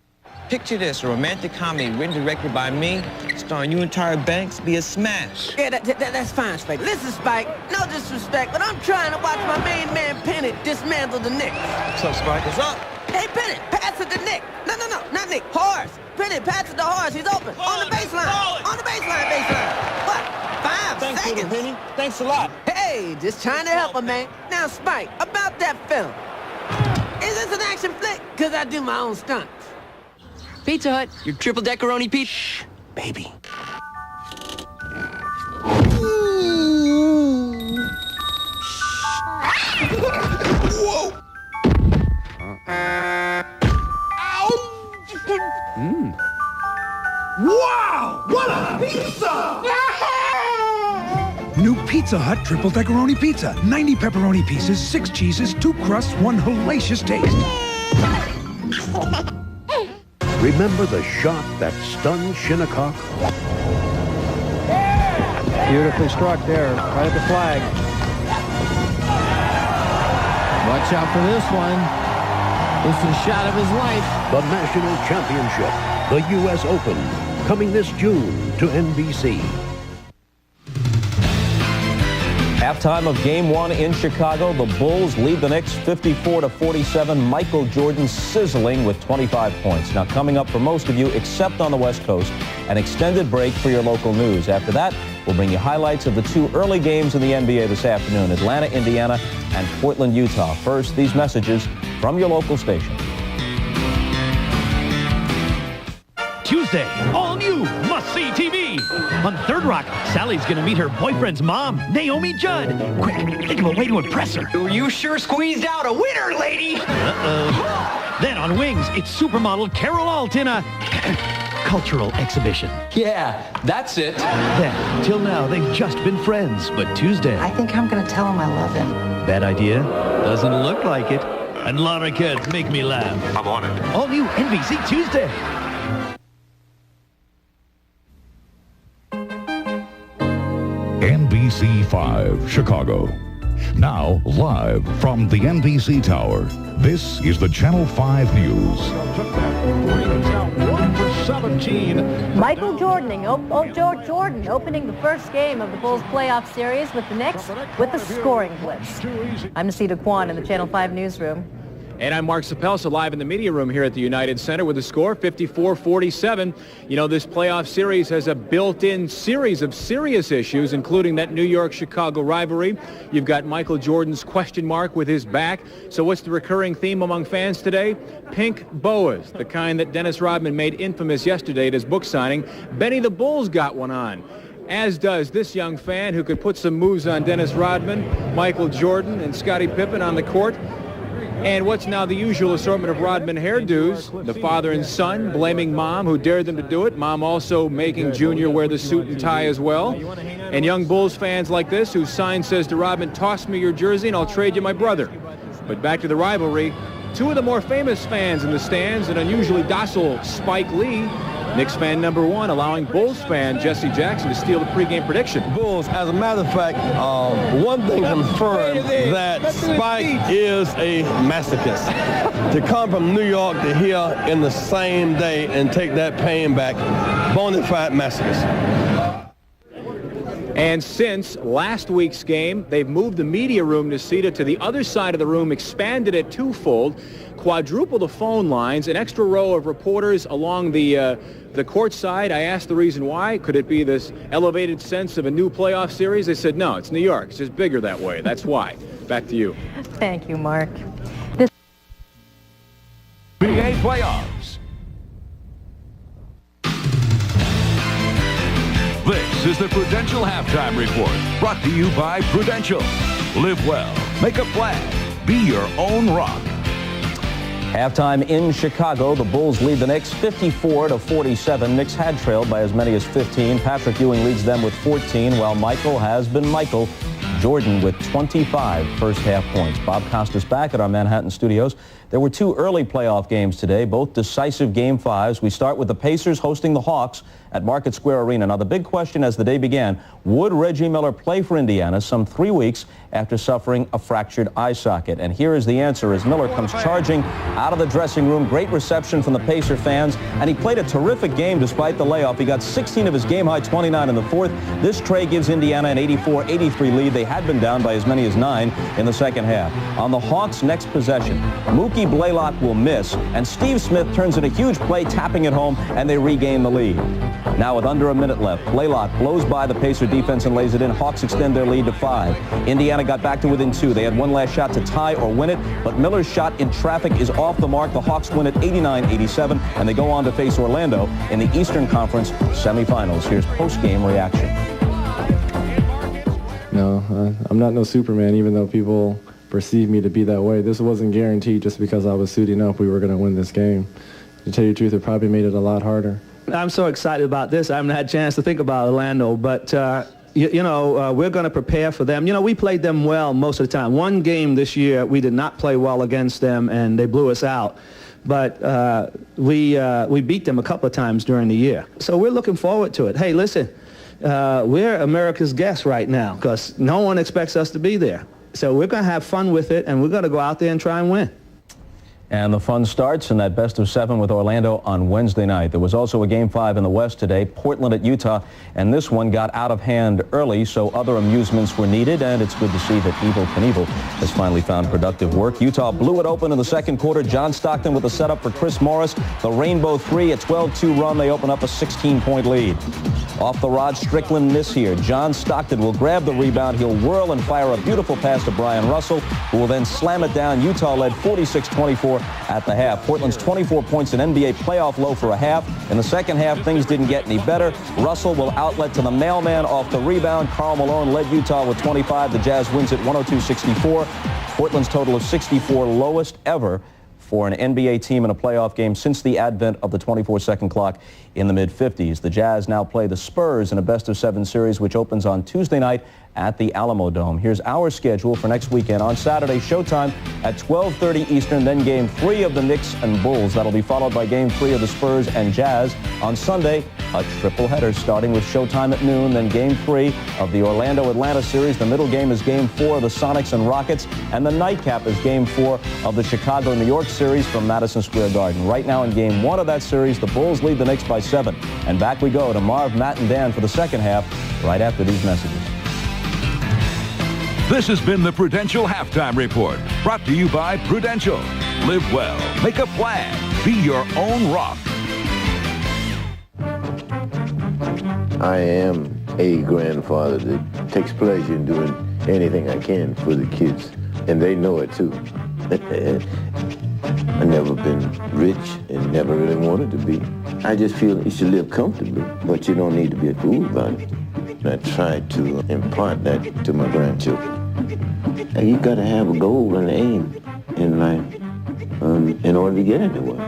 Picture this, a romantic comedy written and directed by me, starring you and Tyra Banks, be a smash. Yeah, that's fine, Spike. Listen, Spike, no disrespect, but I'm trying to watch my main man Pennant dismantle the Knicks. What's up, Spike? What's up? Hey, Pennant, pass it to Nick. No, not Nick. Horace. Pennant, pass it to Horace. He's open. On the baseline. On the baseline. What? 5 Thanks, seconds? Penny. Thanks a lot. Hey, just trying to help him, man. Now, Spike, about that film. Is this an action flick? Because I do my own stunts. Pizza Hut, your triple deckeroni pizza. Shh, baby. Whoa! Wow! What a pizza! New Pizza Hut Triple Deckeroni Pizza. 90 pepperoni pieces, 6 cheeses, 2 crusts, 1 hellacious taste. Remember the shot that stunned Shinnecock? Beautifully struck there, right at the flag. Watch out for this one. This is a shot of his life. The National Championship, the U.S. Open, coming this June to NBC. Halftime of Game 1 in Chicago. The Bulls lead the Knicks 54-47. Michael Jordan sizzling with 25 points. Now coming up for most of you, except on the West Coast, an extended break for your local news. After that, we'll bring you highlights of the 2 early games in the NBA this afternoon, Atlanta, Indiana, and Portland, Utah. First, these messages from your local station. Tuesday, all new must-see TV. On Third Rock, Sally's gonna meet her boyfriend's mom, Naomi Judd. Quick, think of a way to impress her. You sure squeezed out a winner, lady. Uh-oh. Then on Wings, it's supermodel Carol Alt in a cultural exhibition. Yeah, that's it. Then, till now, they've just been friends. But Tuesday... I think I'm gonna tell him I love him. Bad idea? Doesn't look like it. And Lara Kids make me laugh. I'm on it. All new NBC Tuesday. NBC5 Chicago. Now live from the NBC Tower. This is the Channel 5 News. Michael Jordan opening the first game of the Bulls playoff series with the Knicks with the scoring blitz. I'm Nasita Kwan in the Channel 5 newsroom. And I'm Mark Sapelsa, live in the media room here at the United Center with the score 54-47. You know, this playoff series has a built-in series of serious issues, including that New York-Chicago rivalry. You've got Michael Jordan's question mark with his back. So what's the recurring theme among fans today? Pink boas, the kind that Dennis Rodman made infamous yesterday at his book signing. Benny the Bull's got one on, as does this young fan who could put some moves on Dennis Rodman, Michael Jordan, and Scottie Pippen on the court. And what's now the usual assortment of Rodman hairdos, the father and son blaming mom who dared them to do it, mom also making Junior wear the suit and tie as well. And young Bulls fans like this whose sign says to Rodman, toss me your jersey and I'll trade you my brother. But back to the rivalry, two of the more famous fans in the stands, an unusually docile Spike Lee, Knicks fan number one, allowing Bulls fan Jesse Jackson to steal the pregame prediction. Bulls, as a matter of fact, one thing confirmed that Spike is a masochist. To come from New York to here in the same day and take that pain back, bona fide masochist. And since last week's game, they've moved the media room, Nasita, to the other side of the room, expanded it twofold, quadrupled the phone lines, an extra row of reporters along the court side. I asked the reason why. Could it be this elevated sense of a new playoff series? They said, no, it's New York. It's just bigger that way. That's why. Back to you. Thank you, Mark. NBA playoffs. This is the Prudential Halftime Report, brought to you by Prudential. Live well, make a plan, be your own rock. Halftime in Chicago, the Bulls lead the Knicks 54-47. Knicks had trailed by as many as 15. Patrick Ewing leads them with 14, while Michael has been Michael. Jordan with 25 first-half points. Bob Costas back at our Manhattan studios. There were two early playoff games today, both decisive Game 5s. We start with the Pacers hosting the Hawks at Market Square Arena. Now, the big question as the day began, would Reggie Miller play for Indiana some 3 weeks after suffering a fractured eye socket? And here is the answer as Miller comes charging out of the dressing room. Great reception from the Pacer fans, and he played a terrific game despite the layoff. He got 16 of his game-high 29 in the fourth. This trade gives Indiana an 84-83 lead. They had been down by as many as 9 in the second half. On the Hawks' next possession, Mookie Blaylock will miss, and Steve Smith turns in a huge play, tapping it home, and they regain the lead. Now with under a minute left, Blaylock blows by the Pacer defense and lays it in. Hawks extend their lead to 5. Indiana got back to within 2. They had one last shot to tie or win it, but Miller's shot in traffic is off the mark. The Hawks win at 89-87, and they go on to face Orlando in the Eastern Conference semifinals. Here's post-game reaction. No, I'm not no Superman, even though people perceive me to be that way. This wasn't guaranteed just because I was suiting up we were going to win this game. To tell you the truth, it probably made it a lot harder. I'm so excited about this. I haven't had a chance to think about Orlando, but we're going to prepare for them. You know, we played them well most of the time. One game this year, we did not play well against them, and they blew us out. But we beat them a couple of times during the year. So we're looking forward to it. Hey, listen, we're America's guests right now because no one expects us to be there. So we're going to have fun with it, and we're going to go out there and try and win. And the fun starts in that best-of-7 with Orlando on Wednesday night. There was also a Game 5 in the West today, Portland at Utah, and this one got out of hand early, so other amusements were needed, and it's good to see that Evel Knievel has finally found productive work. Utah blew it open in the second quarter. John Stockton with a setup for Chris Morris. The Rainbow 3, a 12-2 run. They open up a 16-point lead. Off the Rod Strickland miss here. John Stockton will grab the rebound. He'll whirl and fire a beautiful pass to Brian Russell, who will then slam it down. Utah led 46-24 at the half. Portland's 24 points, an NBA playoff low for a half. In the second half, things didn't get any better. Russell will outlet to the mailman off the rebound. Karl Malone led Utah with 25. The Jazz wins it 102-64. Portland's total of 64, lowest ever for an NBA team in a playoff game since the advent of the 24-second clock in the mid-50s. The Jazz now play the Spurs in a best-of-7 series, which opens on Tuesday night at the Alamo Dome. Here's our schedule for next weekend. On Saturday, showtime at 12:30 Eastern, then Game 3 of the Knicks and Bulls. That'll be followed by Game 3 of the Spurs and Jazz. On Sunday, a triple header starting with showtime at noon, then Game 3 of the Orlando-Atlanta series. The middle game is Game 4 of the Sonics and Rockets, and the nightcap is Game 4 of the Chicago-New York series from Madison Square Garden. Right now in Game 1 of that series, the Bulls lead the Knicks by 7. And back we go to Marv, Matt, and Dan for the second half right after these messages. This has been the Prudential Halftime Report, brought to you by Prudential. Live well, make a plan, be your own rock. I am a grandfather that takes pleasure in doing anything I can for the kids, and they know it too. I've never been rich and never really wanted to be. I just feel you should live comfortably, but you don't need to be a fool about it. And I try to impart that to my grandchildren. You got to have a goal and aim in life in order to get anywhere.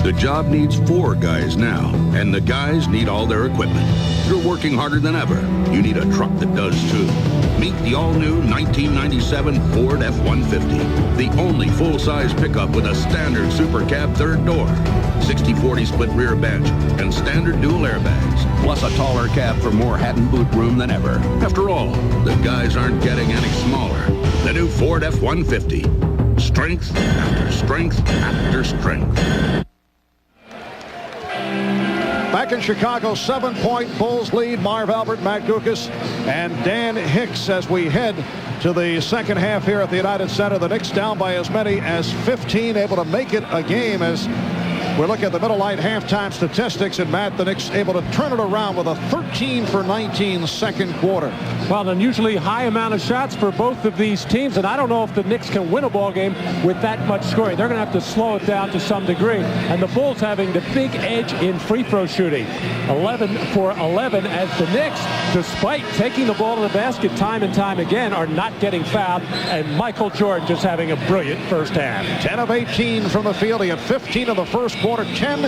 The job needs 4 guys now, and the guys need all their equipment. You're working harder than ever. You need a truck that does too. Meet the all-new 1997 Ford F-150, the only full-size pickup with a standard Super Cab third door, 60/40 split rear bench, and standard dual airbags, plus a taller cab for more hat and boot room than ever. After all, the guys aren't getting any smaller. The new Ford F-150. Strength after strength after strength. Back in Chicago, 7-point Bulls lead. Marv Albert, Matt Gukas, and Dan Hicks as we head to the second half here at the United Center. The Knicks down by as many as 15, able to make it a game as we look at the Middle Light halftime statistics. And Matt, the Knicks able to turn it around with a 13-for-19 second quarter. Well, an unusually high amount of shots for both of these teams, and I don't know if the Knicks can win a ball game with that much scoring. They're going to have to slow it down to some degree, and the Bulls having the big edge in free throw shooting. 11 for 11 as the Knicks, despite taking the ball to the basket time and time again, are not getting fouled, and Michael Jordan just having a brilliant first half. 10 of 18 from the field. He had 15 in the first quarter, 10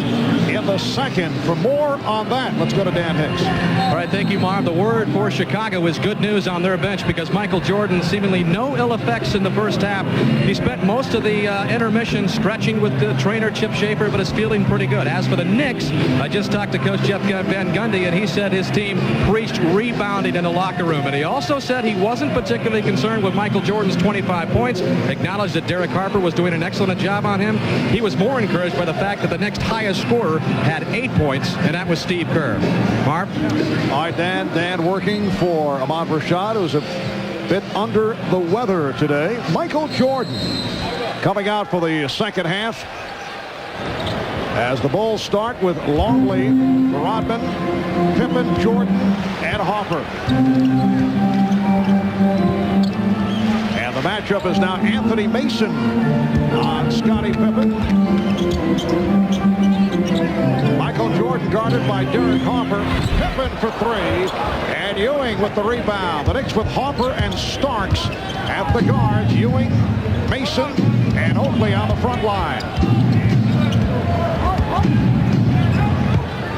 in the second. For more on that, let's go to Dan Hicks. All right, thank you, Marv. The word for Chicago is good news on their bench because Michael Jordan seemingly no ill effects in the first half. He spent most of the intermission stretching with the trainer Chip Schaefer, but is feeling pretty good. As for the Knicks, I just talked to Coach Jeff Van Gundy, and he said his team preached rebounding in the locker room. And he also said he wasn't particularly concerned with Michael Jordan's 25 points, acknowledged that Derek Harper was doing an excellent job on him. He was more encouraged by the fact that the next highest scorer had 8 points, and that was Steve Kerr. Marv? All right, Dan working for Ahmad Rashad, who's a bit under the weather today. Michael Jordan coming out for the second half as the Bulls start with Longley, Rodman, Pippen, Jordan, and Hopper. And the matchup is now Anthony Mason on Scottie Pippen. Michael Jordan guarded by Derek Harper. Pippen for 3. And Ewing with the rebound. The Knicks with Harper and Starks at the guards. Ewing, Mason, and Oakley on the front line.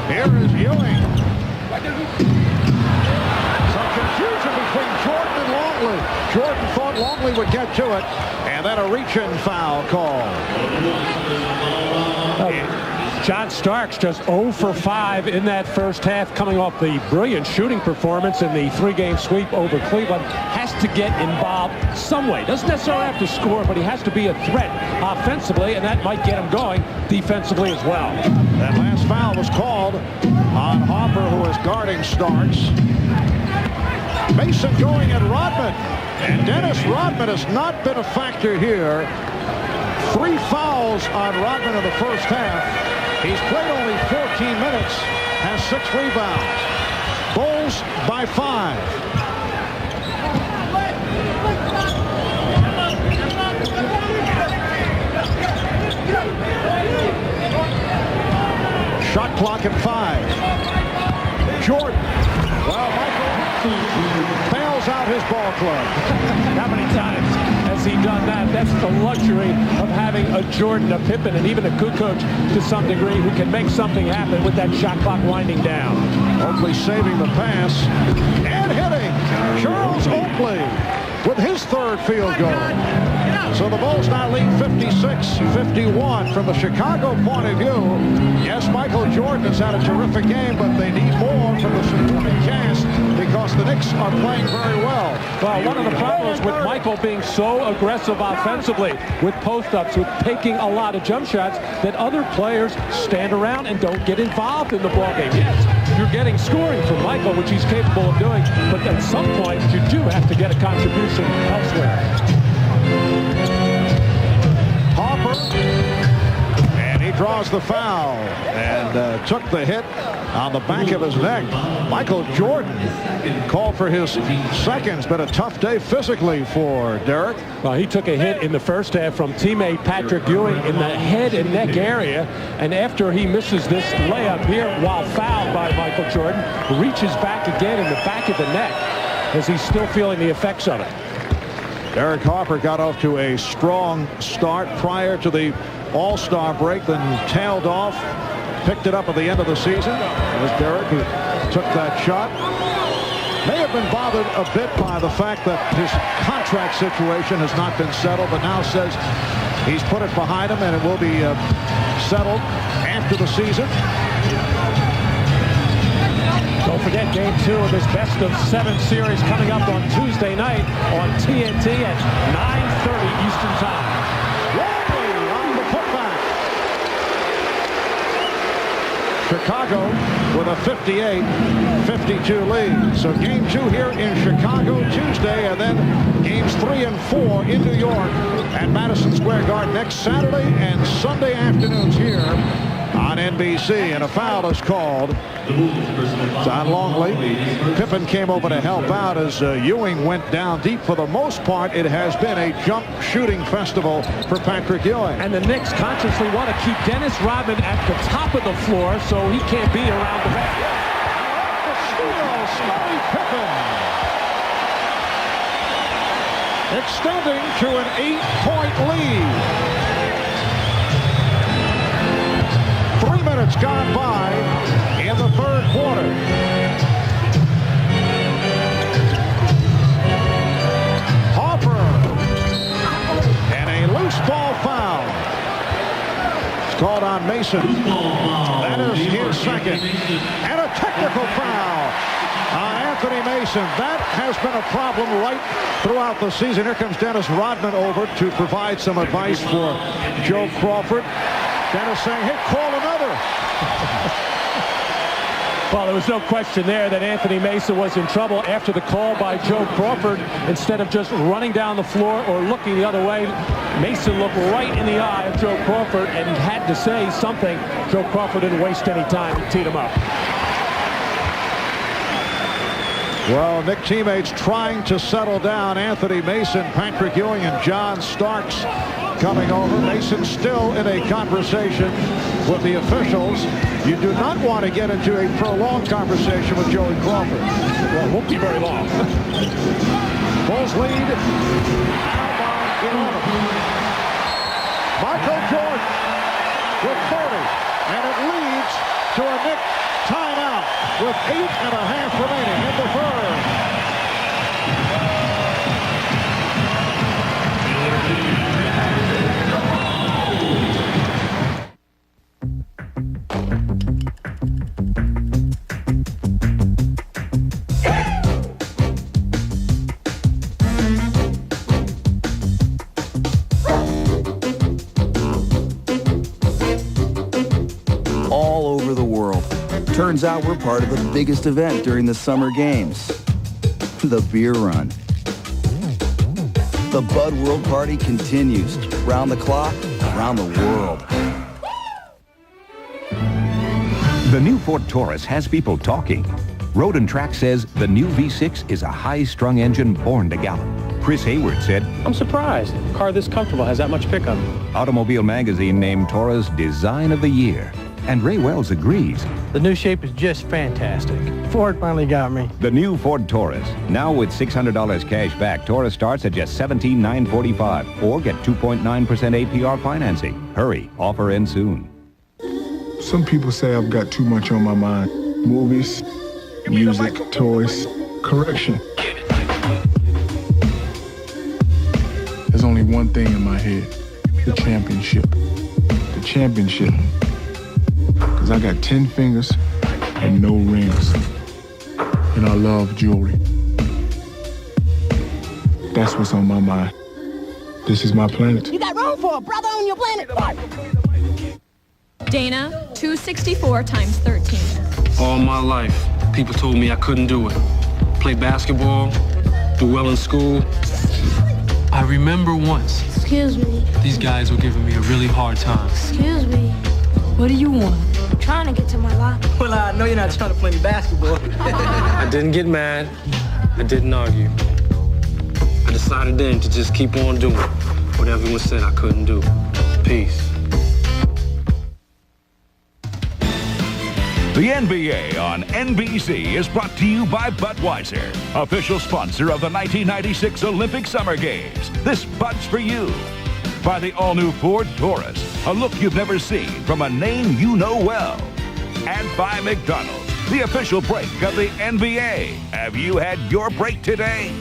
Here is Ewing. Some confusion between Jordan and Longley. Jordan thought Longley would get to it. And then a reach-in foul call. John Starks just 0 for 5 in that first half, coming off the brilliant shooting performance in the 3-game sweep over Cleveland. Has to get involved some way. Doesn't necessarily have to score, but he has to be a threat offensively, and that might get him going defensively as well. That last foul was called on Harper, who is guarding Starks. Mason going at Rodman. And Dennis Rodman has not been a factor here. 3 fouls on Rodman in the first half. He's played only 14 minutes, has 6 rebounds. Bulls by 5. Shot clock at 5. Jordan. Well, Michael bails out his ball club. How many times has has he done that? That's the luxury of having a Jordan, a Pippen, and even a good coach to some degree who can make something happen with that shot clock winding down. Oakley saving the pass and hitting. Charles Oakley with his third field goal. So the Bulls now lead 56-51 from the Chicago point of view. Yes, Michael Jordan has had a terrific game, but they need more from the supporting cast because the Knicks are playing very well. Well, one of the problems with Michael being so aggressive offensively with post-ups, with taking a lot of jump shots, that other players stand around and don't get involved in the ballgame. Yes, you're getting scoring from Michael, which he's capable of doing, but at some point you do have to get a contribution elsewhere. Harper, and he draws the foul and took the hit on the back of his neck. Michael Jordan called for his second. It's been a tough day physically for Derek. Well, he took a hit in the first half from teammate Patrick Ewing in the head and neck area, and after he misses this layup here while fouled by Michael Jordan, reaches back again in the back of the neck as he's still feeling the effects of it. Derek Harper got off to a strong start prior to the All-Star break, then tailed off, picked it up at the end of the season. It was Derek who took that shot. May have been bothered a bit by the fact that his contract situation has not been settled, but now says he's put it behind him and it will be settled after the season. Don't forget Game 2 of this best-of-7 series coming up on Tuesday night on TNT at 9:30 Eastern Time. Longley on the putback. Chicago with a 58-52 lead. So Game 2 here in Chicago Tuesday, and then Games 3 and 4 in New York at Madison Square Garden next Saturday and Sunday afternoons here on NBC. And a foul is called on Longley. Pippen came over to help out as Ewing went down deep. For the most part, it has been a jump shooting festival for Patrick Ewing. And the Knicks consciously want to keep Dennis Rodman at the top of the floor so he can't be around the basket. The steal, Scottie Pippen. Extending to an 8-point lead. 3 minutes gone by in the third quarter. Harper. And a loose ball foul. It's called on Mason. That is his second. And a technical foul on Anthony Mason. That has been a problem right throughout the season. Here comes Dennis Rodman over to provide some advice for Joe Crawford. Dennis saying, hey, call another. Well, there was no question there that Anthony Mason was in trouble after the call by Joe Crawford. Instead of just running down the floor or looking the other way, Mason looked right in the eye of Joe Crawford and had to say something. Joe Crawford didn't waste any time and teed him up. Well, Knick teammates trying to settle down Anthony Mason, Patrick Ewing, and John Starks coming over. Mason still in a conversation with the officials. You do not want to get into a prolonged conversation with Joey Crawford. Well, it won't be very long. Bulls lead now by 11. Michael Jordan with 30, and it leads to a Knick timeout with 8.5 remaining in the third. Turns out we're part of the biggest event during the summer games, the beer run. The Bud World Party continues, round the clock, around the world. The new Ford Taurus has people talking. Road and Track says the new V6 is a high-strung engine born to gallop. Chris Hayward said, I'm surprised. A car this comfortable has that much pickup. Automobile Magazine named Taurus Design of the Year. And Ray Wells agrees. The new shape is just fantastic. Ford finally got me. The new Ford Taurus. Now with $600 cash back, Taurus starts at just $17,945 or get 2.9% APR financing. Hurry, offer ends soon. Some people say I've got too much on my mind. Movies, music, toys, correction. There's only one thing in my head. The championship. The championship. Because I got 10 fingers and no rings. And I love jewelry. That's what's on my mind. This is my planet. You got room for a brother on your planet? Dana, 264 times 13. All my life, people told me I couldn't do it. Play basketball, do well in school. I remember once. Excuse me. These guys were giving me a really hard time. Excuse me. What do you want? I'm trying to get to my locker. Well, I know you're not trying to play me basketball. I didn't get mad. I didn't argue. I decided then to just keep on doing what everyone said I couldn't do. Peace. The NBA on NBC is brought to you by Budweiser, official sponsor of the 1996 Olympic Summer Games. This Bud's for you. By the all-new Ford Taurus, a look you've never seen from a name you know well. And by McDonald's, the official break of the NBA. Have you had your break today?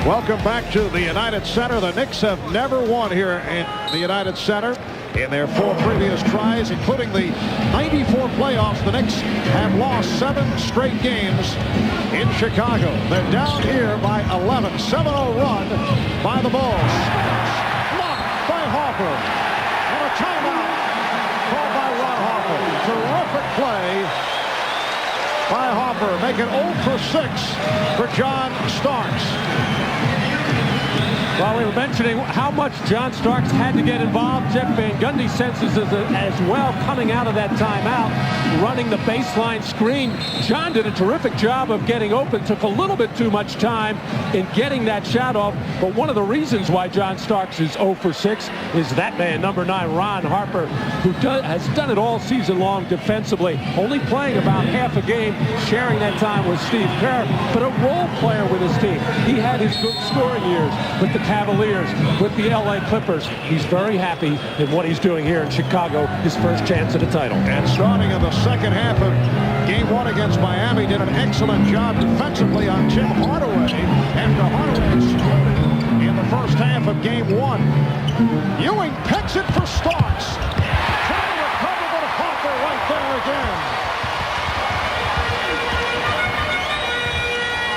Welcome back to the United Center. The Knicks have never won here in the United Center. In their 4 previous tries, including the 94 playoffs, the Knicks have lost 7 straight games in Chicago. They're down here by 11. 7-0 run by the Bulls. Blocked by Harper. And a timeout called by Ron Harper. Terrific play by Harper. Make it 0 for 6 for John Starks. Well, we were mentioning how much John Starks had to get involved. Jeff Van Gundy senses as well coming out of that timeout, running the baseline screen. John did a terrific job of getting open. Took a little bit too much time in getting that shot off. But one of the reasons why John Starks is 0 for 6 is that man, number 9, Ron Harper, who has done it all season long defensively. Only playing about half a game, sharing that time with Steve Kerr, but a role player with his team. He had his good scoring years with the Cavaliers, with the LA Clippers. He's very happy in what he's doing here in Chicago, his first chance at a title. And starting in the second half of Game 1 against Miami, did an excellent job defensively on Tim Hardaway after Hardaway exploded in the first half of Game 1. Ewing picks it for Starks. Trying to recover, but Harper right there again.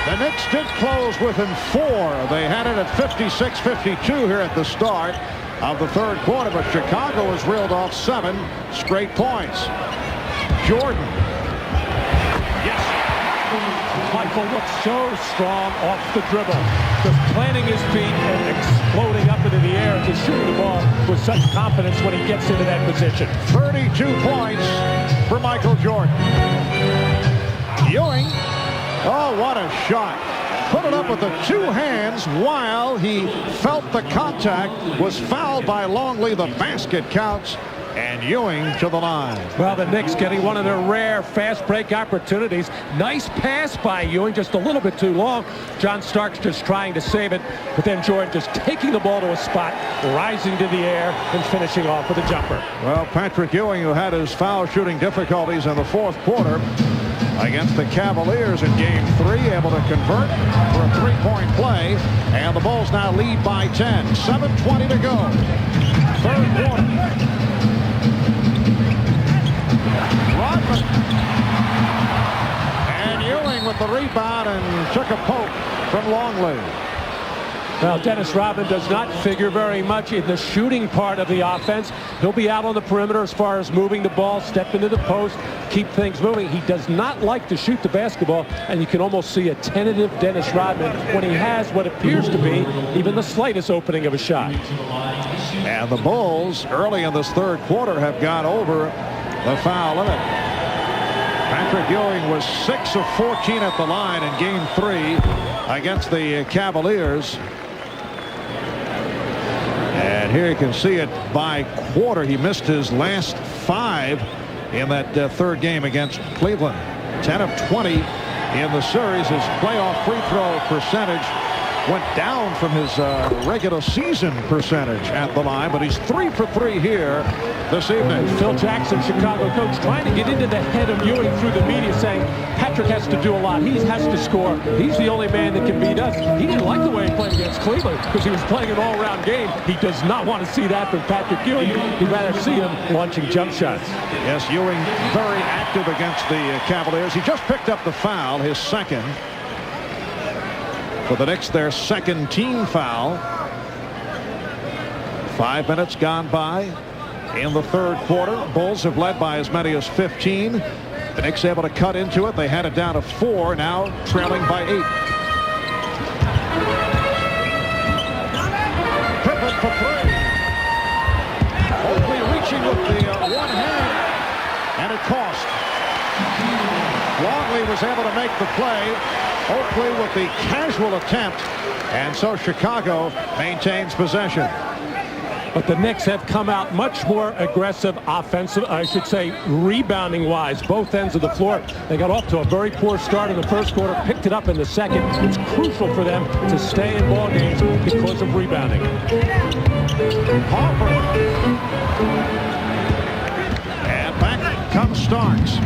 The Knicks did close within 4. They had it at 56-52 here at the start of the third quarter, but Chicago has reeled off 7 straight points. Jordan. Yes. Michael looks so strong off the dribble, just planting his feet and exploding up into the air, just shooting the ball with such confidence when he gets into that position. 32 points for Michael Jordan. Ewing. Oh, what a shot. Put it up with the 2 hands while he felt the contact, was fouled by Longley. The basket counts, and Ewing to the line. Well, the Knicks getting one of their rare fast break opportunities. Nice pass by Ewing, just a little bit too long. John Starks just trying to save it, but then Jordan just taking the ball to a spot, rising to the air, and finishing off with a jumper. Well, Patrick Ewing, who had his foul shooting difficulties in the fourth quarter against the Cavaliers in Game 3, able to convert for a 3-point play, and the Bulls now lead by 10. 7:20 to go. Third quarter. Rodman. And Ewing with the rebound and took a poke from Longley. Well, Dennis Rodman does not figure very much in the shooting part of the offense. He'll be out on the perimeter as far as moving the ball, step into the post, keep things moving. He does not like to shoot the basketball, and you can almost see a tentative Dennis Rodman when he has what appears to be even the slightest opening of a shot. And the Bulls, early in this third quarter, have gone over the foul limit. Patrick Ewing was 6 of 14 at the line in Game 3 against the Cavaliers. And here you can see it by quarter. He missed his last 5 in that third game against Cleveland. 10 of 20 in the series. His playoff free throw percentage went down from his regular season percentage at the line, but he's 3 for 3 here this evening. Phil Jackson, Chicago coach, trying to get into the head of Ewing through the media, saying Patrick has to do a lot. He has to score. He's the only man that can beat us. He didn't like the way he played against Cleveland because he was playing an all-around game. He does not want to see that from Patrick Ewing. He'd rather see him launching jump shots. Yes, Ewing very active against the Cavaliers. He just picked up the foul, his second. For the Knicks, their second team foul. 5 minutes gone by in the third quarter. Bulls have led by as many as 15. The Knicks able to cut into it. They had it down to 4, now trailing by 8. Pippen for 3. Oakley reaching with the one hand, and it cost. Longley was able to make the play. Oakley with the casual attempt, and so Chicago maintains possession. But the Knicks have come out much more aggressive offensive, I should say, rebounding-wise, both ends of the floor. They got off to a very poor start in the first quarter, picked it up in the second. It's crucial for them to stay in ball games because of rebounding. Harper. And back comes Starks.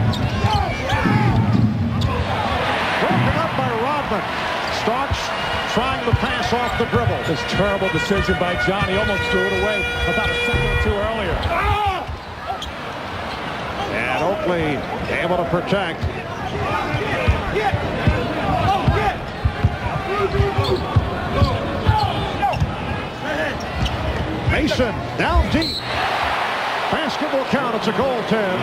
Broken up by Rodman. Starks trying to pass off the dribble. This terrible decision by John. He almost threw it away about a second or two earlier. And Oakley able to protect. Mason down deep. Basketball count. It's a goaltend.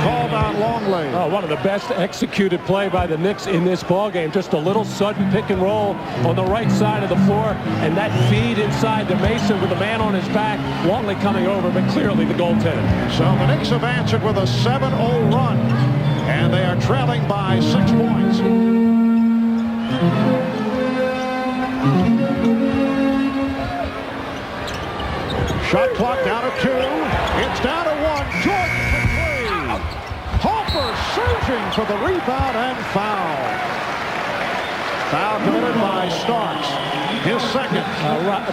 Called on Longley. Oh, one of the best executed play by the Knicks in this ball game. Just a little sudden pick and roll on the right side of the floor, and that feed inside to Mason with a man on his back. Longley coming over, but clearly the goaltend. So the Knicks have answered with a 7-0 run, and they are trailing by 6 points. Shot clock down to 2. It's down to 1. Jordan for 3. Harper surging for the rebound and foul. Foul committed by Starks. His second.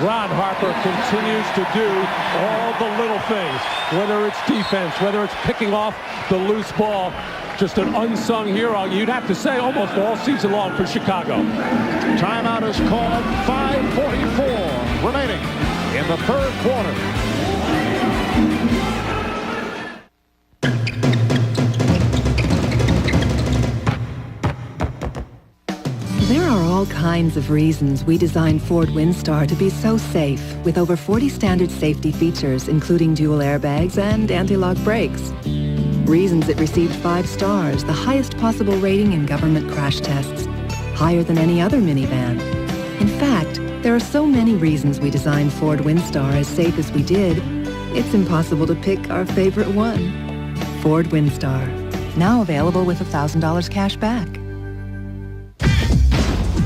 Ron Harper continues to do all the little things, whether it's defense, whether it's picking off the loose ball. Just an unsung hero, you'd have to say, almost all season long for Chicago. Timeout is called. 5:44 remaining in the third quarter. There are all kinds of reasons we designed Ford Windstar to be so safe, with over 40 standard safety features, including dual airbags and anti-lock brakes. Reasons it received 5 stars, the highest possible rating in government crash tests, higher than any other minivan. In fact, there are so many reasons we designed Ford Windstar as safe as we did, it's impossible to pick our favorite one. Ford Windstar, now available with $1,000 cash back.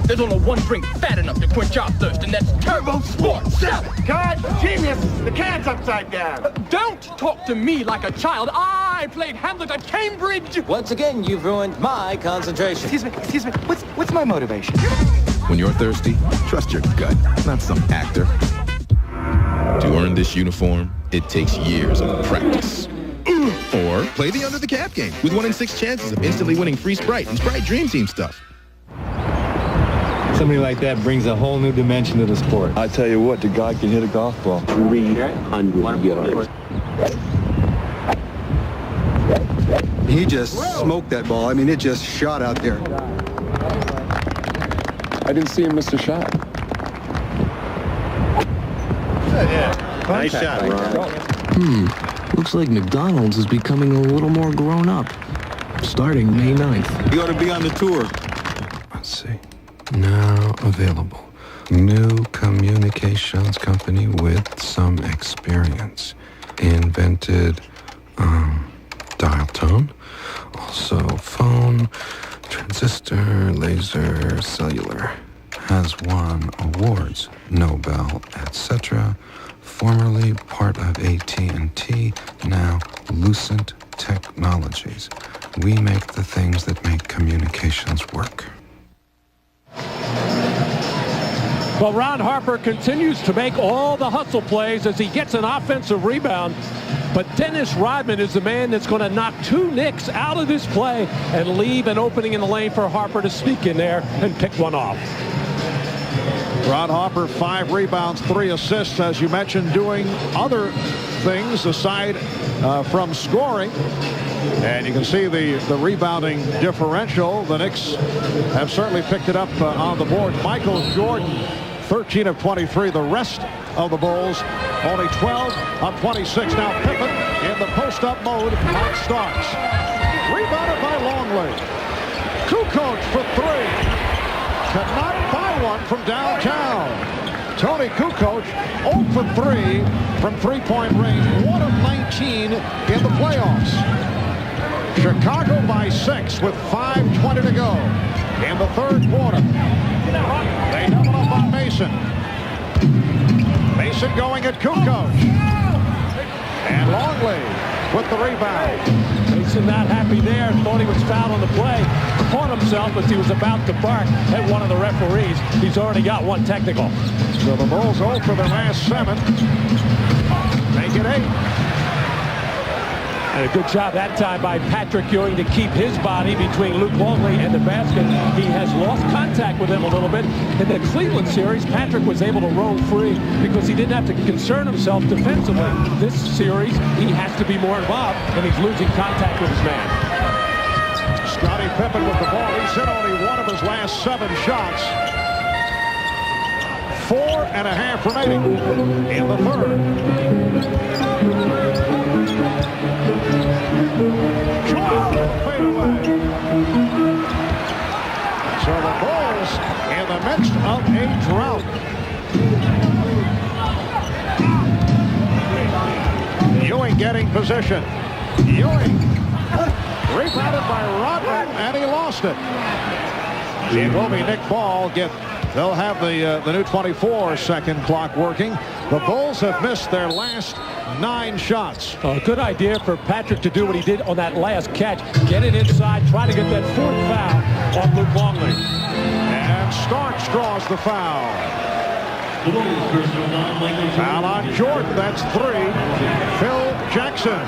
There's only one drink fat enough to quench our thirst, and that's Turbo Sports. God, genius! The can's upside down. Don't talk to me like a child. I played Hamlet at Cambridge. Once again, you've ruined my concentration. Excuse me. What's my motivation? When you're thirsty, trust your gut, not some actor. To earn this uniform, it takes years of practice. Or play the under the cap game with 1 in 6 chances of instantly winning free Sprite and Sprite Dream Team stuff. Somebody like that brings a whole new dimension to the sport. I tell you what, the guy can hit a golf ball. 300 yards. He just smoked that ball. I mean, it just shot out there. I didn't see him miss a shot. Yeah. Nice shot, Ron. Looks like McDonald's is becoming a little more grown up. Starting May 9th. You ought to be on the tour. Let's see. Now available. New communications company with some experience. Invented dial tone. Also phone, transistor, laser, cellular. Has won awards, Nobel, etc. formerly part of AT&T, now Lucent Technologies. We make the things that make communications work. Well, Ron Harper continues to make all the hustle plays as he gets an offensive rebound. But Dennis Rodman is the man that's going to knock two Knicks out of this play and leave an opening in the lane for Harper to sneak in there and pick one off. Ron Harper, 5 rebounds, 3 assists, as you mentioned, doing other things aside from scoring. And you can see the rebounding differential. The Knicks have certainly picked it up on the board. Michael Jordan, 13 of 23. The rest of the Bulls, only 12 of 26. Now Pippen in the post-up mode on Starks. Rebounded by Longley. Kukoc for 3. Cannot buy one from downtown. Tony Kukoc 0 for 3 from three-point range. 1 of 19 in the playoffs. Chicago by 6 with 5:20 to go in the third quarter. They double up on Mason. Mason going at Kukoc. And Longley with the rebound. Mason not happy there. Thought he was fouled on the play. Caught himself as he was about to bark at one of the referees. He's already got one technical. So the Bulls 0 for their last 7. Make it 8. And a good job that time by Patrick Ewing to keep his body between Luke Longley and the basket. He has lost contact with him a little bit. In the Cleveland series, Patrick was able to roam free because he didn't have to concern himself defensively. This series, he has to be more involved, and he's losing contact with his man. Scottie Pippen with the ball. He's hit only one of his last 7 shots. 4.5 remaining in the third. So the Bulls in the midst of a drought. Ewing getting position. Ewing rebounded by Rodman, and he lost it. It will be Nick Ball. They'll have the new 24-second clock working. The Bulls have missed their last 9 shots. A good idea for Patrick to do what he did on that last catch. Get it inside, try to get that 4th foul on Luke Longley. And Starks draws the foul. Foul on Jordan, that's 3. Phil Jackson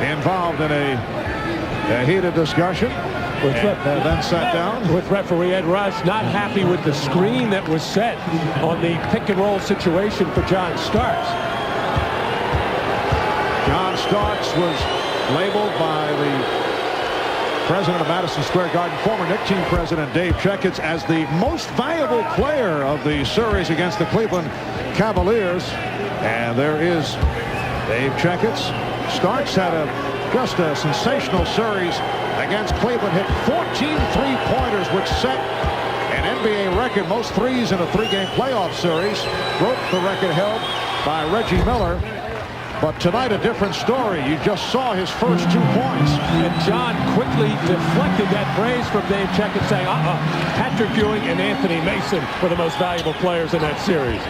involved in a heated discussion. Then sat down. With referee Ed Rush not happy with the screen that was set on the pick-and-roll situation for John Starks. John Starks was labeled by the president of Madison Square Garden, former Knicks team president Dave Checketts, as the most valuable player of the series against the Cleveland Cavaliers. And there is Dave Checketts. Starks had just a sensational series against Cleveland, hit 14 three-pointers, which set an NBA record, most threes in a 3-game playoff series. Broke the record held by Reggie Miller. But tonight, a different story. You just saw his first 2 points. And John quickly deflected that praise from Dave Checketts, saying, Patrick Ewing and Anthony Mason were the most valuable players in that series.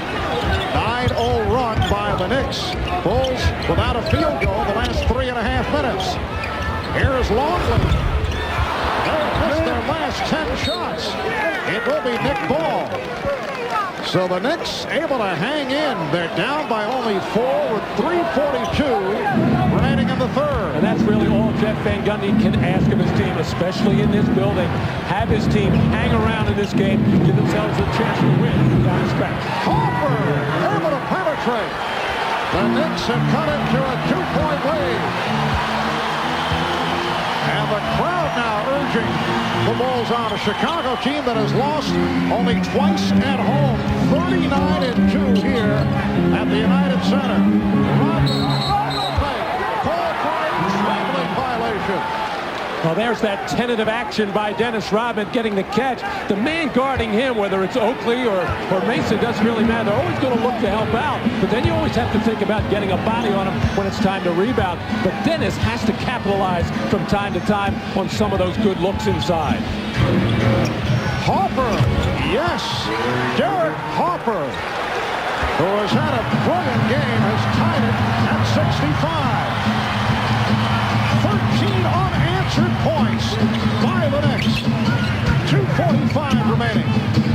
9-0 run by the Knicks. Bulls without a field goal the last 3.5 minutes. Here is Longley. They've missed their last 10 shots. It will be Nick Ball. So the Knicks able to hang in. They're down by only 4 with 3:42 remaining in the third. And that's really all Jeff Van Gundy can ask of his team, especially in this building. Have his team hang around in this game, give themselves a chance to win without respect. Harper able to penetrate. The Knicks have cut into a 2-point lead. And the crowd now urging the Bulls on. A Chicago team that has lost only twice at home. 39-2 here at the United Center. Call for a traveling violation. Well, there's that tentative action by Dennis Rodman getting the catch. The man guarding him, whether it's Oakley or Mason, doesn't really matter. They're always going to look to help out. But then you always have to think about getting a body on him when it's time to rebound. But Dennis has to capitalize from time to time on some of those good looks inside. Harper, yes, Derek Harper. who has had a brilliant game, has tied it at 65. 13 unanswered points by the Knicks. 2:45 remaining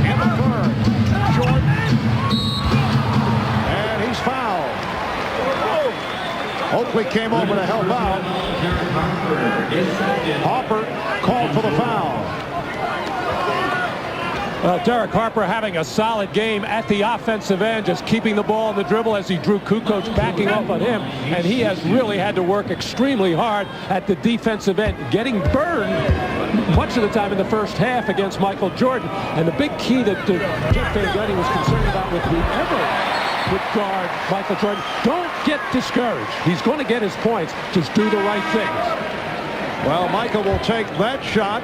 in the third. Jordan. And he's fouled. Oakley came over to help out. Harper called for the foul. Well, Derek Harper having a solid game at the offensive end, just keeping the ball in the dribble as he drew Kukoc backing off on him. And he has really had to work extremely hard at the defensive end, getting burned much of the time in the first half against Michael Jordan. And the big key that Jeff Van Gundy was concerned about with whoever would guard Michael Jordan, don't get discouraged. He's going to get his points. Just do the right things. Well, Michael will take that shot,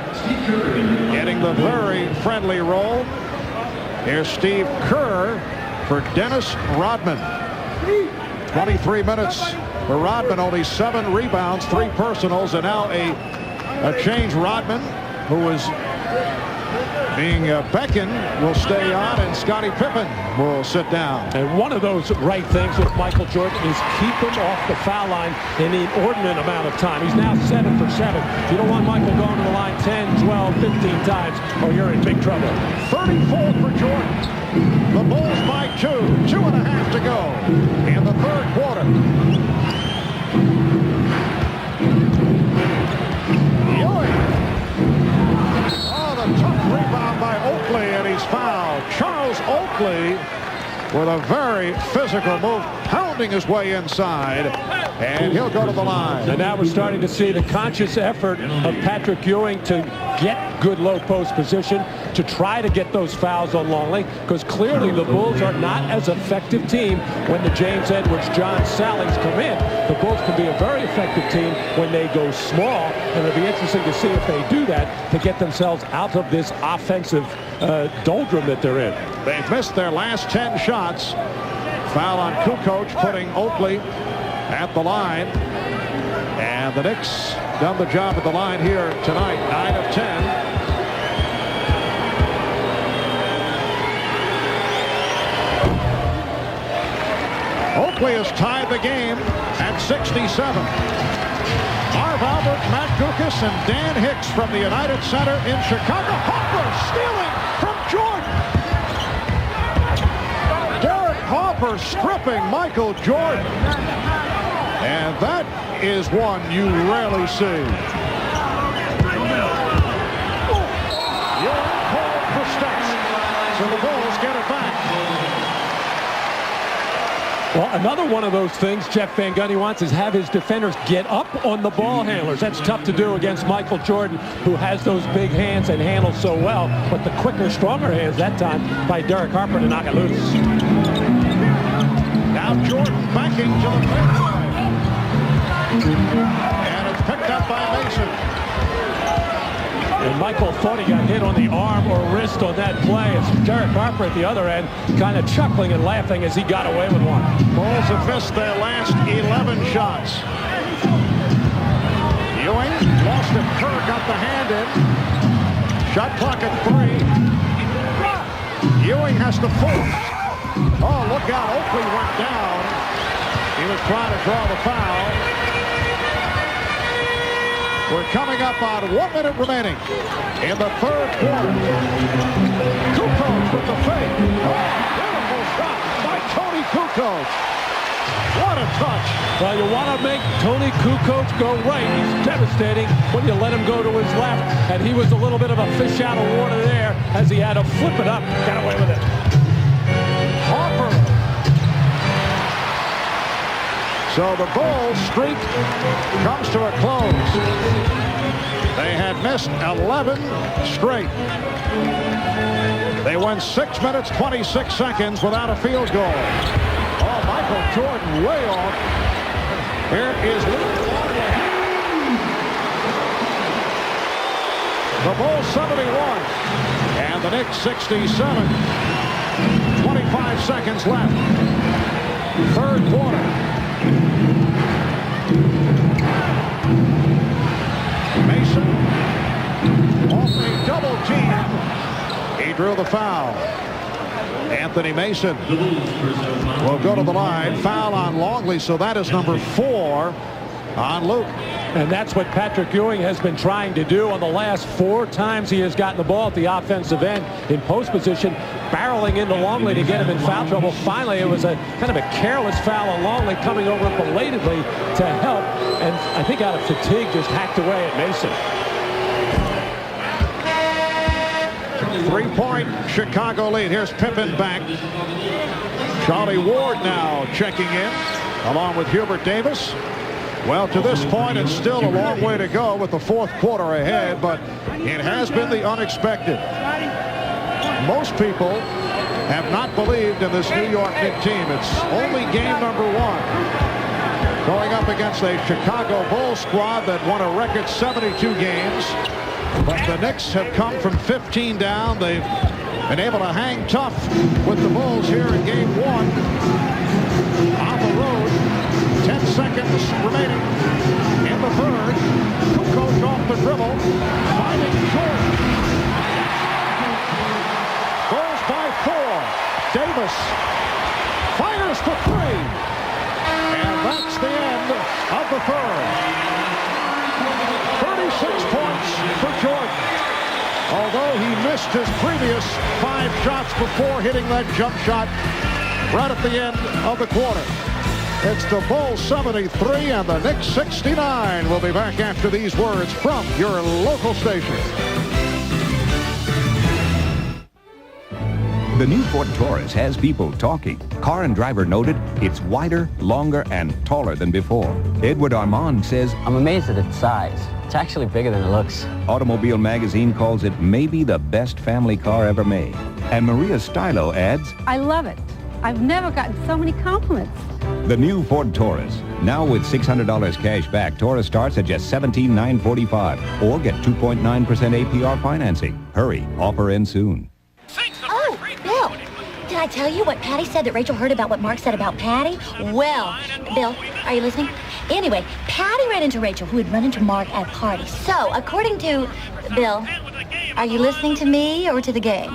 getting the very friendly roll. Here's Steve Kerr for Dennis Rodman. 23 minutes for Rodman, only 7 rebounds, 3 personals, and now a change. Rodman, who is being beckoned, will stay on, and Scottie Pippen will sit down. And one of those right things with Michael Jordan is keep him off the foul line an inordinate amount of time. He's now 7 for 7. You don't want Michael going to the line 10, 12, 15 times, or you're in big trouble. 34 for Jordan. The Bulls by 2. 2.5 to go in the third quarter. Ewing. Oh, the tough rebound by Oakley, and he's fouled. Charles Oakley with a very physical move, pounding his way inside, and he'll go to the line. And now we're starting to see the conscious effort of Patrick Ewing to get good low post position, to try to get those fouls on Longley, because clearly the Bulls are not as effective team when the James Edwards, John Sallies come in. The Bulls can be a very effective team when they go small, and it'll be interesting to see if they do that to get themselves out of this offensive doldrum that they're in. They've missed their last 10 shots. Foul on Kukoc, putting Oakley at the line. And the Knicks done the job at the line here tonight, 9 of 10. Oakley has tied the game at 67. Marv Albert, Matt Gukas, and Dan Hicks from the United Center in Chicago. Harper stealing from Jordan. Derek Harper stripping Michael Jordan. And that is one you rarely see. You're called for steps. So the Bulls get it back. Well, another one of those things Jeff Van Gundy wants is have his defenders get up on the ball handlers. That's tough to do against Michael Jordan, who has those big hands and handles so well, but the quicker, stronger hands that time by Derek Harper to knock it loose. Now Jordan backing to the free throw. And it's picked up by Mason. And Michael thought he got hit on the arm or wrist on that play. It's Derek Harper at the other end, kind of chuckling and laughing as he got away with one. Bulls have missed their last 11 shots. Ewing lost it. Kerr got the hand in. Shot clock at 3. Ewing has to force. Oh, look out. Oakley went down. He was trying to draw the foul. We're coming up on 1 minute remaining in the third quarter. Kukoc with the fake. Oh, beautiful shot by Tony Kukoc. What a touch. Well, you want to make Tony Kukoc go right. He's devastating when you let him go to his left. And he was a little bit of a fish out of water there as he had to flip it up. Got away with it. Harper. So the Bulls streak comes to a close. They had missed 11 straight. They went 6 minutes, 26 seconds without a field goal. Oh, Michael Jordan way off. Here is the Bulls 71 and the Knicks 67. 25 seconds left. Third quarter. Mason off a double team. He drew the foul. Anthony Mason will go to the line. Foul on Longley, so that is number 4 on Luke. And that's what Patrick Ewing has been trying to do on the last 4 times he has gotten the ball at the offensive end in post position, barreling into Longley to get him in foul trouble. Finally, it was a kind of a careless foul on Longley coming over belatedly to help, and I think out of fatigue just hacked away at Mason. 3-point Chicago lead. Here's Pippen back. Charlie Ward now checking in along with Hubert Davis. Well, to this point, it's still a long way to go with the 4th quarter ahead, but it has been the unexpected. Most people have not believed in this New York Knicks team. It's only game number 1. Going up against a Chicago Bulls squad that won a record 72 games. But the Knicks have come from 15 down. They've been able to hang tough with the Bulls here in game 1. On the road. 10 seconds remaining in the 3rd. Kukoc off the dribble, finding Jordan. Goes by 4. Davis fires for 3. And that's the end of the 3rd. 36 points for Jordan. Although he missed his previous 5 shots before hitting that jump shot right at the end of the quarter. It's the Bulls 73 and the Knicks 69. We'll be back after these words from your local station. The new Ford Taurus has people talking. Car and Driver noted it's wider, longer, and taller than before. Edward Armand says, I'm amazed at its size. It's actually bigger than it looks. Automobile Magazine calls it maybe the best family car ever made. And Maria Stylo adds, I love it. I've never gotten so many compliments. the new Ford Taurus. Now with $600 cash back, Taurus starts at just $17,945 or get 2.9% APR financing. Hurry, offer ends soon. Oh, Bill, did I tell you what Patty said that Rachel heard about what Mark said about Patty? Well, Bill, are you listening? Anyway, Patty ran into Rachel, who had run into Mark at a party. So, according to Bill, are you listening to me or to the game?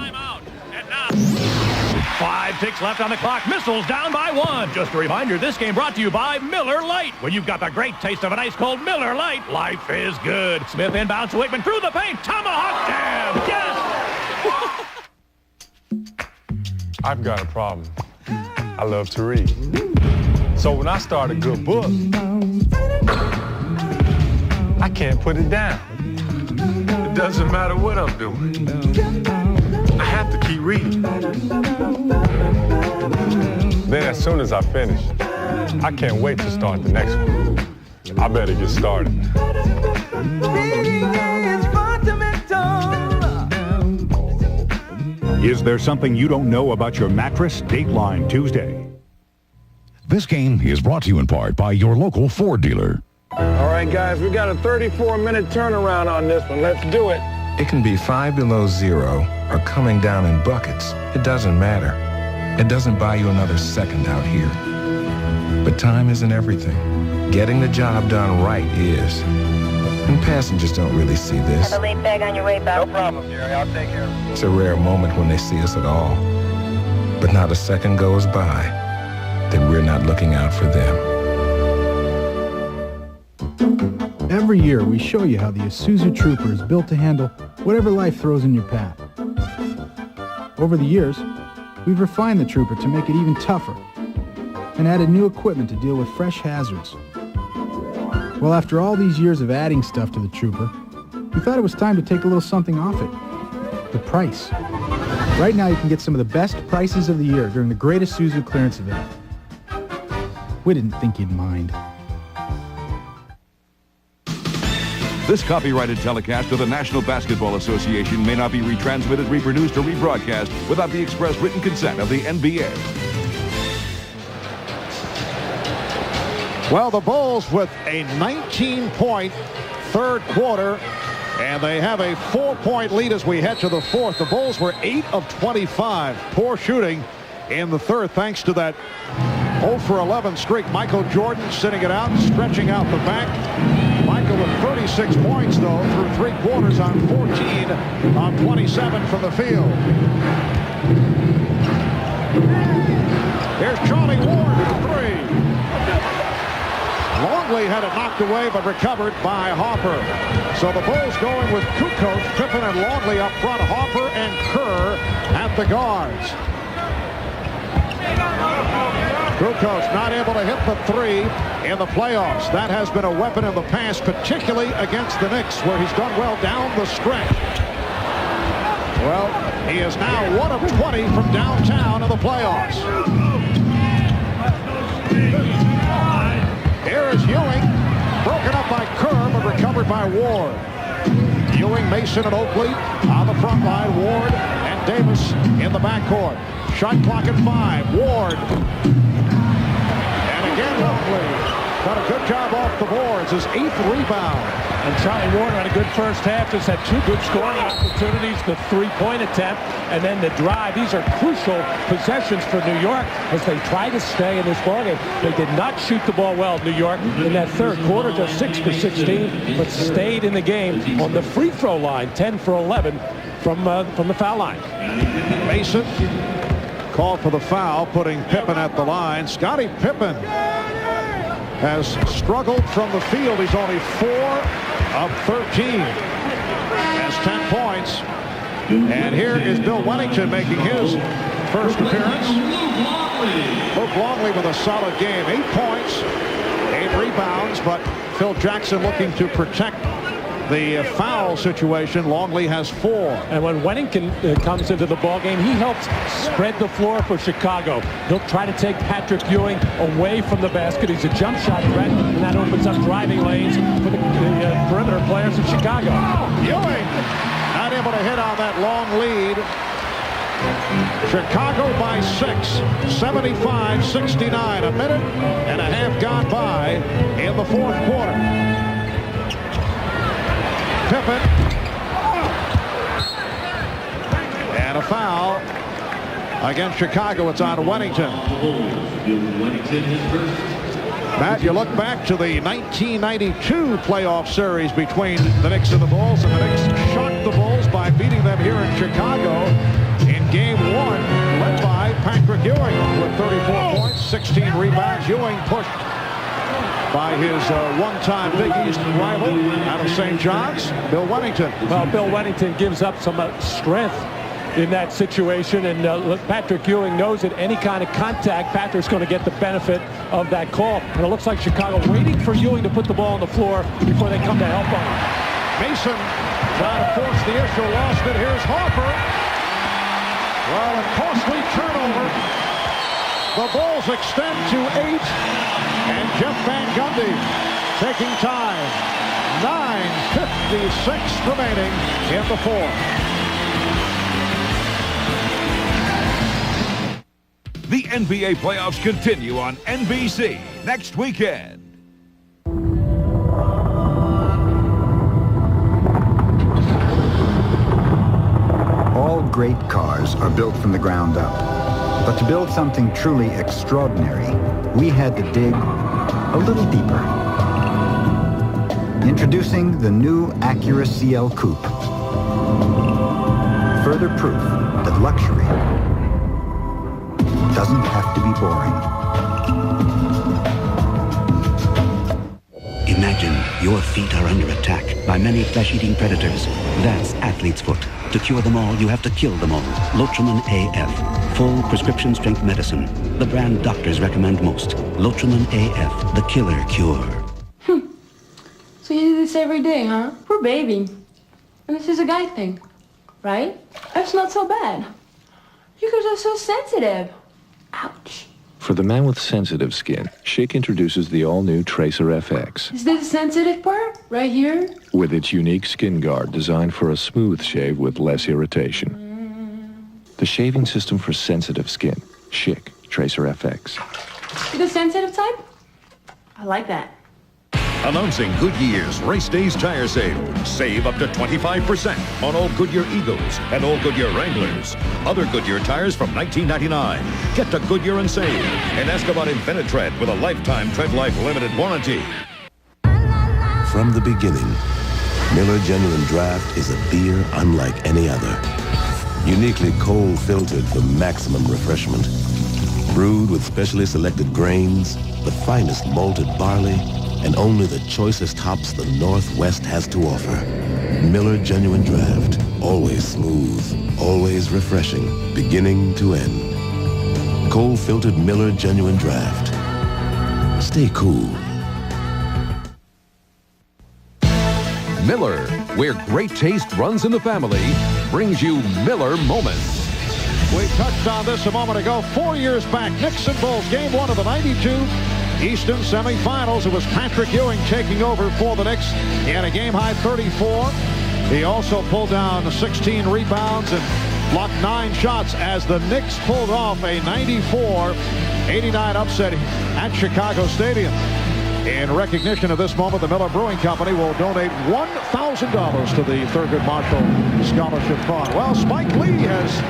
5 ticks left on the clock. Missiles down by 1. Just a reminder, this game brought to you by Miller Lite. When you've got the great taste of an ice cold Miller Lite, life is good. Smith inbounds to Waitman through the paint. Tomahawk jam. Yes! I've got a problem. I love to read. So when I start a good book, I can't put it down. It doesn't matter what I'm doing. I have to keep reading. Then as soon as I finish, I can't wait to start the next one. I better get started. Is there something you don't know about your mattress? Dateline Tuesday. This game is brought to you in part by your local Ford dealer. All right, guys, we got a 34-minute turnaround on this one. Let's do it. It can be 5 below zero or coming down in buckets. It doesn't matter. It doesn't buy you another second out here. But time isn't everything. Getting the job done right is. And passengers don't really see this. Have a late bag on your way, Bob. No problem, Jerry. I'll take care of it. It's a rare moment when they see us at all. But not a second goes by that we're not looking out for them. Every year, we show you how the Isuzu Trooper is built to handle whatever life throws in your path. Over the years, we've refined the Trooper to make it even tougher and added new equipment to deal with fresh hazards. Well, after all these years of adding stuff to the Trooper, we thought it was time to take a little something off it. The price. Right now, you can get some of the best prices of the year during the great Isuzu clearance event. We didn't think you'd mind. This copyrighted telecast of the National Basketball Association may not be retransmitted, reproduced, or rebroadcast without the express written consent of the NBA. Well, the Bulls with a 19-point third quarter, and they have a 4-point lead as we head to the fourth. The Bulls were 8 of 25. Poor shooting in the third thanks to that 0 for 11 streak. Michael Jordan sitting it out, stretching out the back. Michael with 36 points, though, through 3 quarters on 14 on 27 from the field. Longley had it knocked away, but recovered by Hopper. So the Bulls going with Kukoc, Pippen, and Longley up front. Hopper and Kerr at the guards. Kukoc not able to hit the three in the playoffs. That has been a weapon in the past, particularly against the Knicks, where he's done well down the stretch. Well, he is now 1 of 20 from downtown in the playoffs. Here is Ewing, broken up by Kerr, but recovered by Ward. Ewing, Mason, and Oakley on the front line. Ward and Davis in the backcourt. Shot clock at 5. Ward. And again, Oakley. Got a good job off the boards. His 8th rebound. And Charlie Ward had a good first half. Just had 2 good scoring opportunities. The 3-point attempt and then the drive. These are crucial possessions for New York as they try to stay in this ballgame. They did not shoot the ball well, New York, in that third quarter. Just 6 for 16, but stayed in the game on the free throw line. 10 for 11 from the foul line. Mason called for the foul, putting Pippen at the line. Scottie Pippen has struggled from the field. He's only 4 of 13. Has 10 points. And here is Bill Wennington making his first appearance. Luke Longley with a solid game. 8 points, 8 rebounds, but Phil Jackson looking to protect the foul situation. Longley has 4. And when Wennington comes into the ballgame, he helps spread the floor for Chicago. He'll try to take Patrick Ewing away from the basket. He's a jump shot threat, and that opens up driving lanes for the perimeter players in Chicago. Ewing not able to hit on that long lead. Chicago by 6, 75-69. A minute and a half gone by in the fourth quarter. Pippen. And a foul against Chicago. It's on Wennington. Matt, you look back to the 1992 playoff series between the Knicks and the Bulls, and the Knicks shocked the Bulls by beating them here in Chicago in Game 1, led by Patrick Ewing with 34 points, 16 rebounds. Ewing pushed by his one-time Big East rival out of St. John's, Bill Wennington. Well, Bill Wennington gives up some strength in that situation, and Patrick Ewing knows that any kind of contact, Patrick's going to get the benefit of that call. And it looks like Chicago waiting for Ewing to put the ball on the floor before they come to help him. Mason trying to force the issue, lost it. Here's Harper. Well, a costly turnover. The Bulls extend to 8, and Jeff Van Gundy taking time. 9:56 remaining in the fourth. The NBA playoffs continue on NBC next weekend. All great cars are built from the ground up. But to build something truly extraordinary, we had to dig a little deeper. Introducing the new Acura CL Coupe. Further proof that luxury doesn't have to be boring. Imagine your feet are under attack by many flesh-eating predators. That's athlete's foot. To cure them all, you have to kill them all. Lotrimin AF. Full prescription strength medicine. The brand doctors recommend most. Lotrimin AF. The killer cure. So you do this every day, huh? Poor baby. And this is a guy thing, right? That's not so bad. You guys are so sensitive. Ouch. For the man with sensitive skin, Schick introduces the all-new Tracer FX. Is this the sensitive part? Right here? With its unique skin guard designed for a smooth shave with less irritation. The shaving system for sensitive skin. Schick Tracer FX. You the sensitive type? I like that. Announcing Goodyear's Race Days Tire Sale. Save up to 25% on all Goodyear Eagles and all Goodyear Wranglers. Other Goodyear tires from $19.99. Get to Goodyear and save. And ask about Infinite Tread with a lifetime Tread Life limited warranty. From the beginning, Miller Genuine Draft is a beer unlike any other. Uniquely cold filtered for maximum refreshment. Brewed with specially selected grains, the finest malted barley, and only the choicest hops the Northwest has to offer. Miller Genuine Draft. Always smooth, always refreshing, beginning to end. Cold-filtered Miller Genuine Draft. Stay cool. Miller, where great taste runs in the family, brings you Miller Moments. We touched on this a moment ago. 4 years back, Knicks and Bulls, game 1 of the 92 Eastern semifinals. It was Patrick Ewing taking over for the Knicks. He had a game-high 34. He also pulled down 16 rebounds and blocked 9 shots as the Knicks pulled off a 94-89 upset at Chicago Stadium. In recognition of this moment, the Miller Brewing Company will donate $1,000 to the Thurgood Marshall Scholarship Fund. Well, Spike Lee has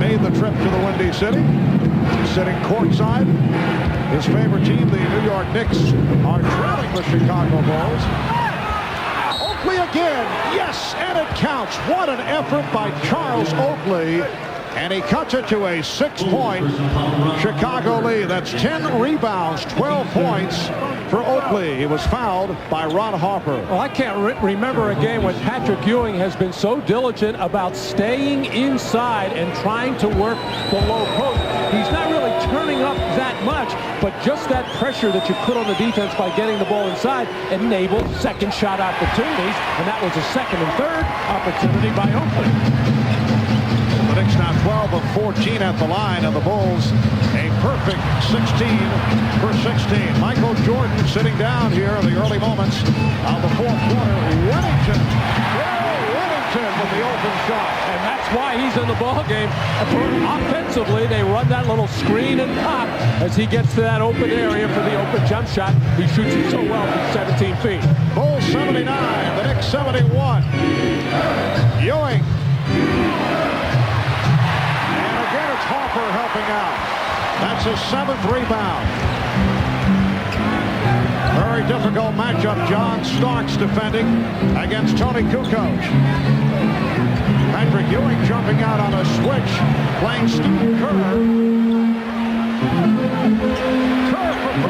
made the trip to the Windy City. He's sitting courtside. His favorite team, the New York Knicks, are trailing the Chicago Bulls. Oakley again. Yes, and it counts. What an effort by Charles Oakley. And he cuts it to a 6-point Chicago lead. That's 10 rebounds, 12 points for Oakley. He was fouled by Ron Harper. Well, I can't remember a game when Patrick Ewing has been so diligent about staying inside and trying to work the low post. He's not really turning up that much, but just that pressure that you put on the defense by getting the ball inside enabled second shot opportunities, and that was a second and third opportunity by Oakley. The Knicks now 12 of 14 at the line, and the Bulls a perfect 16 for 16. Michael Jordan sitting down here in the early moments of the fourth quarter. Whittington with the open shot. And that's why he's in the ball game. Offensively, they run that little screen and pop as he gets to that open area for the open jump shot. He shoots it so well from 17 feet. Bulls 79, the Knicks 71. Ewing. Harper helping out. That's his 7th rebound. Very difficult matchup. John Starks defending against Tony Kukoc. Patrick Ewing jumping out on a switch, playing Steve Kerr. Kerr for 3.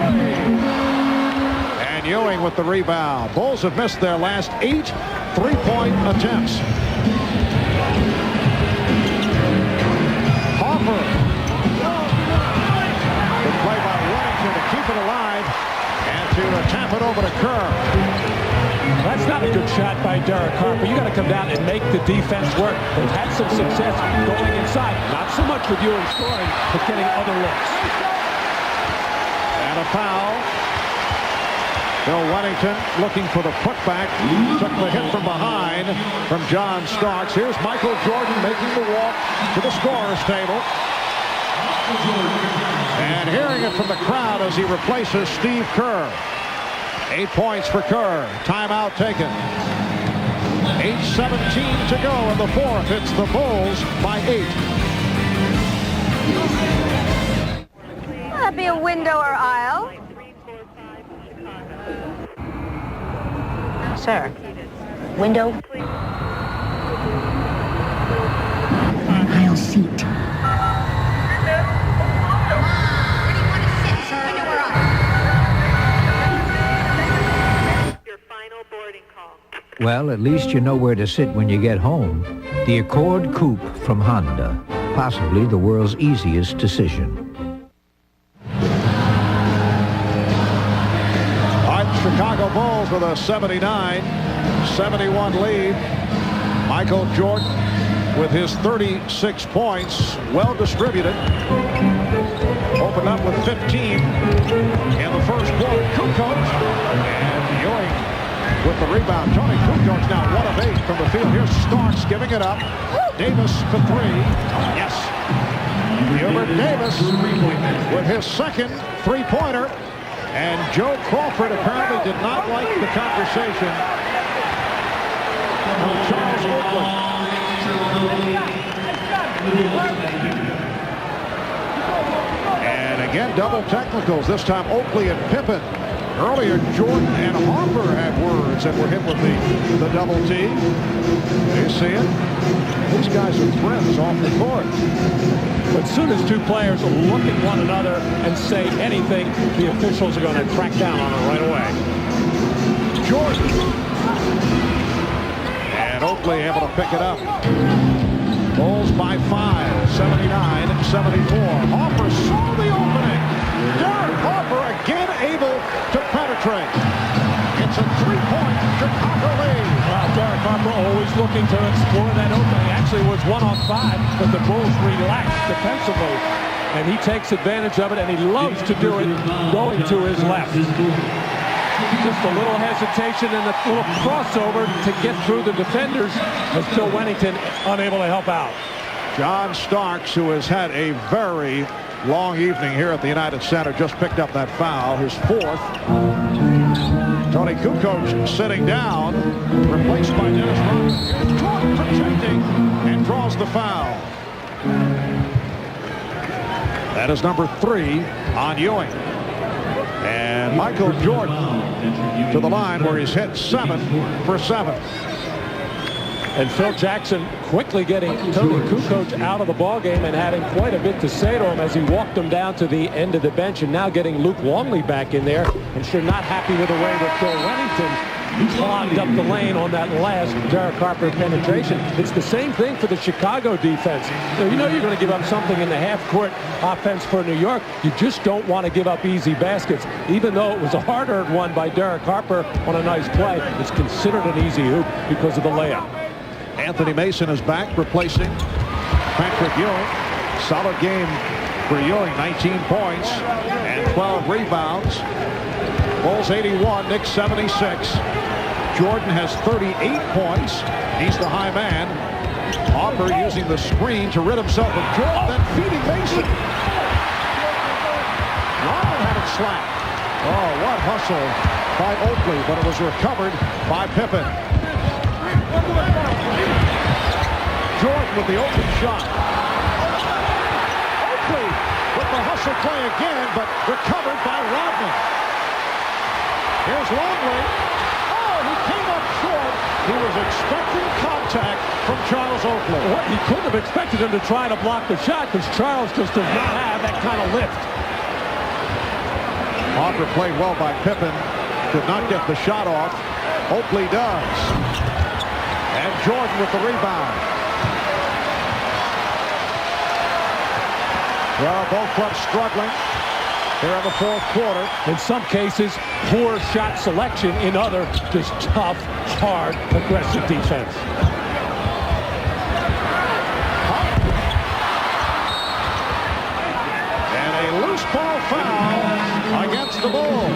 And Ewing with the rebound. Bulls have missed their last 8 3-point attempts. Good play by Whittington to keep it alive and to tap it over to Kerr. That's not a good shot by Derek Harper. You got to come down and make the defense work. They've had some success going inside. Not so much with Ewing scoring, but getting other looks. And a foul. Bill Whittington looking for the putback. Took the hit from behind from John Starks. Here's Michael Jordan making the walk to the scorer's table. And hearing it from the crowd as he replaces Steve Kerr. 8 points for Kerr. Timeout taken. 8:17 to go in the fourth. It's the Bulls by 8. Will that be a window or aisle? Sir. Window. Aisle seat. Well, at least you know where to sit when you get home. The Accord Coupe from Honda. Possibly the world's easiest decision. Chicago Bulls with a 79-71 lead. Michael Jordan with his 36 points, well distributed. Opened up with 15 in the first quarter. Kukoc and Ewing with the rebound. Tony Kukoc now 1 of 8 from the field. Here's Starks giving it up. Davis for 3. Yes. Hubert Davis with his second three-pointer. And Joe Crawford apparently did not like the conversation of Charles Oakley. And again, double technicals. This time Oakley and Pippen. Earlier, Jordan and Harper had words and were hit with the double T. You see it? These guys are friends off the court. As soon as two players look at one another and say anything, the officials are going to crack down on it right away. Jordan. And Oakley able to pick it up. Bulls by 5, 79-74. Harper saw the opening. Derek Harper again able to penetrate. It's a 3-point Chicago lead. Derek Harper always looking to explore that opening. Actually, it was 1 on 5, but the Bulls relaxed defensively. And he takes advantage of it, and he loves to do it going to his left. Just a little hesitation and a little crossover to get through the defenders as Bill Wennington unable to help out. John Starks, who has had a very long evening here at the United Center, just picked up that foul, his 4th. Tony Kukoc sitting down, replaced by Dennis Rodman. Here's Jordan protecting and draws the foul. That is number 3 on Ewing. And Michael Jordan to the line where he's hit 7 for 7. And Phil Jackson quickly getting Tony Kukoc out of the ballgame and having quite a bit to say to him as he walked him down to the end of the bench, and now getting Luke Longley back in there. And sure not happy with the way that Bill Wennington clogged up the lane on that last Derek Harper penetration. It's the same thing for the Chicago defense. You know you're going to give up something in the half-court offense for New York. You just don't want to give up easy baskets. Even though it was a hard-earned one by Derek Harper on a nice play, it's considered an easy hoop because of the layup. Anthony Mason is back, replacing Patrick Ewing. Solid game for Ewing, 19 points and 12 rebounds. Bulls 81, Knicks 76. Jordan has 38 points. He's the high man. Harper using the screen to rid himself of Jordan, then feeding Mason. Rodman had it slapped. Oh, what hustle by Oakley, but it was recovered by Pippen. Jordan with the open shot. Oakley with the hustle play again, but recovered by Rodman. Here's Longley. Oh, he came up short. He was expecting contact from Charles Oakley. Well, he couldn't have expected him to try to block the shot because Charles just does not have that kind of lift. Harper played well by Pippen. Could not get the shot off. Oakley does. And Jordan with the rebound. Well, both clubs struggling here in the 4th quarter. In some cases, poor shot selection. In other, just tough, hard, aggressive defense. And a loose ball foul against the Bulls.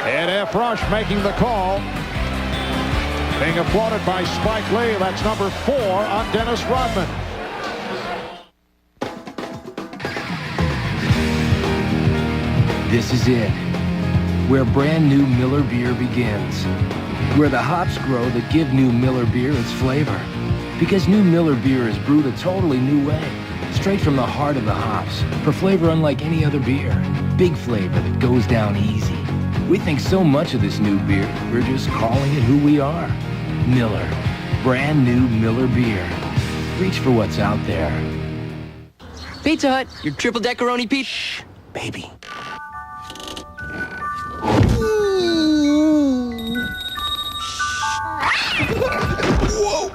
And F. Rush making the call. Being applauded by Spike Lee. That's number 4 on Dennis Rodman. This is it, where brand new Miller beer begins. Where the hops grow that give new Miller beer its flavor. Because new Miller beer is brewed a totally new way. Straight from the heart of the hops. For flavor unlike any other beer. Big flavor that goes down easy. We think so much of this new beer, we're just calling it who we are. Miller. Brand new Miller beer. Reach for what's out there. Pizza Hut, your triple deckeroni pizza. Shh, baby. Whoa!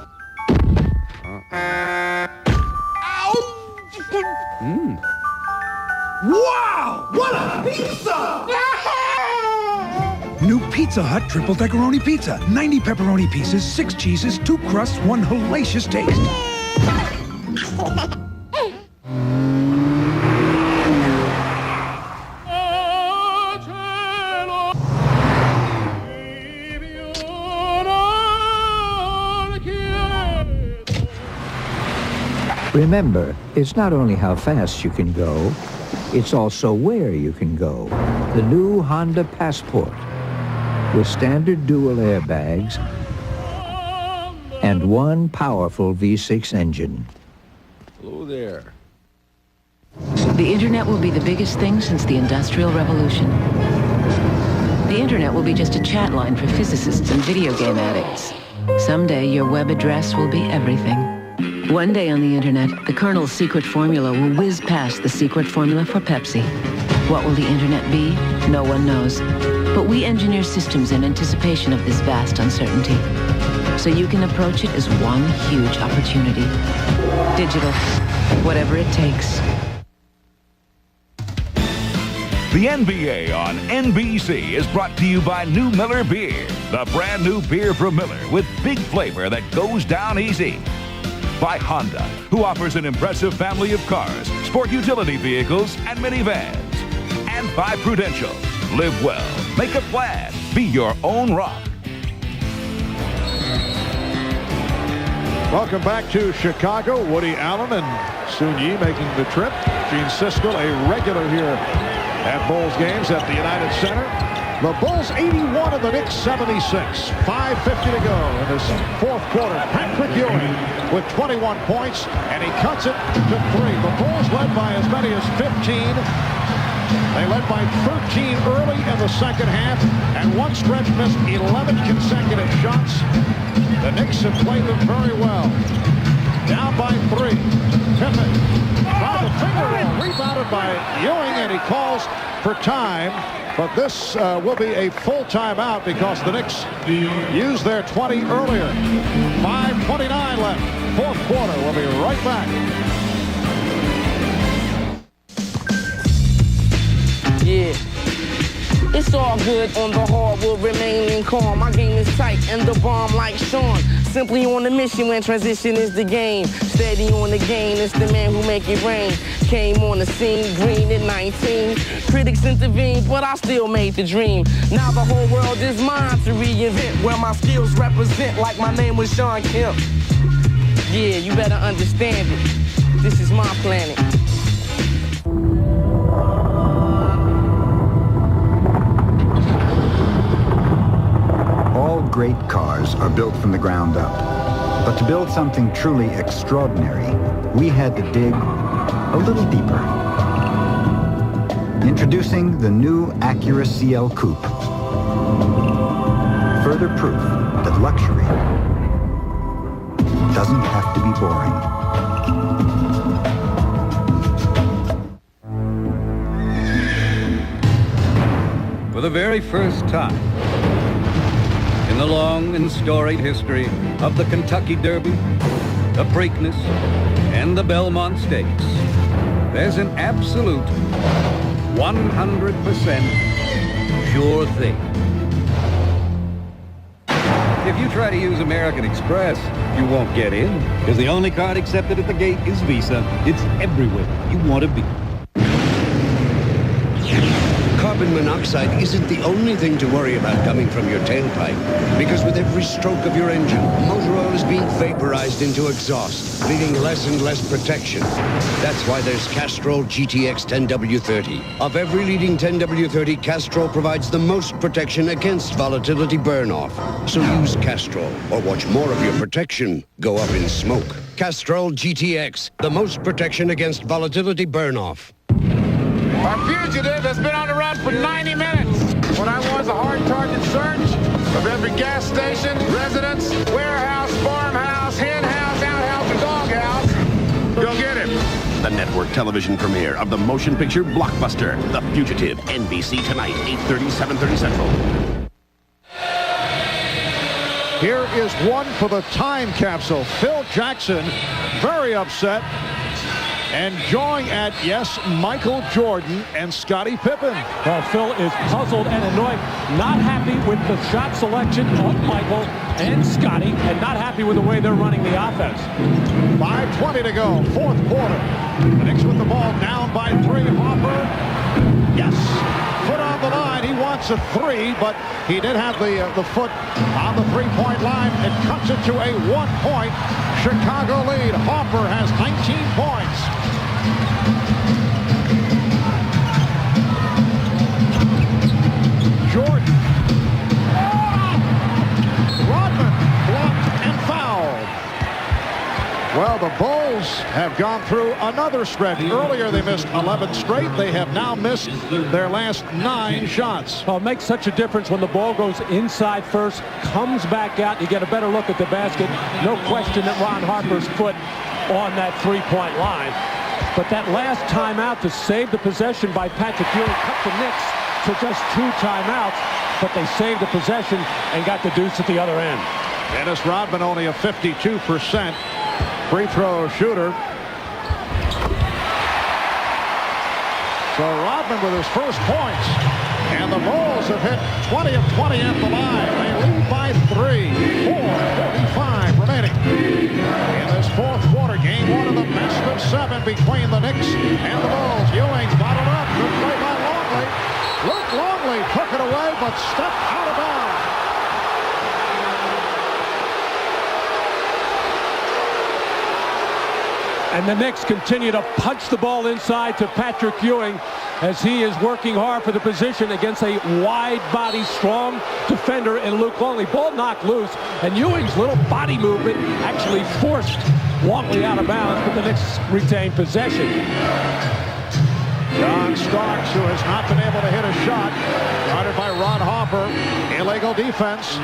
Wow! What a pizza! New Pizza Hut Triple Deckeroni Pizza. 90 pepperoni pieces, 6 cheeses, 2 crusts, 1 hellacious taste. Remember, it's not only how fast you can go, it's also where you can go. The new Honda Passport, with standard dual airbags and 1 powerful V6 engine. Hello there. The internet will be the biggest thing since the Industrial Revolution. The internet will be just a chat line for physicists and video game addicts. Someday, your web address will be everything. One day on the internet, the Colonel's secret formula will whiz past the secret formula for Pepsi. What will the internet be? No one knows. But we engineer systems in anticipation of this vast uncertainty, so you can approach it as one huge opportunity. Digital, whatever it takes. The NBA on NBC is brought to you by New Miller Beer, the brand new beer from Miller with big flavor that goes down easy. By Honda, who offers an impressive family of cars, sport utility vehicles, and minivans. And by Prudential, live well, make a plan, be your own rock. Welcome back to Chicago. Woody Allen and Sun Yi making the trip. Gene Siskel, a regular here at Bulls games at the United Center. The Bulls 81 and the Knicks 76. 5:50 to go in this fourth quarter. Patrick Ewing with 21 points, and he cuts it to 3. The Bulls led by as many as 15. They led by 13 early in the second half, and one stretch missed 11 consecutive shots. The Knicks have played them very well. Down by 3. Pippen tried the finger roll, rebounded by Ewing, and he calls for time. But this will be a full timeout because the Knicks used their 20 earlier. 5:29 left. Fourth quarter. We'll be right back. Yeah. It's all good on the hardwood, remaining calm. My game is tight and the bomb like Sean. Simply on a mission when transition is the game. Steady on the game, it's the man who make it rain. Came on the scene, green at 19. Critics intervened, but I still made the dream. Now the whole world is mine to reinvent, where my skills represent like my name was Sean Kemp. Yeah, you better understand it. This is my planet. All great cars are built from the ground up. But to build something truly extraordinary, we had to dig a little deeper. Introducing the new Acura CL Coupe. Further proof that luxury doesn't have to be boring. For the very first time in the long and storied history of the Kentucky Derby, the Preakness, and the Belmont Stakes, there's an absolute 100% sure thing. If you try to use American Express, you won't get in, because the only card accepted at the gate is Visa. It's everywhere you want to be. Carbon monoxide isn't the only thing to worry about coming from your tailpipe, because with every stroke of your engine, motor oil is being vaporized into exhaust, leaving less and less protection. That's why there's Castrol GTX 10W30. Of every leading 10W30, Castrol provides the most protection against volatility burn-off. So use Castrol, or watch more of your protection go up in smoke. Castrol GTX, the most protection against volatility burn-off. Our fugitive has been on the run for 90 minutes. What I want is a hard target search of every gas station, residence, warehouse, farmhouse, hen house, outhouse, and doghouse. Go get him. The network television premiere of the motion picture blockbuster, The Fugitive, NBC tonight, 8:30, 7:30 Central. Here is one for the time capsule. Phil Jackson, very upset. And jawing at, yes, Michael Jordan and Scottie Pippen. Well, Phil is puzzled and annoyed, not happy with the shot selection of Michael and Scottie, and not happy with the way they're running the offense. 5:20 to go, fourth quarter. The Knicks with the ball down by 3. Hopper, yes, foot on the line. He wants a 3, but he did have the foot on the 3-point line. It cuts it to a 1-point Chicago lead. Hopper has 19 points. Jordan. Rodman blocked and fouled. Well, the Bulls have gone through another stretch. Earlier they missed 11 straight. They have now missed their last 9 shots. Well, it makes such a difference when the ball goes inside first, comes back out, you get a better look at the basket. No question that Ron Harper's foot on that 3-point line. But that last timeout to save the possession by Patrick Ewing cut the Knicks to just 2 timeouts, but they saved the possession and got the deuce at the other end. Dennis Rodman only a 52% free throw shooter. So Rodman with his first points. And the Bulls have hit 20 of 20 at the line. They lead by 3. 4:45 remaining. In this fourth quarter, game 1 of the best of 7 between the Knicks and the Bulls. Ewing's bottled up. Good play by Longley. Luke Longley took it away, but stepped out of bounds. And the Knicks continue to punch the ball inside to Patrick Ewing as he is working hard for the position against a wide-body, strong defender in Luke Longley. Ball knocked loose, and Ewing's little body movement actually forced Longley out of bounds, but the Knicks retain possession. John Starks, who has not been able to hit a shot, guarded by Ron Harper. Illegal defense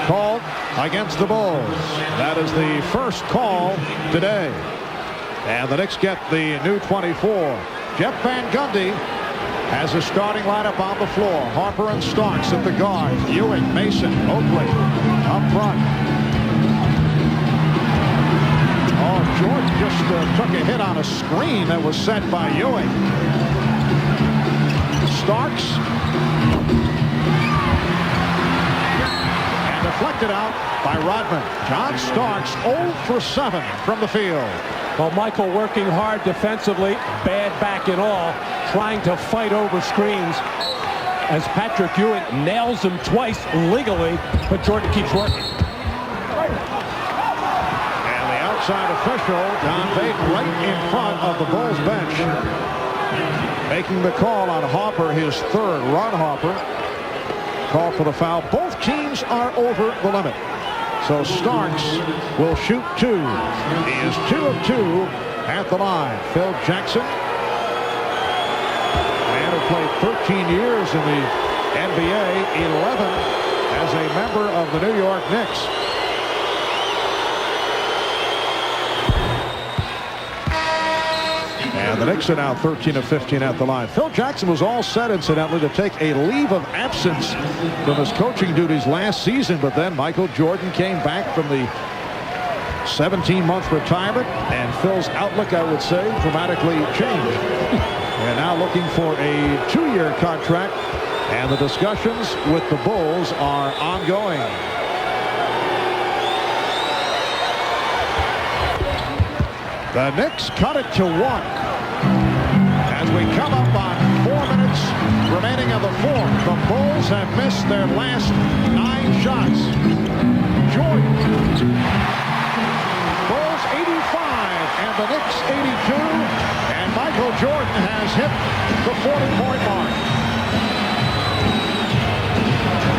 called against the Bulls. That is the first call today. And the Knicks get the new 24. Jeff Van Gundy has a starting lineup on the floor. Harper and Starks at the guard. Ewing, Mason, Oakley up front. Oh, Jordan just took a hit on a screen that was set by Ewing. Starks. And deflected out by Rodman. John Starks 0 for 7 from the field. Well, Michael working hard defensively, bad back and all, trying to fight over screens as Patrick Ewing nails him twice legally, but Jordan keeps working. And the outside official, Don Baden, right in front of the Bulls bench, making the call on Harper, his third. Ron Harper called for the foul. Both teams are over the limit. So Starks will shoot 2. He is 2 of 2 at the line. Phil Jackson, man who played 13 years in the NBA, 11 as a member of the New York Knicks. And the Knicks are now 13 of 15 at the line. Phil Jackson was all set, incidentally, to take a leave of absence from his coaching duties last season, but then Michael Jordan came back from the 17-month retirement, and Phil's outlook, I would say, dramatically changed. And now looking for a 2-year contract, and the discussions with the Bulls are ongoing. The Knicks cut it to 1. As we come up on 4 minutes remaining of the fourth, the Bulls have missed their last 9 shots. Jordan. Bulls 85 and the Knicks 82. And Michael Jordan has hit the 40-point mark.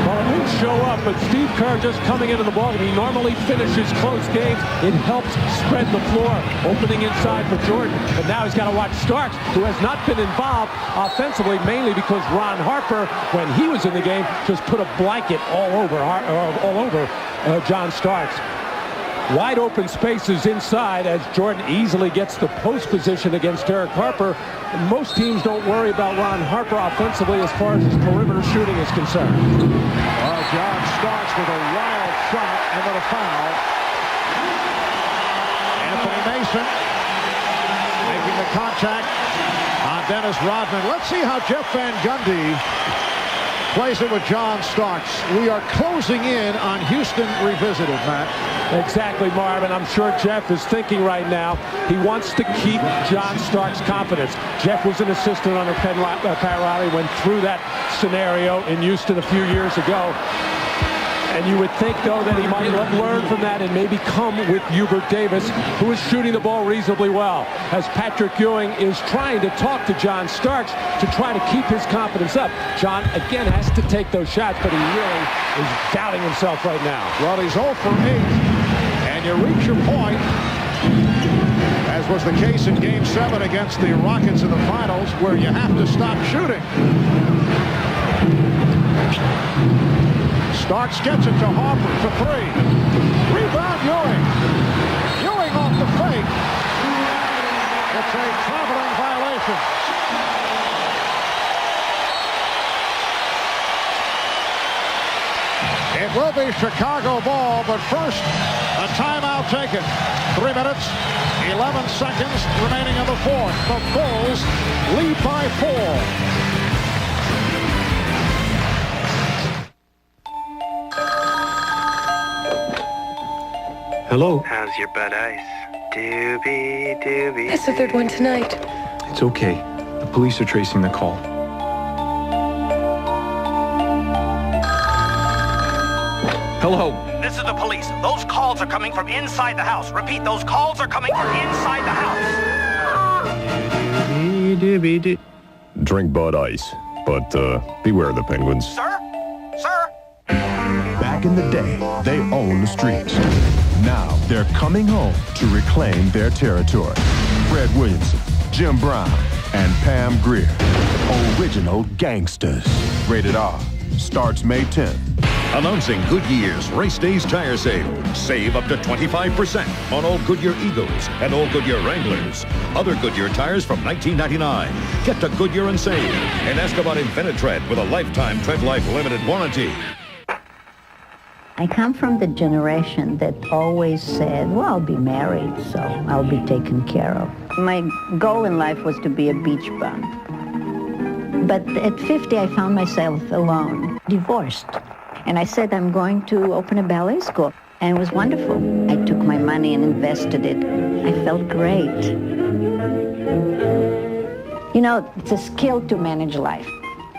Well, it didn't show up, but Steve Kerr just coming into the ball. He normally finishes close games. It helps spread the floor, opening inside for Jordan. But now he's got to watch Starks, who has not been involved offensively, mainly because Ron Harper, when he was in the game, just put a blanket all over John Starks. Wide open spaces inside as Jordan easily gets the post position against Derek Harper. Most teams don't worry about Ron Harper offensively as far as his perimeter shooting is concerned. Well, John Starks with a wild shot and then a foul. Anthony Mason making the contact on Dennis Rodman. Let's see how Jeff Van Gundy plays it with John Starks. We are closing in on Houston Revisited, Matt. Exactly, Marvin. I'm sure Jeff is thinking right now he wants to keep John Starks' confidence. Jeff was an assistant under Pat Riley, went through that scenario in Houston a few years ago. And you would think, though, that he might learn from that and maybe come with Hubert Davis, who is shooting the ball reasonably well, as Patrick Ewing is trying to talk to John Starks to try to keep his confidence up. John, again, has to take those shots, but he really is doubting himself right now. Well, he's 0 for 8, and you reach your point, as was the case in Game 7 against the Rockets in the finals, where you have to stop shooting. Starks gets it to Harper for 3. Rebound Ewing. Ewing off the fake. It's a traveling violation. It will be Chicago ball, but first, a timeout taken. 3 minutes, 11 seconds remaining in the fourth. The Bulls lead by 4. Hello. How's your butt ice? Doobie, doobie. That's the third one tonight. It's okay. The police are tracing the call. Hello. This is the police. Those calls are coming from inside the house. Repeat, those calls are coming from inside the house. Drink Bud Ice, but beware the penguins. Sir? Sir? Back in the day, they owned the streets. Now they're coming home to reclaim their territory. Fred Williamson, Jim Brown, and Pam Grier. Original gangsters. Rated R. Starts May 10th. Announcing Goodyear's Race Days Tire Sale. Save up to 25% on all Goodyear Eagles and all Goodyear Wranglers. Other Goodyear tires from $19.99. Get to Goodyear and save. And ask about Infinitread with a lifetime Tread Life limited warranty. I come from the generation that always said, well, I'll be married, so I'll be taken care of. My goal in life was to be a beach bum. But at 50, I found myself alone, divorced. And I said, I'm going to open a ballet school. And it was wonderful. I took my money and invested it. I felt great. You know, it's a skill to manage life.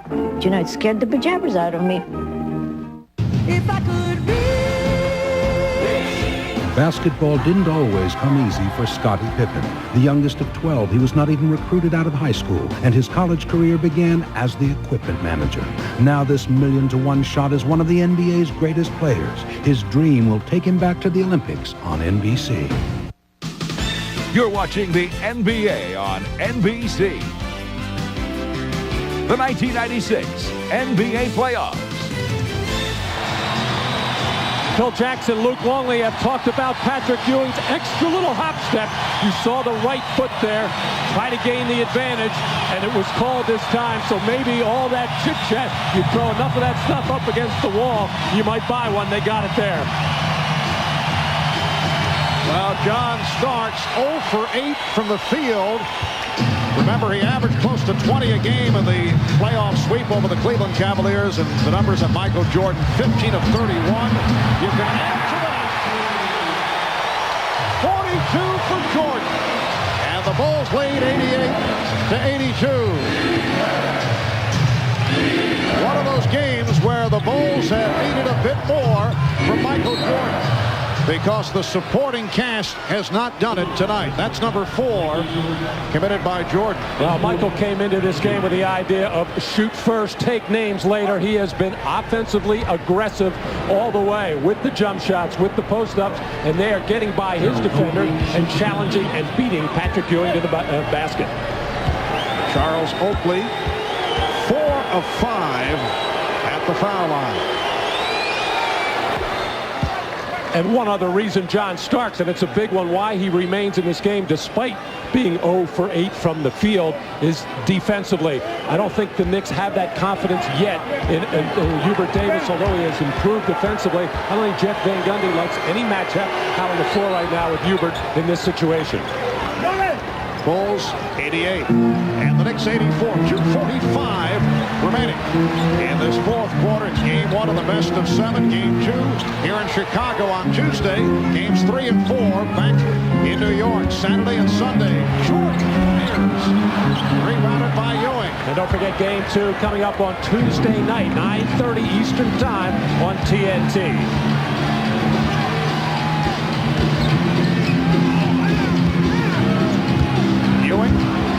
You know, it scared the pajamas out of me. If I could be. Basketball didn't always come easy for Scottie Pippen. The youngest of 12, he was not even recruited out of high school, and his college career began as the equipment manager. Now this 1,000,000-to-1 shot is one of the NBA's greatest players. His dream will take him back to the Olympics on NBC. You're watching the NBA on NBC. The 1996 NBA playoffs. Phil Jackson, Luke Longley have talked about Patrick Ewing's extra little hop step. You saw the right foot there, try to gain the advantage, and it was called this time. So maybe all that chit-chat, you throw enough of that stuff up against the wall, you might buy one. They got it there. Well, John Starks 0 for 8 from the field. Remember, he averaged close to 20 a game in the playoff sweep over the Cleveland Cavaliers, and the numbers of Michael Jordan, 15 of 31. You can add to that. 42 for Jordan. And the Bulls lead 88-82. One of those games where the Bulls have needed a bit more from Michael Jordan, because the supporting cast has not done it tonight. That's number 4, committed by Jordan. Well, Michael came into this game with the idea of shoot first, take names later. He has been offensively aggressive all the way with the jump shots, with the post-ups, and they are getting by his defender and challenging and beating Patrick Ewing to the basket. Charles Oakley, 4 of 5 at the foul line. And one other reason John Starks, and it's a big one, why he remains in this game despite being 0 for 8 from the field, is defensively. I don't think the Knicks have that confidence yet in Hubert Davis, although he has improved defensively. I don't think Jeff Van Gundy likes any matchup out on the floor right now with Hubert in this situation. Bulls 88 and the Knicks 84. 2:45 remaining in this fourth quarter. It's game 1 of the best of 7. Game 2 here in Chicago on Tuesday. Games 3 and 4 back in New York Saturday and Sunday. Jordan rebounded by Ewing. And don't forget game 2 coming up on Tuesday night, 9:30 Eastern time on TNT.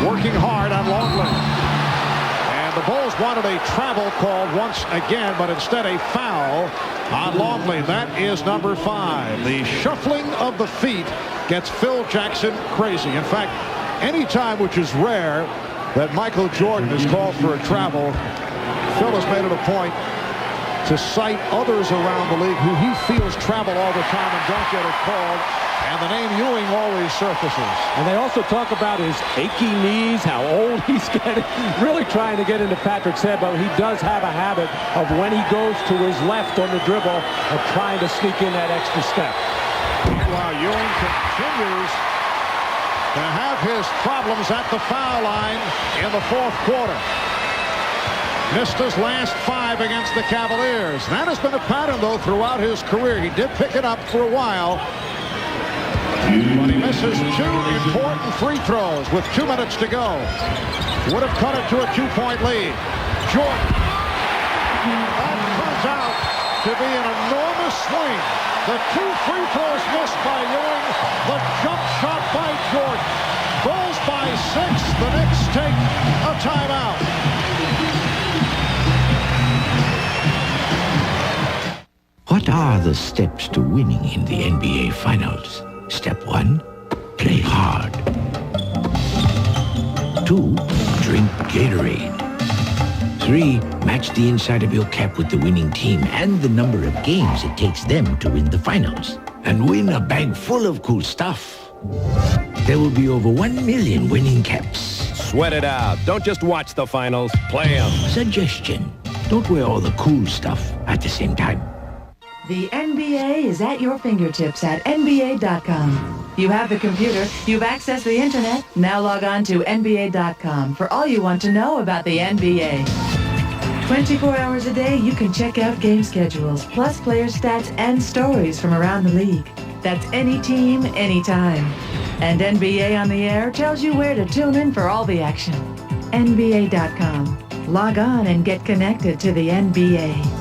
Working hard on Longley. And the Bulls wanted a travel call once again, but instead a foul on Longley. That is number 5. The shuffling of the feet gets Phil Jackson crazy. In fact, any time, which is rare, that Michael Jordan is called for a travel, Phil has made it a point to cite others around the league who he feels travel all the time and don't get it called. And the name Ewing always surfaces. And they also talk about his achy knees, how old he's getting, really trying to get into Patrick's head, but he does have a habit of when he goes to his left on the dribble of trying to sneak in that extra step. Meanwhile, Ewing continues to have his problems at the foul line in the fourth quarter. Missed his last 5 against the Cavaliers. That has been a pattern, though, throughout his career. He did pick it up for a while, but he misses 2 important free throws with 2 minutes to go. Would have cut it to a 2-point lead. Jordan. That turns out to be an enormous swing. The 2 free throws missed by Ewing. The jump shot by Jordan. Bulls by 6. The Knicks take a timeout. What are the steps to winning in the NBA Finals? Step 1, play hard. 2, drink Gatorade. 3, match the inside of your cap with the winning team and the number of games it takes them to win the finals. And win a bag full of cool stuff. There will be over 1 million winning caps. Sweat it out. Don't just watch the finals. Play them. Suggestion, don't wear all the cool stuff at the same time. The NBA is at your fingertips at NBA.com. You have the computer, you've accessed the internet, now log on to NBA.com for all you want to know about the NBA. 24 hours a day, you can check out game schedules, plus player stats and stories from around the league. That's any team, anytime. And NBA on the Air tells you where to tune in for all the action. NBA.com. Log on and get connected to the NBA.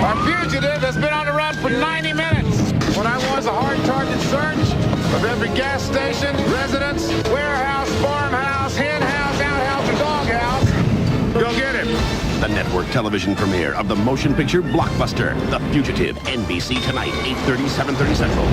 A fugitive has been on the run for 90 minutes. What I want is a hard target search of every gas station, residence, warehouse, farmhouse, hen house, outhouse, and doghouse. Go get him. The network television premiere of the motion picture blockbuster, The Fugitive, NBC tonight, 8:30, 7:30 Central.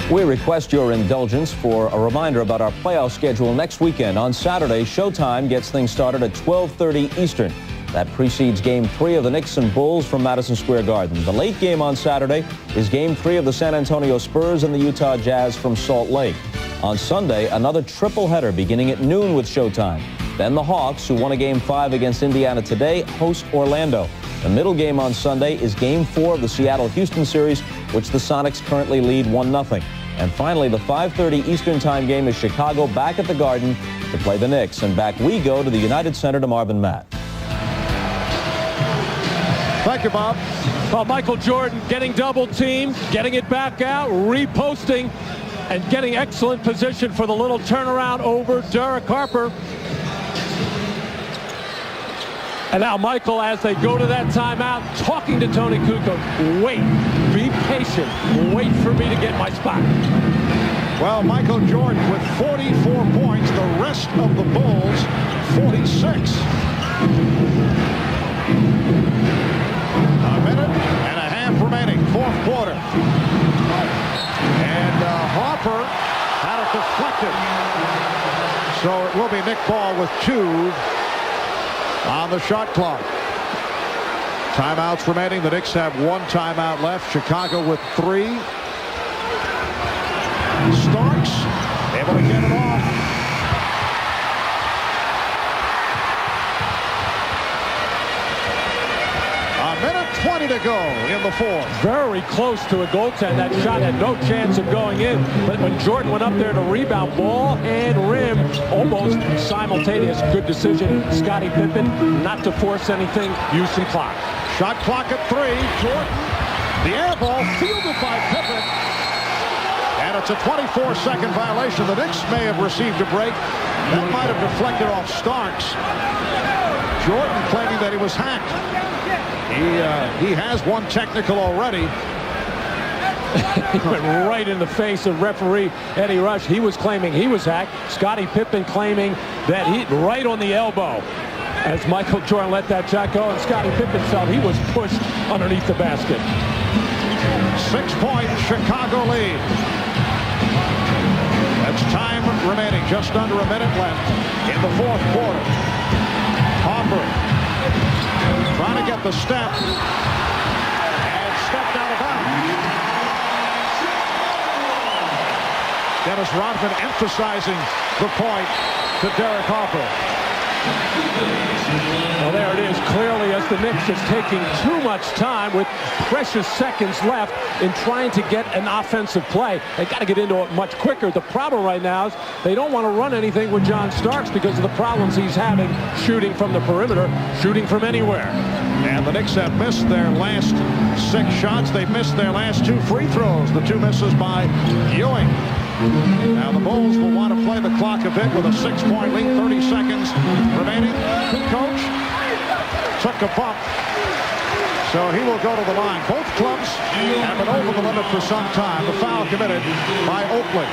We request your indulgence for a reminder about our playoff schedule next weekend. On Saturday, Showtime gets things started at 12:30 Eastern. That precedes Game 3 of the Knicks and Bulls from Madison Square Garden. The late game on Saturday is Game 3 of the San Antonio Spurs and the Utah Jazz from Salt Lake. On Sunday, another triple header beginning at noon with Showtime. Then the Hawks, who won a Game 5 against Indiana today, host Orlando. The middle game on Sunday is Game 4 of the Seattle-Houston series, which the Sonics currently lead 1-0. And finally, the 5:30 Eastern Time game is Chicago back at the Garden to play the Knicks. And back we go to the United Center to Marvin Matt. Thank you, Bob. Well, Michael Jordan getting double teamed, getting it back out, reposting, and getting excellent position for the little turnaround over Derek Harper. And now Michael, as they go to that timeout, talking to Tony Kukoc. Wait, be patient, wait for me to get my spot. Well, Michael Jordan with 44 points, the rest of the Bulls, 46. A minute and a half remaining, fourth quarter. And Harper had it deflected. So it will be Nick Ball with 2 on the shot clock. Timeouts remaining. The Knicks have 1 timeout left. Chicago with 3. Starks able to get it off. A minute 20 to go in the fourth. Very close to a goaltend. That shot had no chance of going in. But when Jordan went up there to rebound, ball and rim, almost simultaneous. Good decision. Scottie Pippen not to force anything. Use some clock. Shot clock at 3. Jordan, the air ball fielded by Pippen. And it's a 24-second violation. The Knicks may have received a break. That might have deflected off Starks. Jordan claiming that he was hacked. He has 1 technical already. He went right in the face of referee Eddie Rush. He was claiming he was hacked. Scottie Pippen claiming that he right on the elbow as Michael Jordan let that shot go, and Scottie Pippen felt he was pushed underneath the basket. 6-point Chicago lead. That's time remaining, just under a minute left in the fourth quarter. Harper trying to get the step and stepped out of bounds. Dennis Rodman emphasizing the point to Derek Harper. Well, there it is, clearly, as the Knicks is taking too much time with precious seconds left in trying to get an offensive play. They got to get into it much quicker. The problem right now is they don't want to run anything with John Starks because of the problems he's having shooting from the perimeter, shooting from anywhere. And the Knicks have missed their last 6 shots. They've missed their last 2 free throws. The 2 misses by Ewing. Now the Bulls will want to play the clock a bit with a 6-point lead, 30 seconds remaining. Coach took a bump, so he will go to the line. Both clubs have been over the limit for some time. The foul committed by Oakley.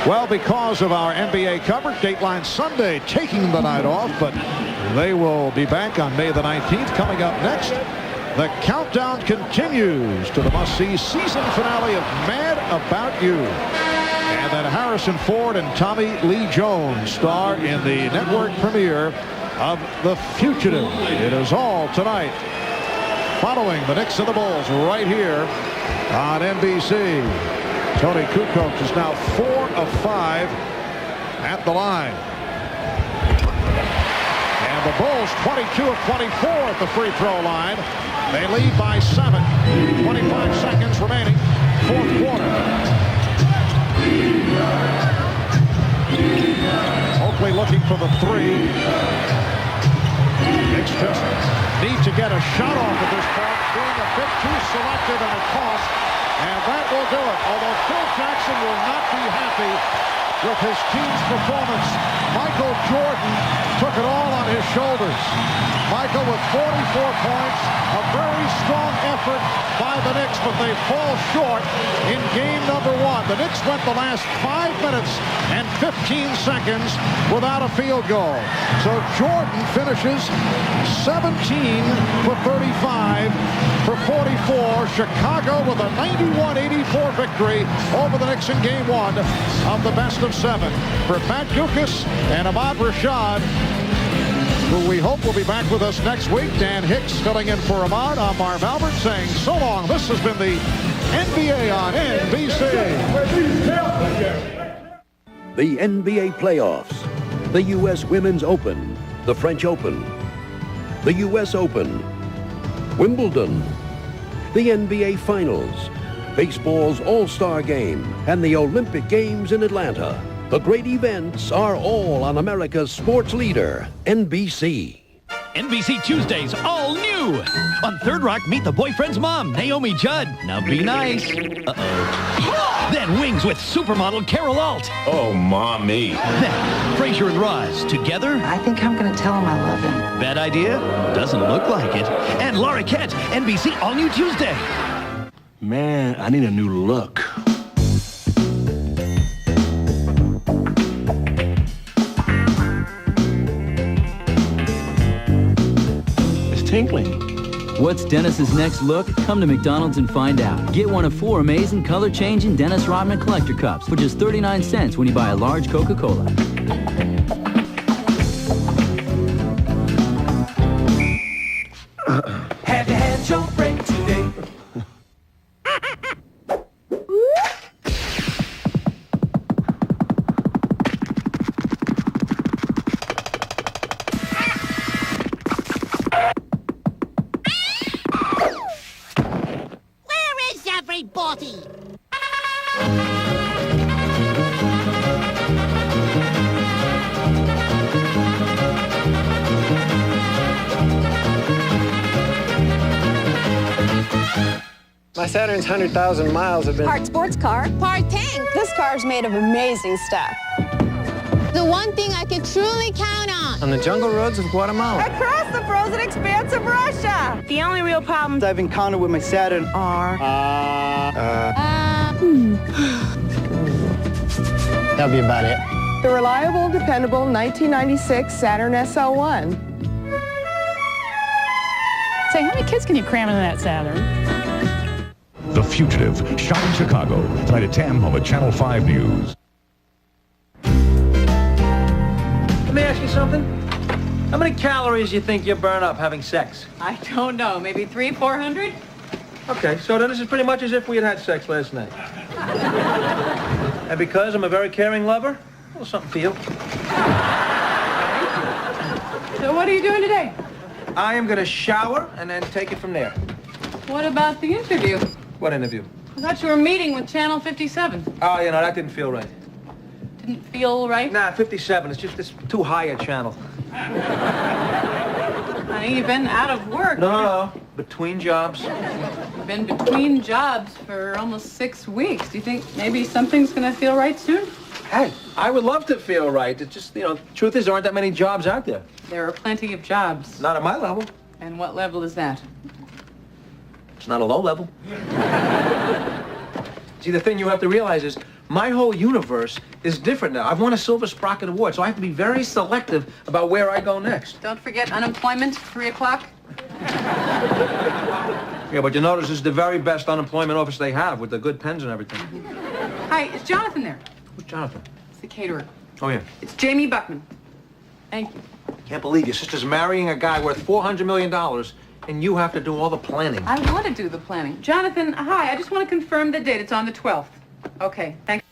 Well, because of our NBA coverage, Dateline Sunday taking the night off, but they will be back on May the 19th. Coming up next, the countdown continues to the must-see season finale of Mad About You. And then Harrison Ford and Tommy Lee Jones star in the network premiere of The Fugitive. It is all tonight, following the Knicks and the Bulls right here on NBC. Tony Kukoc is now 4 of 5 at the line. And the Bulls 22 of 24 at the free throw line. They lead by 7. 25 seconds remaining. 4th quarter. Oakley looking for the 3. Knicks just need to get a shot off at this point. Being a bit too selective and a cost. And that will do it. Although Phil Jackson will not be happy with his team's performance. Michael Jordan took it all on his shoulders. Michael with 44 points. A very strong effort by the Knicks, but they fall short in game number 1. The Knicks went the last 5 minutes and 15 seconds without a field goal. So Jordan finishes 17 for 35 for 44. Chicago with a 91-84 victory over the Knicks in game 1 of the best of 7. For Matt Dukas and Ahmad Rashad, who we hope will be back with us next week. Dan Hicks filling in for Ahmad. I'm Marv Albert saying so long. This has been the NBA on NBC. The NBA playoffs, the U.S. Women's Open, the French Open, the U.S. Open, Wimbledon, the NBA Finals, baseball's All-Star Game, and the Olympic Games in Atlanta. The great events are all on America's sports leader, NBC. NBC Tuesdays, all new. On Third Rock, meet the boyfriend's mom, Naomi Judd. Now be nice. Uh-oh. Then Wings with supermodel Carol Alt. Oh, mommy. Then Frasier and Roz together. I think I'm going to tell him I love him. Bad idea? Doesn't look like it. And Laura Kent, NBC All New Tuesday. Man, I need a new look. Tinkling. What's Dennis's next look? Come to McDonald's and find out. Get one of 4 amazing color-changing Dennis Rodman collector cups for just 39 cents when you buy a large Coca-Cola. Have you had your break today? everybody! My Saturn's 100,000 miles have been... Part sports car, part tank. This car's made of amazing stuff. The one thing I can truly count on the jungle roads of Guatemala. Across the frozen expanse of Russia. The only real problems I've encountered with my Saturn are... That'll be about it. The reliable, dependable 1996 Saturn SL1. Say, how many kids can you cram into that Saturn? The Fugitive, shot in Chicago, tonight at 10 on the Channel 5 News. Let me ask you something. How many calories do you think you burn up having sex? I don't know. Maybe 300-400? Okay, so then this is pretty much as if we had had sex last night. And because I'm a very caring lover, a little something for you. So what are you doing today? I am going to shower and then take it from there. What about the interview? What interview? I thought you were meeting with Channel 57. Oh, you know, that didn't feel right. Didn't feel right? Nah, 57. It's too high a channel. Honey, you've been out of work. No. Between jobs. You've been between jobs for almost 6 weeks. Do you think maybe something's going to feel right soon? Hey, I would love to feel right. It's just, truth is there aren't that many jobs out there. There are plenty of jobs. Not at my level. And what level is that? It's not a low level. See, the thing you have to realize is my whole universe is different now. I've won a Silver Sprocket Award, so I have to be very selective about where I go next. Don't forget unemployment, 3 o'clock. Yeah, but you notice this is the very best unemployment office they have with the good pens and everything. Hi, is Jonathan there? Who's Jonathan? It's the caterer. Oh, yeah. It's Jamie Buckman. Thank you. Can't believe your sister's marrying a guy worth $400 million, and you have to do all the planning. I want to do the planning. Jonathan, hi, I just want to confirm the date. It's on the 12th. Okay, thanks.